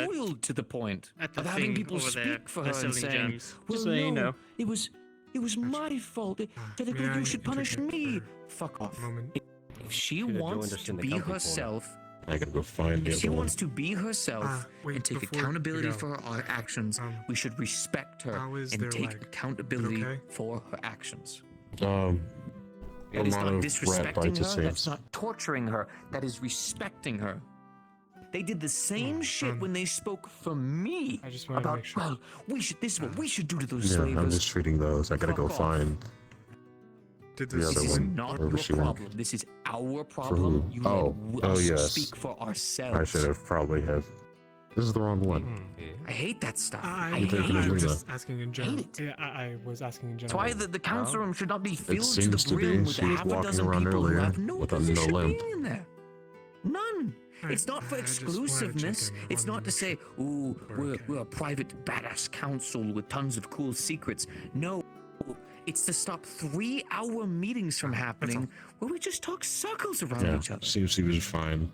boiled to the point at the of having thing people over there, speak for they're her and selling saying, gems. "Well, Just so you no, know. it was my fault. You should punish me." Fuck off. If she wants to be herself, I gotta go find the if she other one. wants to be herself wait, and take before accountability you go, for our actions, we should respect her how is and their take leg? accountability Okay? for her actions. A That is lot not of rat disrespecting bites it her. That's seems. not torturing her. That is respecting her. They did the same shit when they spoke for me I just wanted to about, make sure. well, we should. This is what we should do to those Yeah, I'm slavers. just treating those. I gotta go Fuck off. find Did the this other This is one. not Wherever your she went. problem. This is our For problem. who? You Oh, let us yes. speak for ourselves. I should have probably have. This is the wrong one. I hate that stuff. I hate thinking of it. was Luna. just asking in general. Yeah, I was asking in That's general. why the council room should not be It filled to seems the to brim be. with She a was half a walking dozen around people who earlier have no with a no position limp. being in there. None. It's not for I just wanted to check exclusiveness. in. I It's wanted not to to say, ooh, we're a private badass council with tons of cool secrets. No. It's to stop 3-hour meetings from happening where we just talk circles around Yeah, each other. seems he was fine.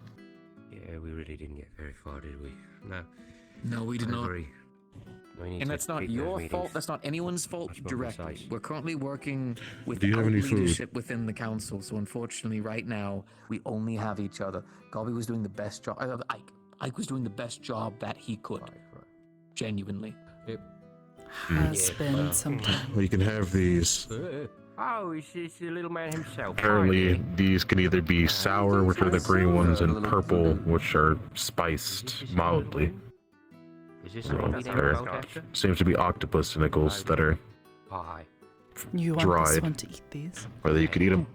Yeah, we really didn't get very far, did we? No. No, we did I not. agree. We need And to that's not keep those your meetings fault. That's not anyone's fault much more directly. precise. We're currently working with Do you have any food? leadership within the council. So unfortunately, right now, we only have each other. Gobby was doing the best job. Ike was doing the best job that he could. Genuinely. Has been some time. Well, you can have these. Oh, it's the little man himself. Apparently, these can either be sour, which are the green ones, and purple, which are spiced mildly. Is this Well, something there seems to be octopus tentacles that are Pie. You want this dried, one to eat these? or that you could eat them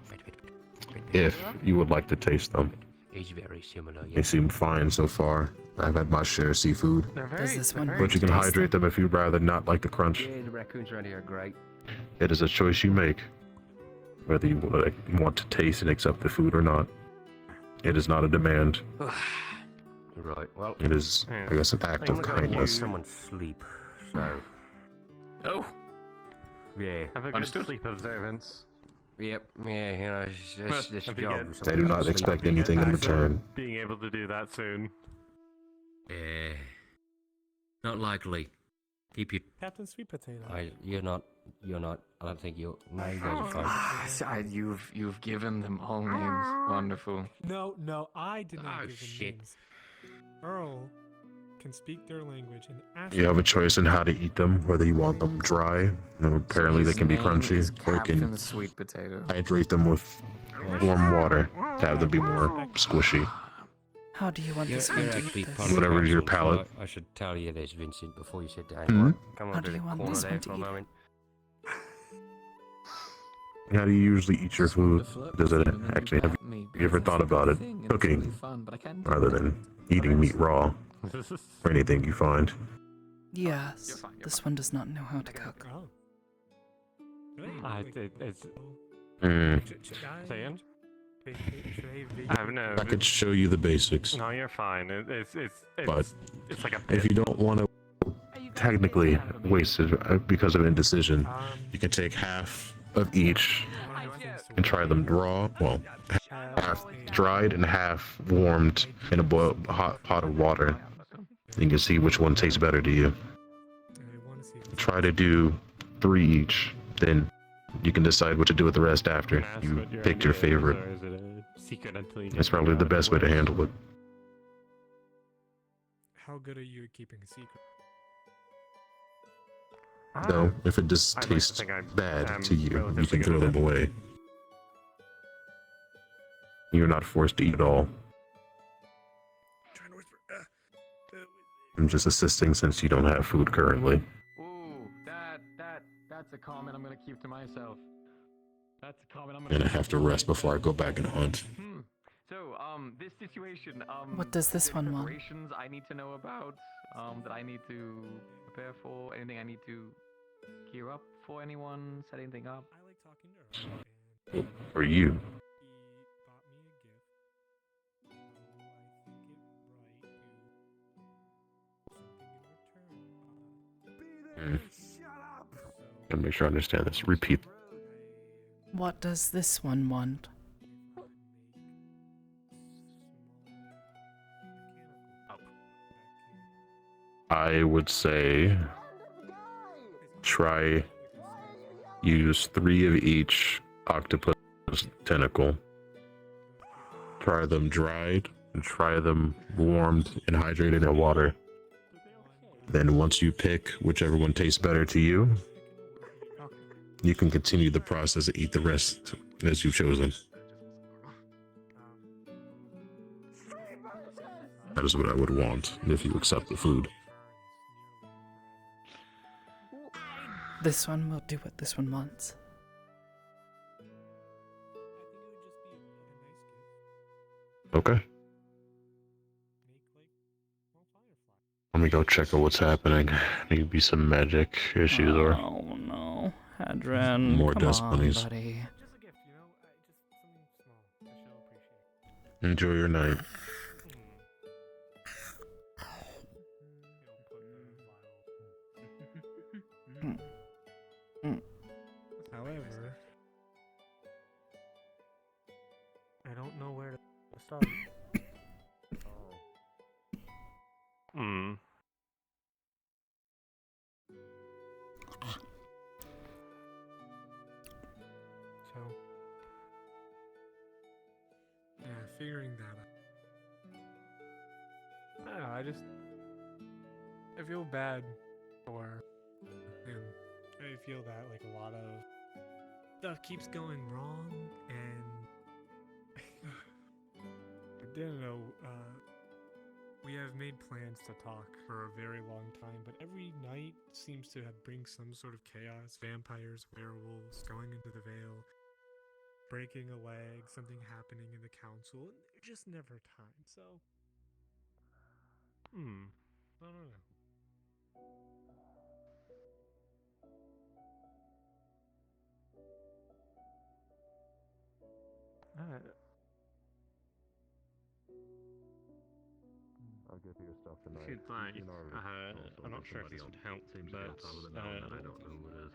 if you would like to taste them. It's very similar. They seem fine so far. I've had my share of seafood. Does this one But you can taste hydrate them if you'd rather not like the crunch. Yeah, the raccoons around here are great. It is a choice you make, whether you want to taste and accept the food or not. It is not a demand. Right, well... It is, I guess, an act of kindness. Someone sleep, so... Oh! Yeah. Have a good sleep observance. Yep, yeah, you know, it's this Have you job. get- They do not expect anything in return. Being able to do that soon. Yeah. Not likely. Keep your... Captain Sweet Potato. You're not, I don't think you're... No, you guys are fine. You've given them all names. Wonderful. No, I did not give them shit. names. Earl can speak their language and ask. You have a choice in how to eat them, whether you want them dry. Apparently, they can be crunchy, or you can Sweet Potato. hydrate them with warm water to have them be more squishy. How do you want You're, this one you're to actually eat this? part of the Whatever your council, palate. so I should tell you this, Vincent, before you sit down. Hmm? Come How on do to the you want corner this there one for to a eat? moment. How do you usually eat your food? Does it actually have you ever thought about it cooking rather than eating meat raw or anything you find? Yes, this one does not know how to cook. It's... Mm. Saying? I have no... I could show you the basics, No, you're fine. but It's like a if you don't want to technically waste it because of indecision, you can take half of each and try them raw. Well, half dried and half warmed in a hot pot of water. You can see which one tastes better to you. Try to do 3 each, then you can decide what to do with the rest after you picked your favorite. It's probably the best way to handle it. How good are you at keeping a secret? No, if it just tastes bad to you, you can throw them away. You're not forced to eat it all. I'm just assisting since you don't have food currently. Ooh, that's a comment I'm gonna keep to myself. That's a comment I'm And I have to rest before I go back and hunt. So, this situation, What does this one want? preparations I need to know about, that I need to prepare for, anything I need to gear up for anyone, set anything up? I like talking to her. For you. Gotta make sure I understand this. Repeat. What does this one want? I would say try use 3 of each octopus tentacle. Try them dried and try them warmed and hydrated in water. Then once you pick whichever one tastes better to you, you can continue the process and eat the rest as you've chosen. That is what I would want if you accept the food. This one will do what this one wants. Okay. Let me go check out what's happening. Maybe some magic issues or Oh no, Hadron, more come dust on, bunnies. buddy. Enjoy your night. However, I don't know where to start. Hmm. So, yeah, figuring that out. I don't know, I feel bad for him. I feel that, like, a lot of stuff keeps going wrong, and I didn't know, we have made plans to talk for a very long time, but every night seems to bring some sort of chaos. Vampires, werewolves, going into the Vale. breaking a leg, something happening in the council, and there's just never time. So, I don't know. I'll get to your stuff If tonight. you'd like, You know, I'm not sure if this would help, but I don't know who it is.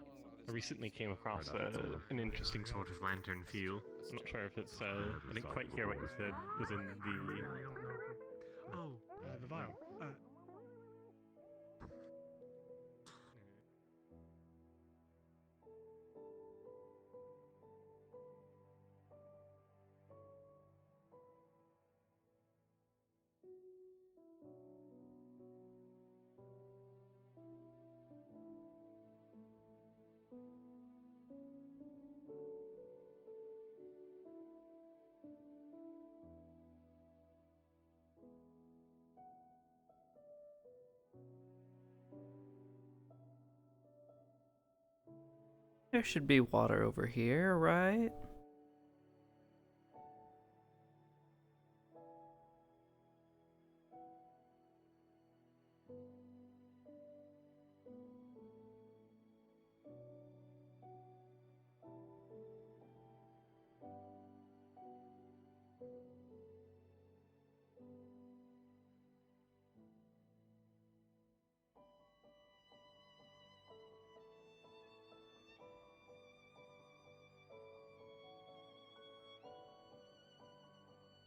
I recently came across an interesting sort of lantern feel. I'm not sure if it's, I didn't quite hear what you said was in the... Oh, the vial. There should be water over here, right?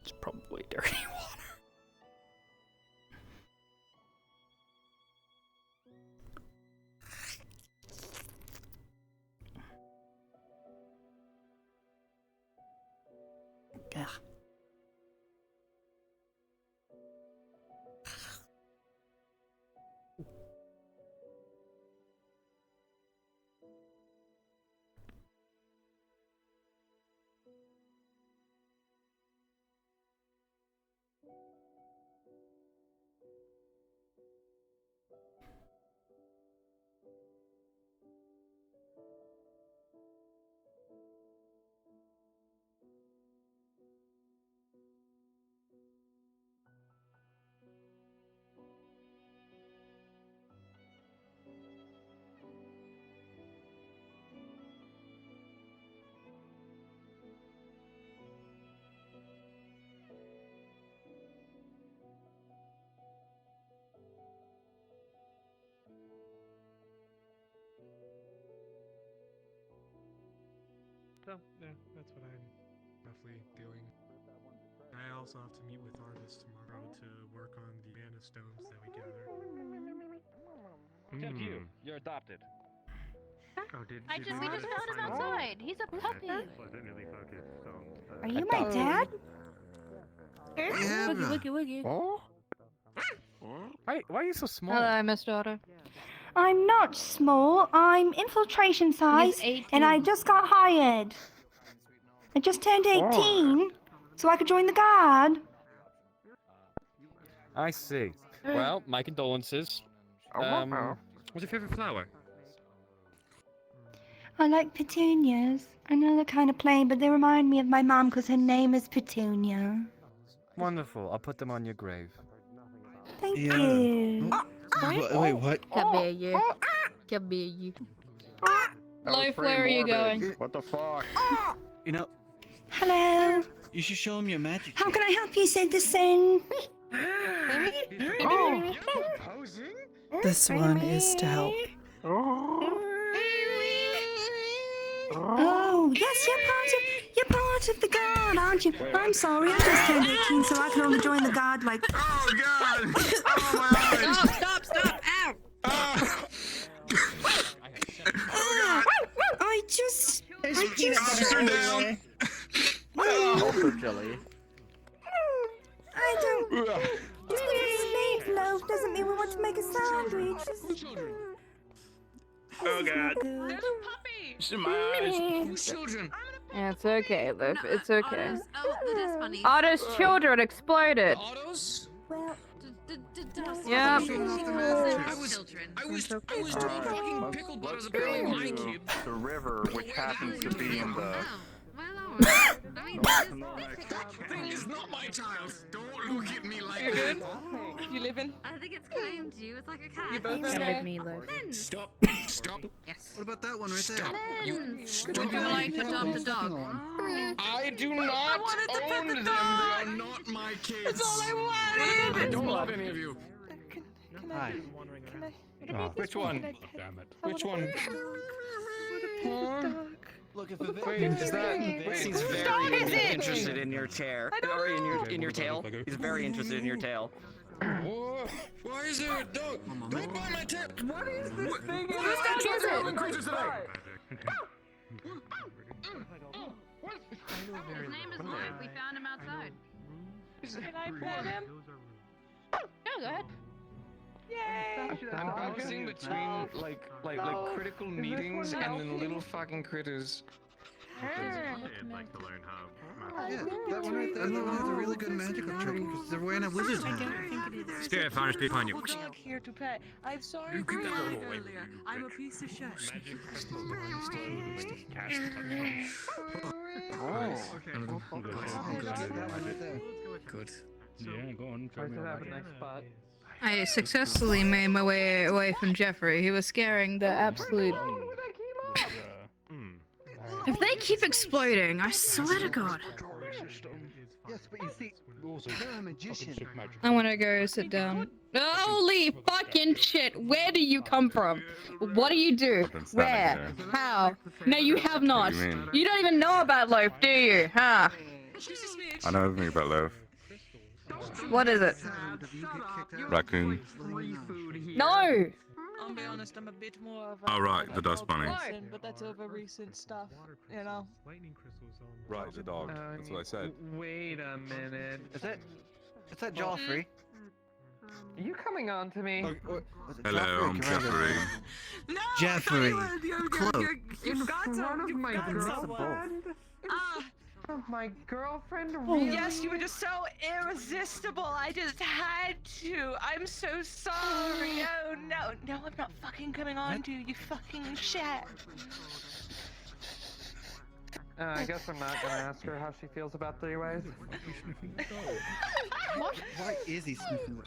It's probably dirty water. Yeah. So, yeah, that's what I'm roughly doing. I also have to meet with artists tomorrow to work on the mana stones that we gather. Except you. You're adopted. Oh, We just found him outside. He's a puppy. I didn't really focus, so... Are you my dad? Yeah, Woogie, woogie, woogie. Oh? Why are you so small? Hello, Miss Daughter. I'm not small. I'm infiltration size, and I just got hired. I just turned 18, so I could join the guard. I see. Well, my condolences. What's your favorite flower? I like petunias. I know they're kind of plain, but they remind me of my mom because her name is Petunia. Wonderful. I'll put them on your grave. Thank you. Wait, what? Cabello. Cabello. Loaf, where are you going? What the fuck? You know, Hello. you should show him your magic. How can I help you, citizen? This one is to help. Oh, yes, you're part of the guard, aren't you? I'm sorry, I just turned 18, so I can only join the guard like. Oh God! Oh my eyes! Stop! Ow! I just. Officer down. Also jelly. I don't. Just because it's made loaf doesn't mean we want to make a sandwich. Oh God! Puppy! My eyes. Children! Yeah, it's okay, Loaf. It's okay. Oh, that is funny. Otto's children exploded. Otto's? Well, Yep. I was told fucking pickled butter is apparently my kid. The river, which happens to be in the... Thing is not my child. Don't look at me like You good? that. You living? I think it's claimed you. It's like a cat. You both Come okay? with me, Loaf. Stop. Stop. Yes. What about that one right there? Stop. Would you like to adopt a dog? I do not own them. They are not my kids. That's all I wanted. I don't love any of you. Hi. Which one? Damn it. Which one? Look, if the Is that? He's very interested in your chair. Or in your tail. He's very interested in your tail. Why is there a dog? Don't bite my tail. What is this thing? Whose dog is it? His name is Lloyd. We found him outside. Can I pet him? No, go ahead. Yay! I'm bouncing between like critical meetings and then little fucking critters. I'd like to learn how. Yeah, that one right there. That one has a really good magical trick because they're wearing a wizard's hat. Spirit finders be upon you. Dog here to pet. I'm sorry. You can go away. earlier. I'm a piece of shit. Magic crystals. Good. Yeah, go on. Try me spot. I successfully made my way away from Jeffrey. He was scaring the absolute. If they keep exploding, I swear to God. Yes, but you see, you're a magician. I want to go sit down. Holy fucking shit! Where do you come from? What do you do? Where? How? No, you have not. What do you mean? You don't even know about Loaf, do you? Huh? I know everything about Loaf. What is it? Raccoon. No! I'll be honest, I'm a bit more of Oh, right, the dust bunny. person, but that's over recent stuff, you know. Right, the dog. That's what I said. Wait a minute. Is that Joffrey? Are you coming on to me? Hello, I'm Jeffrey. No, Jeffrey. Close. You've got to. One of my girlfriend. My girlfriend. Really? Yes, you were just so irresistible. I just had to. I'm so sorry. Oh no, no, I'm not fucking coming on to you. You fucking shit. I guess I'm not gonna ask her how she feels about three-ways. What? Why is he sniffing?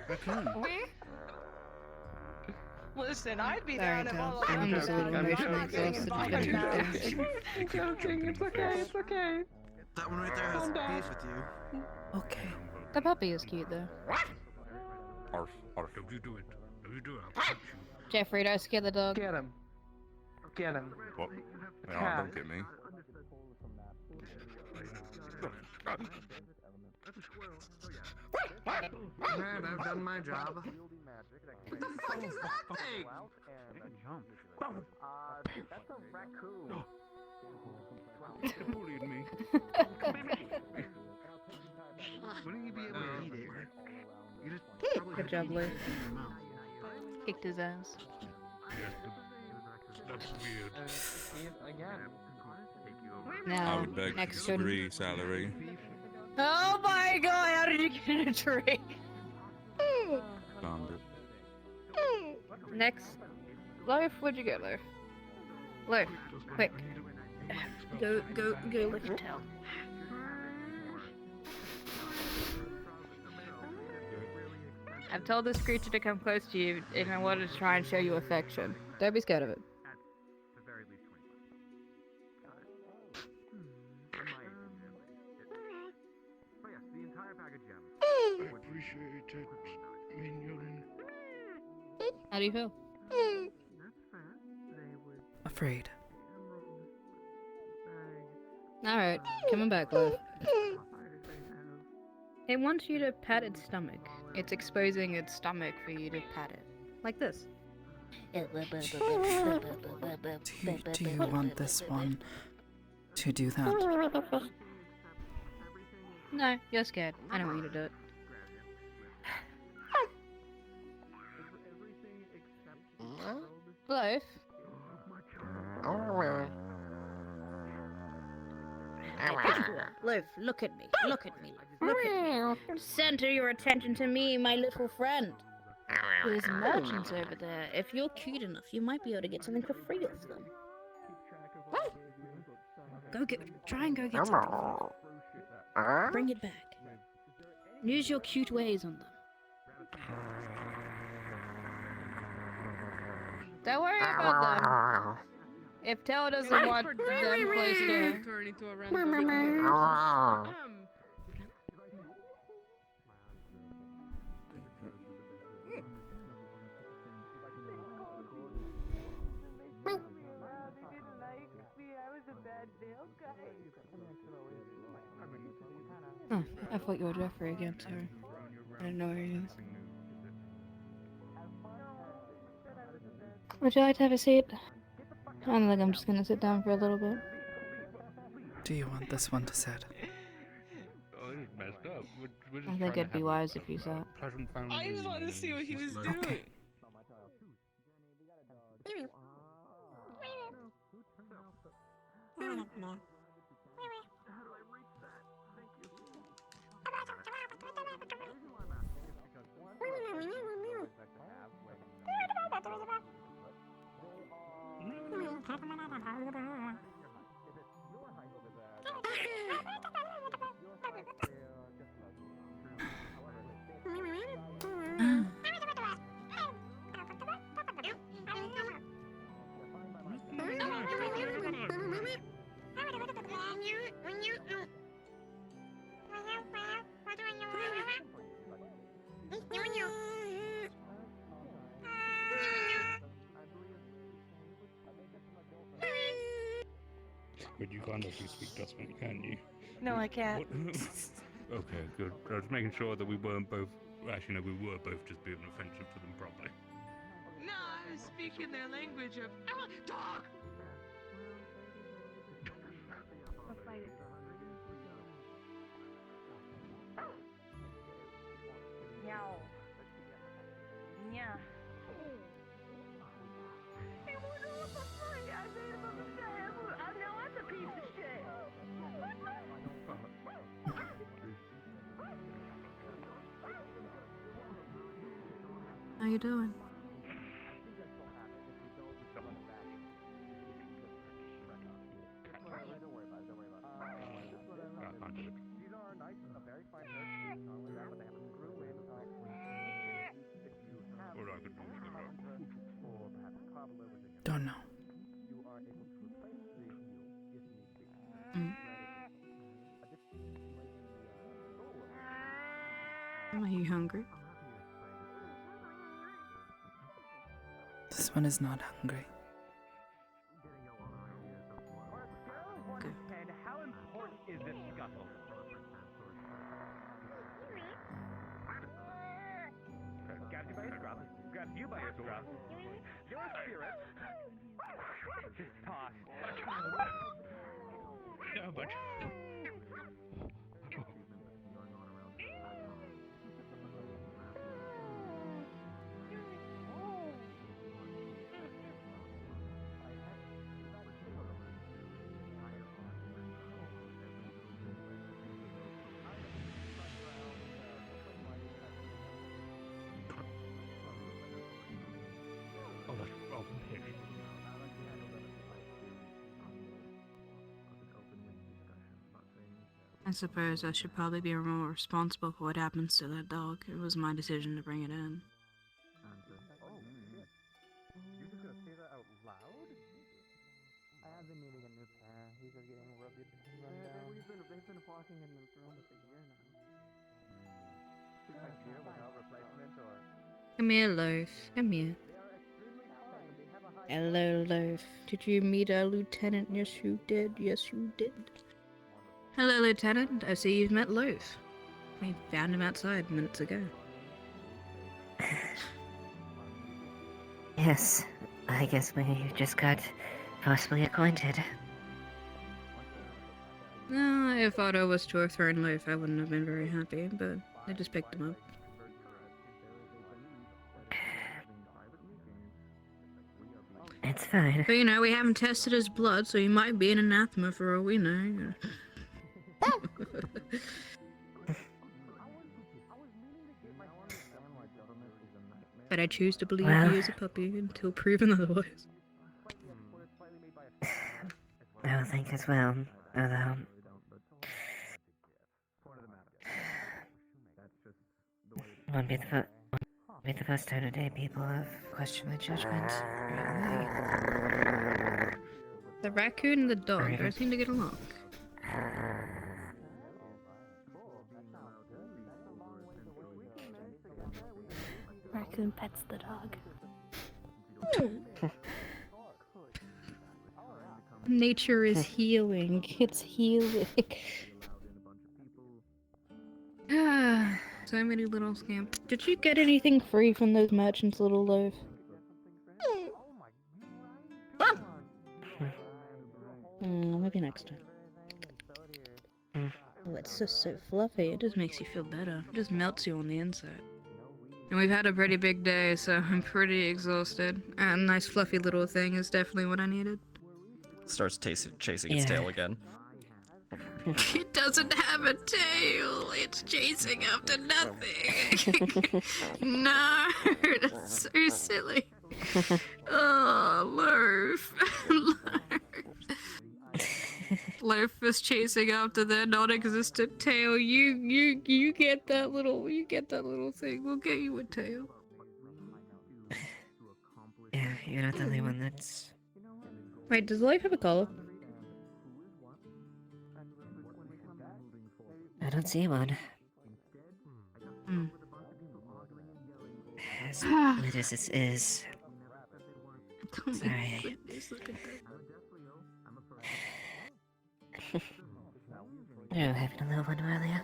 Raccoon. Listen, I'd be Sorry, down if Tom. all I'm just a little emotionally exhausted from getting I'm joking. It's okay. It's okay. That one right there has beef with you. Okay. The puppy is cute though. Arf, arf. Don't you do it. Don't you do it. I'll punch you. Jeffrey, don't scare the dog. Get him. Get him. What? Yeah, don't get me. Man, I've done my job. What the fuck is that thing? That's a raccoon. You're bullying me. Wouldn't you be able to eat it? You just probably Good job, eat it Lou. in your mouth. Kicked his ass. That's weird. Again. I Now, would beg to next good. disagree, Salary. Oh my God! How did you get in a tree? Found it. Next, Loaf, where'd you go, Loaf? Loaf, quick. Go lick your tail. I've told this creature to come close to you if I wanted to try and show you affection. Don't be scared of it. Appreciate it, minion. How do you feel? Afraid. Alright, coming back, Loaf. It wants you to pat its stomach. It's exposing its stomach for you to pat it. Like this. Do you want this one to do that? No, you're scared. I don't want you to do it. Loaf? Loaf, look at me. Look at me. Look at me. Center your attention to me, my little friend. There's merchants over there. If you're cute enough, you might be able to get something for free off them. Try and go get something. Bring it back. Use your cute ways on them. Don't worry about them. If Tell doesn't want them placed there. Turn into a random. Oh, I thought you were Jeffrey again, sorry. I didn't know where he is. Would you like to have a seat? I don't think I'm just gonna sit down for a little bit. Do you want this one to sit? Oh, this is messed up. We're just I think trying to it'd be have wise if you sat. pleasant family. I just wanted to see what he was doing. Okay. But you can't actually speak Dustman, can you? No, I can't. Okay, good. I was making sure that we weren't both. Actually, no, we were both just being offensive to them properly. No, I was speaking their language of dog. Meow. Yeah. How you doing? Don't know. Are you hungry? This one is not hungry. And how important is this scuffle? Grabs you by your scruff. Grabs you by your scruff. Your spirit. Just toss. No, but. I suppose I should probably be more responsible for what happens to that dog. It was my decision to bring it in. You're just gonna say that out loud? I have been needing a new pair. These are getting rubbed down. They've been walking in the for almost a year now. Like year without replacement or. Come here, Loaf. Come here. Hello, Loaf. Did you meet our lieutenant? Yes, you did. Yes, you did. Hello, Lieutenant. I see you've met Loaf. We found him outside minutes ago. Yes, I guess we just got possibly acquainted. No, if Otto was to have thrown Loaf, I wouldn't have been very happy, but I just picked him up. It's fine. But you know, we haven't tested his blood, so he might be an anathema for all we know. But I choose to believe he is a puppy until proven otherwise. I would think as well. Although, won't be the first time today people have questioned my judgment. The raccoon and the dog don't seem to get along. Raccoon pets the dog. Nature is healing. It's healing. Ah, so many little scamps. Did you get anything free from those merchants, little loaf? Maybe next time. Oh, it's just so fluffy. It just makes you feel better. It just melts you on the inside. And we've had a pretty big day, so I'm pretty exhausted. And a nice fluffy little thing is definitely what I needed. Starts chasing its tail again. It doesn't have a tail. It's chasing after nothing. No, that's so silly. Oh, Loaf. Loaf is chasing after their non-existent tail. You get that little thing. We'll get you a tail. Yeah, you're not the only one that's... Wait, does Loaf have a collar? I don't see one. As lit as this is... Sorry. You were having a little one earlier.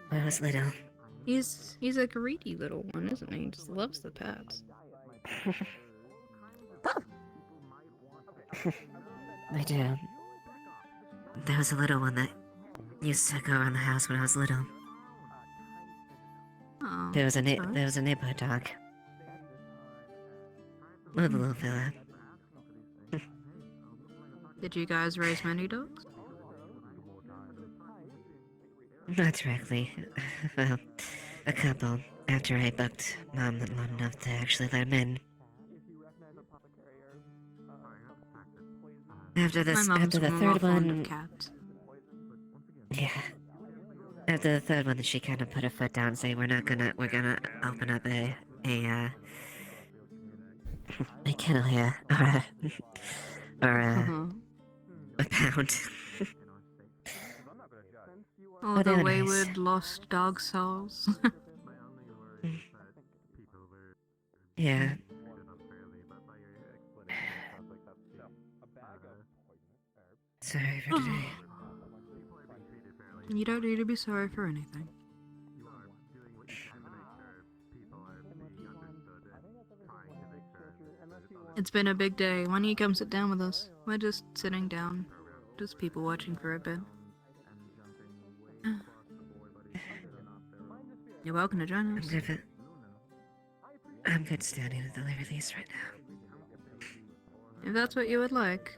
When I was little. He's a greedy little one, isn't he? He just loves the pets. I do. There was a little one that used to go around the house when I was little. Oh, There was a neighborhood dog. With a little fella. Did you guys raise many dogs? Not directly. Well, a couple. After I bucked Mom long enough to actually let him in. After the third one... Yeah. After the third one, she kind of put her foot down and say, we're gonna open up a kennel here. Or a pound. Oh, the wayward lost dog souls. Yeah. Sorry for today. You don't need to be sorry for anything. It's been a big day. Why don't you come sit down with us? We're just sitting down. Just people watching for a bit. You're welcome to join us. I'm good standing to deliver these right now. If that's what you would like.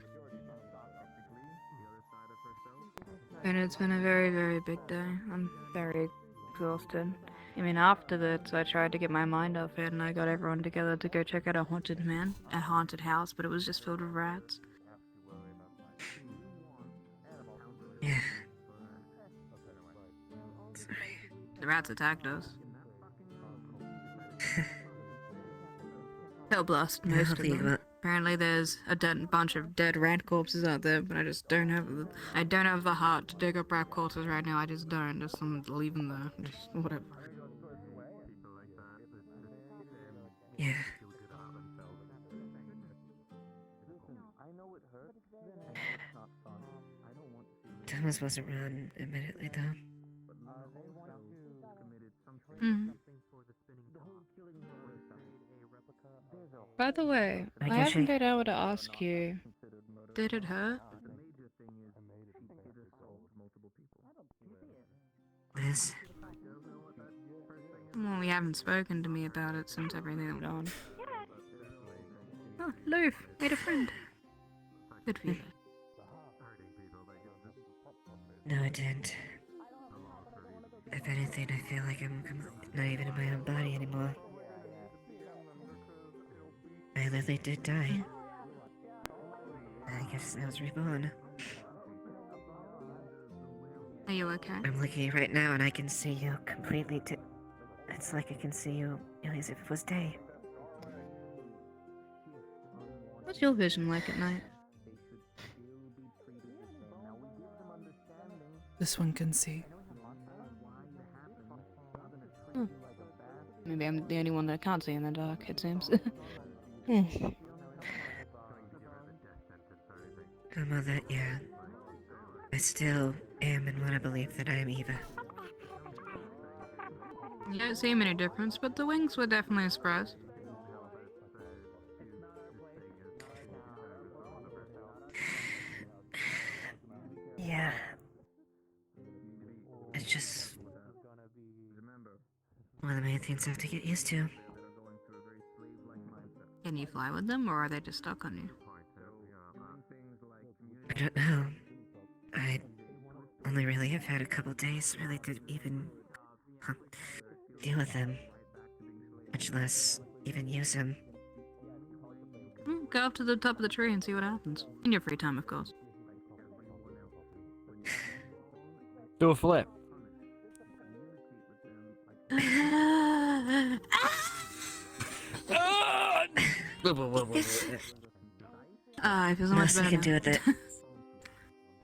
And it's been a very, very big day. I'm very exhausted. I mean, after that, I tried to get my mind off it, and I got everyone together to go check out a haunted house, but it was just filled with rats. Yeah. Sorry. The rats attacked us. Hellblast, most of them. Apparently there's a bunch of dead rat corpses out there, but I just don't have the heart to dig up rat corpses right now. I just don't. Just leave them there. Just whatever. Yeah. Thomas wasn't around immediately, though. By the way, I haven't been able to ask you, did it hurt? Liz? Well, you haven't spoken to me about it since everything went on. Oh, Loaf, made a friend. Good for you. No, I didn't. If anything, I feel like I'm not even in my own body anymore. I literally did die. I guess I was reborn. Are you okay? I'm looking right now and I can see you completely. It's like I can see you as if it was day. What's your vision like at night? This one can see. Maybe I'm the only one that can't see in the dark, it seems. Oh, Mother, yeah. I still am and want to believe that I am Eva. You don't seem any difference, but the wings were definitely a surprise. Yeah. It's just one of the main things I have to get used to. Can you fly with them, or are they just stuck on you? I don't know. I only really have had a couple days really to even deal with them. Much less even use them. Go up to the top of the tree and see what happens. In your free time, of course. Do a flip. I feel so much Most I better can now. do with it.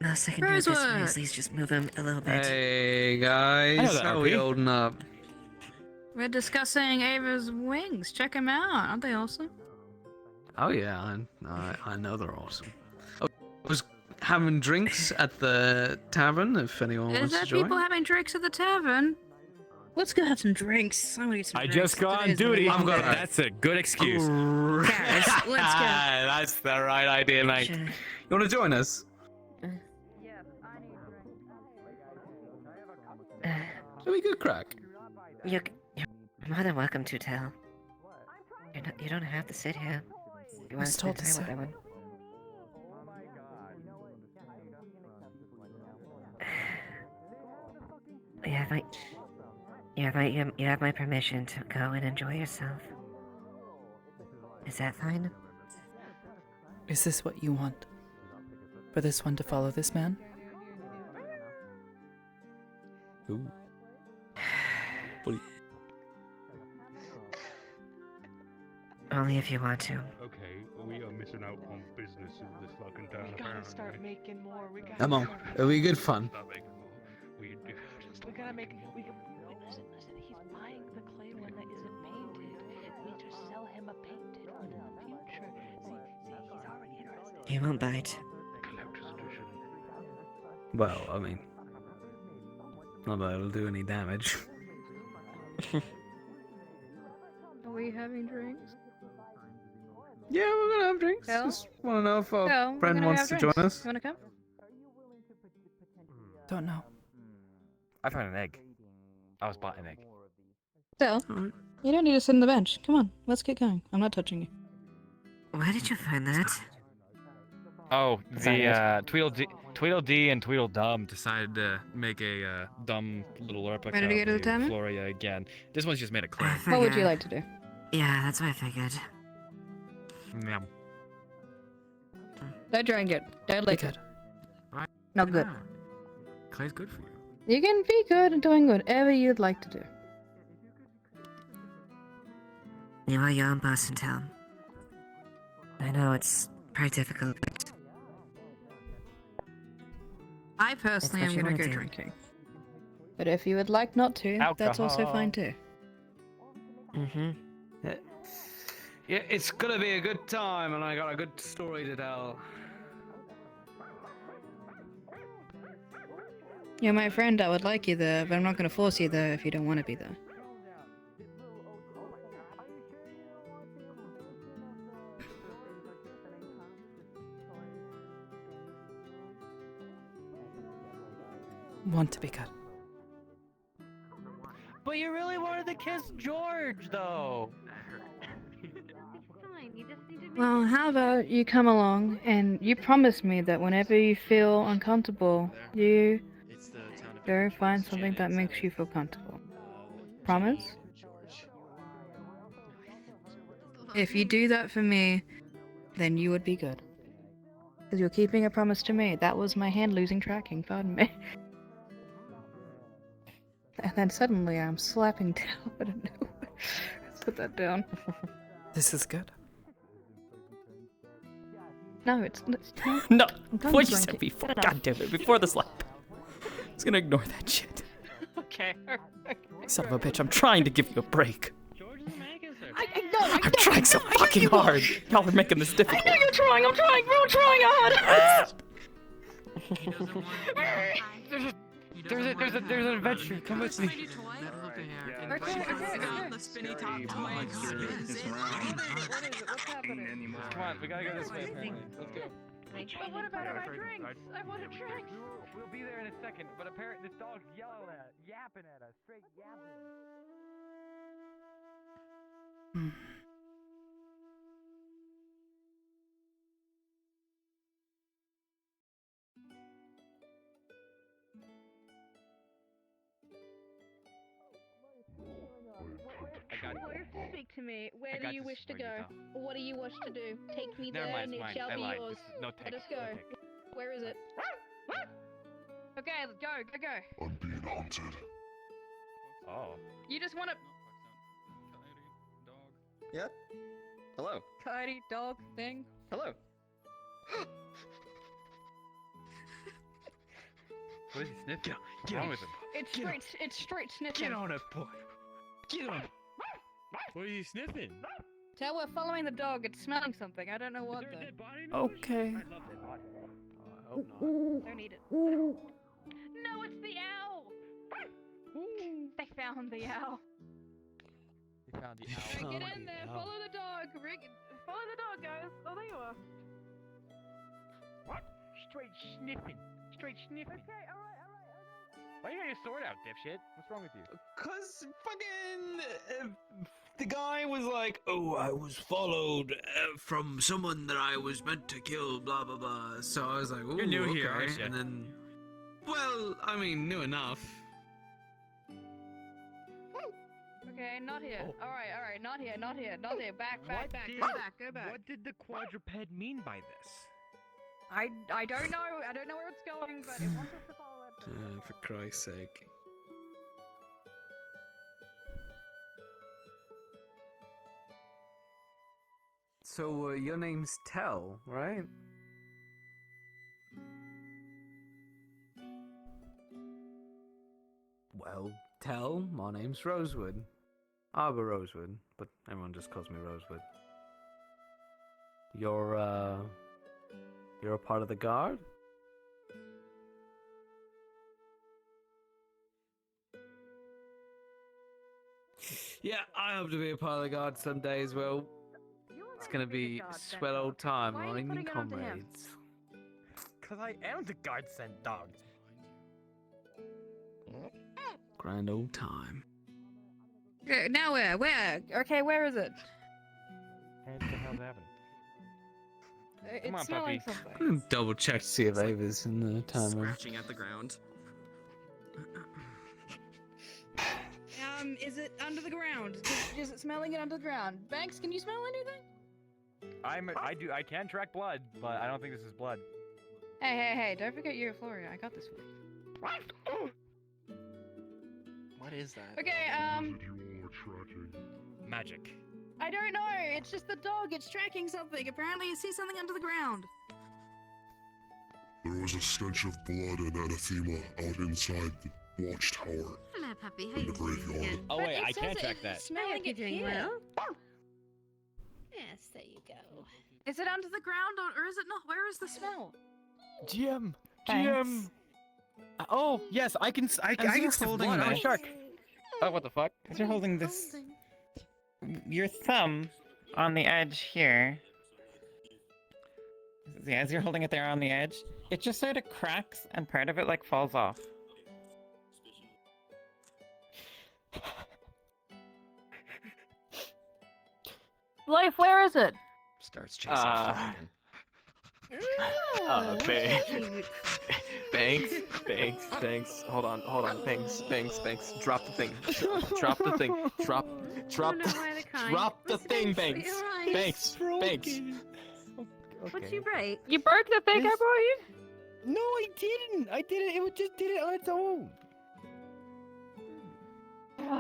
Most I can do with this Grizzly is just move him a little bit. Hey guys, how are we holding up? We're discussing Ava's wings. Check them out. Aren't they awesome? Oh yeah, I know they're awesome. I was having drinks at the tavern. If anyone Is wants there to join. people having drinks at the tavern? Let's go have some drinks. I want to get some I drinks. just got on Today's my duty. long day. That's a good excuse. Let's go. That's the right idea, mate. You want to join us? It'll be good crack. You're more than welcome to tell. You don't have to sit here. You want to spend time with everyone. You have my permission to go and enjoy yourself. Is that fine? Is this what you want? For this one to follow this man? Ooh. Only if you want to. Okay, we are missing out on business in this fucking town. We gotta start making more. We gotta. Come on, it'll be good fun. We gotta make. Listen. He's buying the clay one that isn't painted. We just sell him a painted one in the future. See, he's already interested. He won't bite. Well, I mean, not that it'll do any damage. Are we having drinks? Yeah, we're gonna have drinks. Phil? Just want to know if our Phil, we're friend gonna wants have to join drinks. us. You wanna come? Don't know. I found an egg. I was bought an egg. Phil, you don't need to sit on the bench. Come on, let's get going. I'm not touching you. Where did you find that? Oh, Sorry, the Tweedledee and Tweedledum decided to make a dumb little replica Ready to go to the of tavern? Floria again. This one's just made of clay. What would you like to do? Yeah, that's what I figured. Yum. Don't drink it. Don't lick it. Right. Not good. Clay's good for you. You can be good and doing whatever you'd like to do. You are your own boss in town. I know it's very difficult, but I personally That's am what you gonna go wanna do. drinking. But if you would like not to, that's also Alcohol. fine too. Mm-hmm. Yeah, it's gonna be a good time, and I got a good story to tell. You're my friend, I would like you there, but I'm not gonna force you there if you don't want to be there. Want to be good. But you really wanted to kiss George, though. Well, how about you come along and you promise me that whenever you feel uncomfortable, you go find something that makes you feel comfortable. Promise? If you do that for me, then you would be good. Because you're keeping a promise to me. That was my hand losing tracking, pardon me. and then suddenly I'm slapping down out of nowhere. Let's put that down. This is good. No, it's No, I'm done what you drinking. said before. Shut up. God damn it, before the slap. I was gonna ignore that shit. Okay. Son of a bitch, I'm trying to give you a break. I know. I'm trying so fucking hard. Y'all are making this difficult. I know you're trying. I'm trying. We're all trying hard. There's an adventure. Come with me. The spinny top toys. Come on, we gotta go this way. Apparently. Let's go. But what about my drinks? I want a drink. We'll be there in a second. But apparently this dog's yapping at us, straight yapping. Speak to me. Where I do got you this. wish to Where go? you go. What do you wish to do? Take me Never there mind, and it it's mine. shall I be lied. yours. This is no take. Let us go. No take. Where is it? Okay, let's go. I'm being hunted. Oh. You just want to... Yeah? Hello. Coyote dog thing. Hello. What is he sniffing? Get on with him. It's straight sniffing. Get on it, boy. Get on it. What are you sniffing? Tell we're following the dog. It's smelling something. I don't know what though. Okay. Don't eat it. No, it's the owl. They found the owl. You found the owl. Get in there. Follow the dog. Follow the dog, guys. Oh, there you are. What? Straight sniffing. Straight sniffing. Okay, alright. Why you got your sword out, dipshit? What's wrong with you? Cause fucking the guy was like, "Oh, I was followed from someone that I was meant to kill." Blah blah blah. So I was like, "Ooh, You're new okay." here, aren't you? And then, well, I mean, new enough. Okay, not here. Oh. Alright, not here. Back, What back, did- go back. What did the quadruped mean by this? I don't know. I don't know where it's going, but it wants us to follow it. For Christ's sake. So, your name's Tell, right? Well, Tell, my name's Rosewood. Arbor Rosewood, but everyone just calls me Rosewood. You're a part of the guard? Yeah, I hope to be a part of the guard someday as well. It's gonna be a swell old time, Why are you running putting it onto him? comrades. Cause I am the guard sent dog. Grand old time. Okay, now where? Where? Okay, where is it? What the hell's happening? It's Come on, smelling puppy. something. I'm gonna double check to see if Ava's in the time room. Scratching at the ground. Is it under the ground? Is it smelling it under the ground? Banks, can you smell anything? I can track blood, but I don't think this is blood. Hey, don't forget you're Floria. I got this for you. What is that? Okay, Magic. I don't know. It's just the dog. It's tracking something. Apparently it sees something under the ground. There was a stench of blood and anathema out inside the watchtower Hello, puppy. How in you the doing? graveyard. Oh wait, I can't track that. Smelling it here. Yes, there you go. Is it under the ground or is it not? Where is the smell? GM. Thanks. Oh yes, I can. I As can you're sniff holding blood on a this- shark. Oh, what the fuck? As you're holding this, your thumb on the edge here. Yeah, as you're holding it there on the edge, it just sort of cracks and part of it like falls off. Life, where is it? Starts chasing Flanagan. Thanks. Hold on. Thanks. Drop the thing. Drop the thing. Drop the thing, Banks. Thanks. What'd you break? You broke the thing I brought you? No, I didn't. I did it. It just did it on its own.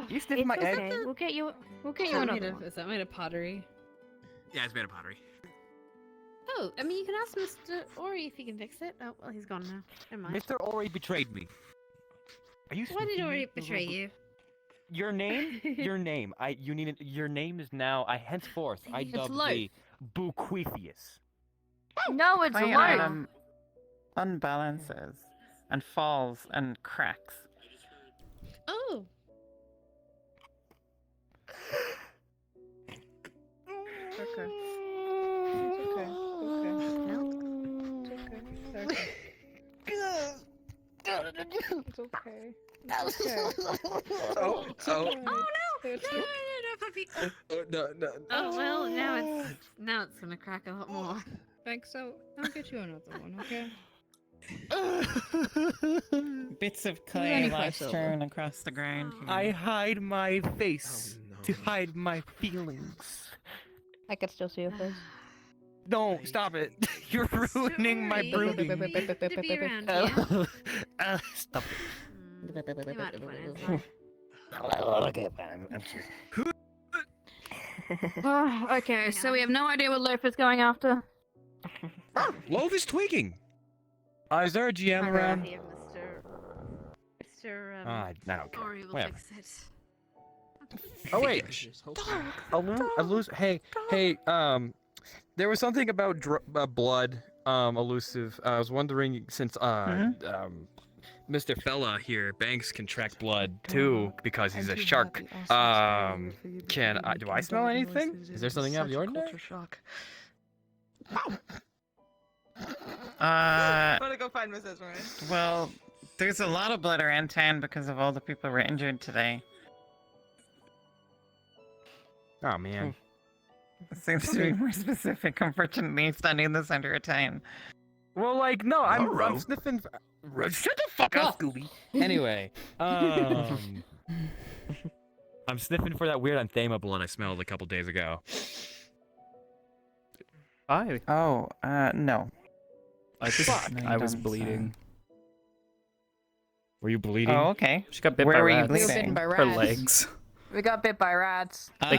You sniffing my egg? Okay. We'll get you. We'll get Is you that another one. Is that made of pottery? Yeah, it's made of pottery. Oh, I mean, you can ask Mr. Ori if he can fix it. Oh, well, he's gone now. Never mind. Mr. Ori betrayed me. Are you? Why did sniffing Ori me? betray you? Your name? Your name. Your name is now. Henceforth, I It's dub Loaf. thee Buquefius. No, it's My light. arm unbalances and falls and cracks. Oh. Okay. It's okay. It's okay. It's okay. Oh, Oh no! No, puppy. No. Oh well, now it's gonna crack a lot more. Thanks. So I'll get you another one, okay? Bits of only clay quite lie silver. strewn across the ground. I hide my face to hide my feelings. I can still see your face. No, stop it! You're ruining my Sorry. brooding. Good to be around here. Stop You might have went inside. Okay, so we have no idea what Loaf is going after. Loaf is tweaking. Is there a GM Okay. around? Here, Mr. I don't care. Ori will Whatever. fix it. Oh wait, Hey, there was something about blood, elusive. I was wondering since Mr. Fella here, Banks can track blood too because he's a shark. Do I smell anything? Is there something out of the ordinary? Uh, I'm gonna go find Mrs. Moran. well, there's a lot of blood around town because of all the people who were injured today. Oh man. It seems to be more specific, unfortunately, standing in the center of town. Well, like, no, I'm sniffing. Shut the fuck up, Scooby. Anyway, I'm sniffing for that weird anthema blood I smelled a couple days ago. Oh, no. I was bleeding. Were you bleeding? Oh, okay. She got bit Where by were you rats. bleeding? Her legs. We got bit by rats. They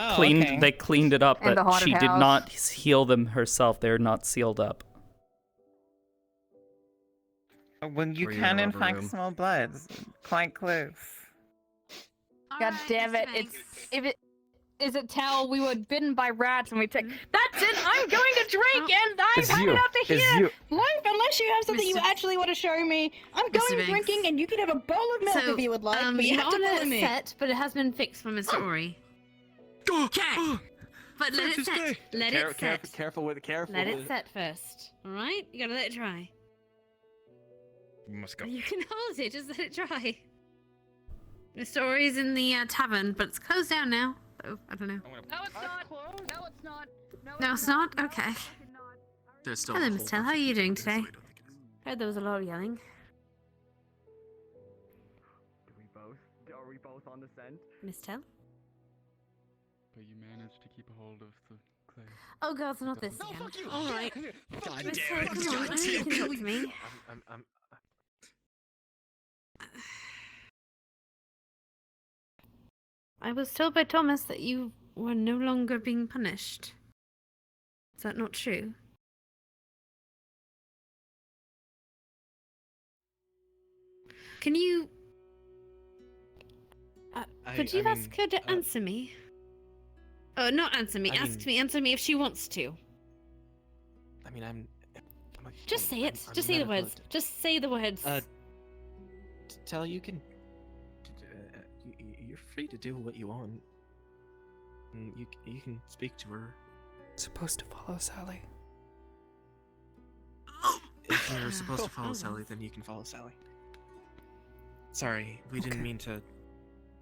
cleaned it up, In the but haunted she did house. not heal them herself. They're not sealed up. Well, you Were you can in in the fact room? smell blood. Quite close. God damn it! Is it tell we were bitten by rats and we take? That's it. I'm going to drink and I've It's had you. it up to It's here. you. Loaf, unless you have something you Mr. actually want to show me, I'm Mr. going Banks. drinking and you can have a bowl of milk if you would like, but you you're have to on follow a me. set, but it has been fixed for Mr. Ori. Okay. But let it set. Let it set. Careful with it. Careful. Let it set first. Alright? You gotta let it dry. We must go. You can hold it, just let it dry. Mr. Ori's in the tavern, but it's closed down now. So, I don't know. No, it's not. No, it's not. No, it's not? Okay. There's still Hello, a Miss whole Tell. bunch How are of you doing people there, today? Heard there was a lot of yelling. Are we both on the scent? Miss Tell? But you managed to keep a hold of the clay. Oh god, it's not this again. Alright. God Miss damn Tell, it, come on, God you damn can it. talk to me. I was told by Thomas that you were no longer being punished. Is that not true? Can you... could you ask her to answer me? Oh, not answer me. Answer me if she wants to. I mean, I'm Just say it. I'm Just say the medical words. Just say the words. Tell you can. You're free to do what you want. And you can speak to her. Supposed to follow Sally. If you're supposed to follow Sally, then you can follow Sally. Sorry, we didn't mean to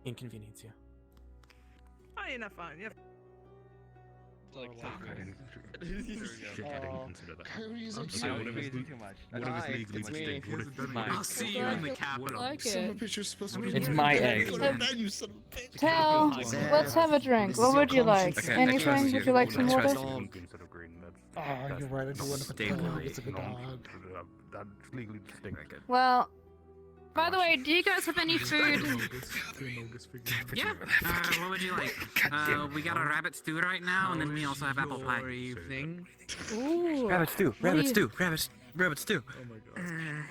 inconvenience you. Oh, you're not fine. You're Like, I didn't consider that. I'll see you in the capital. It's my egg. Tell, let's have a drink. What would you like? Okay, Anything? Would you like some water? Oh, you're right. I do want to Stay put away. it's a good dog. That's legally distinct. Well, By the way, do you guys have any food? Yeah. What would you like? We got a rabbit stew right now, and then we also have apple pie. Evening. Ooh. Rabbit stew, rabbit stew, rabbit stew.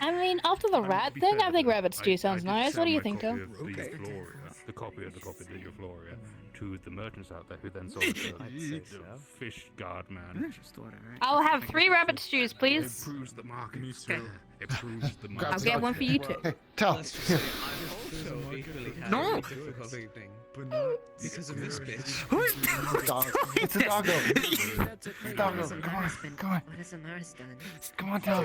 I mean, after the rat thing, I think rabbit stew sounds nice. What do you think, Tom? The copy of the Floria to the merchants out there who then sold it to the fish guard man. I'll have 3 rabbit stews, please. Proves the market. Me too. It proves the market. I'll get one for you too. Tell. No. But not because of this bitch. Who's dog? It's a doggo. Doggo, come on, come on. What has Amaris done? Come on, tell.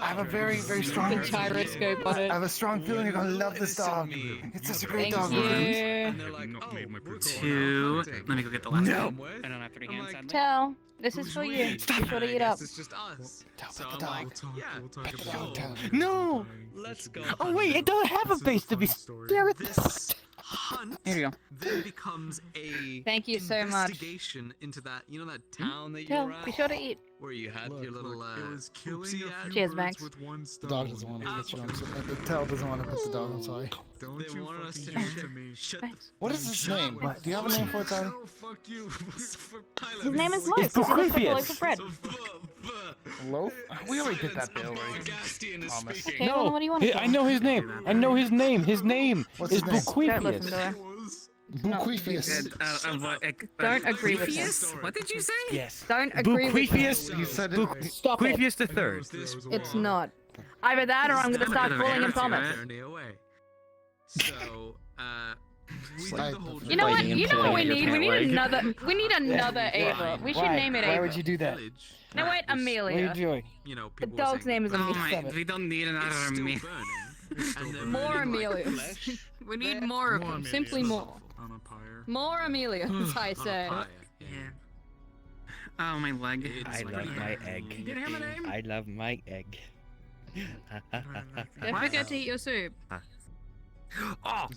I have a very, very strong. The gyroscope on it. I have a strong feeling you're gonna love this dog. It's such a great dog. Thank you. 2. Let me go get the last No. one. I don't have 3 hands. sadly. Tell, this is for you. Be sure to eat up. It's just us. So I'm like, yeah. No. Let's go. Oh wait, it doesn't have a face to be scared. This hunt Here you go. then becomes a Thank you so much. investigation into that, you know, that town that you Tell, were at, be sure to eat. where you had your little oopsie at. Cheers, Max. The dog doesn't want to put the dog. The tail doesn't want to put the dog. I'm sorry. They wanted us to shut the What is his name? Do you have a name for it, Tyler? fuck you. His name is Loaf. It's He's a Buquifius. loaf of bread. Loaf? We already did that bit already. Promise. Okay, well, what do you want to I know his name. I know his name. His name What's is his name? Don't listen to Buquifius. her. Buquifius. Don't agree with him. What did you say? Yes. Don't agree with him. Buquifius. You said it. Stop it. Buquifius the third. It's not. Either that or I'm going to start calling him Thomas. So, we did the whole You know what? You know what we need? We need Leg. another. We need another Ava. We should name it Ava. Why would you do that? No, wait, What are you Amelia. doing? You know, The people dog's name is Oh Amelia. my, we don't need another Amelia. More Amelias. We need more of them. Simply more. More Amelias, I say. Yeah. Oh, my leg. I love my egg. Did it have a name? I love my egg. Don't forget to eat your soup. Oh!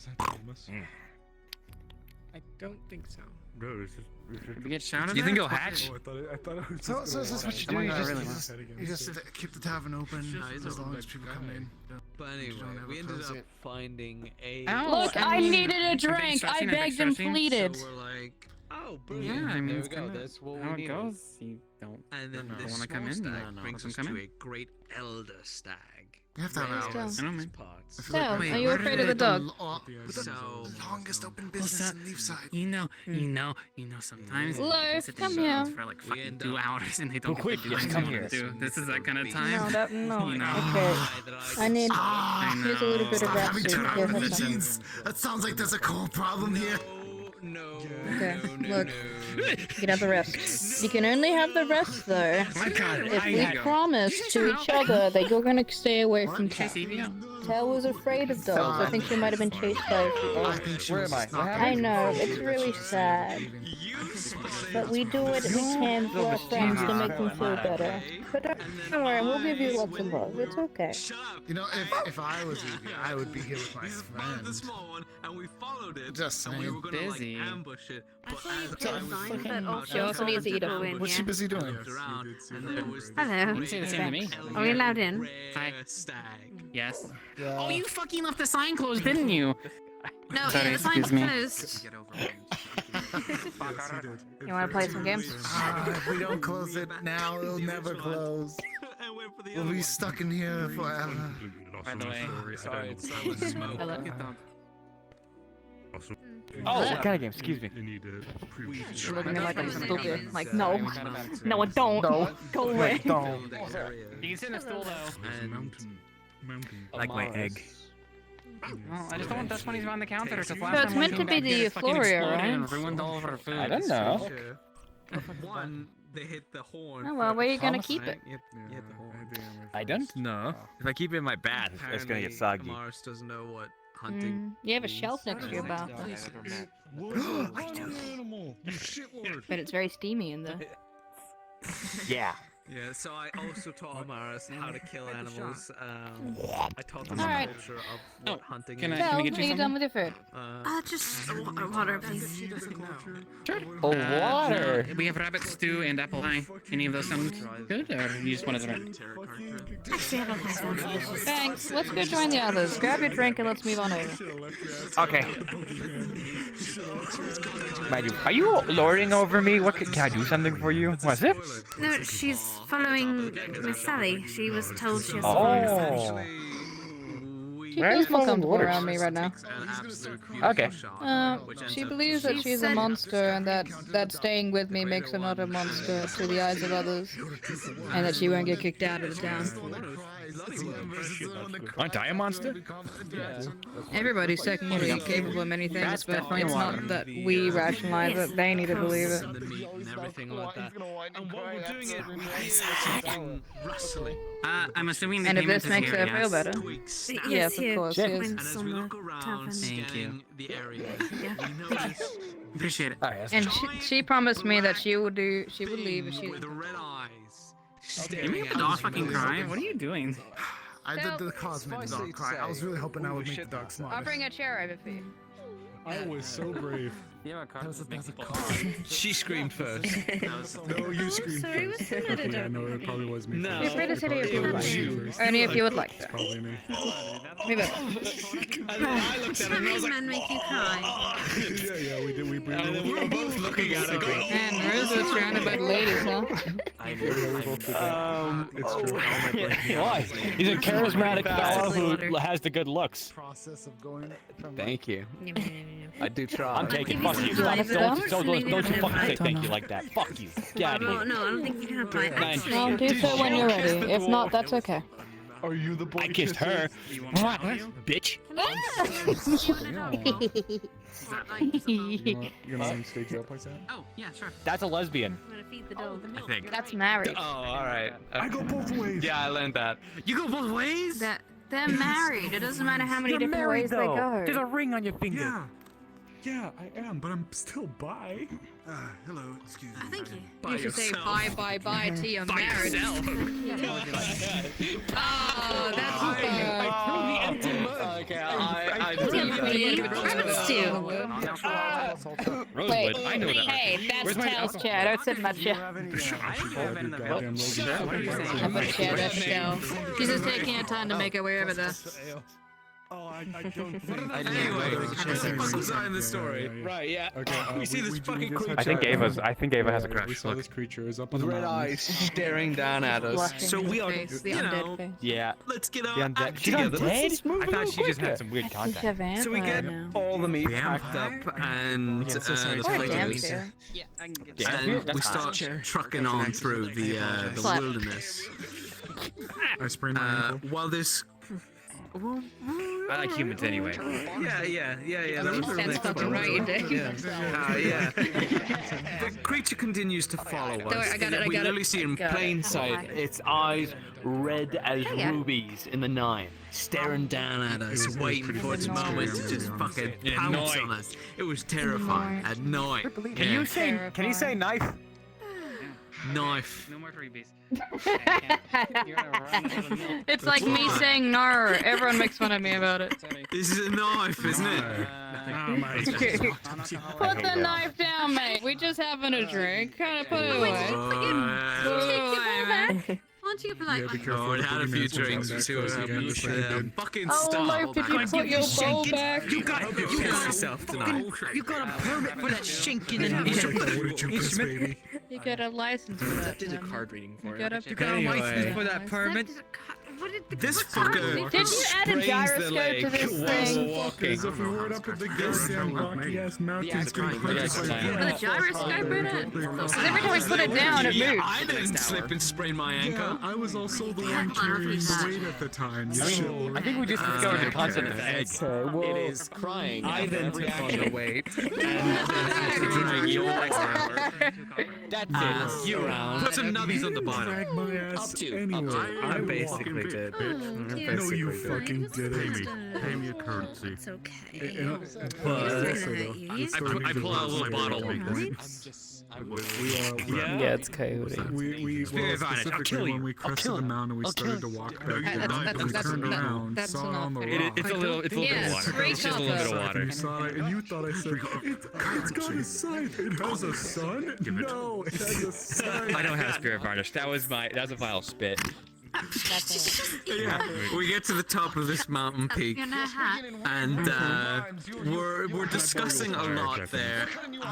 I don't think so. No, this is. Did we get shouted You think at? he'll hatch? I thought it was. So this is what you do. Someone You got just, really you low. just, you just keep the tavern open as long as people come in. But anyway, we ended up finding a. Look, I needed a drink. I stretching, begged and stretching. pleaded. So we're like, oh, Yeah, brilliant. I mean, there it's we go. kinda That's what how we it needed. goes. You don't. And then don't this want to small come in. stag No, brings don't us come to in. a great elder stag. You have to have Still. hours. I don't mind. Parts. So, are Wait, you where afraid did of the they dog? So, Longest open business in Leafside. You know, sometimes Hello, people sit in come meetings here. for like We fucking end 2 up- hours and they don't Quick, get to do yes, what come they here. want to do. This is that kind of No, time. that no. You know. Okay. I need. Here's a little bit of rat Having soup. trouble Here, with have the some. jeans. That sounds like there's a cold problem here. No. Okay, look. You can have the rest. You can only have the rest, though, My God, if I we had- promise to each other that you're going to stay away from Cal. Evie? Cal was afraid of dogs. I think she might have been chased by a few. I think she Where was am I? not What I happened? know, it's really sad. But we do what we can for our friends to make them feel better. But don't worry, we'll give you lots of love. It's okay. You know, if I was Evie, I would be here with my The friends. small one, and we followed it. Just and we saying. were gonna Busy. like ambush it. But as She also needs to eat a food. What's she busy doing? around, and there was this Hello. You can say the same to me. great Are we allowed in? rare Hi. Stag. Yes. Yeah. Oh, you fucking left the sign closed, didn't you? No, Sorry, yeah, the sign's excuse me. closed. You want to play some games? If we don't close it now, it'll never close. And went for the We'll other be one. stuck in here forever. By the way, Sorry, it's so much smoke. Hello. look at them. Oh, what kind of game? Excuse me. You need a You're looking at me like I'm stupid. Like, Sorry, no. we got about- No, I don't. No. Go away. Don't. You can sit in a stool though. mountain. Like my egg. Well, I just don't want Dutch bunnies behind the counter. It's So it's meant to be the euphoria, right? And ruined all of our food. I don't know. One, they hit the horn. Oh, well, where are you gonna keep it? You hit the horn. I don't know. If I keep it in my bat, it's gonna get soggy. Amaris doesn't know what hunting. You have a shelf next to your bar. I do. Animal, you shitlord. But it's very steamy in there. Yeah. Yeah, so I also taught Amaris how to kill animals. I taught them Alright. the culture of what hunting can is. I- Phil, get you are you done something? with your food? Just water, please. Sure. Oh, water. We have rabbit stew and apple pie. Any of those sound good, or you just wanted to? Actually, I don't have that. Thanks. Let's go join the others. Grab your drink and let's move on over. Okay. Are you lording over me? What can I do something for you? What's it? No, she's following Miss Sally. She was told she has to Oh. follow us. She feels more comfortable around me right now. Okay. She believes that she's a monster and that staying with me makes her not a monster to the eyes of others. And that she won't get kicked out of the town. Aren't I a monster? Everybody's technically capable of many things, but it's not that we rationalize it, they need to believe it. I'm assuming the And if payment this is makes here, her feel yes? better. Yes, Yes, of course. Yes. Thank you. Appreciate it. And she promised me that she would leave if she. You made the dog fucking cry. What are you doing? I did the cosmic dog cry. I was really hoping I would make the dog smile. I'll bring a chair over for you. I was so brave. That's a car. She screamed first. No, you screamed sorry, first. what's the matter? Yeah, no, it probably was me. No. Feel free to sit here if you would like. You. Only if you would like It's to. probably me. Me both. I looked at her and I was like, men make you cry. Yeah, we did. We and then we were both looking at her going, And Rose was surrounded by ladies, huh? It's true. Why? He's a charismatic fellow who has the good looks. Process of going from Thank you. I do try. I'm taking. Fuck you. Don't you fucking say thank you like that. Fuck you. Get out of here. No, I don't think you can apply it. Well, do so when you're ready. If not, that's okay. Are you the boy? I kissed her. What? Bitch. You're not gonna stage you up like that? Oh, yeah, sure. That's a lesbian. I'm gonna feed the dog. I think. That's married. Oh, all right. I go both ways. Yeah, I learned that. You go both ways? They're married. It doesn't matter how many different ways they go. There's a ring on your finger. Yeah, I am, but I'm still bi. Hello, excuse me. Thank you. You should say bye to your marriage. Oh, that's Okay, I Wait, I know that. hey, that's Where's my Tails' alcohol? chair. Don't sit in that chair. I have it in the I'm gonna share that shell. She's just taking her time to make her way over there. Oh, I don't think. anyway, there's a fucking sign in the story. Right, yeah. Okay, we see this fucking creature. I think Ava has a crush. We saw this creature is up on With the red mountain. eyes staring down at us. Blushing So we in are, the face, the you undead know, face. Yeah. let's get our The undead. act She's together. undead? move I a thought little she just quicker. had some weird I think contact. you're vampire So we get now. all the meat Vampire? packed up and Yeah, the Or a flavors, dampier. Yeah, I can get Damn. and we That's start trucking on through the Clap. wilderness. I sprained my ankle. While this. I like humans anyway. Yeah. That was the That's next fucking part. right, you did. Yeah. The creature continues to follow us. worry, I got it, I We got it. literally see in Got it. plain sight. Its eyes red as Oh, yeah. rubies in the night. Staring down at us, waiting for its moment to just fucking pounce on us. It was terrifying. At night. Can you say knife? Knife. No more freebies. It's like me saying no. Everyone makes fun of me about it. This is a knife, isn't it? Put the knife down, mate. We just having a drink. Kind of put it away. Put it away, man. Why don't you be like, Oh, it had a few drinks. We see what happens. Fucking Oh, stop. Life, did you put your bowl back? You got yourself tonight. You got a permit for that shinking and What did you piss, baby? You get a license for that. Did a man. card reading for You it. got a Anyway. license for that permit. what did This what fucker Did you add a sprains the gyroscope leg to this while thing? walking. As if we weren't up at the goddamn rocky ass mountains going With a gyroscope in it? Because every time we put it down, it Yeah, moves. I didn't slip and sprain my ankle. I was also the one carrying the weight at the time. You shit. I think we just discovered the concept of egg. It is crying. I then took on the weight That's you around. Put some nubbies on the bottom. Drag my ass Up to. anyway. I basically did. No, you fucking didn't. Pay me a currency. It's okay. I pull out a little bottle. Yeah, it's coyote. We Spirit well, Vanish, I'll kill specifically you. when we I'll crested kill the him. mountain, we I'll started to kill walk him. back. And we turned around, that's saw it on the enough. rock. It's a little bit of water. It's just a little bit of water. You saw it, and you thought I said, it's got a scythe. It has a son? No, it has a scythe. I don't have spirit varnish. That was a vile spit. Yeah, we get to the top of this mountain peak, and we're discussing a lot there.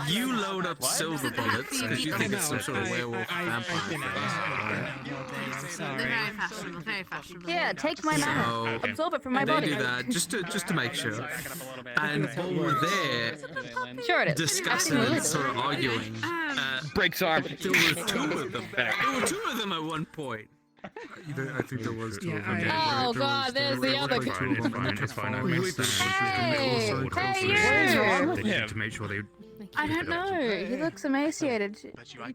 You load up silver bullets because you think it's some sort of werewolf vampire. They're very fashionable, very fashionable. Yeah, take my mana. Absorb it from my they body. do that just to make sure. And while we're there, Sure it is. discussing and sort of arguing, breaks arm. There were two of them. There were two of them at one point. I think there was two of them. Oh god, there's the other It's fine. It's fine. I missed them. Hey, To make sure they. I don't know. He looks emaciated.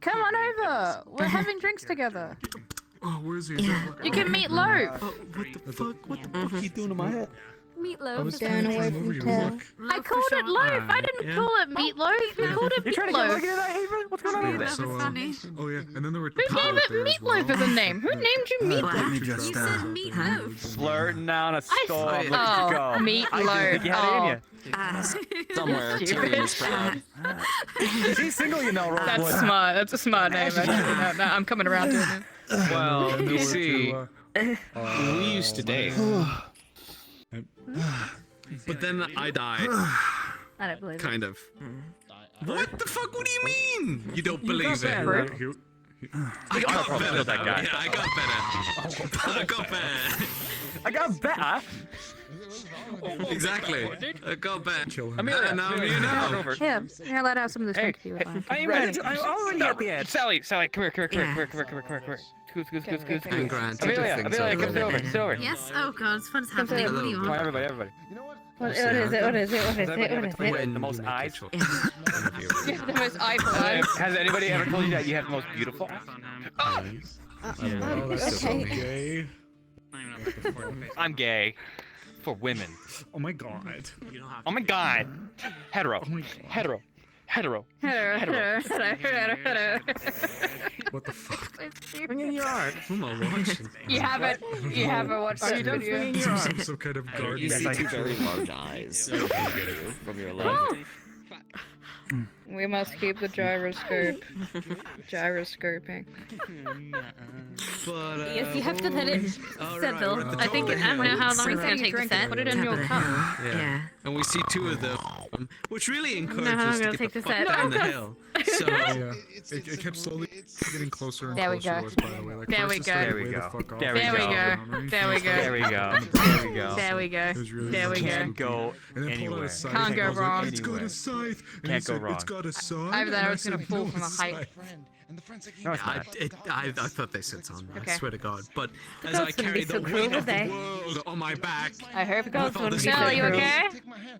Come on over. We're having drinks together. Oh, where's he? You can meet Loaf. What the fuck? What the fuck are you doing to my head? Meatloaf. Down away from town. I called it loaf. I didn't call it meatloaf. We called it meatloaf. What's going on Yeah, So, oh yeah, and then there were Who gave it meatloaf as a name? Who named you meatloaf? You said meatloaf. Flirting down a storm. Look at you Oh, go. meatloaf. I didn't think you had it in you. Somewhere, Tyrion's proud. She's single, you know, Rosewood. That's smart. That's a smart name. Actually. No, I'm coming around to it now. Well, you see, We used to date. but then I died. I don't believe it. Kind of. What the fuck? What do you mean? You don't believe it? I got better. that guy. Yeah, I got better. I got better. I got better. Exactly. I got better. Amelia, Now you know. Here, you're allowed to have some of this drink if you would like. I'm ready. I'm already at the edge. Sally, come here. Scoot. And Grant, Amelia, come sit over. Yes? Oh god, it's what's happening. What do you Come on, want? everybody. What is it? Wait, the most eyes. You have the most eyeful eyes. Has anybody ever told you that you have the most beautiful eyes? Okay. I'm gay. For women. Oh my god. Oh my god. Hetero. Hetero. Hello. What the fuck? Bring in your arm. Who am I watching? You haven't watched that video. Some kind of garden. You see two very large eyes from your left. We must keep the gyroscope. Gyroscoping. But, Yes, you have to let it settle. we're at the I think top of I the don't know how hill. long it's gonna take to set. Put it in your cup. Yeah. And we see two of them, which really encourages how us I'm to gonna get the take fuck this out. down the hill. So, Yeah. It kept slowly getting closer and There we closer go. to us, by the way. Like, There first we it go. started There we way the go. fuck off. There we There we go. go. There we go. There we go. There we go. It was really There we nice. go. Can't go And then pulled out anywhere. a scythe. Can't and go I was like, wrong. It's got a scythe. And he Can't go said, wrong. It's got a son. I thought and I was said, gonna fall "No, from a it's height. No, it's I, not. I thought they said something. I Okay. swear to God. But as gods I wouldn't be carried the so weight cruel, of the would they? world on my back, I hope with all this Sally, you weight, okay?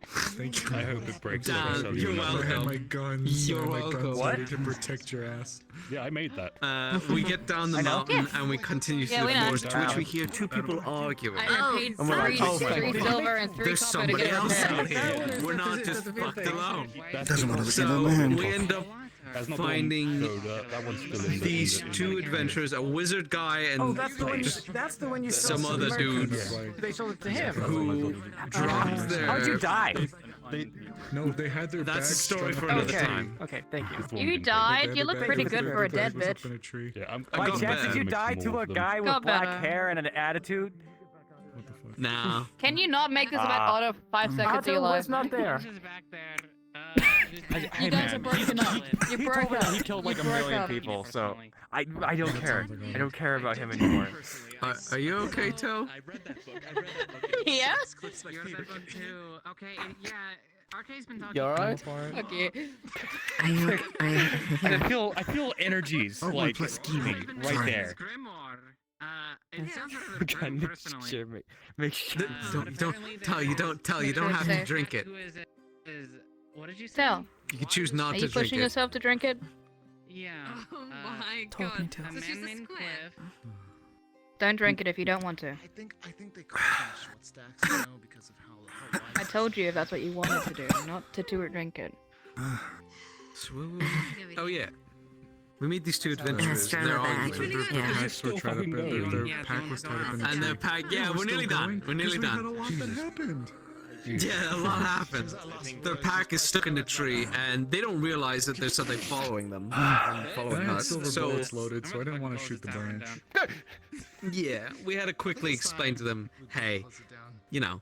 Thank you. I hope it breaks Dan, over so you're you know. I had welcome. my guns. You're I had my welcome. guns What? ready to protect your ass. Yeah, I made that. We get down the I know. mountain and we continue Yeah, to we the know. forest, to which we hear two people arguing. I paid we're like, three silver and 3 There's copper to somebody get else her out there. here. We're not just fucked alone. Doesn't want to receive a So man. we end up That's not the one- finding no, that one's still in the these two adventurers, a wizard guy and That's the one you some other dudes They sold it to him. who dropped their... How'd you die? No, they had their That's bags a story strung for up. another time. Okay, thank you. You They died? had You their look bag- pretty their good for a bag dead was up bitch. in a tree. Yeah, I'm I By got chance, did bad. you die to a guy with Got black better. hair and an attitude? Nah. Can you not make this about Otto 5 seconds Otto alive? was not there. You guys are broken up. You He broke told me up. he killed like You a broke million up. people, so I don't care. I don't care about him anymore. Are you okay, Toe? Yeah? You read that book too. Okay, yeah. RK's been talking. You alright? Okay. I feel energies like scheming right there. It sounds rather personally. Sure, make sure. Don't tell. You don't have to drink it. Who is it? What did you say? Tell. You can choose not Are to you drink pushing it. yourself to drink it? Yeah. Oh my Told me god. to. So she's a square. Don't drink it if you don't want to. I think they call them short stacks, you know, because of how I told you if that's what you wanted to do, not to drink it. Oh yeah. We meet these two adventurers. Yeah, And they're bag. arguing. Yeah. their pack was tied up in the And their pack. Yeah, we're nearly done. We're nearly We had a done. lot that happened. Yeah, a lot happened. Their pack is stuck in the tree, and they don't realize that there's something following them. And following I had us. silver So bullets loaded, so I didn't want to shoot the branch. yeah, we had to quickly explain to them, hey, you know,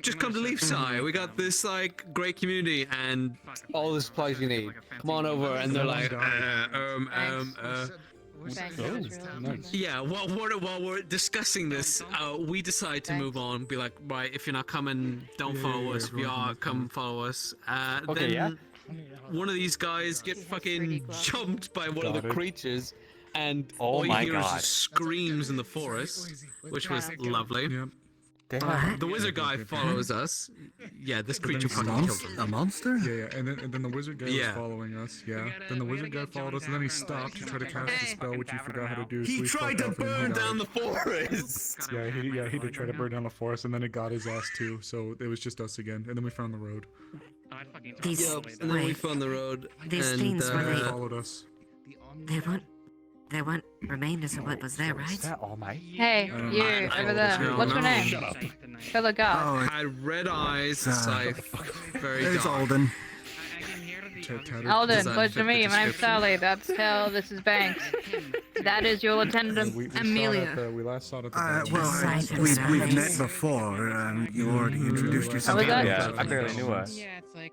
just come to Leafside. We got this like great community and all the supplies you need. Come on over, and they're like, yeah. While we're discussing this, we decide to move on. Be like, right, if you're not coming, don't follow us. If you are, come follow us. Then one of these guys get fucking jumped by one of the creatures, and all you hear is screams in the forest, which was lovely. The wizard guy follows us. Yeah, this creature fucking killed him. A monster? Yeah. And then the wizard guy was following us. Yeah. Then the wizard guy followed us, and then he stopped to try to cast a spell, which he forgot how to do. He tried to burn down the forest. Yeah, he did try to burn down the forest, and then it got his ass too. So it was just us again, and then we found the road. And then we found the road. These and, things were They followed us. They weren't remainders of what was there, right? Is that All Might? Hey, you over there. What's your name? Shut up. Fellow guard. Had red eyes, scythe, very There's dark. Alden. Alden, pleasure to meet you. My name's Sally. That's Tel. This is Banks. That is your attendant, Amelia. We last saw it at the Well, we've met before. You already introduced yourself. was that? Yeah, I barely knew her. Yeah, it's like,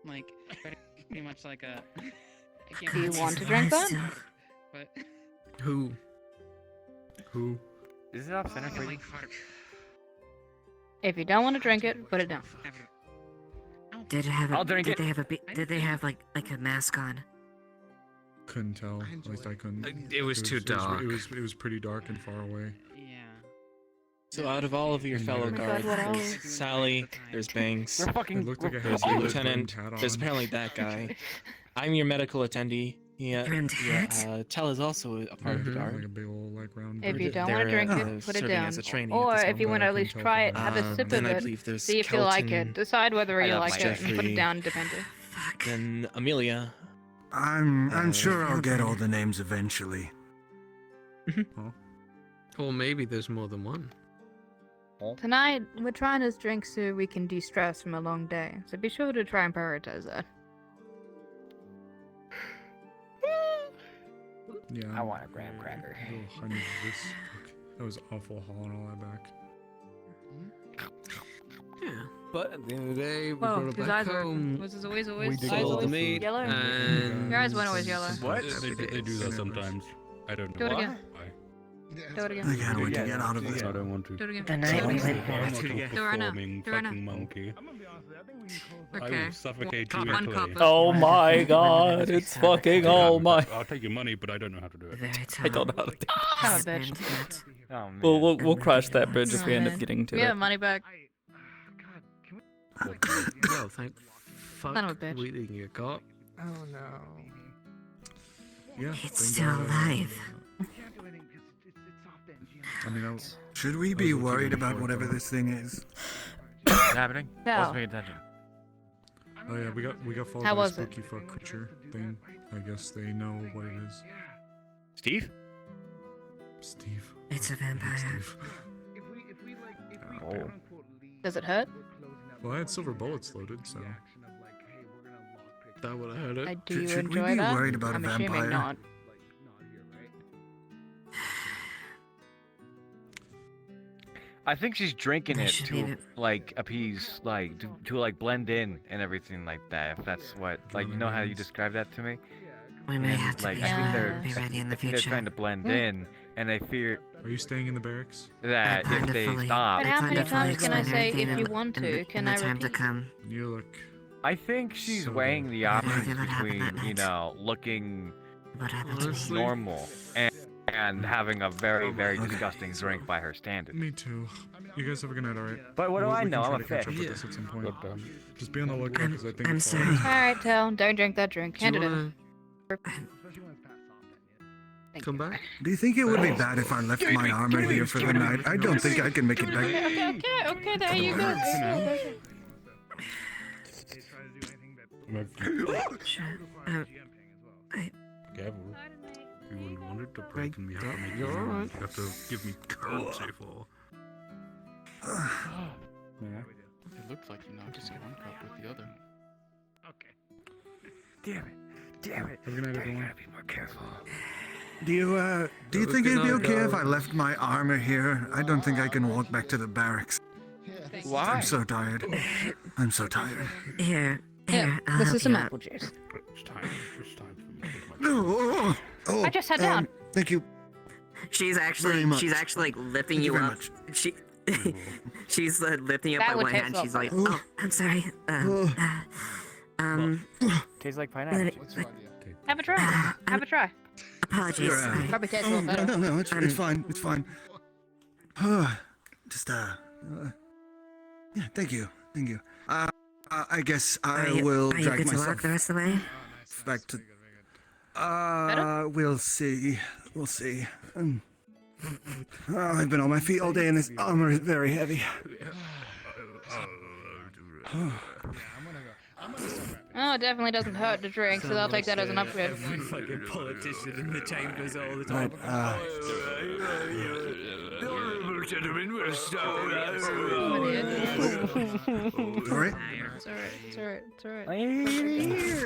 like pretty much like a. Do you want to drink that? But Who? Is it off center for you? If you don't want to drink it, put it down. Did it have? I'll drink did it. they have a? Did they have like a mask on? Couldn't tell. At least I couldn't. It was too dark. It was pretty dark and far away. So out of all of your fellow guards, there's Sally, there's Banks, It looked like a there's head the with a lieutenant, hat on. there's apparently that guy. I'm your medical attendee. Tell is also a part of the guard. Like a big old round. If you bird. don't want to drink it, put it serving down. as a trainee Or at this if you want to at least try it, have a sip Then of I it, believe there's see if you like it. Kelton, Decide whether you like it and put Jeffrey. it down, depending. Then Amelia. I'm sure I'll get all the names eventually. Or maybe there's more than one. Tonight, we're trying to drink so we can de-stress from a long day. So be sure to try and prioritize that. Yeah. I want a graham cracker. Oh, I needed this. Fuck. That was awful hauling all that back. Yeah, but at the end of the day, we Whoa, brought it his back eyes were. home. Was his always We did eyes Sold the always meat, yellow? and Your eyes weren't always yellow. What? They do that sometimes. I don't know. Do it again. Why? Do it again. I can't wait to get out of I this. don't want to. Do it again. The night we went I'm there. not a Do it right now. performing Do it right now. fucking monkey. I Okay. will suffocate One you cup quickly. of- Oh my god, it's fucking all my. I'll take your money, but I don't know how to do it. I don't know how to do Son of a bitch. Oh man. We'll cross that bridge if we end up getting to We it. have money back. Well, thank fuck Son of a bitch. we didn't get caught. Oh no. Yeah. It's thank still God, alive. I mean, Should we be worried about whatever this thing is? What's happening? No. Wasn't paying attention. Oh yeah, we got followed How by a was it? spooky fuck creature thing. I guess they know what it is. Steve? Steve. It's a vampire. Steve. Oh. Does it hurt? Well, I had silver bullets loaded, so. That would have hurt it. Do you Should we enjoy be that? worried about a I'm assuming vampire? not. I think she's drinking They it should to leave it. like appease, like to like blend in and everything like that. If that's what, like, you know how you describe that to me. We may And, have to like, be, I think they're be ready in the I think they're future. trying to blend Hmm. in, and I fear Are you staying in the barracks? that plan if to they fully- stop, But how plan many to fully times can I explain say, everything if you in- want in to, the- can in I the time to repeat? come. You look. I think she's So weighing the How do you options feel what happened between, that you night? know, looking What happened to me? Honestly, normal and having a very, very disgusting drink by her standards. Me too. You guys have a good night, alright? But what do I We can know? try I'm to a catch fish. up with Yeah. this at some point. Just be on the lookout because I think I'm it's sorry. all- Alright, Tel, don't drink that drink. Do you Hand it in. wanna- Come back. Do you think it would be bad if I left my armor here for the night? I don't think I can make it back. Okay, there you go. Careful. You wouldn't want it to break and we have to make you alright. You have to give me currency for. Yeah. It looks like you knocked just one cup with the other. Okay. Damn it. Damn it. We're gonna be more careful. Do you think it'd be okay if I left my armor here? I don't think I can walk back to the barracks. Why? I'm so tired. I'm so tired. Here, This is some apple juice. It's time for me to take my Oh, I just sat down. Thank you. she's actually like lifting Thank you you very up. much. She's lifting you up That by would one taste hand. well She's like, better. oh, I'm sorry. Tastes like pineapple. Have a try. Have a try. Apologies. You're, sorry. Probably tastes a little better. No, it's fine. It's fine. Just yeah. Thank you. I guess I will Are you drag good to myself walk the rest of the way? back to. We'll see. We'll see. I've been on my feet all day, and this armor is very heavy. Oh, it definitely doesn't hurt to drink, so I'll take that as an upgrade. Every fucking politician in the chambers all the time. Gentlemen, we're It's alright.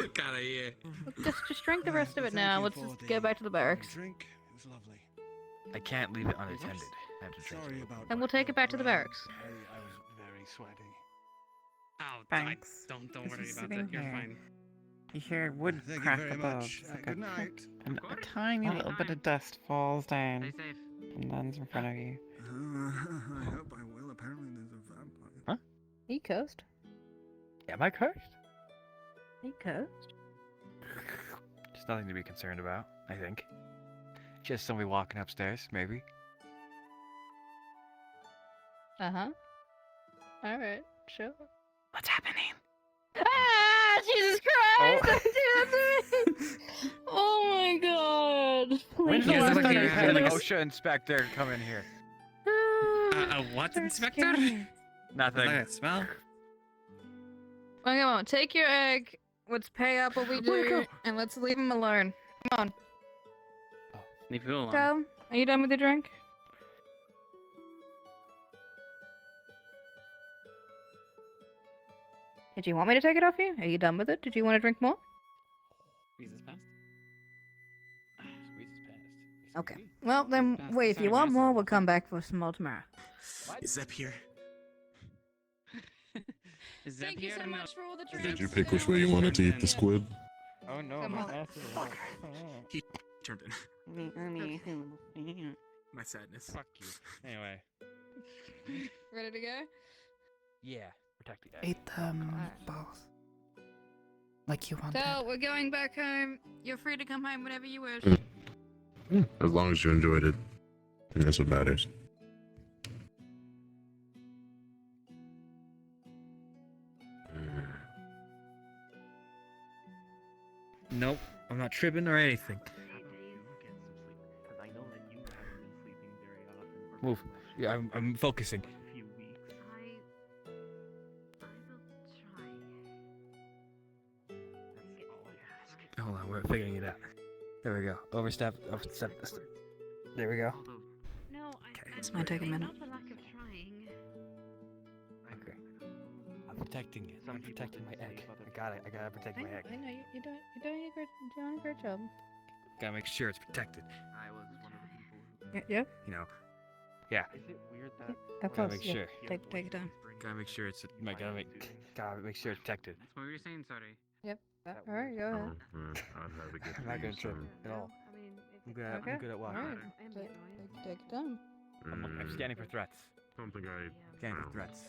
Look out of here. Just drink the rest of it now. Let's just go back to the barracks. Drink. It was lovely. I can't leave it unattended. I have to drink Sorry it. about. And we'll take it back to the barracks. I was very sweaty. Oh, Thanks. Don't This worry is about sitting it. You're here. fine. You hear wood Thank you crack very above. much. It's like Good a night. click, and a tiny little bit of dust falls down Stay safe. and lands in front of you. I hope I will. Apparently, there's a vampire. Huh? He cursed. Am I cursed? He cursed. Just nothing to be concerned about, I think. Just somebody walking upstairs, maybe. Uh-huh. Alright, sure. What's happening? Ah! Jesus Christ! Oh my god! When's Please the last don't time do you had an this. OSHA inspector come in here? What, That's Inspector? scary. Nothing. That smell? Well, come on, take your egg. Let's pay up what we do, and let's leave him alone. Come on. Leave it alone. Cal, are you done with your drink? Did you want me to take it off you? Are you done with it? Did you want to drink more? Squeeze is past. Squeeze is past. Okay. Well, then, wait, if you want more, we'll come back for some more tomorrow. Is Zep here? Is Zep Thank you here so to much for all the drinks. Did you pick which way you wanted to eat the squid? Oh no, Come my on. ass is He turned in. My sadness. Fuck you. Anyway. Ready to go? Yeah, protect the egg. Eat them both. Like you wanted. So, we're going back home. You're free to come home whenever you wish. As long as you enjoyed it. And that's what matters. Nope, I'm not tripping or anything. Move. Yeah, I'm focusing. Hold on, we're figuring it out. There we go. Overstep. There we go. No, This might take a minute. not the lack of trying. Okay. I'm protecting it. I'm protecting my egg. I gotta protect my egg. I know you're doing a great job. Gotta make sure it's protected. I was one of the people. Yeah. You know. Yeah. Is it weird that Of Gotta course. make Yeah. sure. Take it down. Gotta make sure it's. Gotta make sure it's protected. What were you saying, sorry? Yep. All right, go ahead. I'm not gonna trip at all. I'm good at walking. All right. Take it down. I'm scanning for threats. Something I Scanning for threats.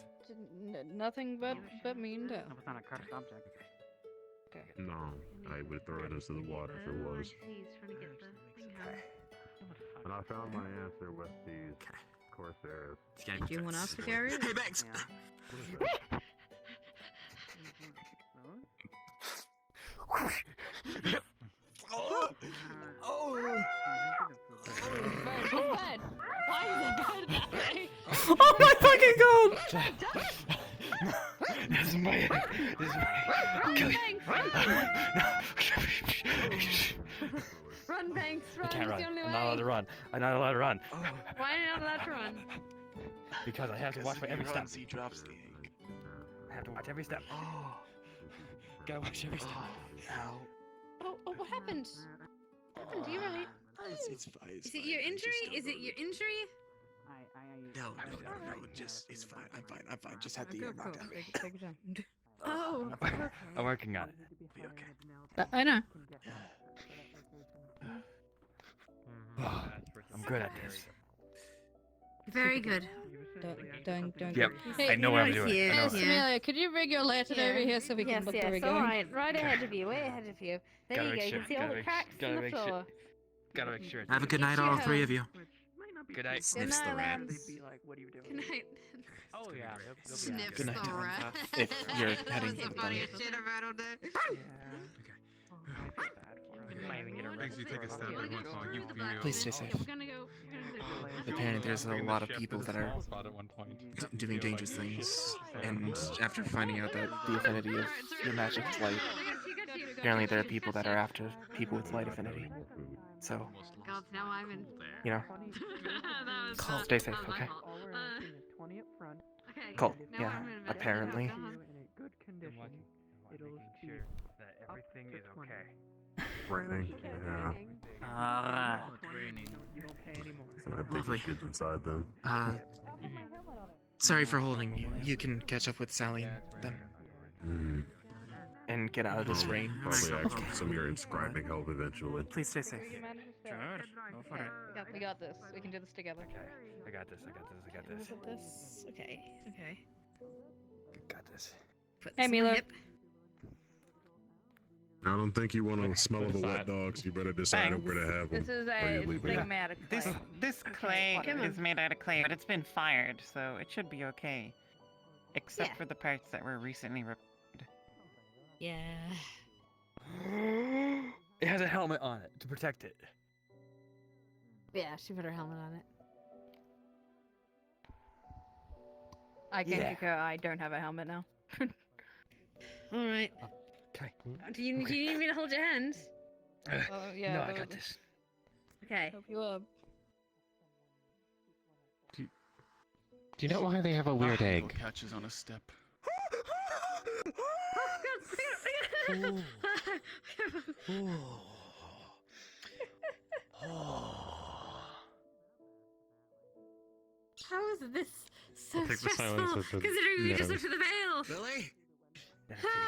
Nothing but mean to. It's not a cursed object. No, I would throw it into the water if it was. And I found my answer with these Corsairs. Do you want us to carry it? Hey, Banks! This is my. Run, Banks! Run, Banks! I Run! can't It's run. the only I'm not allowed way! to run. I'm not allowed to run. Why are you not allowed to run? Because I have to watch my every step. He drops the egg. I have to watch every step. Oh. Gotta watch every step. Ow. Oh, what happened? What happened? Are you right? It's fine. Is it your injury? Is it your injury? No, it's fine. I'm fine. Just had the knocked out. Take your time. Oh. I'm working on it. Be okay. I know. I'm good at this. Very good. Don't. Yep, Hey, I know what I'm doing. here. I know. Hey, Samelia, could you rig your lantern over here so we can look where we're going? Alright, right ahead of you, way ahead of you. There Gotta you go, make you sure- can see all gotta the make- cracks gotta in the make sure- floor. Gotta make sure. Have a good night, all three of you. Good night. Sniffs the rat. Good night. Oh yeah. Sniffs Good night, the Dylan. rat. If you're That heading was to the the funniest diner. shit I've heard all day. Makes you take a step at once while you feel. Please stay safe. We're gonna go. Apparently, there's a lot of people that are doing dangerous things, and after finding out that the affinity of your magic is light, apparently there are people that are after people with light affinity. So, God, now I'm in. you know, That was, stay safe, that was my okay? fault. Okay. Cool. now Yeah, I'm in apparently. Go on. Making sure that everything is okay. Raining. Yeah. So I think Lovely. the kids inside then. Sorry for holding you. You can catch up with Sally and them. And get out of this rain. Probably actually some of your inscribing help eventually. Please stay safe. Sure. Go for it. We got this. We can do this together. I got this. This. Okay. Got this. Hey, Milo. I don't think you want to smell of a wet dog, so you better decide where to have them. This is or you a leave thing them. made out of clay. This clay Come on. is made out of clay, but it's been fired, so it should be okay. Except Yeah. for the parts that were recently repaired. Yeah. It has a helmet on it to protect it. Yeah, she put her helmet on it. I can't kick her. I don't have a helmet now. All right. Okay. Do you need me to hold your hand? Oh, yeah. No, I got this. Okay. Hope you up. Do you know why they have a weird egg? Catches on a step. How is this so I'll take the silence stressful? with the Considering we just no. looked through the veil. Lily?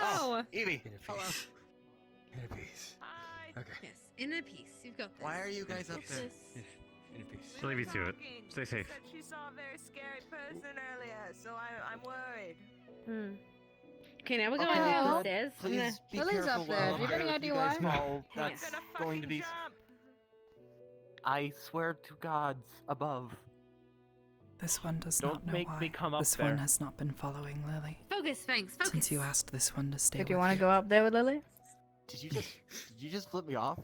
How? Evie. Hello. In a piece. Okay. Yes, in a piece. You've got this. Why are you guys up there? In a piece. She'll leave you to it. Stay safe. Said she saw a very scary person earlier, so I'm worried. Okay, now we're going Okay, downstairs. Please be Lily's careful up there. Do you have any if idea you guys why? fall. That's going to be. I swear to gods above. This one does Don't not know make why. me come up This there. one has not been following Lily. Focus, Fangs, focus. Since you asked this one to stay Did you with want to go up there with Lily? Did you just flip me off?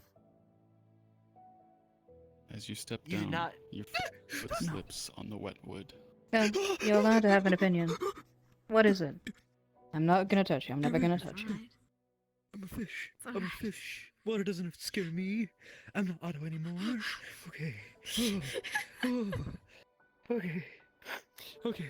As you step You down, not- your foot slips on the wet wood. Yeah, you're allowed to have an opinion. What is it? I'm not gonna touch you. I'm never gonna touch you. I'm a fish. I'm a fish. Water doesn't scare me. I'm not Otto anymore. Okay. Okay. Okay.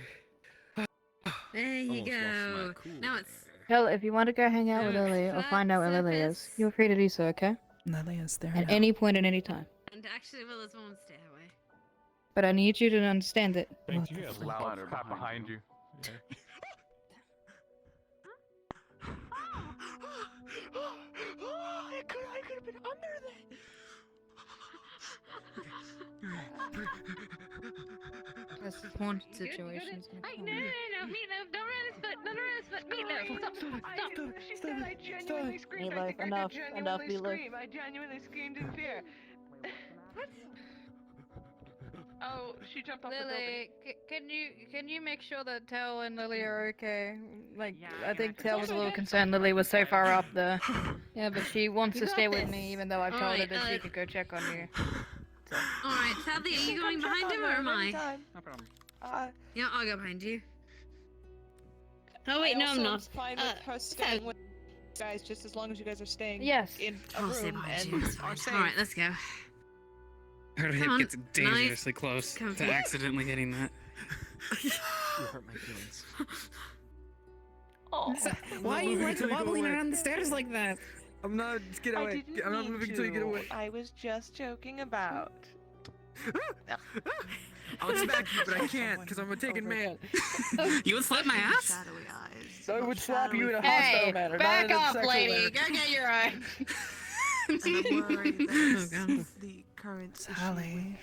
There you Almost lost my go. cool Now it's. Hell, if you want to go hang out with Lily or find out where Lily is, you're free to do so, okay? Lily is there At now. any point at any time. And actually, Willis won't stay away. But I need you to understand that. Thank you. A loud clap behind you. I could have been under that. This haunted situations. Hey, no, Meatloaf, don't run his foot, don't run his foot, Meatloaf, stop. She said I genuinely screamed. I think I did genuinely scream. I genuinely screamed in fear. What? Oh, she jumped off the building. Lily, can you make sure that Tel and Lily are okay? Like, I think Tel was a little concerned Lily was so far up there. Yeah, but she wants to stay with me, even though I've told her that she could go check on you. Alright, Sally, are you going behind him or am I? No problem. Yeah, I'll go behind you. Oh wait, no, I'm not. Fine with her staying with you guys, just as long as you guys are staying Yes. in a I'll stay room behind and you. It's are fine. safe. All right, let's go. Her Come hip on. gets dangerously close Come to here. accidentally hitting that. You hurt my feelings. Oh, Why are you like wobbling around the stairs like that? I'm not. Just get away. I'm not moving until you get away. I was just joking about. I'll smack you, but I can't because I'm a taken man. You would slap my ass? Shadowy eyes. So I would slap you in a Hey, hostile manner. back not in a off, sexual lady. manner. Go get your eye. And I'm worried that the current Sally.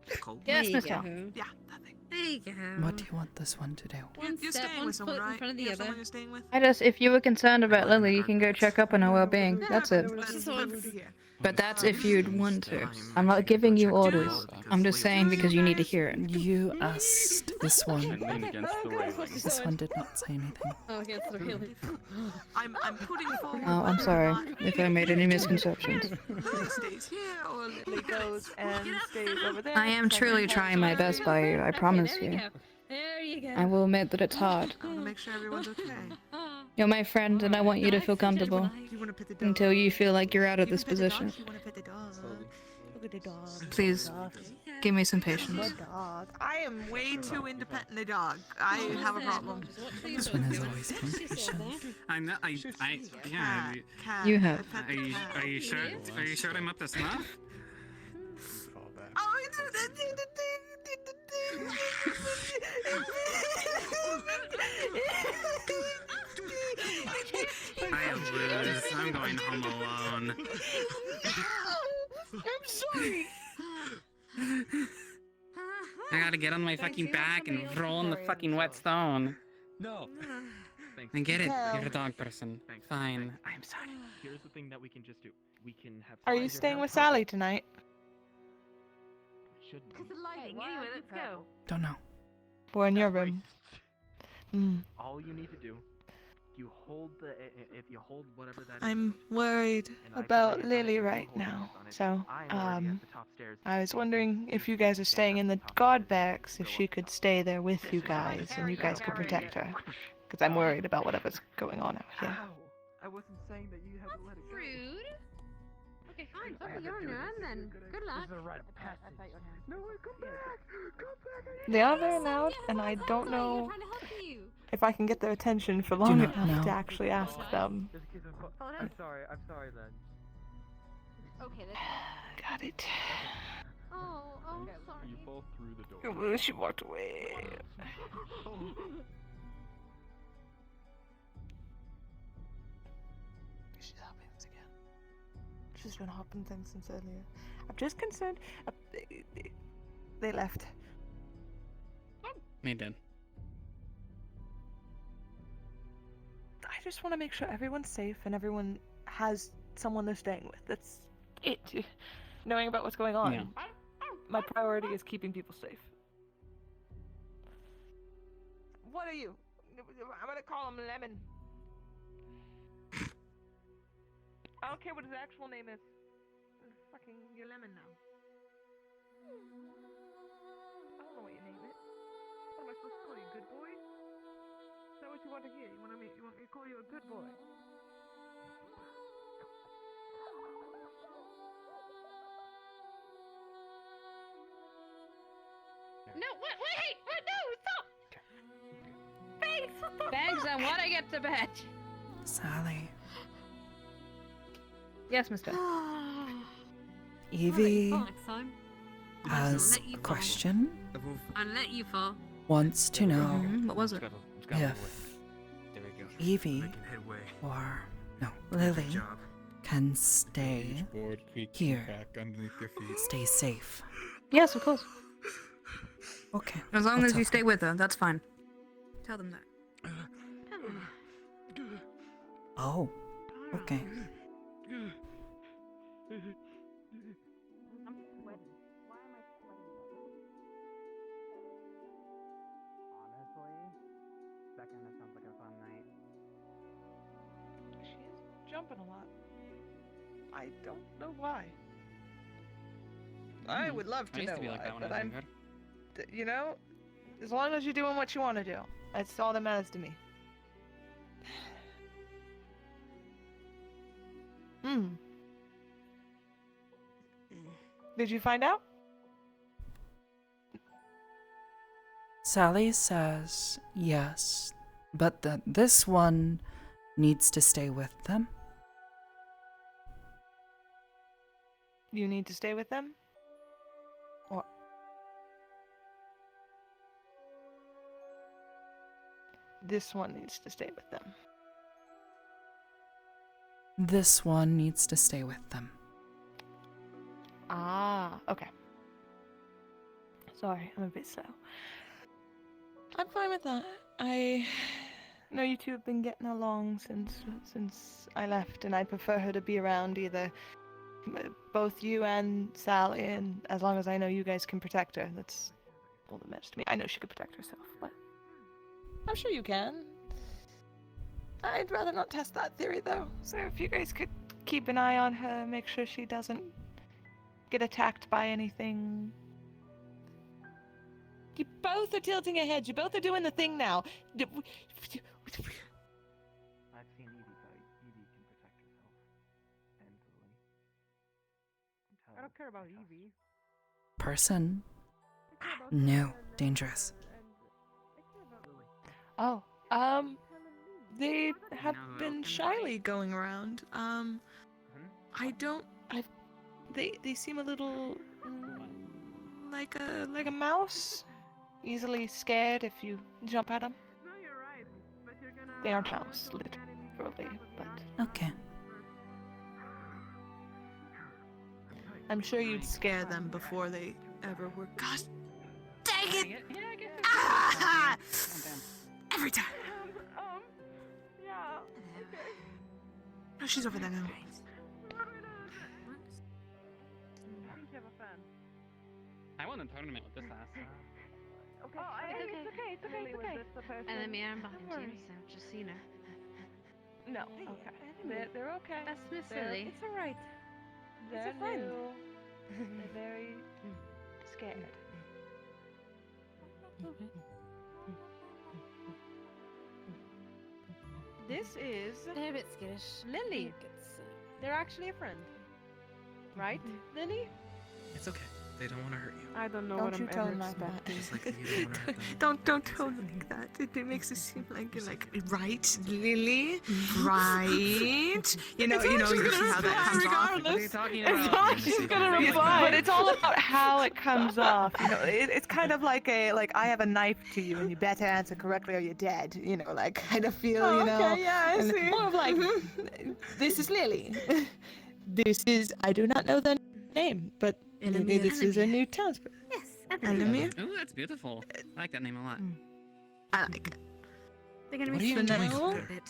Yes, There you Mr. go. Yeah, nothing. There you go. What do you want this one to do? One You're step, staying one with someone, foot in right? front of the You have other. someone you're staying with? I just, if you were concerned about Lily, you can go check up on her well-being. That's it. That's perfect to hear. But that's if you'd want to. I'm not giving you orders. I'm just saying because you need to hear it. You asked this one. lean against the railing. This one did not say anything. Oh, against the railing. I'm putting forward. Oh, I'm sorry if I made any misconceptions. Lily stays here or Lily goes and stays over there. I am truly trying my best by you, I promise There we you. go. There you go. I will admit that it's hard. I want to make sure everyone's okay. You're my friend, and I want you to feel comfortable You want to pet the dog? until you feel like you're out of You this can pet the dog position. if you want to pet the dog. Look at the dog. Please, give me some patience. The dog. I am way too into petting the dog. I have a problem. This one has always been patient. I'm not. Yeah. Cat. You have. I pet the cat. Are you sure? Are you sure I'm up to snuff? Oh, it's the I lose. I'm going home alone. I'm sorry. I gotta get on my fucking back and roll in the fucking wet stone. No. Thanks. I get it. No. You're a dog person. Thanks. Fine. I'm sorry. Here's the thing that we can just do. We can have. Are you staying with Sally tonight? Should be. Because of lighting. Anyway, let's go. Don't know. We're in your room. All you need to do, you hold the if you hold whatever that is. I'm worried and I about put my Lily hand right on it, now. on it. So, I am already at the top stairs. I was wondering if you guys are staying in the guard barracks, if she could stay there with you guys, and you guys could protect her. Because I'm worried about whatever's going on out here. Ow. I wasn't saying that you had to let it go. Rude. Okay, fine. Fuck, you're on your own then. Good luck. This is a rite of passage. No, come back! Come back! They are very loud, and I don't know if I can get their attention for long not enough know. to actually ask them. I'm sorry then. Okay, Got it. Oh, sorry. You fall through the door. She walked away. She's hopping things again. She's been hopping things since earlier. I'm just concerned. They left. Me did. I just want to make sure everyone's safe and everyone has someone they're staying with. That's it. Knowing about what's going on. Yeah. My priority is keeping people safe. What are you? I'm gonna call him Lemon. I don't care what his actual name is. Fucking, you're Lemon now. I don't know what your name is. What am I supposed to call you? Good boy? Is that what you want to hear? You want me to call you a good boy? No, wait, no, stop! Thanks! Thanks, and what I get to bed. Sally. Yes, mister. Evie Next time. has Let you a fall. question. I'll let you fall. Wants to know What was it? if Evie or no Lily can stay here, stay safe. Yes, of course. Okay. As long I'll as tell you stay with her, that's fine. Tell them that. Oh. Okay. Honestly, that kind of sounds like a fun night. She is jumping a lot. I don't know why. I would love to I used know to be like why, that when I but was I'm, younger. you know, as long as you're doing what you want to do. That's all that matters to me. Did you find out? Sally says yes, but that this one needs to stay with them. You need to stay with them? Or this one needs to stay with them? This one needs to stay with them. Ah, okay. Sorry, I'm a bit slow. I'm fine with that. I know you two have been getting along since I left, and I'd prefer her to be around either both you and Sally, and as long as I know you guys can protect her, that's all that matters to me. I know she could protect herself, but I'm sure you can. I'd rather not test that theory, though. So if you guys could keep an eye on her, make sure she doesn't get attacked by anything. You both are tilting your heads. You both are doing the thing now. I've seen Evie fight. Evie can protect herself. And Lily. I don't care about Evie. Person? No, dangerous. Oh, they have been shyly going around. They seem a little like a mouse, easily scared if you jump at them. No, you're right. But you're gonna. They aren't mouse, literally, but Okay. I'm sure you'd scare them before they ever were. Gosh, Dang it! ah! Every time. Yeah. Okay. No, she's over there now. I won a tournament with this ass. Okay. Oh, it's okay. And then me, I'm behind you, so just so you know. No. Okay. They're okay. That's Miss Lily. It's alright. They're It's a friend. new. They're very scared. This is They're a bit skittish. Lily. They're actually a friend. Right, Lily? It's okay. They don't want to hurt you. I don't know Don't what you I'm tell ever them like that. expecting. Just like you don't want to hurt them. Don't tell them like that. It makes it seem like right, Lily, right. You know how that comes off. What are you talking It's about? not she's gonna reply, but it's all about how it comes off. You know, it's kind of like I have a knife to you, and you better answer correctly or you're dead. You know, like kind of feel. You know. Okay, yeah, I And see. More of like, this is Lily. This is I do not know the name, but this is a new townsperson. Yes, Elamir. Ooh, that's beautiful. I like that name a lot. I like it. They're gonna What be are you doing Chanel. up there?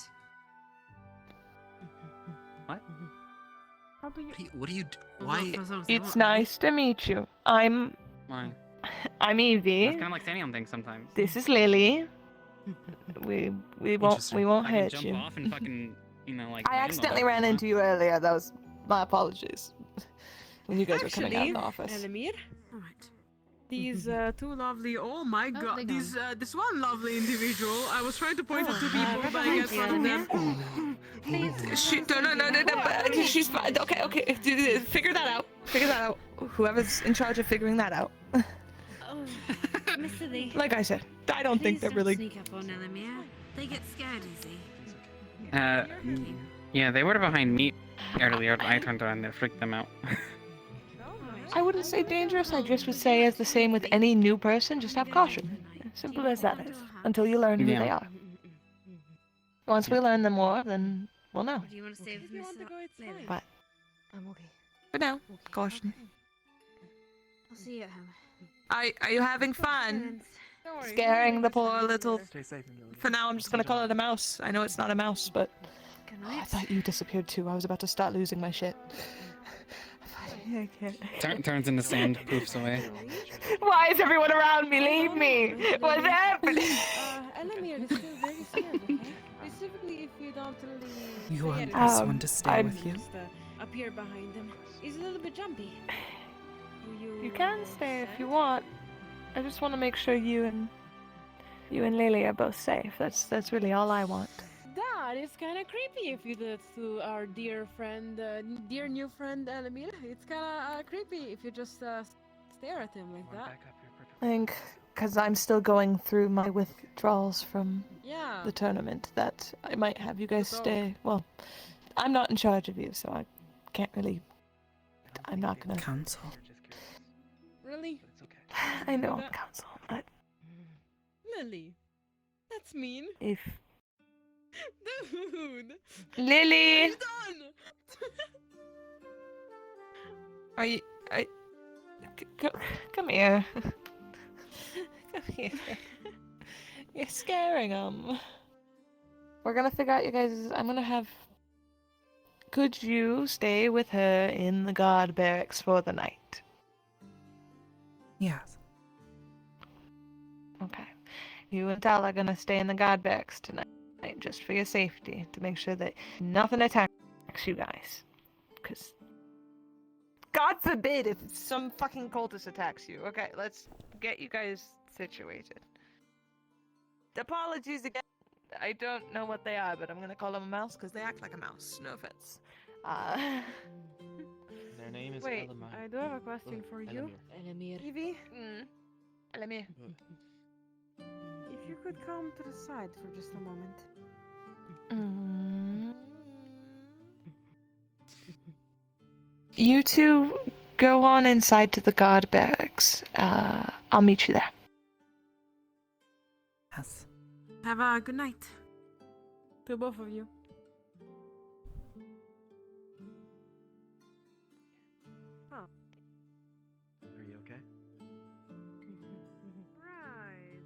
What? What do you? Why? It's nice to meet you. I'm Why? Evie. It's kind of like standing on things sometimes. This is Lily. We won't I can hurt jump you. off and fucking, like. I accidentally ran into you earlier. That was my apologies. When you guys were coming out of the office. Elamir, Alright. these two lovely. Oh my God! they're These this one lovely individual. I was trying to point at two people, but I guess one of them. No. She's fine. Okay. Figure that out. Whoever's in charge of figuring that out. Oh, Miss Lily. Like I said, I don't think Please they're don't really. sneak up on Elamir. They get scared easy. Yeah, they were behind me earlier. I turned around and freaked them out. I wouldn't say dangerous. I just would say, as the same with any new person, just have caution. Simple as that is. Until you learn who Yeah. they are. Once we learn them more, then we'll know. Do you want to stay with Miss Lily? But I'm okay. for now, caution. I'll see you at home. Are you having fun? Scaring the poor little. Stay safe. For now, I'm just gonna call it a mouse. I know it's not a mouse, but I thought you disappeared too. I was about to start losing my shit. I can't. Turns into sand, poofs away. Why is everyone around me? Leave me! What's happening? Elamir is still very scared. Okay? Specifically, if you don't really. You want say it. this one to stay with you? Just appear behind him. He's a little bit jumpy. You can stay if you want. I just want to make sure you and you and Lily are both safe. That's really all I want. That is kind of creepy if you did it to our dear friend, dear new friend Elamir. It's kind of creepy if you just stare at him like that. I think because I'm still going through my withdrawals from Yeah. the tournament that I might have you guys So- stay. Well, I'm not in charge of you, so I can't really. I'm not gonna. Council. Really? I know, That- council. But Lily. That's mean. if Dude. Lily, What have you are you? Come here. Come here. You're scaring them. We're gonna figure out you guys. I'm gonna have. Could you stay with her in the guard barracks for the night? Yes. Okay. You and Tal are gonna stay in the guard barracks tonight, just for your safety, to make sure that nothing attacks you guys. Because, God forbid if some fucking cultist attacks you. Okay, let's get you guys situated. Apologies again. I don't know what they are, but I'm gonna call them a mouse because they act like a mouse. No offense. Their name is Wait, Elamir. I do have a question for you. Elamir. Evie, Elamir. if you could come to the side for just a moment. You two go on inside to the guard barracks. I'll meet you there. Yes. Have a good night. To both of you. Oh. Are you okay? Right.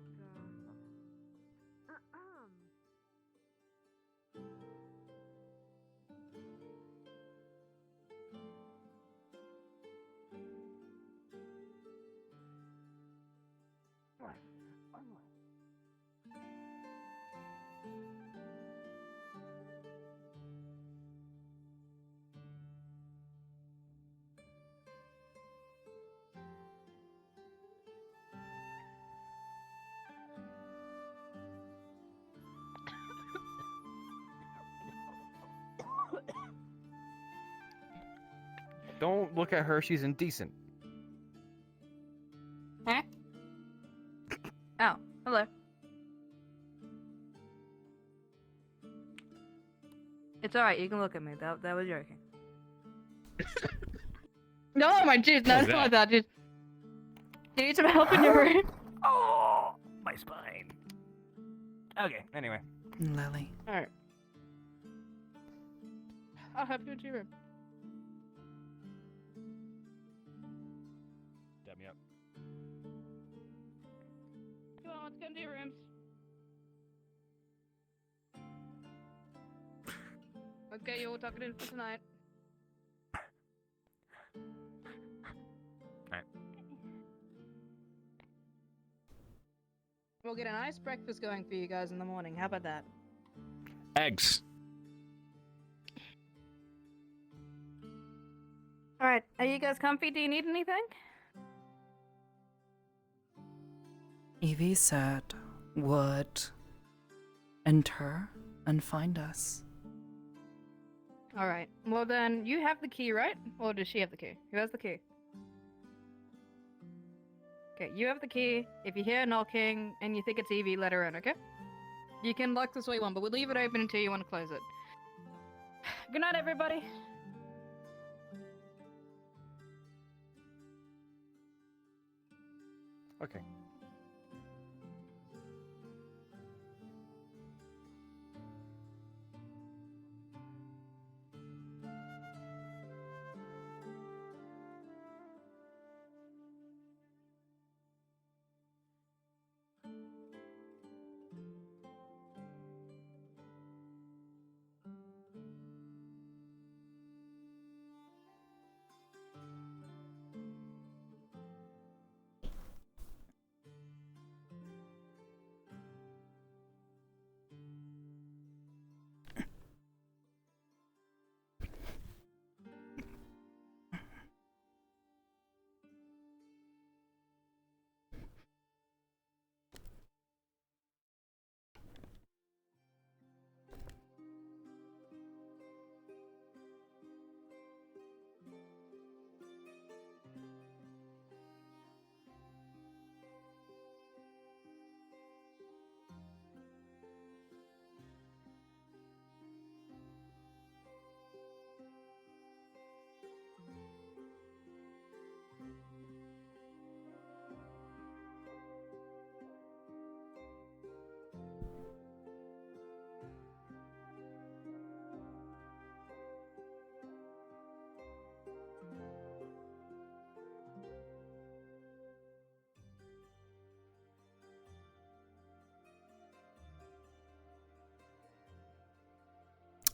Don't look at her. She's indecent. Huh? Oh, hello. It's alright, you can look at me. That was joking. No, my jeez, no, What was it's not that? that, dude. You need some help in your room? Oh, my spine. Okay, anyway. Lily. Alright. I'll help you into your room. Dab me up. Come on, let's go into your rooms. Okay, you're all tucked in for tonight. Alright. We'll get a nice breakfast going for you guys in the morning. How about that? Eggs. Alright, are you guys comfy? Do you need anything? Evie said would enter and find us. Alright, well then, you have the key, right? Or does she have the key? Who has the key? Okay, you have the key. If you hear knocking and you think it's Evie, let her in, okay? You can lock this way you want, but we'll leave it open until you want to close it. Good night, everybody. Okay.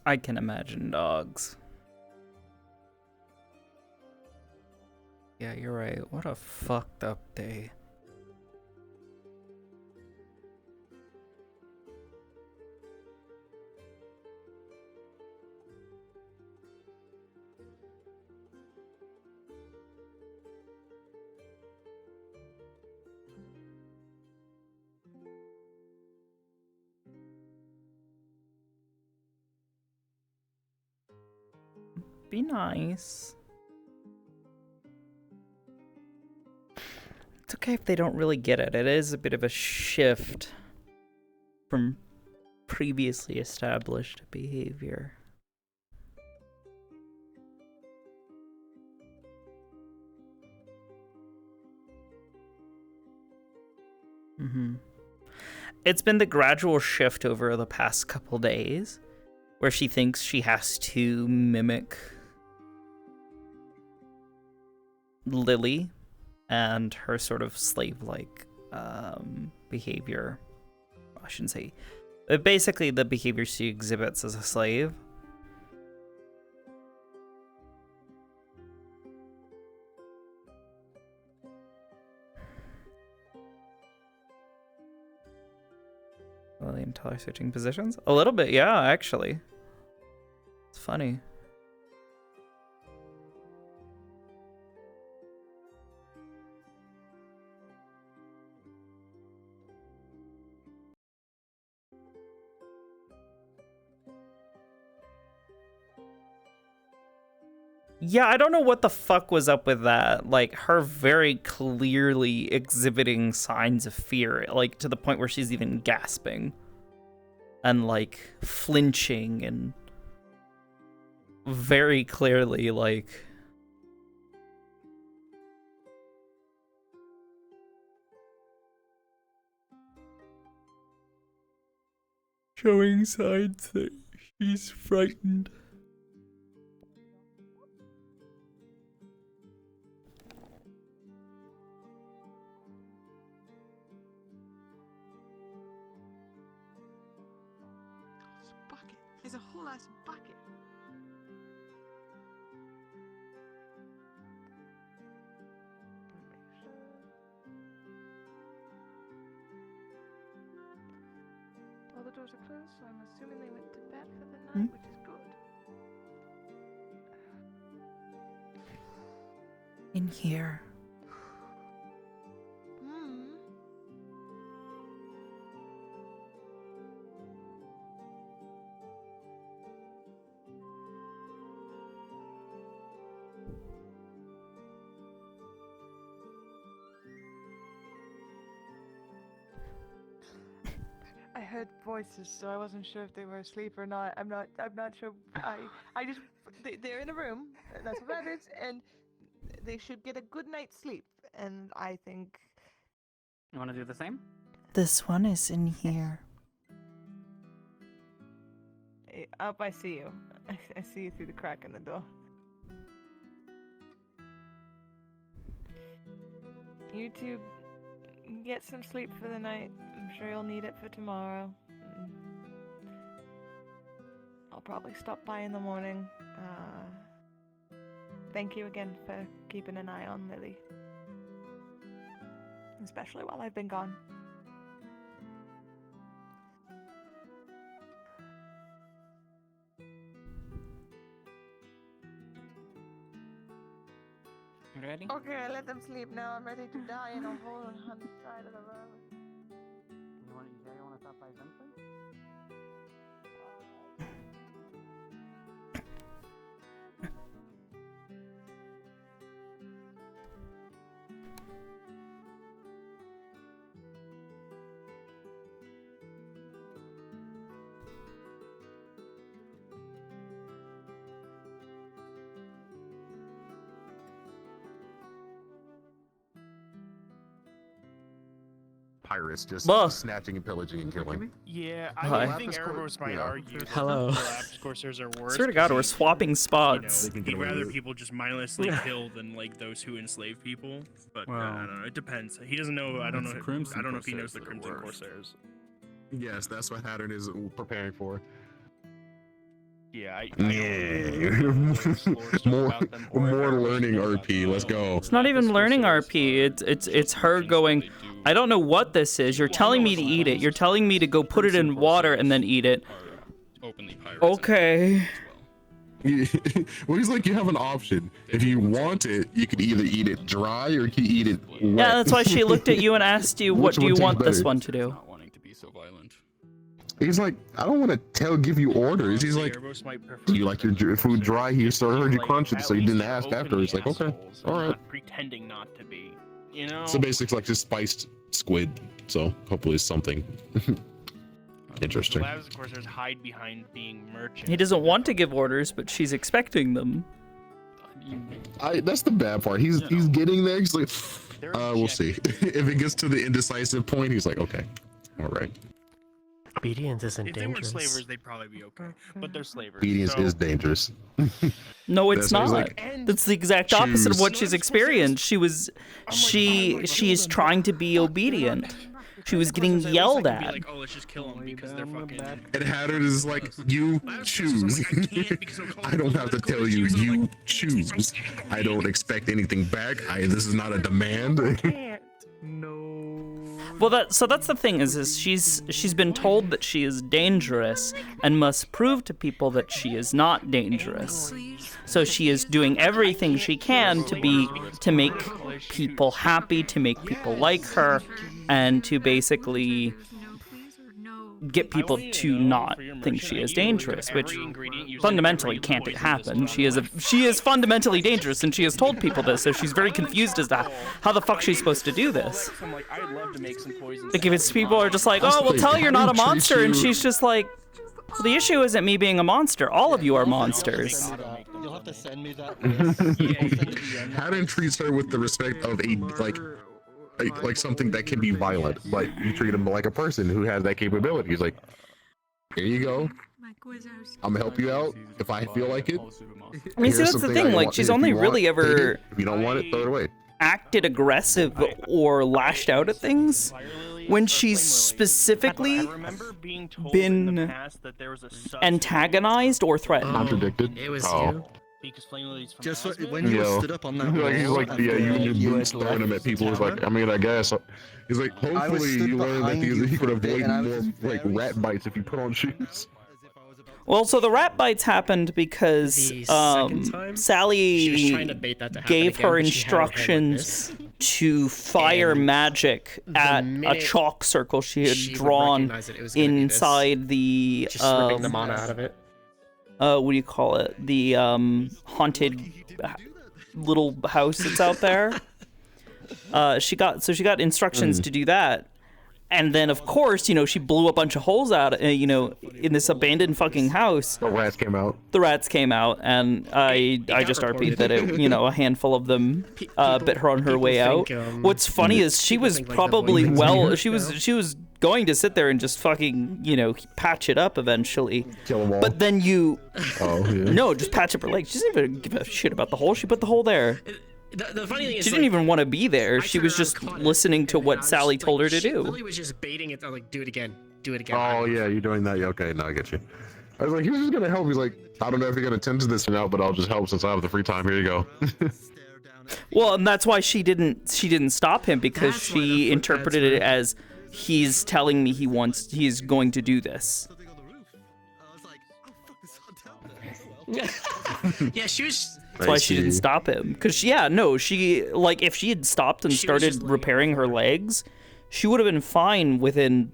I can imagine dogs. Yeah, you're right. What a fucked up day. Be nice. It's okay if they don't really get it. It is a bit of a shift from previously established behavior. It's been the gradual shift over the past couple days where she thinks she has to mimic Lily and her sort of slave-like behavior. I shouldn't say. Basically, the behavior she exhibits as a slave. Lily and Tyler switching positions? A little bit, yeah, actually. It's funny. Yeah, I don't know what the fuck was up with that. Like, her very clearly exhibiting signs of fear, like, to the point where she's even gasping. And, like, flinching and very clearly, like... showing signs that she's frightened. There's a whole ass bucket. All the doors are closed, so I'm assuming they went to bed for the night, which is good. In here. I heard voices, so I wasn't sure if they were asleep or not. I'm not sure. I just, they're in a room. That's what matters, and they should get a good night's sleep. And I think. You want to do the same? This one is in here. Up, I see you. I see you through the crack in the door. You two get some sleep for the night. I'm sure you'll need it for tomorrow. I'll probably stop by in the morning. Thank you again for keeping an eye on Lily. Especially while I've been gone. You ready? Okay, I let them sleep now. I'm ready to die in a hole on the side of the road. You want to stop by Vincent? Pirates just Well. snatching and pillaging and killing. Yeah, Hi. I think Erebos might argue that Hello. the Lapis Corsairs are worse. Swear to God, we're 'cause swapping spots. he'd rather people just mindlessly kill than like those who enslave people. But Well, I don't know. It depends. He doesn't know. I don't it's know. the Crimson I don't know if he knows Corsairs the that are Crimson worse. Corsairs. Yes, that's what Hattern is preparing for. Yeah. more learning RP. Let's go. It's not even learning RP. It's her going, I don't know what this is. You're telling me to eat it. You're telling me to go put it in water and then eat it. Okay. Well, he's like, you have an option. If you want it, you could either eat it dry or you can eat it wet. Yeah, that's why she looked at you and asked you, what do you want this one to do? He's like, I don't want to give you orders. He's like, do you like your food dry? He sort of heard you crunch it, so he didn't ask after. He's like, okay, all right. Pretending not to be, you know. So basically, like just spiced squid. So hopefully it's something interesting. Labs, of course, there's hide behind being merchant. He doesn't want to give orders, but she's expecting them. That's the bad part. He's getting there. He's like, we'll see. If it gets to the indecisive point, he's like, okay, all right. Obedience isn't If they weren't dangerous. slavers, they'd probably be okay. But they're slavers. Obedience is dangerous. No, it's That's why not. he's like, That's the exact opposite of what she's experienced. She is trying to be obedient. She was getting yelled at. Like, oh, let's just kill them because they're fucking. And Hatter is like, you choose. I don't have to tell you. You choose. I don't expect anything back. This is not a demand. Well, that's the thing is she's been told that she is dangerous and must prove to people that she is not dangerous. So she is doing everything she can to make people happy, to make people like her, and to basically get people to not think she is dangerous, which fundamentally can't happen. She is fundamentally dangerous, and she has told people this, so she's very confused as to how the fuck she's supposed to do this. Like, if it's people are just like, oh, well, tell her you're not a monster, and she's just like, well, the issue isn't me being a monster. All of you are monsters. You'll have to send me that. Haddon treats her with the respect of like something that can be violent, but you treat him like a person who has that capability. He's like, here you go. I'm gonna help you out if I feel like it. I mean, see, that's the thing. Like, she's only really ever. If you don't want it, throw it away. Acted aggressive or lashed out at things when she's specifically been antagonized or threatened. Contradicted. It was you. Just when you stood up on that wall. He's like, yeah, you and your boots throwing him at people. He's like, I mean, I guess. He's like, hopefully you learn that you can avoid more like rat bites if you put on shoes. Well, so the rat bites happened because Sally gave her instructions to fire magic at a chalk circle she had drawn inside the Just ripping the mana out of it. What do you call it? The haunted little house that's out there. She got instructions to do that. And then, of course, she blew a bunch of holes out, in this abandoned fucking house. The rats came out. The rats came out, and I just RP'd that a handful of them bit her on her way out. What's funny is she was probably she was going to sit there and just fucking, patch it up eventually. Kill them all. But then no, just patch up her legs. She doesn't even give a shit about the hole. She put the hole there. The funny thing is, she didn't even want to be there. She was just listening to what Sally told her to do. Lily was just baiting it. Like, do it again. Do it again. Oh yeah, you're doing that. Yeah, okay, now I get you. I was like, he was just gonna help. He's like, I don't know if you're gonna tend to this or not, but I'll just help since I have the free time. Here you go. Well, and that's why she didn't stop him, because she interpreted it as he's telling me he's going to do this. Yeah, she was. That's why she didn't stop him. Because, if she had stopped and started repairing her legs, she would have been fine within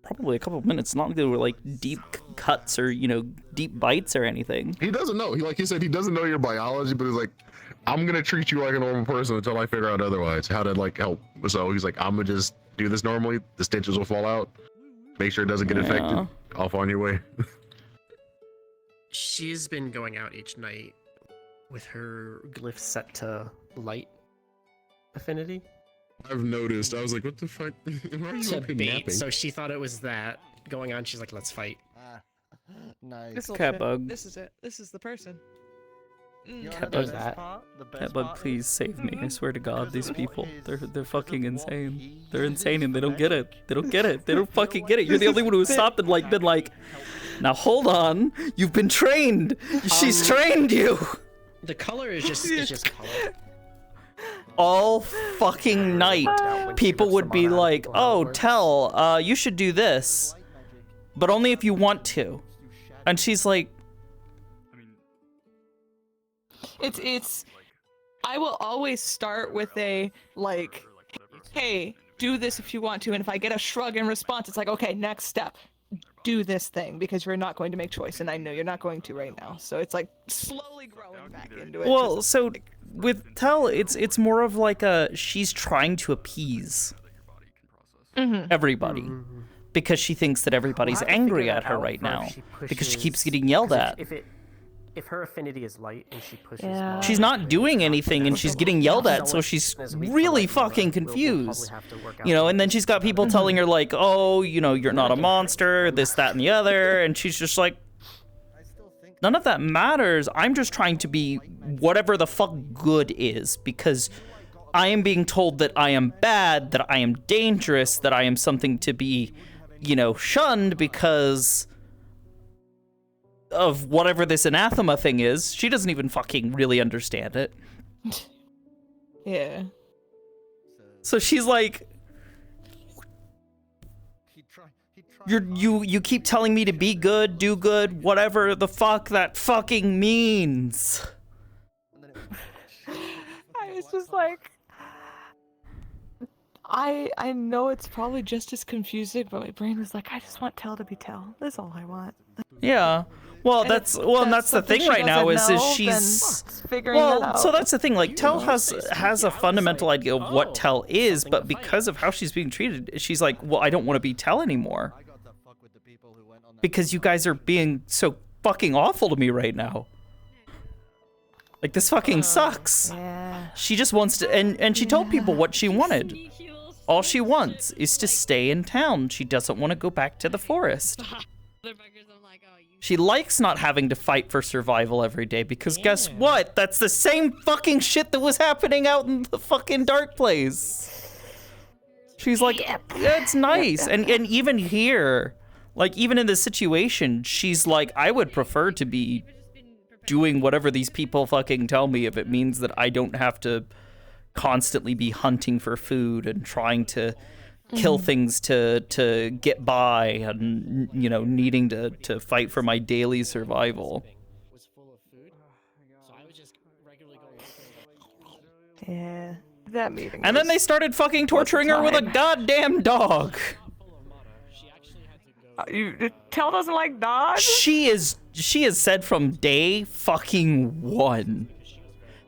probably a couple of minutes. Not like they were, like, deep cuts or, deep bites or anything. He doesn't know. He said, he doesn't know your biology, but he's like, I'm going to treat you like a normal person until I figure out otherwise. How to, help. So he's like, I'm going to just do this normally. The stitches will fall out. Make sure it doesn't get infected. Off on your way. She's been going out each night with her glyph set to light affinity. I've noticed. I was like, what the fuck? Why are you To bait, so she thought it was that going on. She's like, let's fight. Nice. Cat bug. This is it. This is the person. Catbug, please save me. I swear to God, these people, they're fucking insane. They're insane and they don't get it. They don't get it. They don't fucking get it. You're the only one who stopped and like been like, now hold on, you've been trained. She's trained you. The color is just color. All fucking night, people would be like, oh, Tell, you should do this, but only if you want to. And she's like, It's I will always start with a like, hey, do this if you want to, and if I get a shrug in response, it's like, okay, next step, do this thing, because you're not going to make choice, and I know you're not going to right now. So it's like slowly growing back into it. well, so with Tell, it's more of like she's trying to appease everybody because she thinks that everybody's angry at her right now because she keeps getting yelled at. If her affinity is light and she pushes She's not doing anything and she's getting yelled at, so she's really fucking confused. You know, and then she's got people telling her like, oh, you know, you're not a monster, this, that, and the other, and she's just like, none of that matters. I'm just trying to be whatever the fuck good is, because I am being told that I am bad, that I am dangerous, that I am something to be, you know, shunned because of whatever this anathema thing is. She doesn't even fucking really understand it. Yeah. So she's like, you keep telling me to be good, do good, whatever the fuck that fucking means. I was just like, I know it's probably just as confusing, but my brain was like, I just want Tell to be Tell. That's all I want. Yeah. Well, And that's if that's the something thing she right now doesn't is know, she's then figuring that out. so that's the thing. Like Tell has a fundamental idea of what Tell is, but because of how she's being treated, she's like, well, I don't want to be Tell anymore. Because you guys are being so fucking awful to me right now. Like, this fucking sucks. Yeah. She just wants to, and she told people what she wanted. All she wants is to stay in town. She doesn't want to go back to the forest. She likes not having to fight for survival every day, because guess what? That's the same fucking shit that was happening out in the fucking dark place. She's like, yeah, it's nice. And even here, like, even in this situation, she's like, I would prefer to be doing whatever these people fucking tell me if it means that I don't have to constantly be hunting for food and trying to kill things to get by and, you know, needing to fight for my daily survival. Yeah, that meeting. And then they started fucking torturing her with a goddamn dog. Tell doesn't like dogs? She has said from day fucking one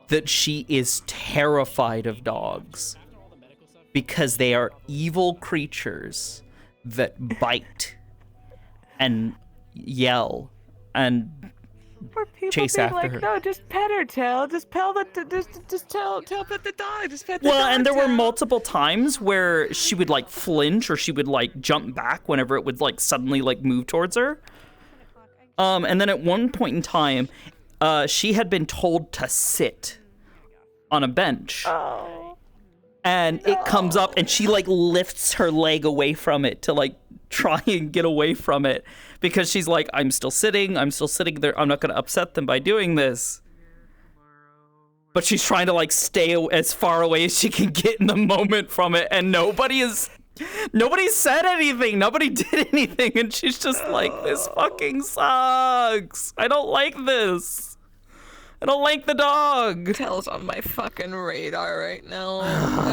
that she is terrified of dogs because they are evil creatures that bite and yell and Or people chase being after like, her. no, just pet her, Tell. Just tell pet the dog. Just pet the Well, dog. and there were Tell. multiple times where she would like flinch or she would like jump back whenever it would like suddenly like move towards her. And then at one point in time, she had been told to sit on a bench. And it comes up and she like lifts her leg away from it to like try and get away from it because she's like, I'm still sitting there. I'm not going to upset them by doing this. But she's trying to like stay as far away as she can get in the moment from it. And nobody said anything. Nobody did anything. And she's just like, this fucking sucks. I don't like this. I don't like the dog. Tell's on my fucking radar right now.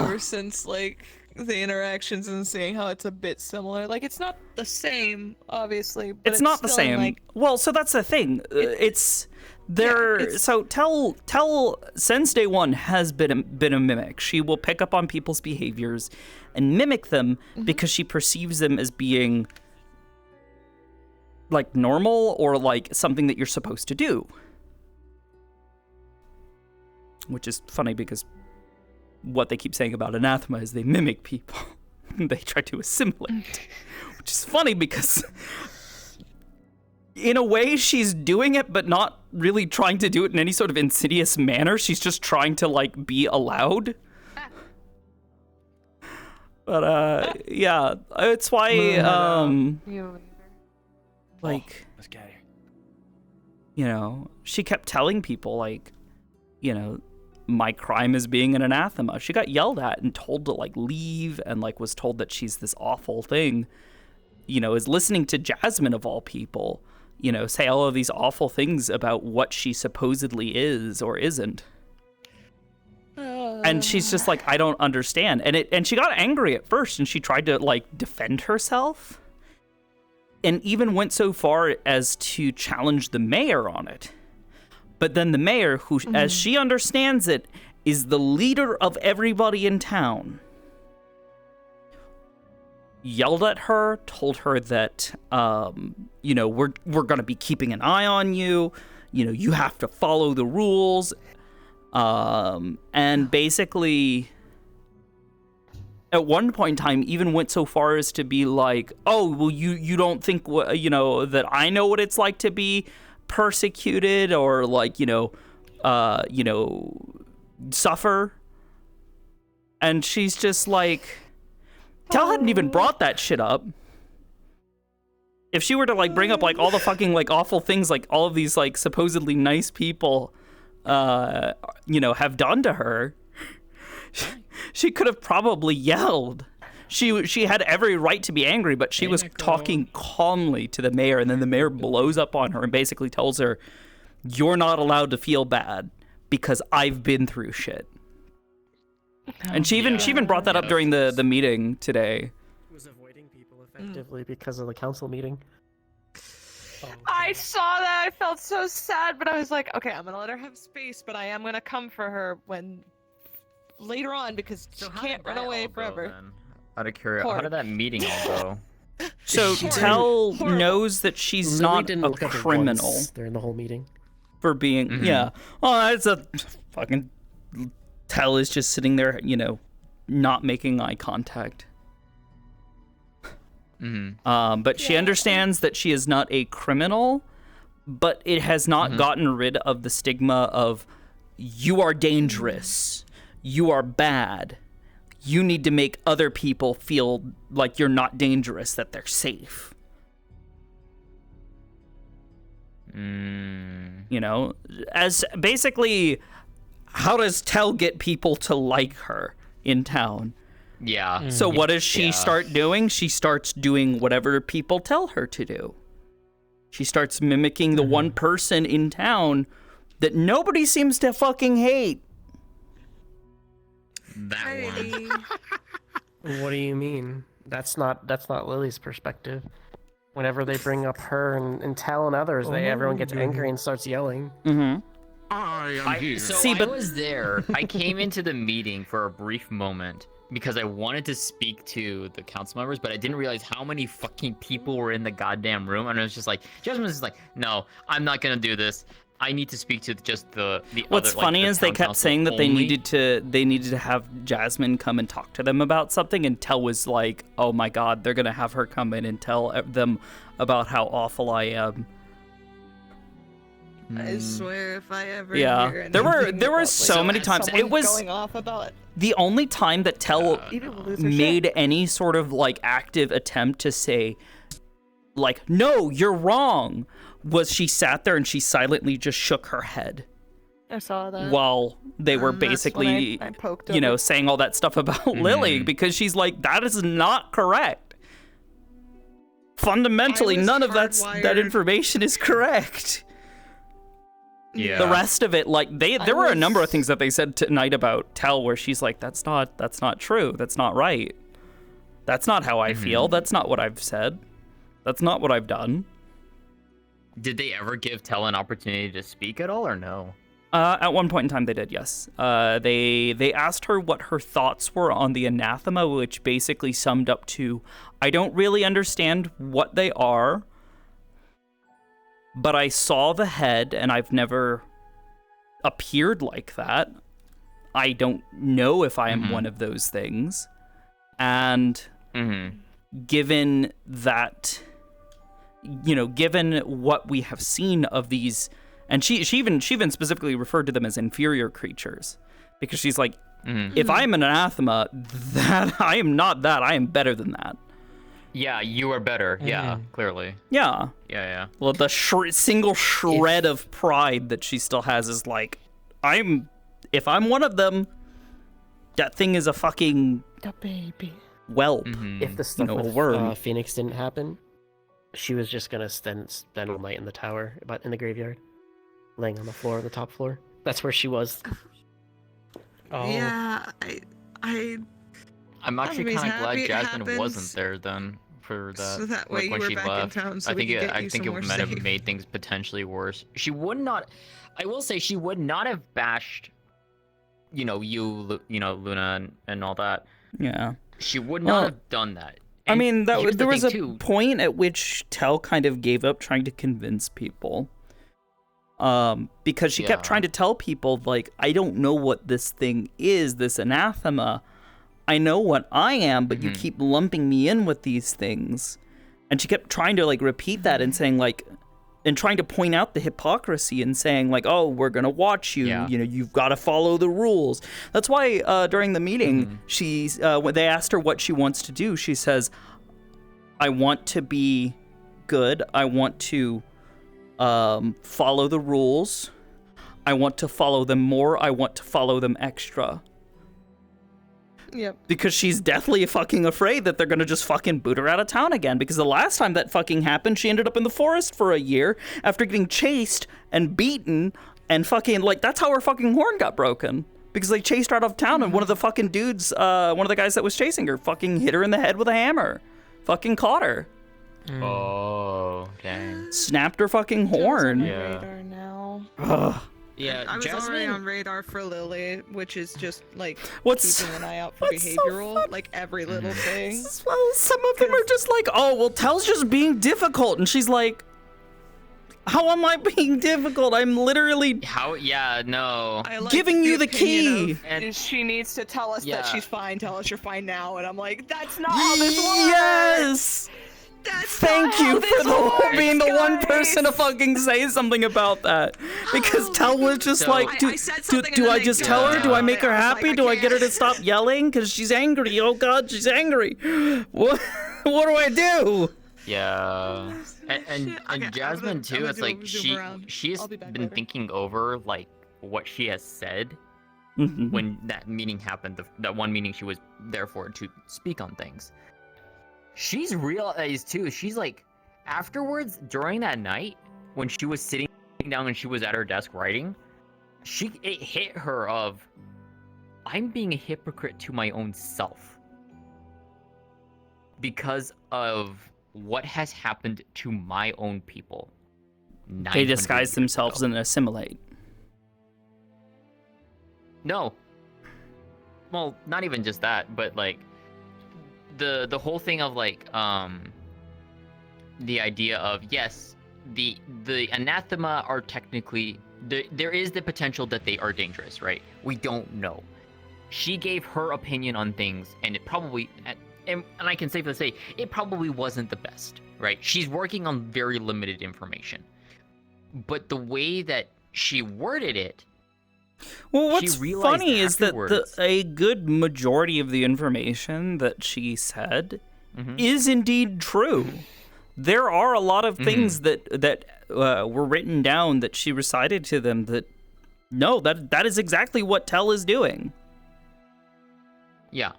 Ever since like the interactions and seeing how it's a bit similar. Like it's not the same, obviously. But It's not the still, same. Like, Well, so that's the thing. So Tell since day one has been a mimic. She will pick up on people's behaviors and mimic them because she perceives them as being like normal or like something that you're supposed to do. Which is funny because what they keep saying about anathema is they mimic people. They try to assimilate. Which is funny because in a way she's doing it, but not really trying to do it in any sort of insidious manner. She's just trying to like be allowed. But yeah, it's why like you know, she kept telling people like, you know, my crime is being an anathema. She got yelled at and told to like leave, and like was told that she's this awful thing. You know, is listening to Jasmine of all people, you know, say all of these awful things about what she supposedly is or isn't. And she's just like, I don't understand. And she got angry at first, and she tried to like defend herself, and even went so far as to challenge the mayor on it. But then the mayor, who, as she understands it, is the leader of everybody in town, yelled at her, told her that, you know, we're going to be keeping an eye on you. You know, you have to follow the rules. And basically, at one point in time, even went so far as to be like, oh, well, you don't think, you know, that I know what it's like to be persecuted or like, you know, suffer. And she's just like, Tal hadn't even brought that shit up. If she were to like bring up like all the fucking like awful things like all of these like supposedly nice people you know, have done to her, she could have probably yelled. She had every right to be angry, but she was talking calmly to the mayor, and then the mayor blows up on her and basically tells her, you're not allowed to feel bad because I've been through shit. And she even brought that up during the meeting today. Was avoiding people effectively because of the council meeting. I saw that. I felt so sad, but I was like, okay, I'm gonna let her have space, but I am gonna come for her when later on because she can't run away forever. Out of curiosity, how did that meeting all go? So Tell knows that she's not a criminal during the whole meeting for being yeah. Oh, it's a fucking Tell is just sitting there, you know, not making eye contact. But she understands that she is not a criminal, but it has not gotten rid of the stigma of you are dangerous, you are bad, you need to make other people feel like you're not dangerous, that they're safe. You know, as basically, how does Tell get people to like her in town? Yeah. So what does she start doing? She starts doing whatever people tell her to do. She starts mimicking the one person in town that nobody seems to fucking hate. That one. What do you mean? That's not Lily's perspective. Whenever they bring up her and Tal and others, everyone gets angry and starts yelling. I am here. So I was there. I came into the meeting for a brief moment because I wanted to speak to the council members, but I didn't realize how many fucking people were in the goddamn room. And I was just like, Jasmine was just like, no, I'm not gonna do this. I need to speak to just the What's other, funny like, is they kept saying that they needed to have Jasmine come and talk to them about something, and Tell was like, oh my god, they're gonna have her come in and tell them about how awful I am. I swear, if I ever Yeah, hear there were about, so like, many times. It someone was going off about the only time that Tell made any sort of like active attempt to say, like, no, you're wrong, was she sat there and she silently just shook her head. I saw that. While they were basically, I poked you know, over. saying all that stuff about Lily, because she's like, that is not correct. Fundamentally, none of that information is correct. Yeah. The rest of it, like there were a number of things that they said tonight about Tell where she's like, that's not true. That's not right. That's not how I feel. That's not what I've said. That's not what I've done. Did they ever give Tell an opportunity to speak at all, or no? At one point in time, they did, yes. They asked her what her thoughts were on the anathema, which basically summed up to, I don't really understand what they are, but I saw the head, and I've never appeared like that. I don't know if I am one of those things. And given that, you know, given what we have seen of these And she even specifically referred to them as inferior creatures, because she's like, if I'm an anathema, that I am not that. I am better than that. Yeah, you are better. Yeah, clearly. Yeah. Yeah. Well, the single shred of pride that she still has is like, if I'm one of them, that thing is a fucking the baby whelp. If the stuff with worm. Phoenix didn't happen, she was just gonna spend all night in the tower, but in the graveyard, laying on the floor, on the top floor. That's where she was. Yeah, I'm actually Anyways, kind of glad happy it Jasmine happens. wasn't there then for that. So that way like, when you were she back in left. town so I we think could it, get I you think it somewhere might have safe. made things potentially worse. She would not. I will say she would not have bashed, you, Luna and all that. Yeah. She would not have done that. I mean, here's the there was thing, a too. point at which Tell kind of gave up trying to convince people. Because she kept trying to tell people, like, I don't know what this thing is, this anathema. I know what I am, but you keep lumping me in with these things. And she kept trying to, like, repeat that and saying, like, and trying to point out the hypocrisy and saying, like, oh, we're going to watch you. You know, you've got to follow the rules. That's why during the meeting, when they asked her what she wants to do, she says, I want to be good. I want to follow the rules. I want to follow them more. I want to follow them extra. Yep. Because she's deathly fucking afraid that they're gonna just fucking boot her out of town again. Because the last time that fucking happened, she ended up in the forest for a year after getting chased and beaten and fucking, like, that's how her fucking horn got broken. Because they chased her out of town and one of the fucking dudes, one of the guys that was chasing her, fucking hit her in the head with a hammer. Fucking caught her. Oh, dang. Snapped her fucking horn. Radar now. Ugh. Yeah, I was already Jasmine- on radar for Lily, which is just like What's- keeping an eye out for what's so behavioral, like every little thing. Well, some of them are just like, oh, well, Tell's just being difficult. And she's like, how am I being difficult? I'm literally How? Yeah, no. I like giving you the key. And she needs to tell us Yeah. that she's fine. Tell us you're fine now. And I'm like, that's not how this works. Yes. Thank you for being the one person to fucking say something about that. Because Tell was just So- like, do I just tell her? Do I make her happy? Do I get her to stop yelling? Because she's angry. Oh God, she's angry. What do I do? Yeah. And Jasmine too, it's like she's been thinking over like what she has said when that meeting happened, that one meeting she was there for to speak on things. She's realized too, she's like, afterwards, during that night, when she was sitting down and she was at her desk writing, it hit her of, I'm being a hypocrite to my own self. Because of what has happened to my own people. They disguise themselves and assimilate. No. Well, not even just that, but like the whole thing of like the idea of, yes, the anathema are technically there is the potential that they are dangerous, right? We don't know. She gave her opinion on things, and it probably and I can safely say it probably wasn't the best, right? She's working on very limited information. But the way that she worded it, well, what's she realized funny is that afterwards- a good majority of the information that she said is indeed true. There are a lot of things that were written down that she recited to them that, no, that is exactly what Tell is doing. Yeah.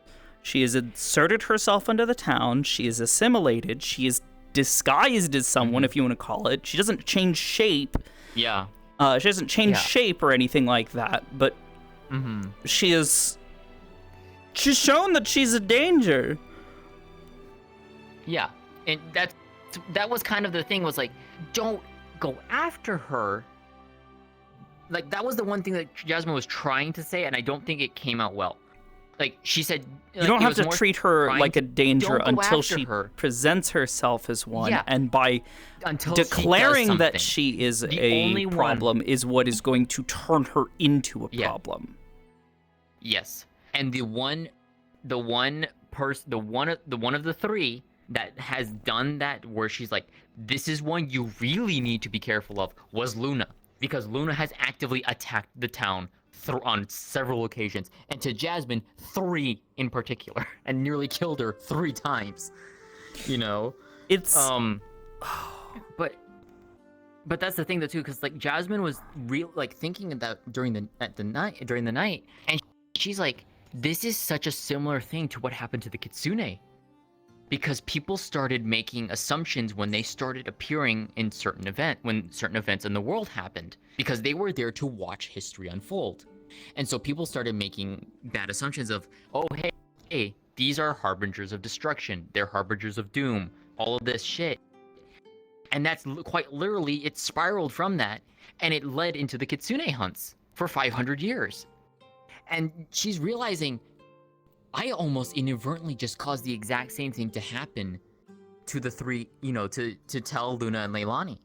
She has inserted herself into the town. She is assimilated. She is disguised as someone, if you want to call it. She doesn't change shape. Yeah. She doesn't change shape or anything like that, but she's shown that she's a danger. Yeah, and that was kind of the thing, was like, don't go after her. Like, that was the one thing that Jasmine was trying to say, and I don't think it came out well. Like, she said, You don't have to treat her like a danger don't go until after she her. presents herself as one, Yeah. and by Until she does declaring something. that she is The a only one- problem is what is going to turn her into a problem. Yes, and the one of the three that has done that, where she's like, this is one you really need to be careful of, was Luna. because Luna has actively attacked the town on several occasions, and to Jasmine, 3 in particular, and nearly killed her 3 times. You know, it's but that's the thing though too, because like Jasmine was thinking about during the night, and she's like, this is such a similar thing to what happened to the Kitsune, because people started making assumptions when they started appearing in when certain events in the world happened, because they were there to watch history unfold. And so people started making bad assumptions of, oh, hey, these are harbingers of destruction. They're harbingers of doom. All of this shit. And that's quite literally, it spiraled from that, and it led into the Kitsune hunts for 500 years. And she's realizing, I almost inadvertently just caused the exact same thing to happen to the 3, to tell Luna and Leilani.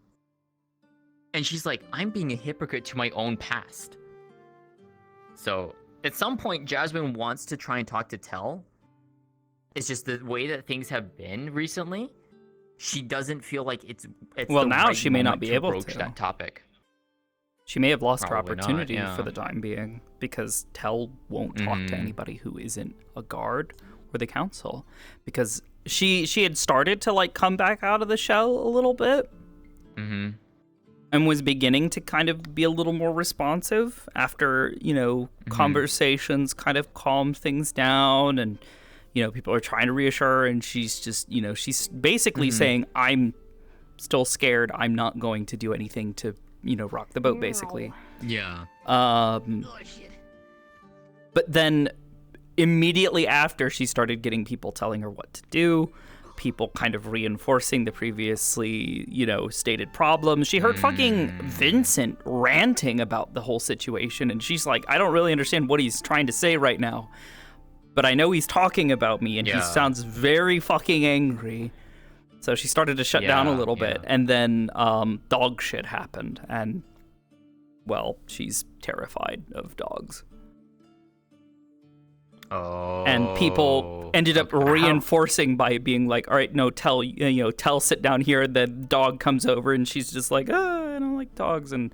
And she's like, I'm being a hypocrite to my own past. So, at some point, Jasmine wants to try and talk to Tell. It's just the way that things have been recently, she doesn't feel like it's well, the now right she may not moment be to able broach to. that topic. She may have lost her Probably not, opportunity yeah. for the time being, because Tell won't talk to anybody who isn't a guard or the council, because she had started to like come back out of the shell a little bit. And was beginning to kind of be a little more responsive after, conversations kind of calmed things down, and, people are trying to reassure her, and she's just, she's basically saying, I'm still scared. I'm not going to do anything to, rock the boat, basically. Yeah. But then immediately after, she started getting people telling her what to do, people kind of reinforcing the previously, stated problems. She heard fucking Vincent ranting about the whole situation, and she's like, I don't really understand what he's trying to say right now, but I know he's talking about me, and he sounds very fucking angry. So she started to shut down a little bit, and then dog shit happened, and, well, she's terrified of dogs. Oh. And people ended up reinforcing by being like, all right, no, Tell, sit down here. And the dog comes over, and she's just like, oh, I don't like dogs. And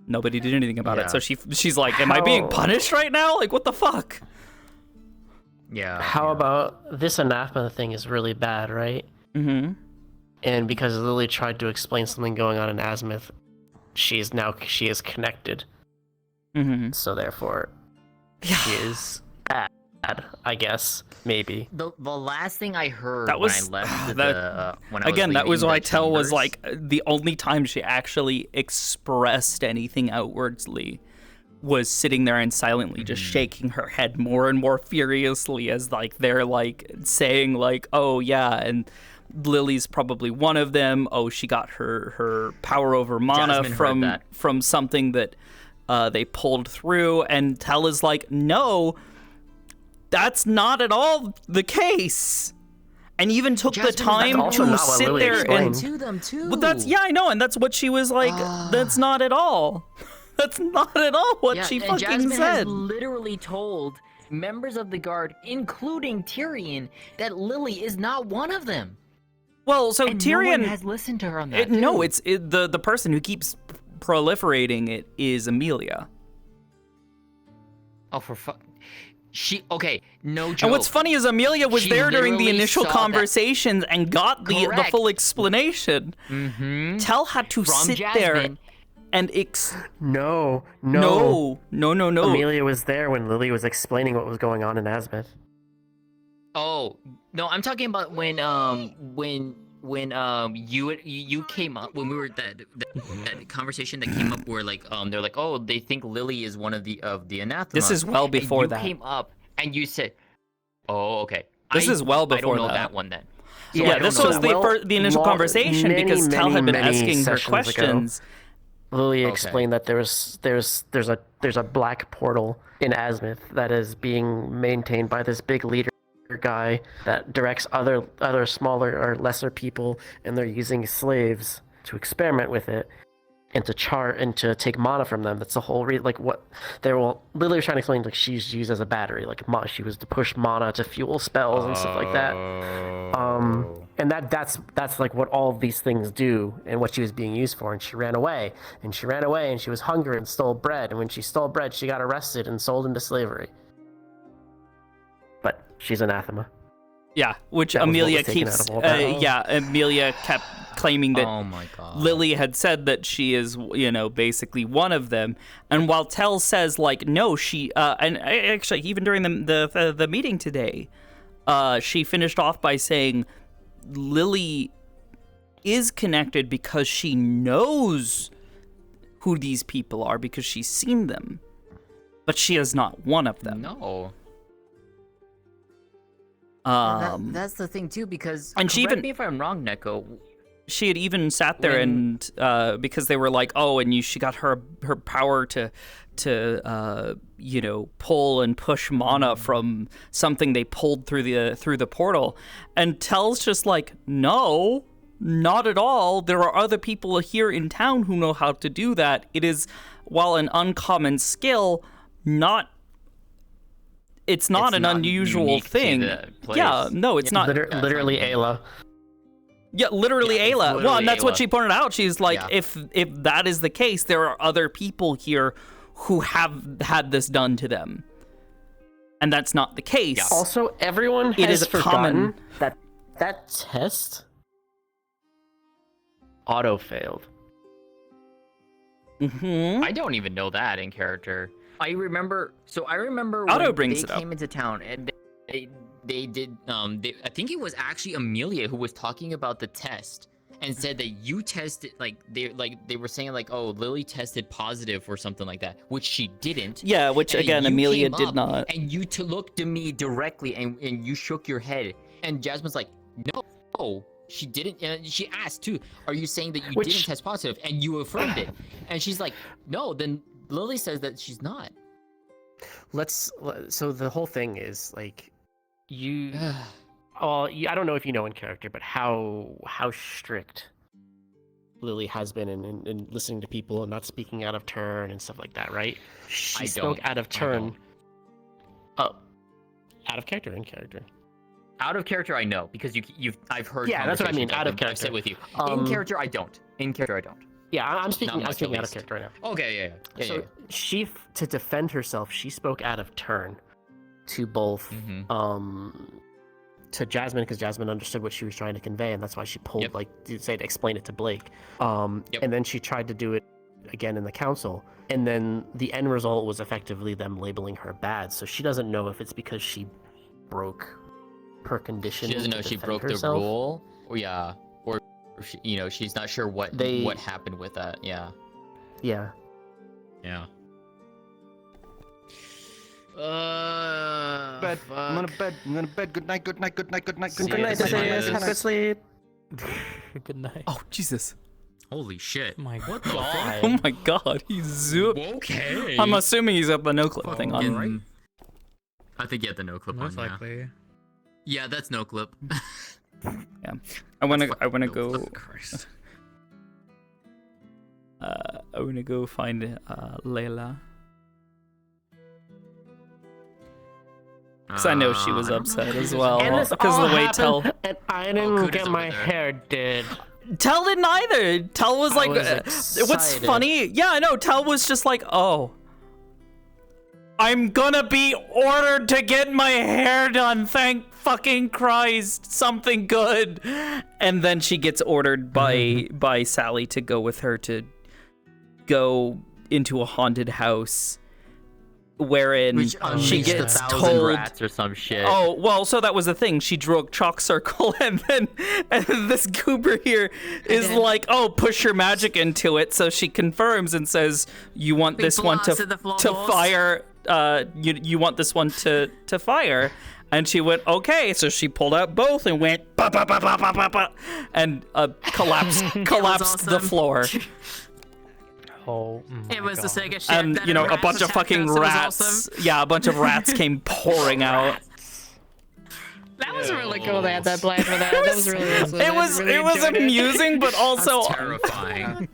nobody did anything about it. So she's like, am I being punished right now? Like, what the fuck? Yeah. How about this anathema thing is really bad, right? Mm-hmm. And because Lily tried to explain something going on in Azimuth, she is connected. Mm-hmm. So therefore, she is bad, I guess, maybe. The last thing I heard that was, when I left when I was again, that was why Tell was chambers. like the only time she actually expressed anything outwardly was sitting there and silently just shaking her head more and more furiously as like they're like saying like, oh yeah, and Lily's probably one of them. Oh, she got her power over mana from something that they pulled through, and Tell is like, no, that's not at all the case. And even took the time to sit there and to them too. Well, I know, and that's what she was like. That's not at all. That's not at all what she fucking Jasmine said. Has literally told members of the guard, including Tyrion, that Lily is not one of them. Well, so and Tyrion no one has listened to her on that. No, it's the person who keeps proliferating it is Amelia. Oh, for fuck. No joke. And what's funny is Amelia was there during the initial conversations and got the full explanation. Mm-hmm. Tell had to sit there and No. Amelia was there when Lily was explaining what was going on in Azimuth. Oh no, I'm talking about when you came up, when we were that conversation that came up where like they're like, oh, they think Lily is one of the anathema. This is well before and that. You came up and you said, oh, okay. This is well before I don't know that. that one then. So yeah, this was the initial conversation because Tell had been asking her questions. Lily explained that there's a black portal in Azimuth that is being maintained by this big leader guy that directs other smaller or lesser people, and they're using slaves to experiment with it. and to take mana from them. That's the whole what they were literally trying to explain. Like she's used as a battery. Like she was to push mana to fuel spells and stuff like that. And that's like what all of these things do and what she was being used for. And she ran away, and she was hungry and stole bread. And when she stole bread, she got arrested and sold into slavery. But she's anathema. Yeah, which That was what Amelia was taken keeps. out of all that. Amelia kept claiming that Oh my God. Lily had said that she is, basically one of them. And while Tell says like, no, she, and actually even during the meeting today, she finished off by saying Lily is connected because she knows who these people are because she's seen them, but she is not one of them. No. That's the thing too, because and she correct even me if I'm wrong, Neko. She had even sat there and because they were like, oh, and she got her power to pull and push mana from something they pulled through the portal, and Tell's just like, no, not at all. There are other people here in town who know how to do that. It is, while an uncommon skill, it's not an unusual thing. Yeah, no, it's not. Literally Ayla. Yeah, literally Ayla. Well, and that's what she pointed out. She's like, if that is the case, there are other people here who have had this done to them, and that's not the case. Yeah. Also, everyone has forgotten that test auto failed. I don't even know that in character. I remember Auto when brings they it up. came into town and they did I think it was actually Amelia who was talking about the test and said that you tested they were saying like, oh, Lily tested positive or something like that, which she didn't. Yeah, which And again you Amelia came did up not. And you looked to me directly and you shook your head, and Jasmine's like, no, she didn't. And she asked too, are you saying that you didn't test positive? And you affirmed it. And she's like, no. Then Lily says that she's not. So the whole thing is like, I don't know if you know in character, but how strict Lily has been in listening to people and not speaking out of turn and stuff like that, right? She spoke out of turn. Oh, out of character, in character. Out of character, I know, because I've heard. Yeah, that's what I mean. Out of character. I've said with you. In character, I don't. In character, I don't. Yeah, I'm speaking out of least. character right now. Okay, yeah. So she, to defend herself, she spoke out of turn to both, to Jasmine, because Jasmine understood what she was trying to convey, and that's why she pulled, to explain it to Blake. And then she tried to do it again in the council, and then the end result was effectively them labeling her bad. So she doesn't know if it's because she broke her condition. She doesn't know she broke the rule. Or she, she's not sure what happened with that. Yeah. Yeah. Yeah. Bed. I'm going to bed. I'm going to bed. Good night. Good night. Good night. Good night. Good night. Good sleep. Good night. Oh Jesus! Holy shit! What the fuck? Oh my God! He's zoop. Okay. I'm assuming he's got the no clip thing on. Right? I think you had the no clip Most on. likely. Yeah, that's no clip. Yeah, I wanna go. I wanna go find Layla. Because I know she was upset as well. Because of the way Tell. And I didn't get my hair did. Tell didn't either. Tell was like, what's funny? Yeah, I know. Tell was just like, oh, I'm gonna be ordered to get my hair done. Thank fucking Christ, something good. And then she gets ordered by Sally to go with her to go into a haunted house. Wherein she gets told rats or some shit. Oh well, so that was the thing. She drew a chalk circle, and then this goober here is like, "Oh, push your magic into it." So she confirms and says, "You want this one to fire? You want this one to fire?" And she went, "Okay." So she pulled out both and went, ba ba ba ba ba ba ba, and collapsed the floor. Oh, it was the Sega shit. And a bunch of fucking rats. Awesome. Yeah, a bunch of rats came pouring out. That was really cool. They had that blind for that. That was really awesome. It was amusing, but also terrifying.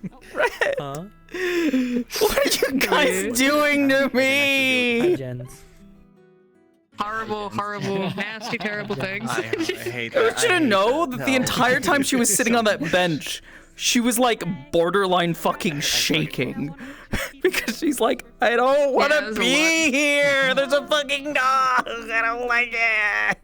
Huh? What are you guys doing to me? Horrible, nasty, terrible things. I hate I that. want you to know that the entire time she was sitting on that bench, she was like borderline fucking shaking. Because she's like, I don't want to be here. There's a fucking dog. I don't like it.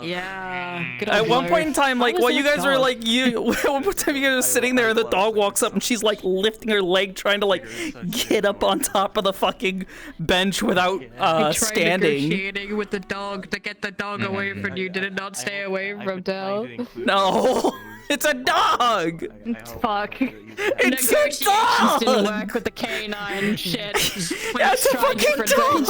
Yeah. At one point in time, like, while you guys were like, at one point in time, you guys were sitting there, and the dog walks up, and she's like lifting her leg, trying to like get up on top of the fucking bench without standing. Negotiating with the dog to get the dog away from you. Did it not stay away from Del? No, it's a dog. Fuck. It's a dog. Didn't work with the canine shit. That's a fucking dog.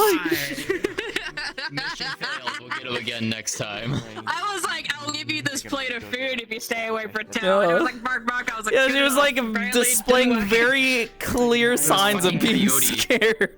Mission failed. We'll get him again next time. I was like, I'll give you this plate of food if you stay away from Del. And it was like, bark. I was like, Yeah, she was like displaying very clear signs of being scared.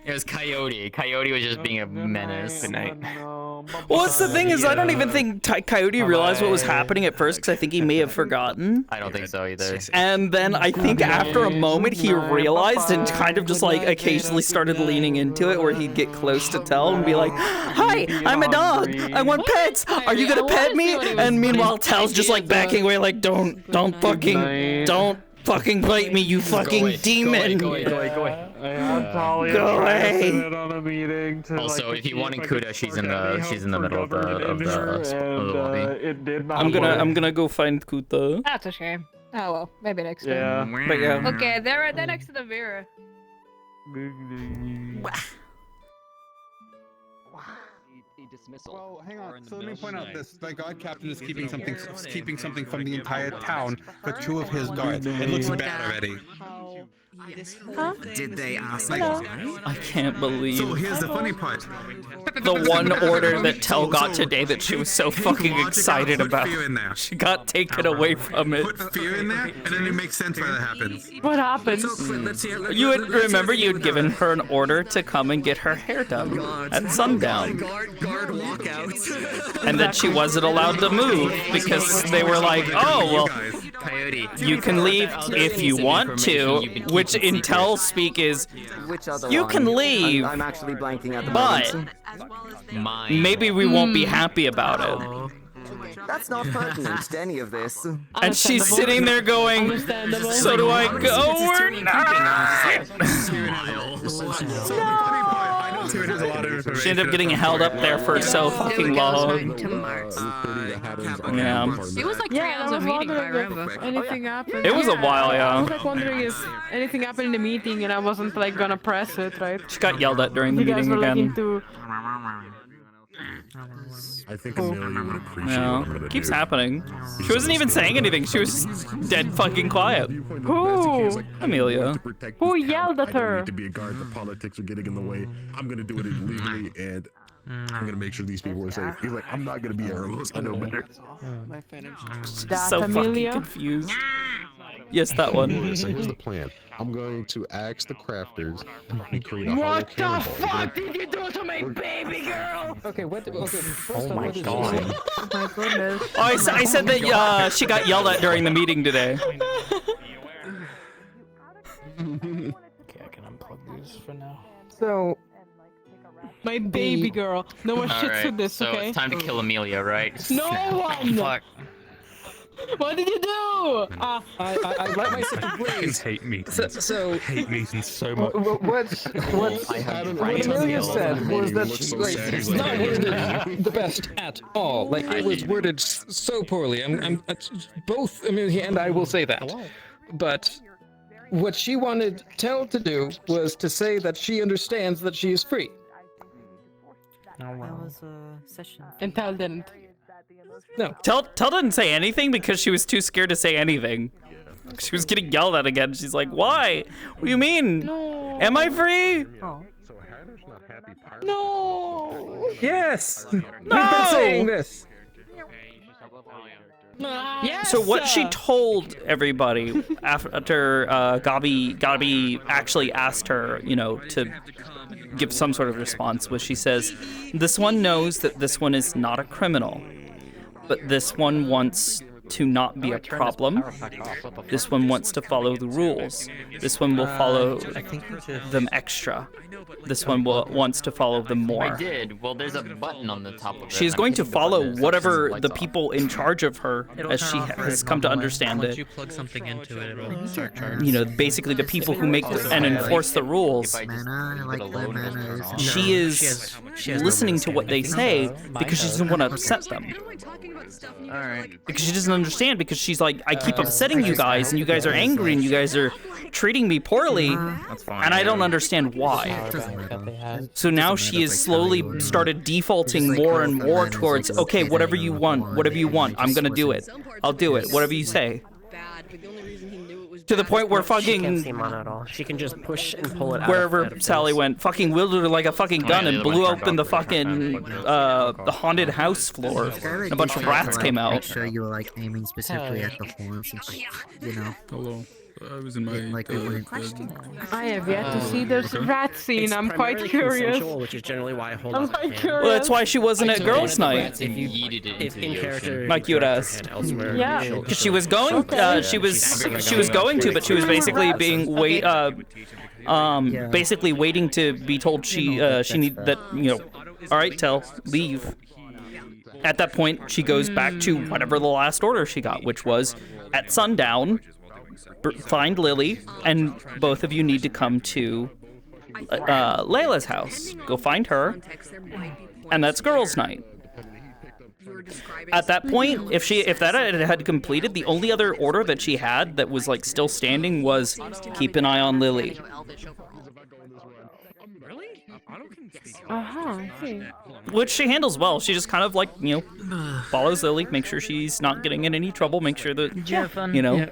It was Coyote. Coyote was just being a menace. Good night. Well, what's the thing is, I don't even think Coyote realized what was happening at first, because I think he may have forgotten. I don't think so either. And then I think after a moment he realized and kind of just like occasionally started leaning into it, where he'd get close to Tell and be like, "Hi, I'm a dog. I want pets. Are you gonna pet me?" And meanwhile, Tell's just like backing away, like, "Don't fucking bite me, you fucking demon." Go away. Go away. Also, if you want Kuda, she's in the middle of the lobby. I'm gonna go find Kuta. That's a shame. Oh well, maybe next time. Yeah. But yeah. Okay, they're right there next to the Vera. Well, hang on. So let me point out this: the guard captain is keeping something from the entire town for 2 of his guards. It looks bad already. Huh? Did they ask Like- why? I can't believe. So here's the funny part. The one order that Tell got today that she was so fucking excited about. She got taken away from it. Put fear in there, and then it makes sense why that happens. What happens? You had remember you'd given her an order to come and get her hair done at sundown, Guard walkouts. and that she wasn't allowed to move because they were like, "Oh well, Coyote. you can leave if you want to," which in Tell speak is, Which other "You one? can leave, I'm actually blanking at the but moment. maybe we won't be happy about it." That's not pertinent to any of this. And she's sitting there going, "So do I go or not?" She ended up getting held up there for so fucking long. Yeah. It was like 3 hours of meeting, I remember. Anything happened? It was a while, yeah. I was like wondering if anything happened in the meeting and I wasn't like gonna press it, right? She got yelled at during the You guys meeting were again. looking to... I think Amelia would appreciate what I'm gonna Keeps do. happening. She wasn't even saying anything. She was dead fucking quiet. Who? Amelia. Who yelled at I don't her? need to be a guard. The politics are getting in the way. I'm gonna do it illegally, and I'm gonna make sure these people are safe. He's like, I'm not gonna be arrows. I know better. So fucking confused. Yes, that one. So here's the plan. I'm going to ask the crafters and create a hollow What the cannonball. fuck did you do to my baby girl? Okay, what? Okay, first Oh my what is god. this? Oh my goodness. Oh, I said that she got yelled at during the meeting today. Okay, I can unplug these for now. So... My baby girl. No one shits Alright, with this, so okay? it's time to kill Amelia, right? No one! Fuck. What did you do? I let myself raise. Hate me. So hate me so much. what Amelia said was that it's not worded the best at all. Like it was worded so poorly. I'm both Amelia and I will say that. But what she wanted Tell to do was to say that she understands that she is free. That was a session. And Tal didn't. No. Tell didn't say anything because she was too scared to say anything. She was getting yelled at again. She's like, "Why? What do you mean? No. Am I free?" Oh. No. Yes. No. We've been saying this. Yes. So what she told everybody after Gabi actually asked her, to give some sort of response was she says, "This one knows that this one is not a criminal, but this one wants to not be a problem. This one wants to follow the rules. This one will follow them extra. This one wants to follow them more. I did. Well, there's a button on the top of it. She is going to follow whatever the people in charge of her, as she has come to understand Once it. you plug something into it, it'll start charging. You know, basically the people who make and enforce the rules. She is listening to what they say because she doesn't want to upset them. Alright. Because she doesn't understand, because she's like, I keep upsetting you guys, and you guys are angry, and you guys are treating me poorly, and I don't understand why. So now she has slowly started defaulting more and more towards, okay, whatever you want, I'm gonna do it. I'll do it, whatever you say. To the point where She can't see fucking mana at all. She can just push and pull it out. wherever Sally went, fucking wielded her like a fucking gun and blew open the fucking the haunted house floor. And a bunch of rats came out. Make sure you were like aiming specifically at the horns and shit, you know. Hello. I was in my I have yet to see this rat scene. I'm quite curious. Which is generally why I hold I'm up my quite hand. curious. Well, that's why she wasn't at girls' night. If in character, Like you had asked. Yeah. Because she was going, she was going to, but she was basically being basically waiting to be told she need that, you know. All right, tell, leave. At that point, she goes back to whatever the last order she got, which was at sundown. Find Lily, and both of you need to come to Layla's house. Go find her, and that's girls' night. At that point, if that had completed, the only other order that she had that was like still standing was keep an eye on Lily. I see. Which she handles well. She just kind of like, you know, follows Lily, make sure she's not getting in any trouble, make sure that, you know,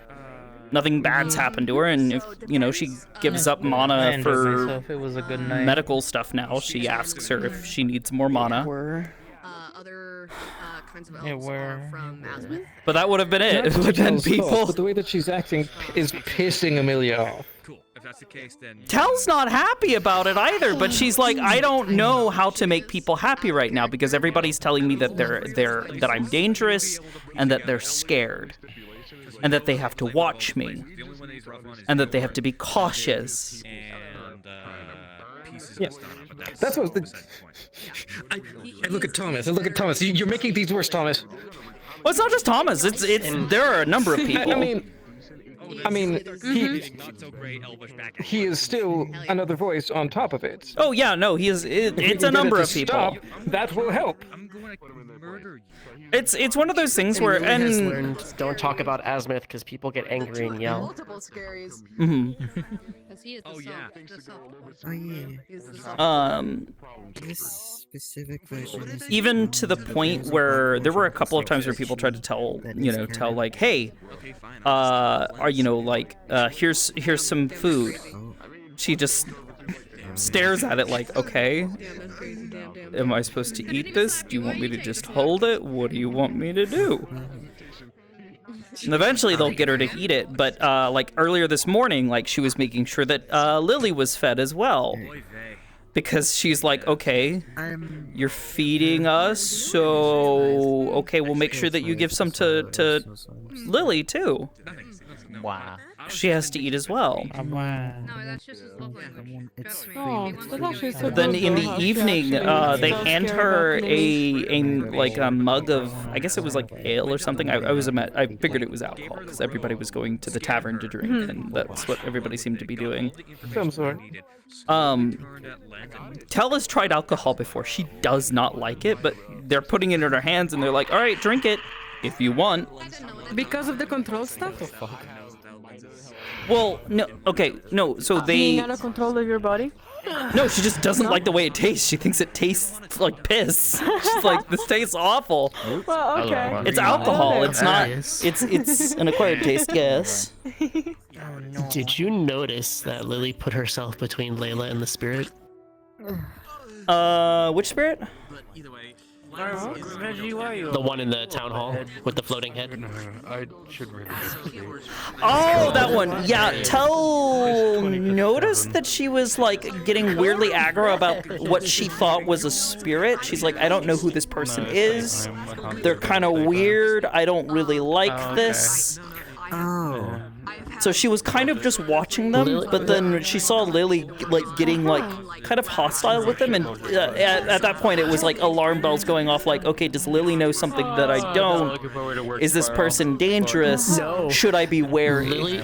nothing bad's happened to her, and if, you know, she gives up mana for medical stuff now, she asks her if she needs more mana. Other kinds of elves are from Azimuth. But that would have been it. It would have been people. But the way that she's acting is pissing Amelia off. Cool. If that's the case, then. Tel's not happy about it either, but she's like, I don't know how to make people happy right now because everybody's telling me that that I'm dangerous and that they're scared. And that they have to watch me. And that they have to be cautious. Yeah. That's what I look at Thomas. I look at Thomas. You're making things worse, Thomas. Well, it's not just Thomas. It's there are a number of people. I mean, he is still another voice on top of it. Oh yeah, no, he is. It's a number of people. Stop, that will help. It's one of those things where don't talk about Azimuth because people get angry and yell. Multiple scaries. Oh yeah. This specific version is even to the point where there were a couple of times where people tried to tell like, hey, are you know, like, here's some food. She just stares at it like, okay, am I supposed to eat this? Do you want me to just hold it? What do you want me to do? And eventually they'll get her to eat it, but like earlier this morning, like she was making sure that Lily was fed as well. Because she's like, okay, you're feeding us, so okay, we'll make sure that you give some to Lily too. Wow. She has to eat as well. No, that's just as lovely. Then in the evening, they hand her a mug of, I guess it was like ale or something. I figured it was alcohol because everybody was going to the tavern to drink, and that's what everybody seemed to be doing. Some sort. Tel has tried alcohol before. She does not like it, but they're putting it in her hands, and they're like, all right, drink it if you want. Because of the control stuff? Well, no, okay, no, so they... Being out of control of your body? No, she just doesn't like the way it tastes. She thinks it tastes like piss. She's like, this tastes awful. Well, okay. It's alcohol, it's not... It's an acquired taste, yes. Did you notice that Lily put herself between Layla and the spirit? Which spirit? Reggie, why are you? The one in the town hall with the floating head. I should really Oh, that one. Yeah, Tell noticed that she was like getting weirdly aggro about what she thought was a spirit. She's like, I don't know who this person is. They're kind of weird. I don't really like this. Oh. So she was kind of just watching them, but then she saw Lily like getting like kind of hostile with them, and at that point it was like alarm bells going off. Like, okay, does Lily know something that I don't? Is this person dangerous? No. Should I be wary?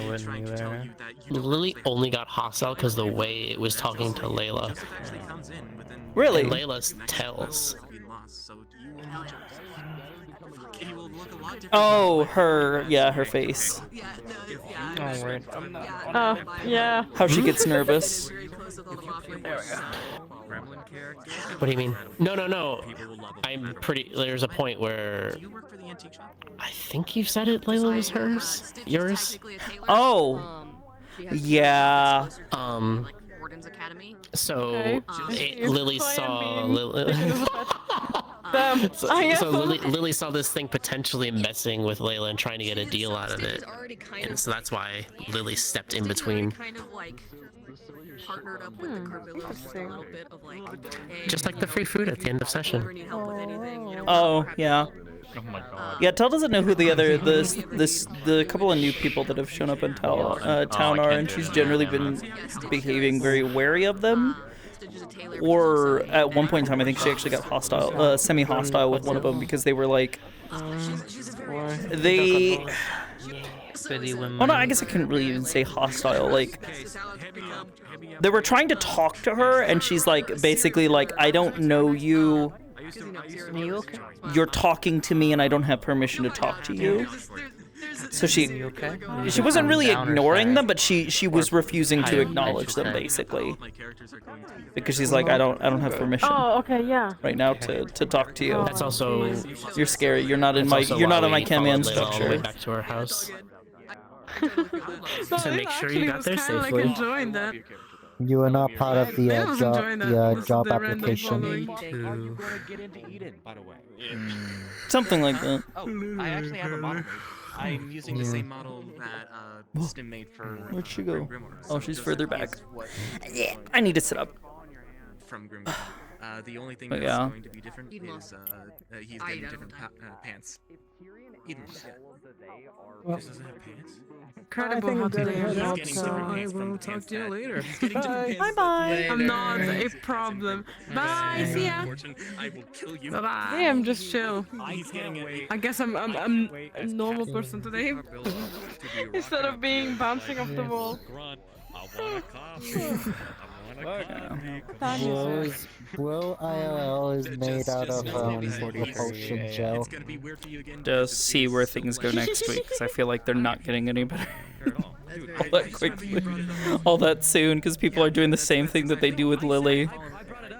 Lily only got hostile because the way it was talking to Layla. Really? And Layla tells. Oh, her face. Oh, yeah. How she gets nervous. What do you mean? No. I'm pretty. There's a point where I think you said it. Layla was hers. Yours. Oh. Yeah. Wardens Academy. So Lily saw. So Lily saw this thing potentially messing with Layla and trying to get a deal out of it, and so that's why Lily stepped in between. Kind of like partnered up with the Carvillos a little bit of like, Just like the free food at the end of session. Oh, yeah. Oh my god. Yeah, Tell doesn't know who the couple of new people that have shown up in town are, and she's generally been behaving very wary of them. Or at one point in time, I think she actually got hostile, semi-hostile with one of them because they were like, they. Well, no, I guess I couldn't really even say hostile. Like, they were trying to talk to her, and she's like, basically like, I don't know you. You're talking to me, and I don't have permission to talk to you. So she wasn't really ignoring them, but she was refusing to acknowledge them, basically, because she's like, I don't have permission. Oh, okay, yeah. Right now to talk to you. That's also. You're scary. You're not in my command structure. All the way back to her house. To make sure you got there safely. Like enjoying that. You are not part of the job application. Something like that. Oh, I actually have a model made. I'm using the same model that Stim made for. Where'd she go? Oh, she's further back. Yeah, I need to sit up. From Grim. The only thing But that's yeah. going to be different is he's getting different pants. Eden, yeah. Well, doesn't have pants? Incredible how today He's is not getting so. different I pants from will the talk pants to you that- later. Bye bye. I'm not a problem. Bye. See ya. I will kill you. Bye bye. Yeah, I'm just chill. He's getting a I guess I'm a normal person today. Instead of being bouncing off the wall. Will IRL is made out of potion gel. Just see where things go next week, because I feel like they're not getting any better all that quickly, all that soon, because people are doing the same thing that they do with Lily.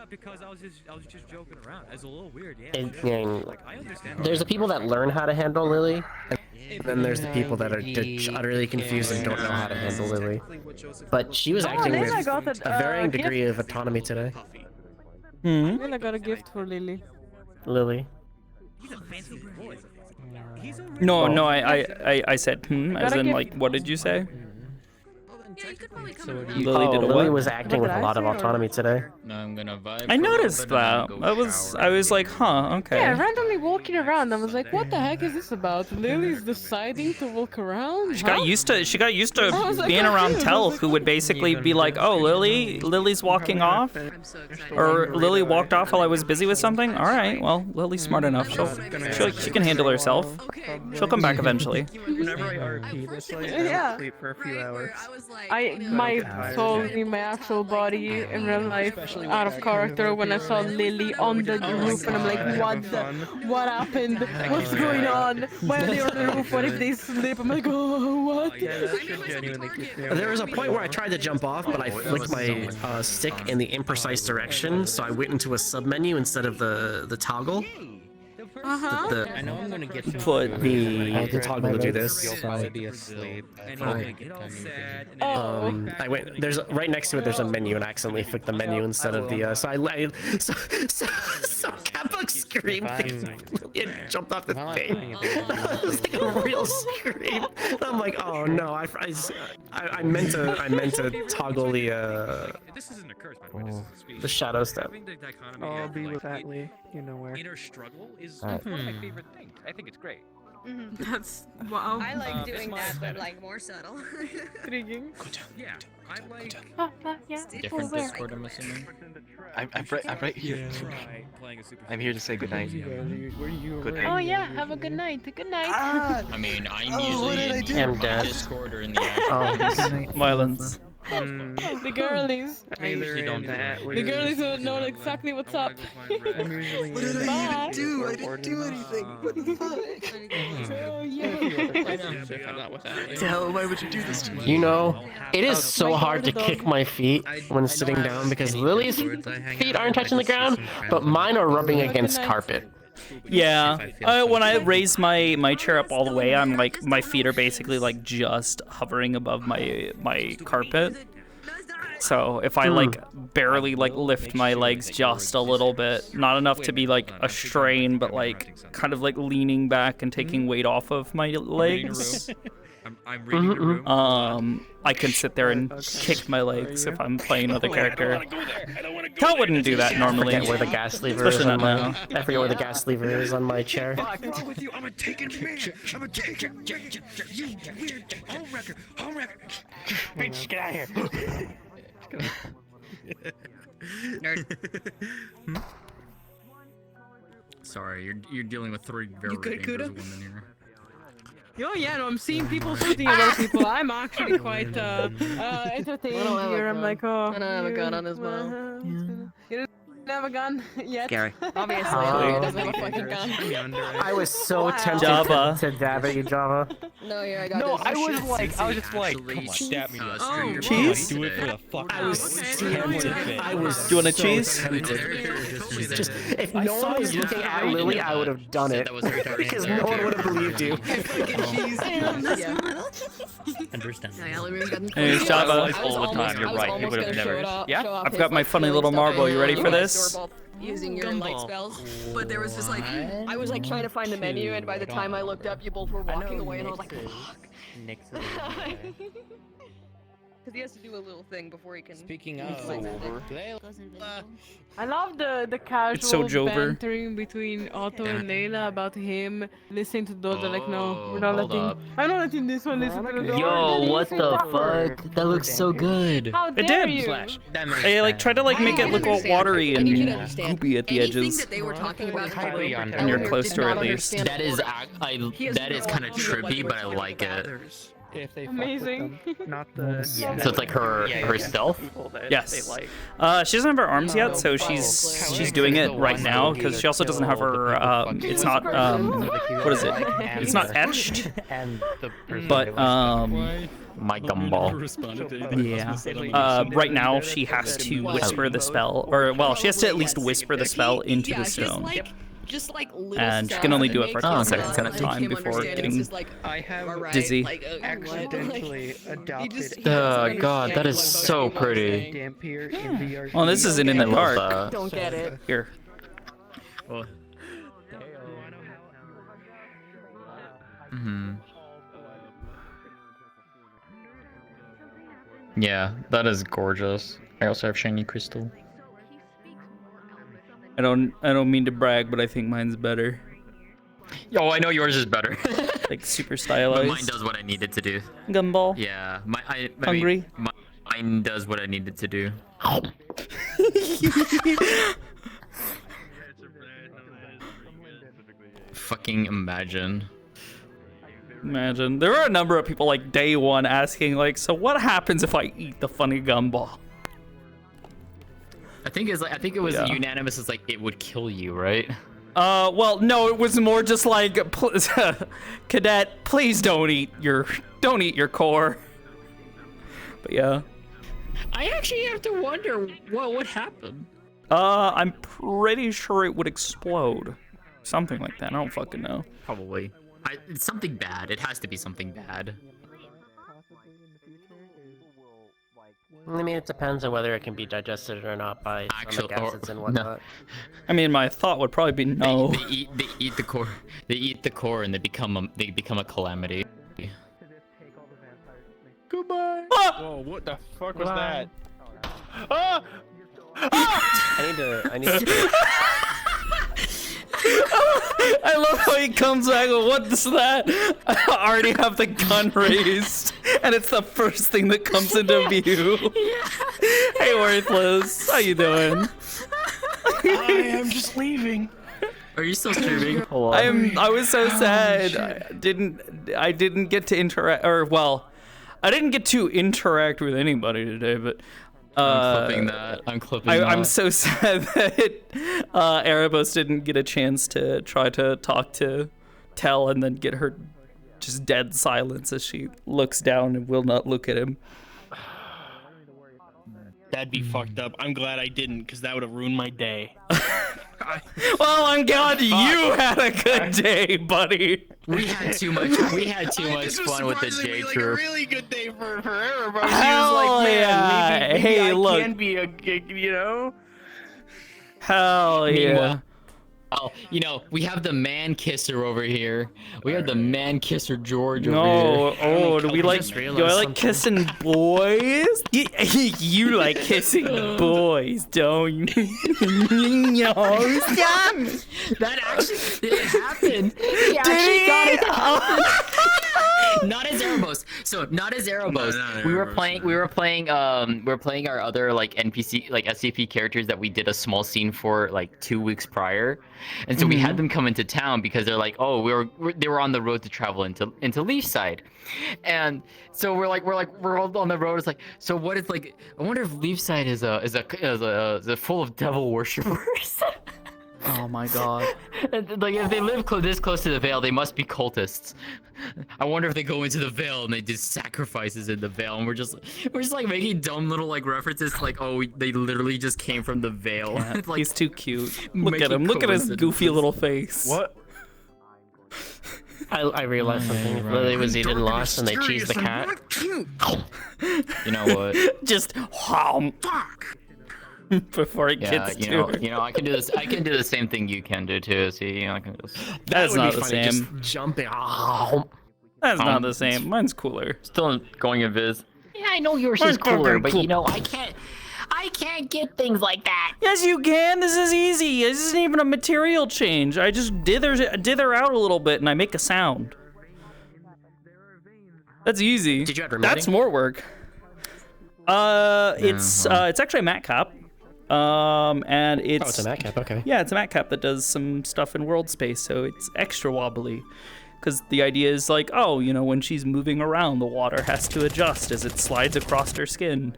Because I was just joking around. It's a little weird, yeah. And there's the people that learn how to handle Lily, and then there's the people that are just utterly confused and don't know how to handle Lily. But she was acting with a varying degree of autonomy today. I got a gift for Lily. Lily. No, I said as in like, what did you say? Lily was acting with a lot of autonomy today. I'm gonna vibe. I noticed that. I was like, huh, okay. Yeah, randomly walking around. I was like, what the heck is this about? Lily's deciding to walk around? She got used to I was like, being around confused. Tell, who would basically be like, oh, Lily's walking off, or Lily walked off while I was busy with something. All right, well, Lily's smart enough. She can handle herself. She'll come back eventually. Whenever I RP, that's like I Yeah. sleep for a few hours. My soul in my actual body in real life out of character when I saw Lily on the roof, and I'm like, what happened? What's going on? Why are they on the roof? What if they slip? I'm like, oh, what? Yeah, that should genuinely keep me There was a point where I tried to jump off, but I flicked my stick in the imprecise direction, so I went into a submenu instead of the toggle. I know I'm gonna get the toggle to do this. I'll be asleep. I went. There's right next to it. There's a menu, and I accidentally flicked the menu instead of the. So Kappa scream. It jumped off the thing. It was like a real scream. I'm like, oh no! I meant to toggle the This isn't a curse, by the way. This is a speech. the shadow step. I'll be with Atlee. You know where. Inner struggle is Alright. one of my favorite things. I think it's great. That's wow. I like doing that, but like more subtle. Intriguing. Yeah, I like. Different Discord, I'm assuming. I'm right here. I'm here to say goodnight. Good night. Oh yeah, have a good night. Good night. I mean, I'm usually in Discord or in the actual. Violence. The girlies. I usually don't do that. The girlies don't know exactly what's up. I'm usually. What did I do? I didn't do anything. What the fuck? Oh yeah. The hell, why would you do this to me? You know, it is so hard to kick my feet when sitting down because Lily's feet aren't touching the ground, but mine are rubbing against carpet. Yeah, when I raise my chair up all the way, I'm like, my feet are basically like just hovering above my carpet. So if I like barely like lift my legs just a little bit, not enough to be like a strain, but like kind of like leaning back and taking weight off of my legs. I'm reading the room. I can sit there and kick my legs if I'm playing another character. Cal wouldn't do that normally. I forget where the gas lever is on my. I forget where the gas lever is on my chair. What's wrong with you? I'm a taken man. I'm a taken. You weird homewrecker. Homewrecker. Bitch, get out of here. Nerd. Sorry, you're dealing with three very dangerous women here. Oh yeah, no, I'm seeing people shooting at other people. I'm actually quite entertained here. I'm like, oh. I don't have a gun on his mouth. He doesn't have a gun yet. Scary. Obviously, he doesn't have a fucking gun. I was so tempted to dab at you, Java. No, here I got No, this. I was just like, come on, stab me. Cheese? Do it for the fuck. I was tempted. I was. Do you want a so cheese? tempted. Just if no one was looking at Lily, I would have done it because no one would have believed you. Understand. Hey, Java. All the time. You're right. You would have never. Yeah, I've got my funny little marble. You ready for this? Using your light spells, but there was just like I was like trying to find the menu, and by the time I looked up, you both were walking away, and I was like, "Fuck." Because he has to do a little thing before he can. Speaking of, I love the casual so Jover. bantering between Otto and Layla about him listening to the door. They're like, no, we're not letting. I'm not letting this one listen to the door. Yo, what the fuck? That looks so good. How It dare did. you? I like tried to like make it look all watery and goopy at the Anything edges. that they were talking about, And you're close to her at least. That is that is kind of trippy, but I like it. Amazing. Not the. So it's like her stealth. Yes. She doesn't have her arms yet, so she's doing it right now because she also doesn't have her. It's not what is it? It's not etched. But my gumball. Yeah. Right now she has to whisper the spell, or well, she has to at least whisper the spell into the stone. Just like little And she can only do it for stuff a that second at a time him before understand. getting It's just like, I have alright, dizzy. like, accidentally adopted. Oh god, that is so pretty. Dampier in the Well, this isn't in the dark. Don't get it. Here. Yeah, that is gorgeous. I also have shiny crystal. I don't mean to brag, but I think mine's better. Yo, I know yours is better. Like super But stylized. mine does what I needed to do. Gumball. Yeah, Hungry? Mine does what I needed to do. Fucking imagine. Imagine. There were a number of people like day one asking like, so what happens if I eat the funny gumball? I think it was unanimous. It's like it would kill you, right? Well, no, it was more just like, Cadet, please don't eat your core. But yeah. I actually have to wonder what would happen. I'm pretty sure it would explode. Something like that. I don't fucking know. Probably. It's something bad. It has to be something bad. I mean, it depends on whether it can be digested or not by stomach acids and whatnot. I mean, my thought would probably be no. They eat the core. They eat the core and they become a calamity. Goodbye. Whoa, what the fuck was that? Ah! I need to. I love how he comes back with, what's that? I already have the gun raised, and it's the first thing that comes into view. Hey, Worthless, how you doing? I am just leaving. Are you still streaming? I was so sad. I didn't get to interact, or well, I didn't get to interact with anybody today, but I'm clipping that. I'm so sad that Erebos didn't get a chance to try to talk to Tell and then get her just dead silence as she looks down and will not look at him. That'd be fucked up. I'm glad I didn't, because that would have ruined my day. Well, I'm glad you had a good day, buddy. We had too much fun with the J like Troop. a really good day for Erebos. Hell He was like, man, yeah. maybe Hey, I look. can be a gig, you know? Hell yeah. Meanwhile, oh, you know, we have the man kisser over here. We have the man kisser George over here. Oh, do I like kissing boys? You like kissing boys, don't you? That actually did happen. He actually got it to happen. Not as Erebos. So not as Erebos. We were playing our other like NPC like SCP characters that we did a small scene for like 2 weeks prior. And so we had them come into town because they're like, oh, they were on the road to travel into Leafside, and so we're all on the road. It's like, so what is like? I wonder if Leafside is full of devil worshippers. Oh my god. Like if they live this close to the Veil, they must be cultists. I wonder if they go into the Veil and they did sacrifices in the Veil, and we're just like making dumb little like references to, like, oh, they literally just came from the Veil. Yeah, Like, he's too cute. Look at him. Look at his goofy little face. What? I realized something. Lily was eating lost and they cheesed the cat. You know what? Just fuck. Before it gets to her. You know, I can do this. I can do the same thing you can do too. See, you know, I can just. That's not the same. Just jumping. That's not the same. Mine's cooler. Still going invis. Yeah, I know yours is cooler, but you know, I can't get things like that. Yes, you can. This is easy. This isn't even a material change. I just dither out a little bit and I make a sound. That's easy. Did you add That's more work. It's actually a mat cap. And it's... Oh, it's a mat cap, okay. Yeah, it's a mat cap that does some stuff in world space, so it's extra wobbly. Because the idea is like, oh, you know, when she's moving around, the water has to adjust as it slides across her skin.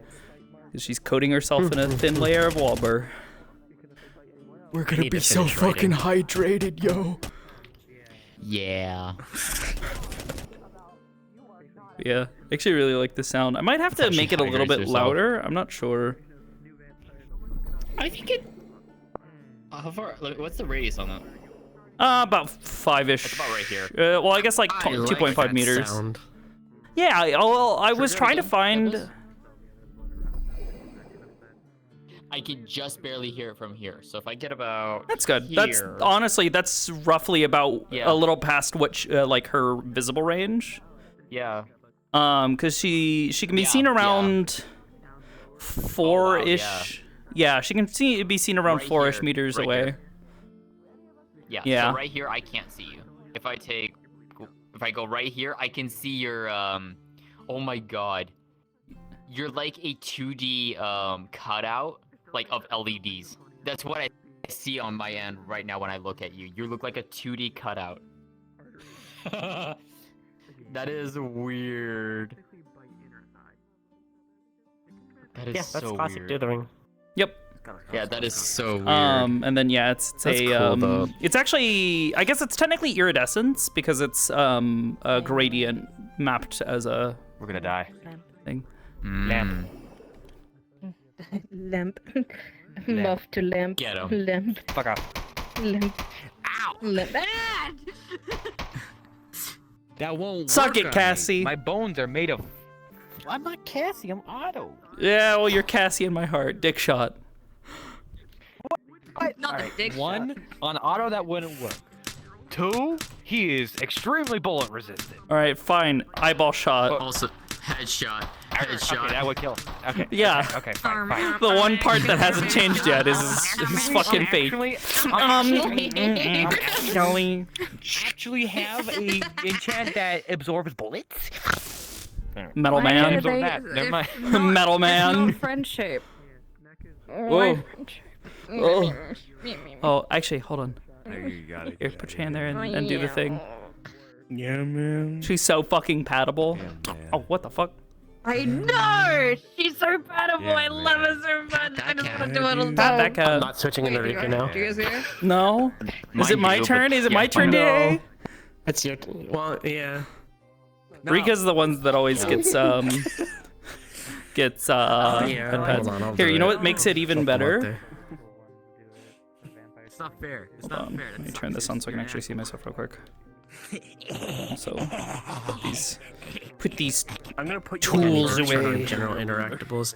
Because she's coating herself in a thin layer of water. We're gonna be so fucking hydrated, yo. Yeah. Yeah, I actually really like the sound. I might have to make it a little bit louder. I'm not sure. I think it. How far? Like, what's the radius on that? About 5-ish. It's about right here. Well, I guess like 2.5 meters. Sound. Yeah, I was trying to find. I can just barely hear it from here. So if I get about. That's good. Here, that's honestly, that's roughly about a little past what like her visible range. Yeah. Because she can be seen around 4-ish. Yeah, she can be seen around Right 4-ish here, meters right away. here. Yeah. Yeah. So right here, I can't see you. If I go right here, I can see your Oh my god. You're like a 2D cutout, like of LEDs. That's what I see on my end right now when I look at you. You look like a 2D cutout. That is weird. That is that's so classic weird. dithering. Yep. Yeah, that is so weird. And then yeah, it's That's a cool, though. it's actually, I guess it's technically iridescence because it's a gradient mapped as a We're gonna die. thing. Lamp. Lamp. Love to lamp. Get him. Lamp. Fuck off. Lamp. Ow! Lamp. That won't Suck work it, on me. Cassie. My bones are made of I'm not Cassie, I'm Otto. Yeah, well, you're Cassie in my heart. Dick shot. Alright, one, on Otto that wouldn't work. 2, he is extremely bullet resistant. Alright, fine. Eyeball shot. Also, headshot. Headshot. Okay, that would kill him. Okay. Yeah. Okay, fine, fine. The one part that hasn't changed yet is his fucking fate. Actually have a enchant that absorbs bullets. Metal Man. Never mind. Metal Man. Friendship. Whoa. Oh. Oh, actually, hold on. You got it. Here, put your hand there and do the thing. Yeah, man. She's so fucking patable. Oh, what the fuck? I know! She's so patable, I love her so much. I just want to do it all the Pat time. that cat. I'm not switching into Rika now. Do you guys hear? No. Is it my turn? Is it my turn today? It's your. Well, yeah. Rika's the ones that always gets gets yeah, pets. hold on, I'll Here, do you know it. what makes it even Flip them up better? there. It's not fair. It's Hold not on. fair. Let me turn this on so I can actually see myself real quick. So put these I'm gonna put tools away. away. General interactables.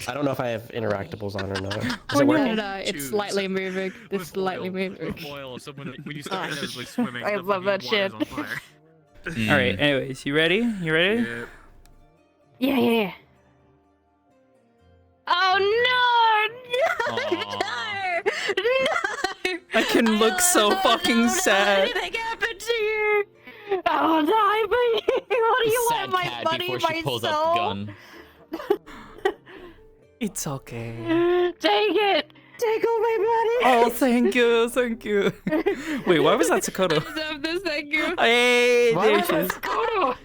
I don't know if I have interactables on or not. Does Oh, it work? no, it's slightly moving. It's slightly moving. Oil, so when you start like swimming, I love that shit. All right. Anyways, you ready? You ready? Yeah, yeah. Oh no! Aw. No! I can look so fucking sad. Anything happened to you? Oh no, but what do you Sad want, my cat buddy, before she my pulls out soul? the gun. It's okay. Take it! Take all my money! Oh, thank you, thank you. Wait, why was that Sakoto? Deserve this, thank you. Hey, Why there was she that is. Sakoto?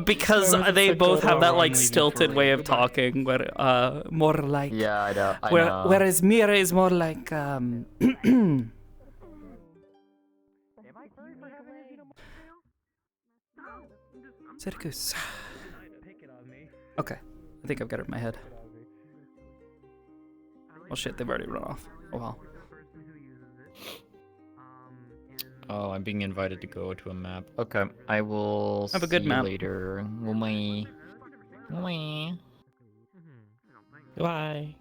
Because they both have that like stilted way of talking, where more like Yeah, I know. I where, know. whereas Mira is more like Circus. Okay, I think I've got it in my head. Oh shit, they've already run off. Oh well. Oh, I'm being invited to go to a map. Okay, I will Have a good see map. you later. Bye. Bye. Bye.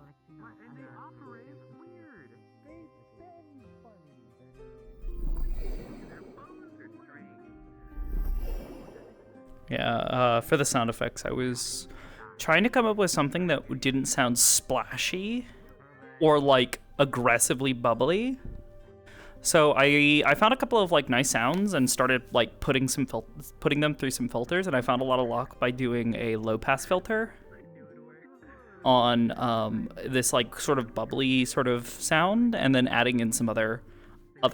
Yeah, for the sound effects, I was trying to come up with something that didn't sound splashy or like aggressively bubbly. So I found a couple of like nice sounds and started like putting them through some filters, and I found a lot of luck by doing a low pass filter on this like sort of bubbly sort of sound, and then adding in some other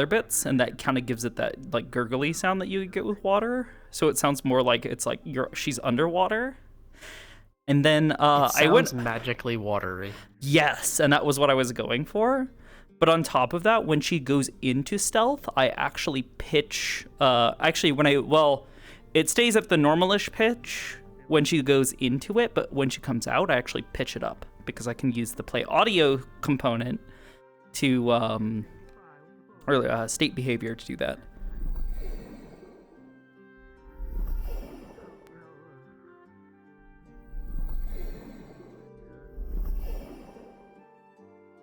bits, and that kind of gives it that like gurgly sound that you get with water. So it sounds more like it's like she's underwater. And then I went magically watery. Yes, and that was what I was going for. But on top of that, when she goes into stealth, I actually pitch. It stays at the normalish pitch when she goes into it, but when she comes out, I actually pitch it up because I can use the play audio component to state behavior to do that.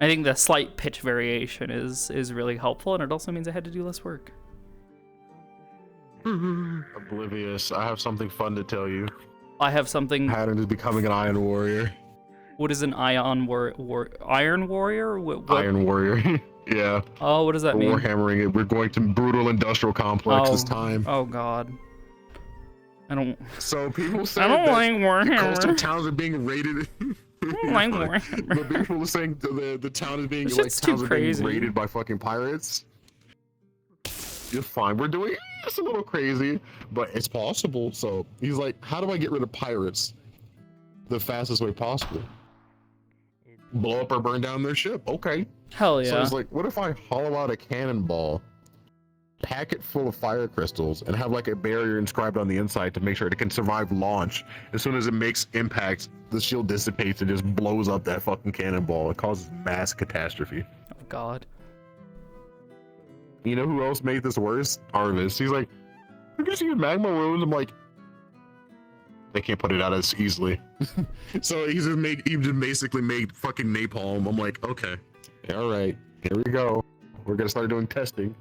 I think the slight pitch variation is really helpful, and it also means I had to do less work. Oblivious, I have something fun to tell you. I have something. Pattern is becoming an Iron Warrior. What is an Iron Warrior? What? Iron Warrior. Yeah. Oh, what does that mean? Warhammering it. We're going to brutal industrial complex this time. Oh God. I don't. So people say I don't that like Warhammer. coastal towns are being raided. I don't like Warhammer. But people are saying the town is being This like shit's too towns are being crazy. raided by fucking pirates. You're fine. We're doing it's a little crazy, but it's possible. So he's like, how do I get rid of pirates the fastest way possible? Blow up or burn down their ship. Okay. Hell yeah. So he's like, what if I hollow out a cannonball, pack it full of fire crystals, and have like a barrier inscribed on the inside to make sure it can survive launch? As soon as it makes impact, the shield dissipates and just blows up that fucking cannonball. It causes mass catastrophe. Oh God. You know who else made this worse? Arvis. He's like, we just use magma runes. I'm like, they can't put it out as easily. So he just basically made fucking napalm. I'm like, okay, all right, here we go. We're gonna start doing testing.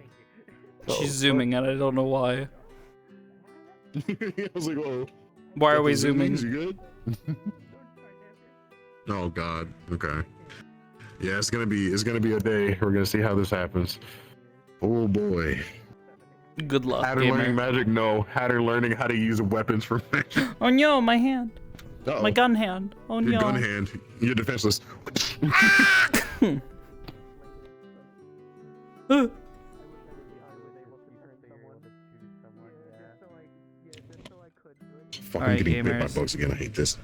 She's zooming and I don't know why. I was like, whoa. Why are we zooming? You good? Oh god. Okay. Yeah, it's gonna be a day. We're gonna see how this happens. Oh boy. Good luck, Hatter gamer. learning magic? No. Hatter learning how to use weapons for magic. Oh no, my hand. Uh-oh. My gun hand. Oh no. Your gun hand. You're defenseless. Fucking Alright, getting bit by gamers. bugs again. I hate this.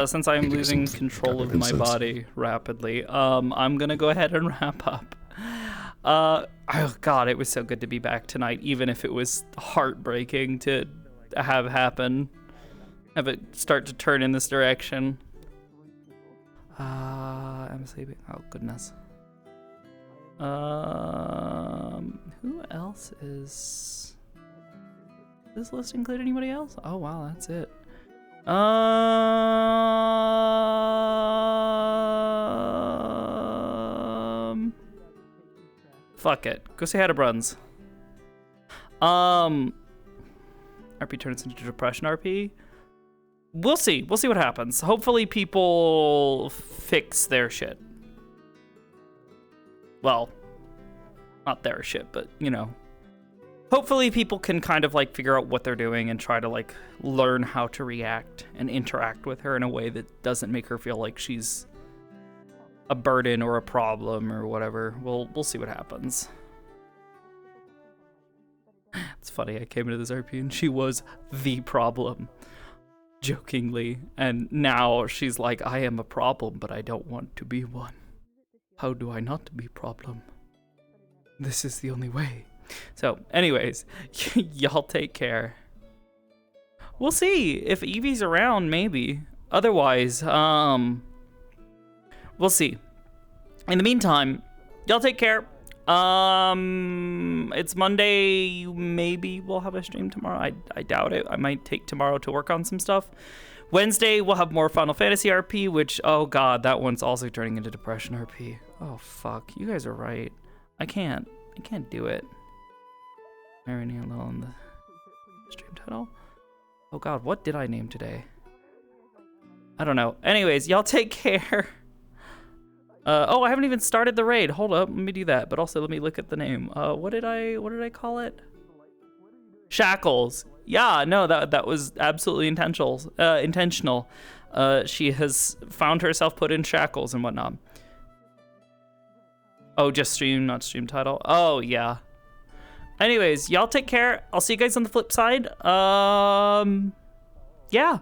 Since I'm losing control of my body rapidly, I'm gonna go ahead and wrap up. Oh god, it was so good to be back tonight, even if it was heartbreaking to have happen. Have it start to turn in this direction. I'm sleeping. Oh goodness. Who else is... Does this list include anybody else? Oh wow, that's it. Fuck it. Go say hi to Bruns. RP turns into Depression RP. We'll see. We'll see what happens. Hopefully people fix their shit. Well, not their shit, but you know. Hopefully people can kind of like figure out what they're doing and try to like learn how to react and interact with her in a way that doesn't make her feel like she's a burden or a problem or whatever. We'll see what happens. It's funny, I came into this RP and she was the problem, jokingly, and now she's like, I am a problem, but I don't want to be one. How do I not be problem? This is the only way. So, anyways, y'all take care. We'll see if Evie's around, maybe. Otherwise, we'll see. In the meantime, y'all take care. It's Monday. Maybe we'll have a stream tomorrow. I doubt it. I might take tomorrow to work on some stuff. Wednesday, we'll have more Final Fantasy RP, which, oh god, that one's also turning into Depression RP. Oh, fuck. You guys are right. I can't do it. I name that on the stream title. Oh god, what did I name today? I don't know. Anyways, y'all take care. Oh, I haven't even started the raid. Hold up, let me do that. But also, let me look at the name. What did I call it? Shackles. Yeah, no, that was absolutely intentional. She has found herself put in shackles and whatnot. Oh, just stream, not stream title. Oh, yeah. Anyways, y'all take care. I'll see you guys on the flip side. Yeah.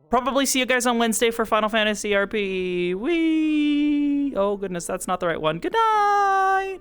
Probably see you guys on Wednesday for Final Fantasy RP. Whee! Oh, goodness, that's not the right one. Good night!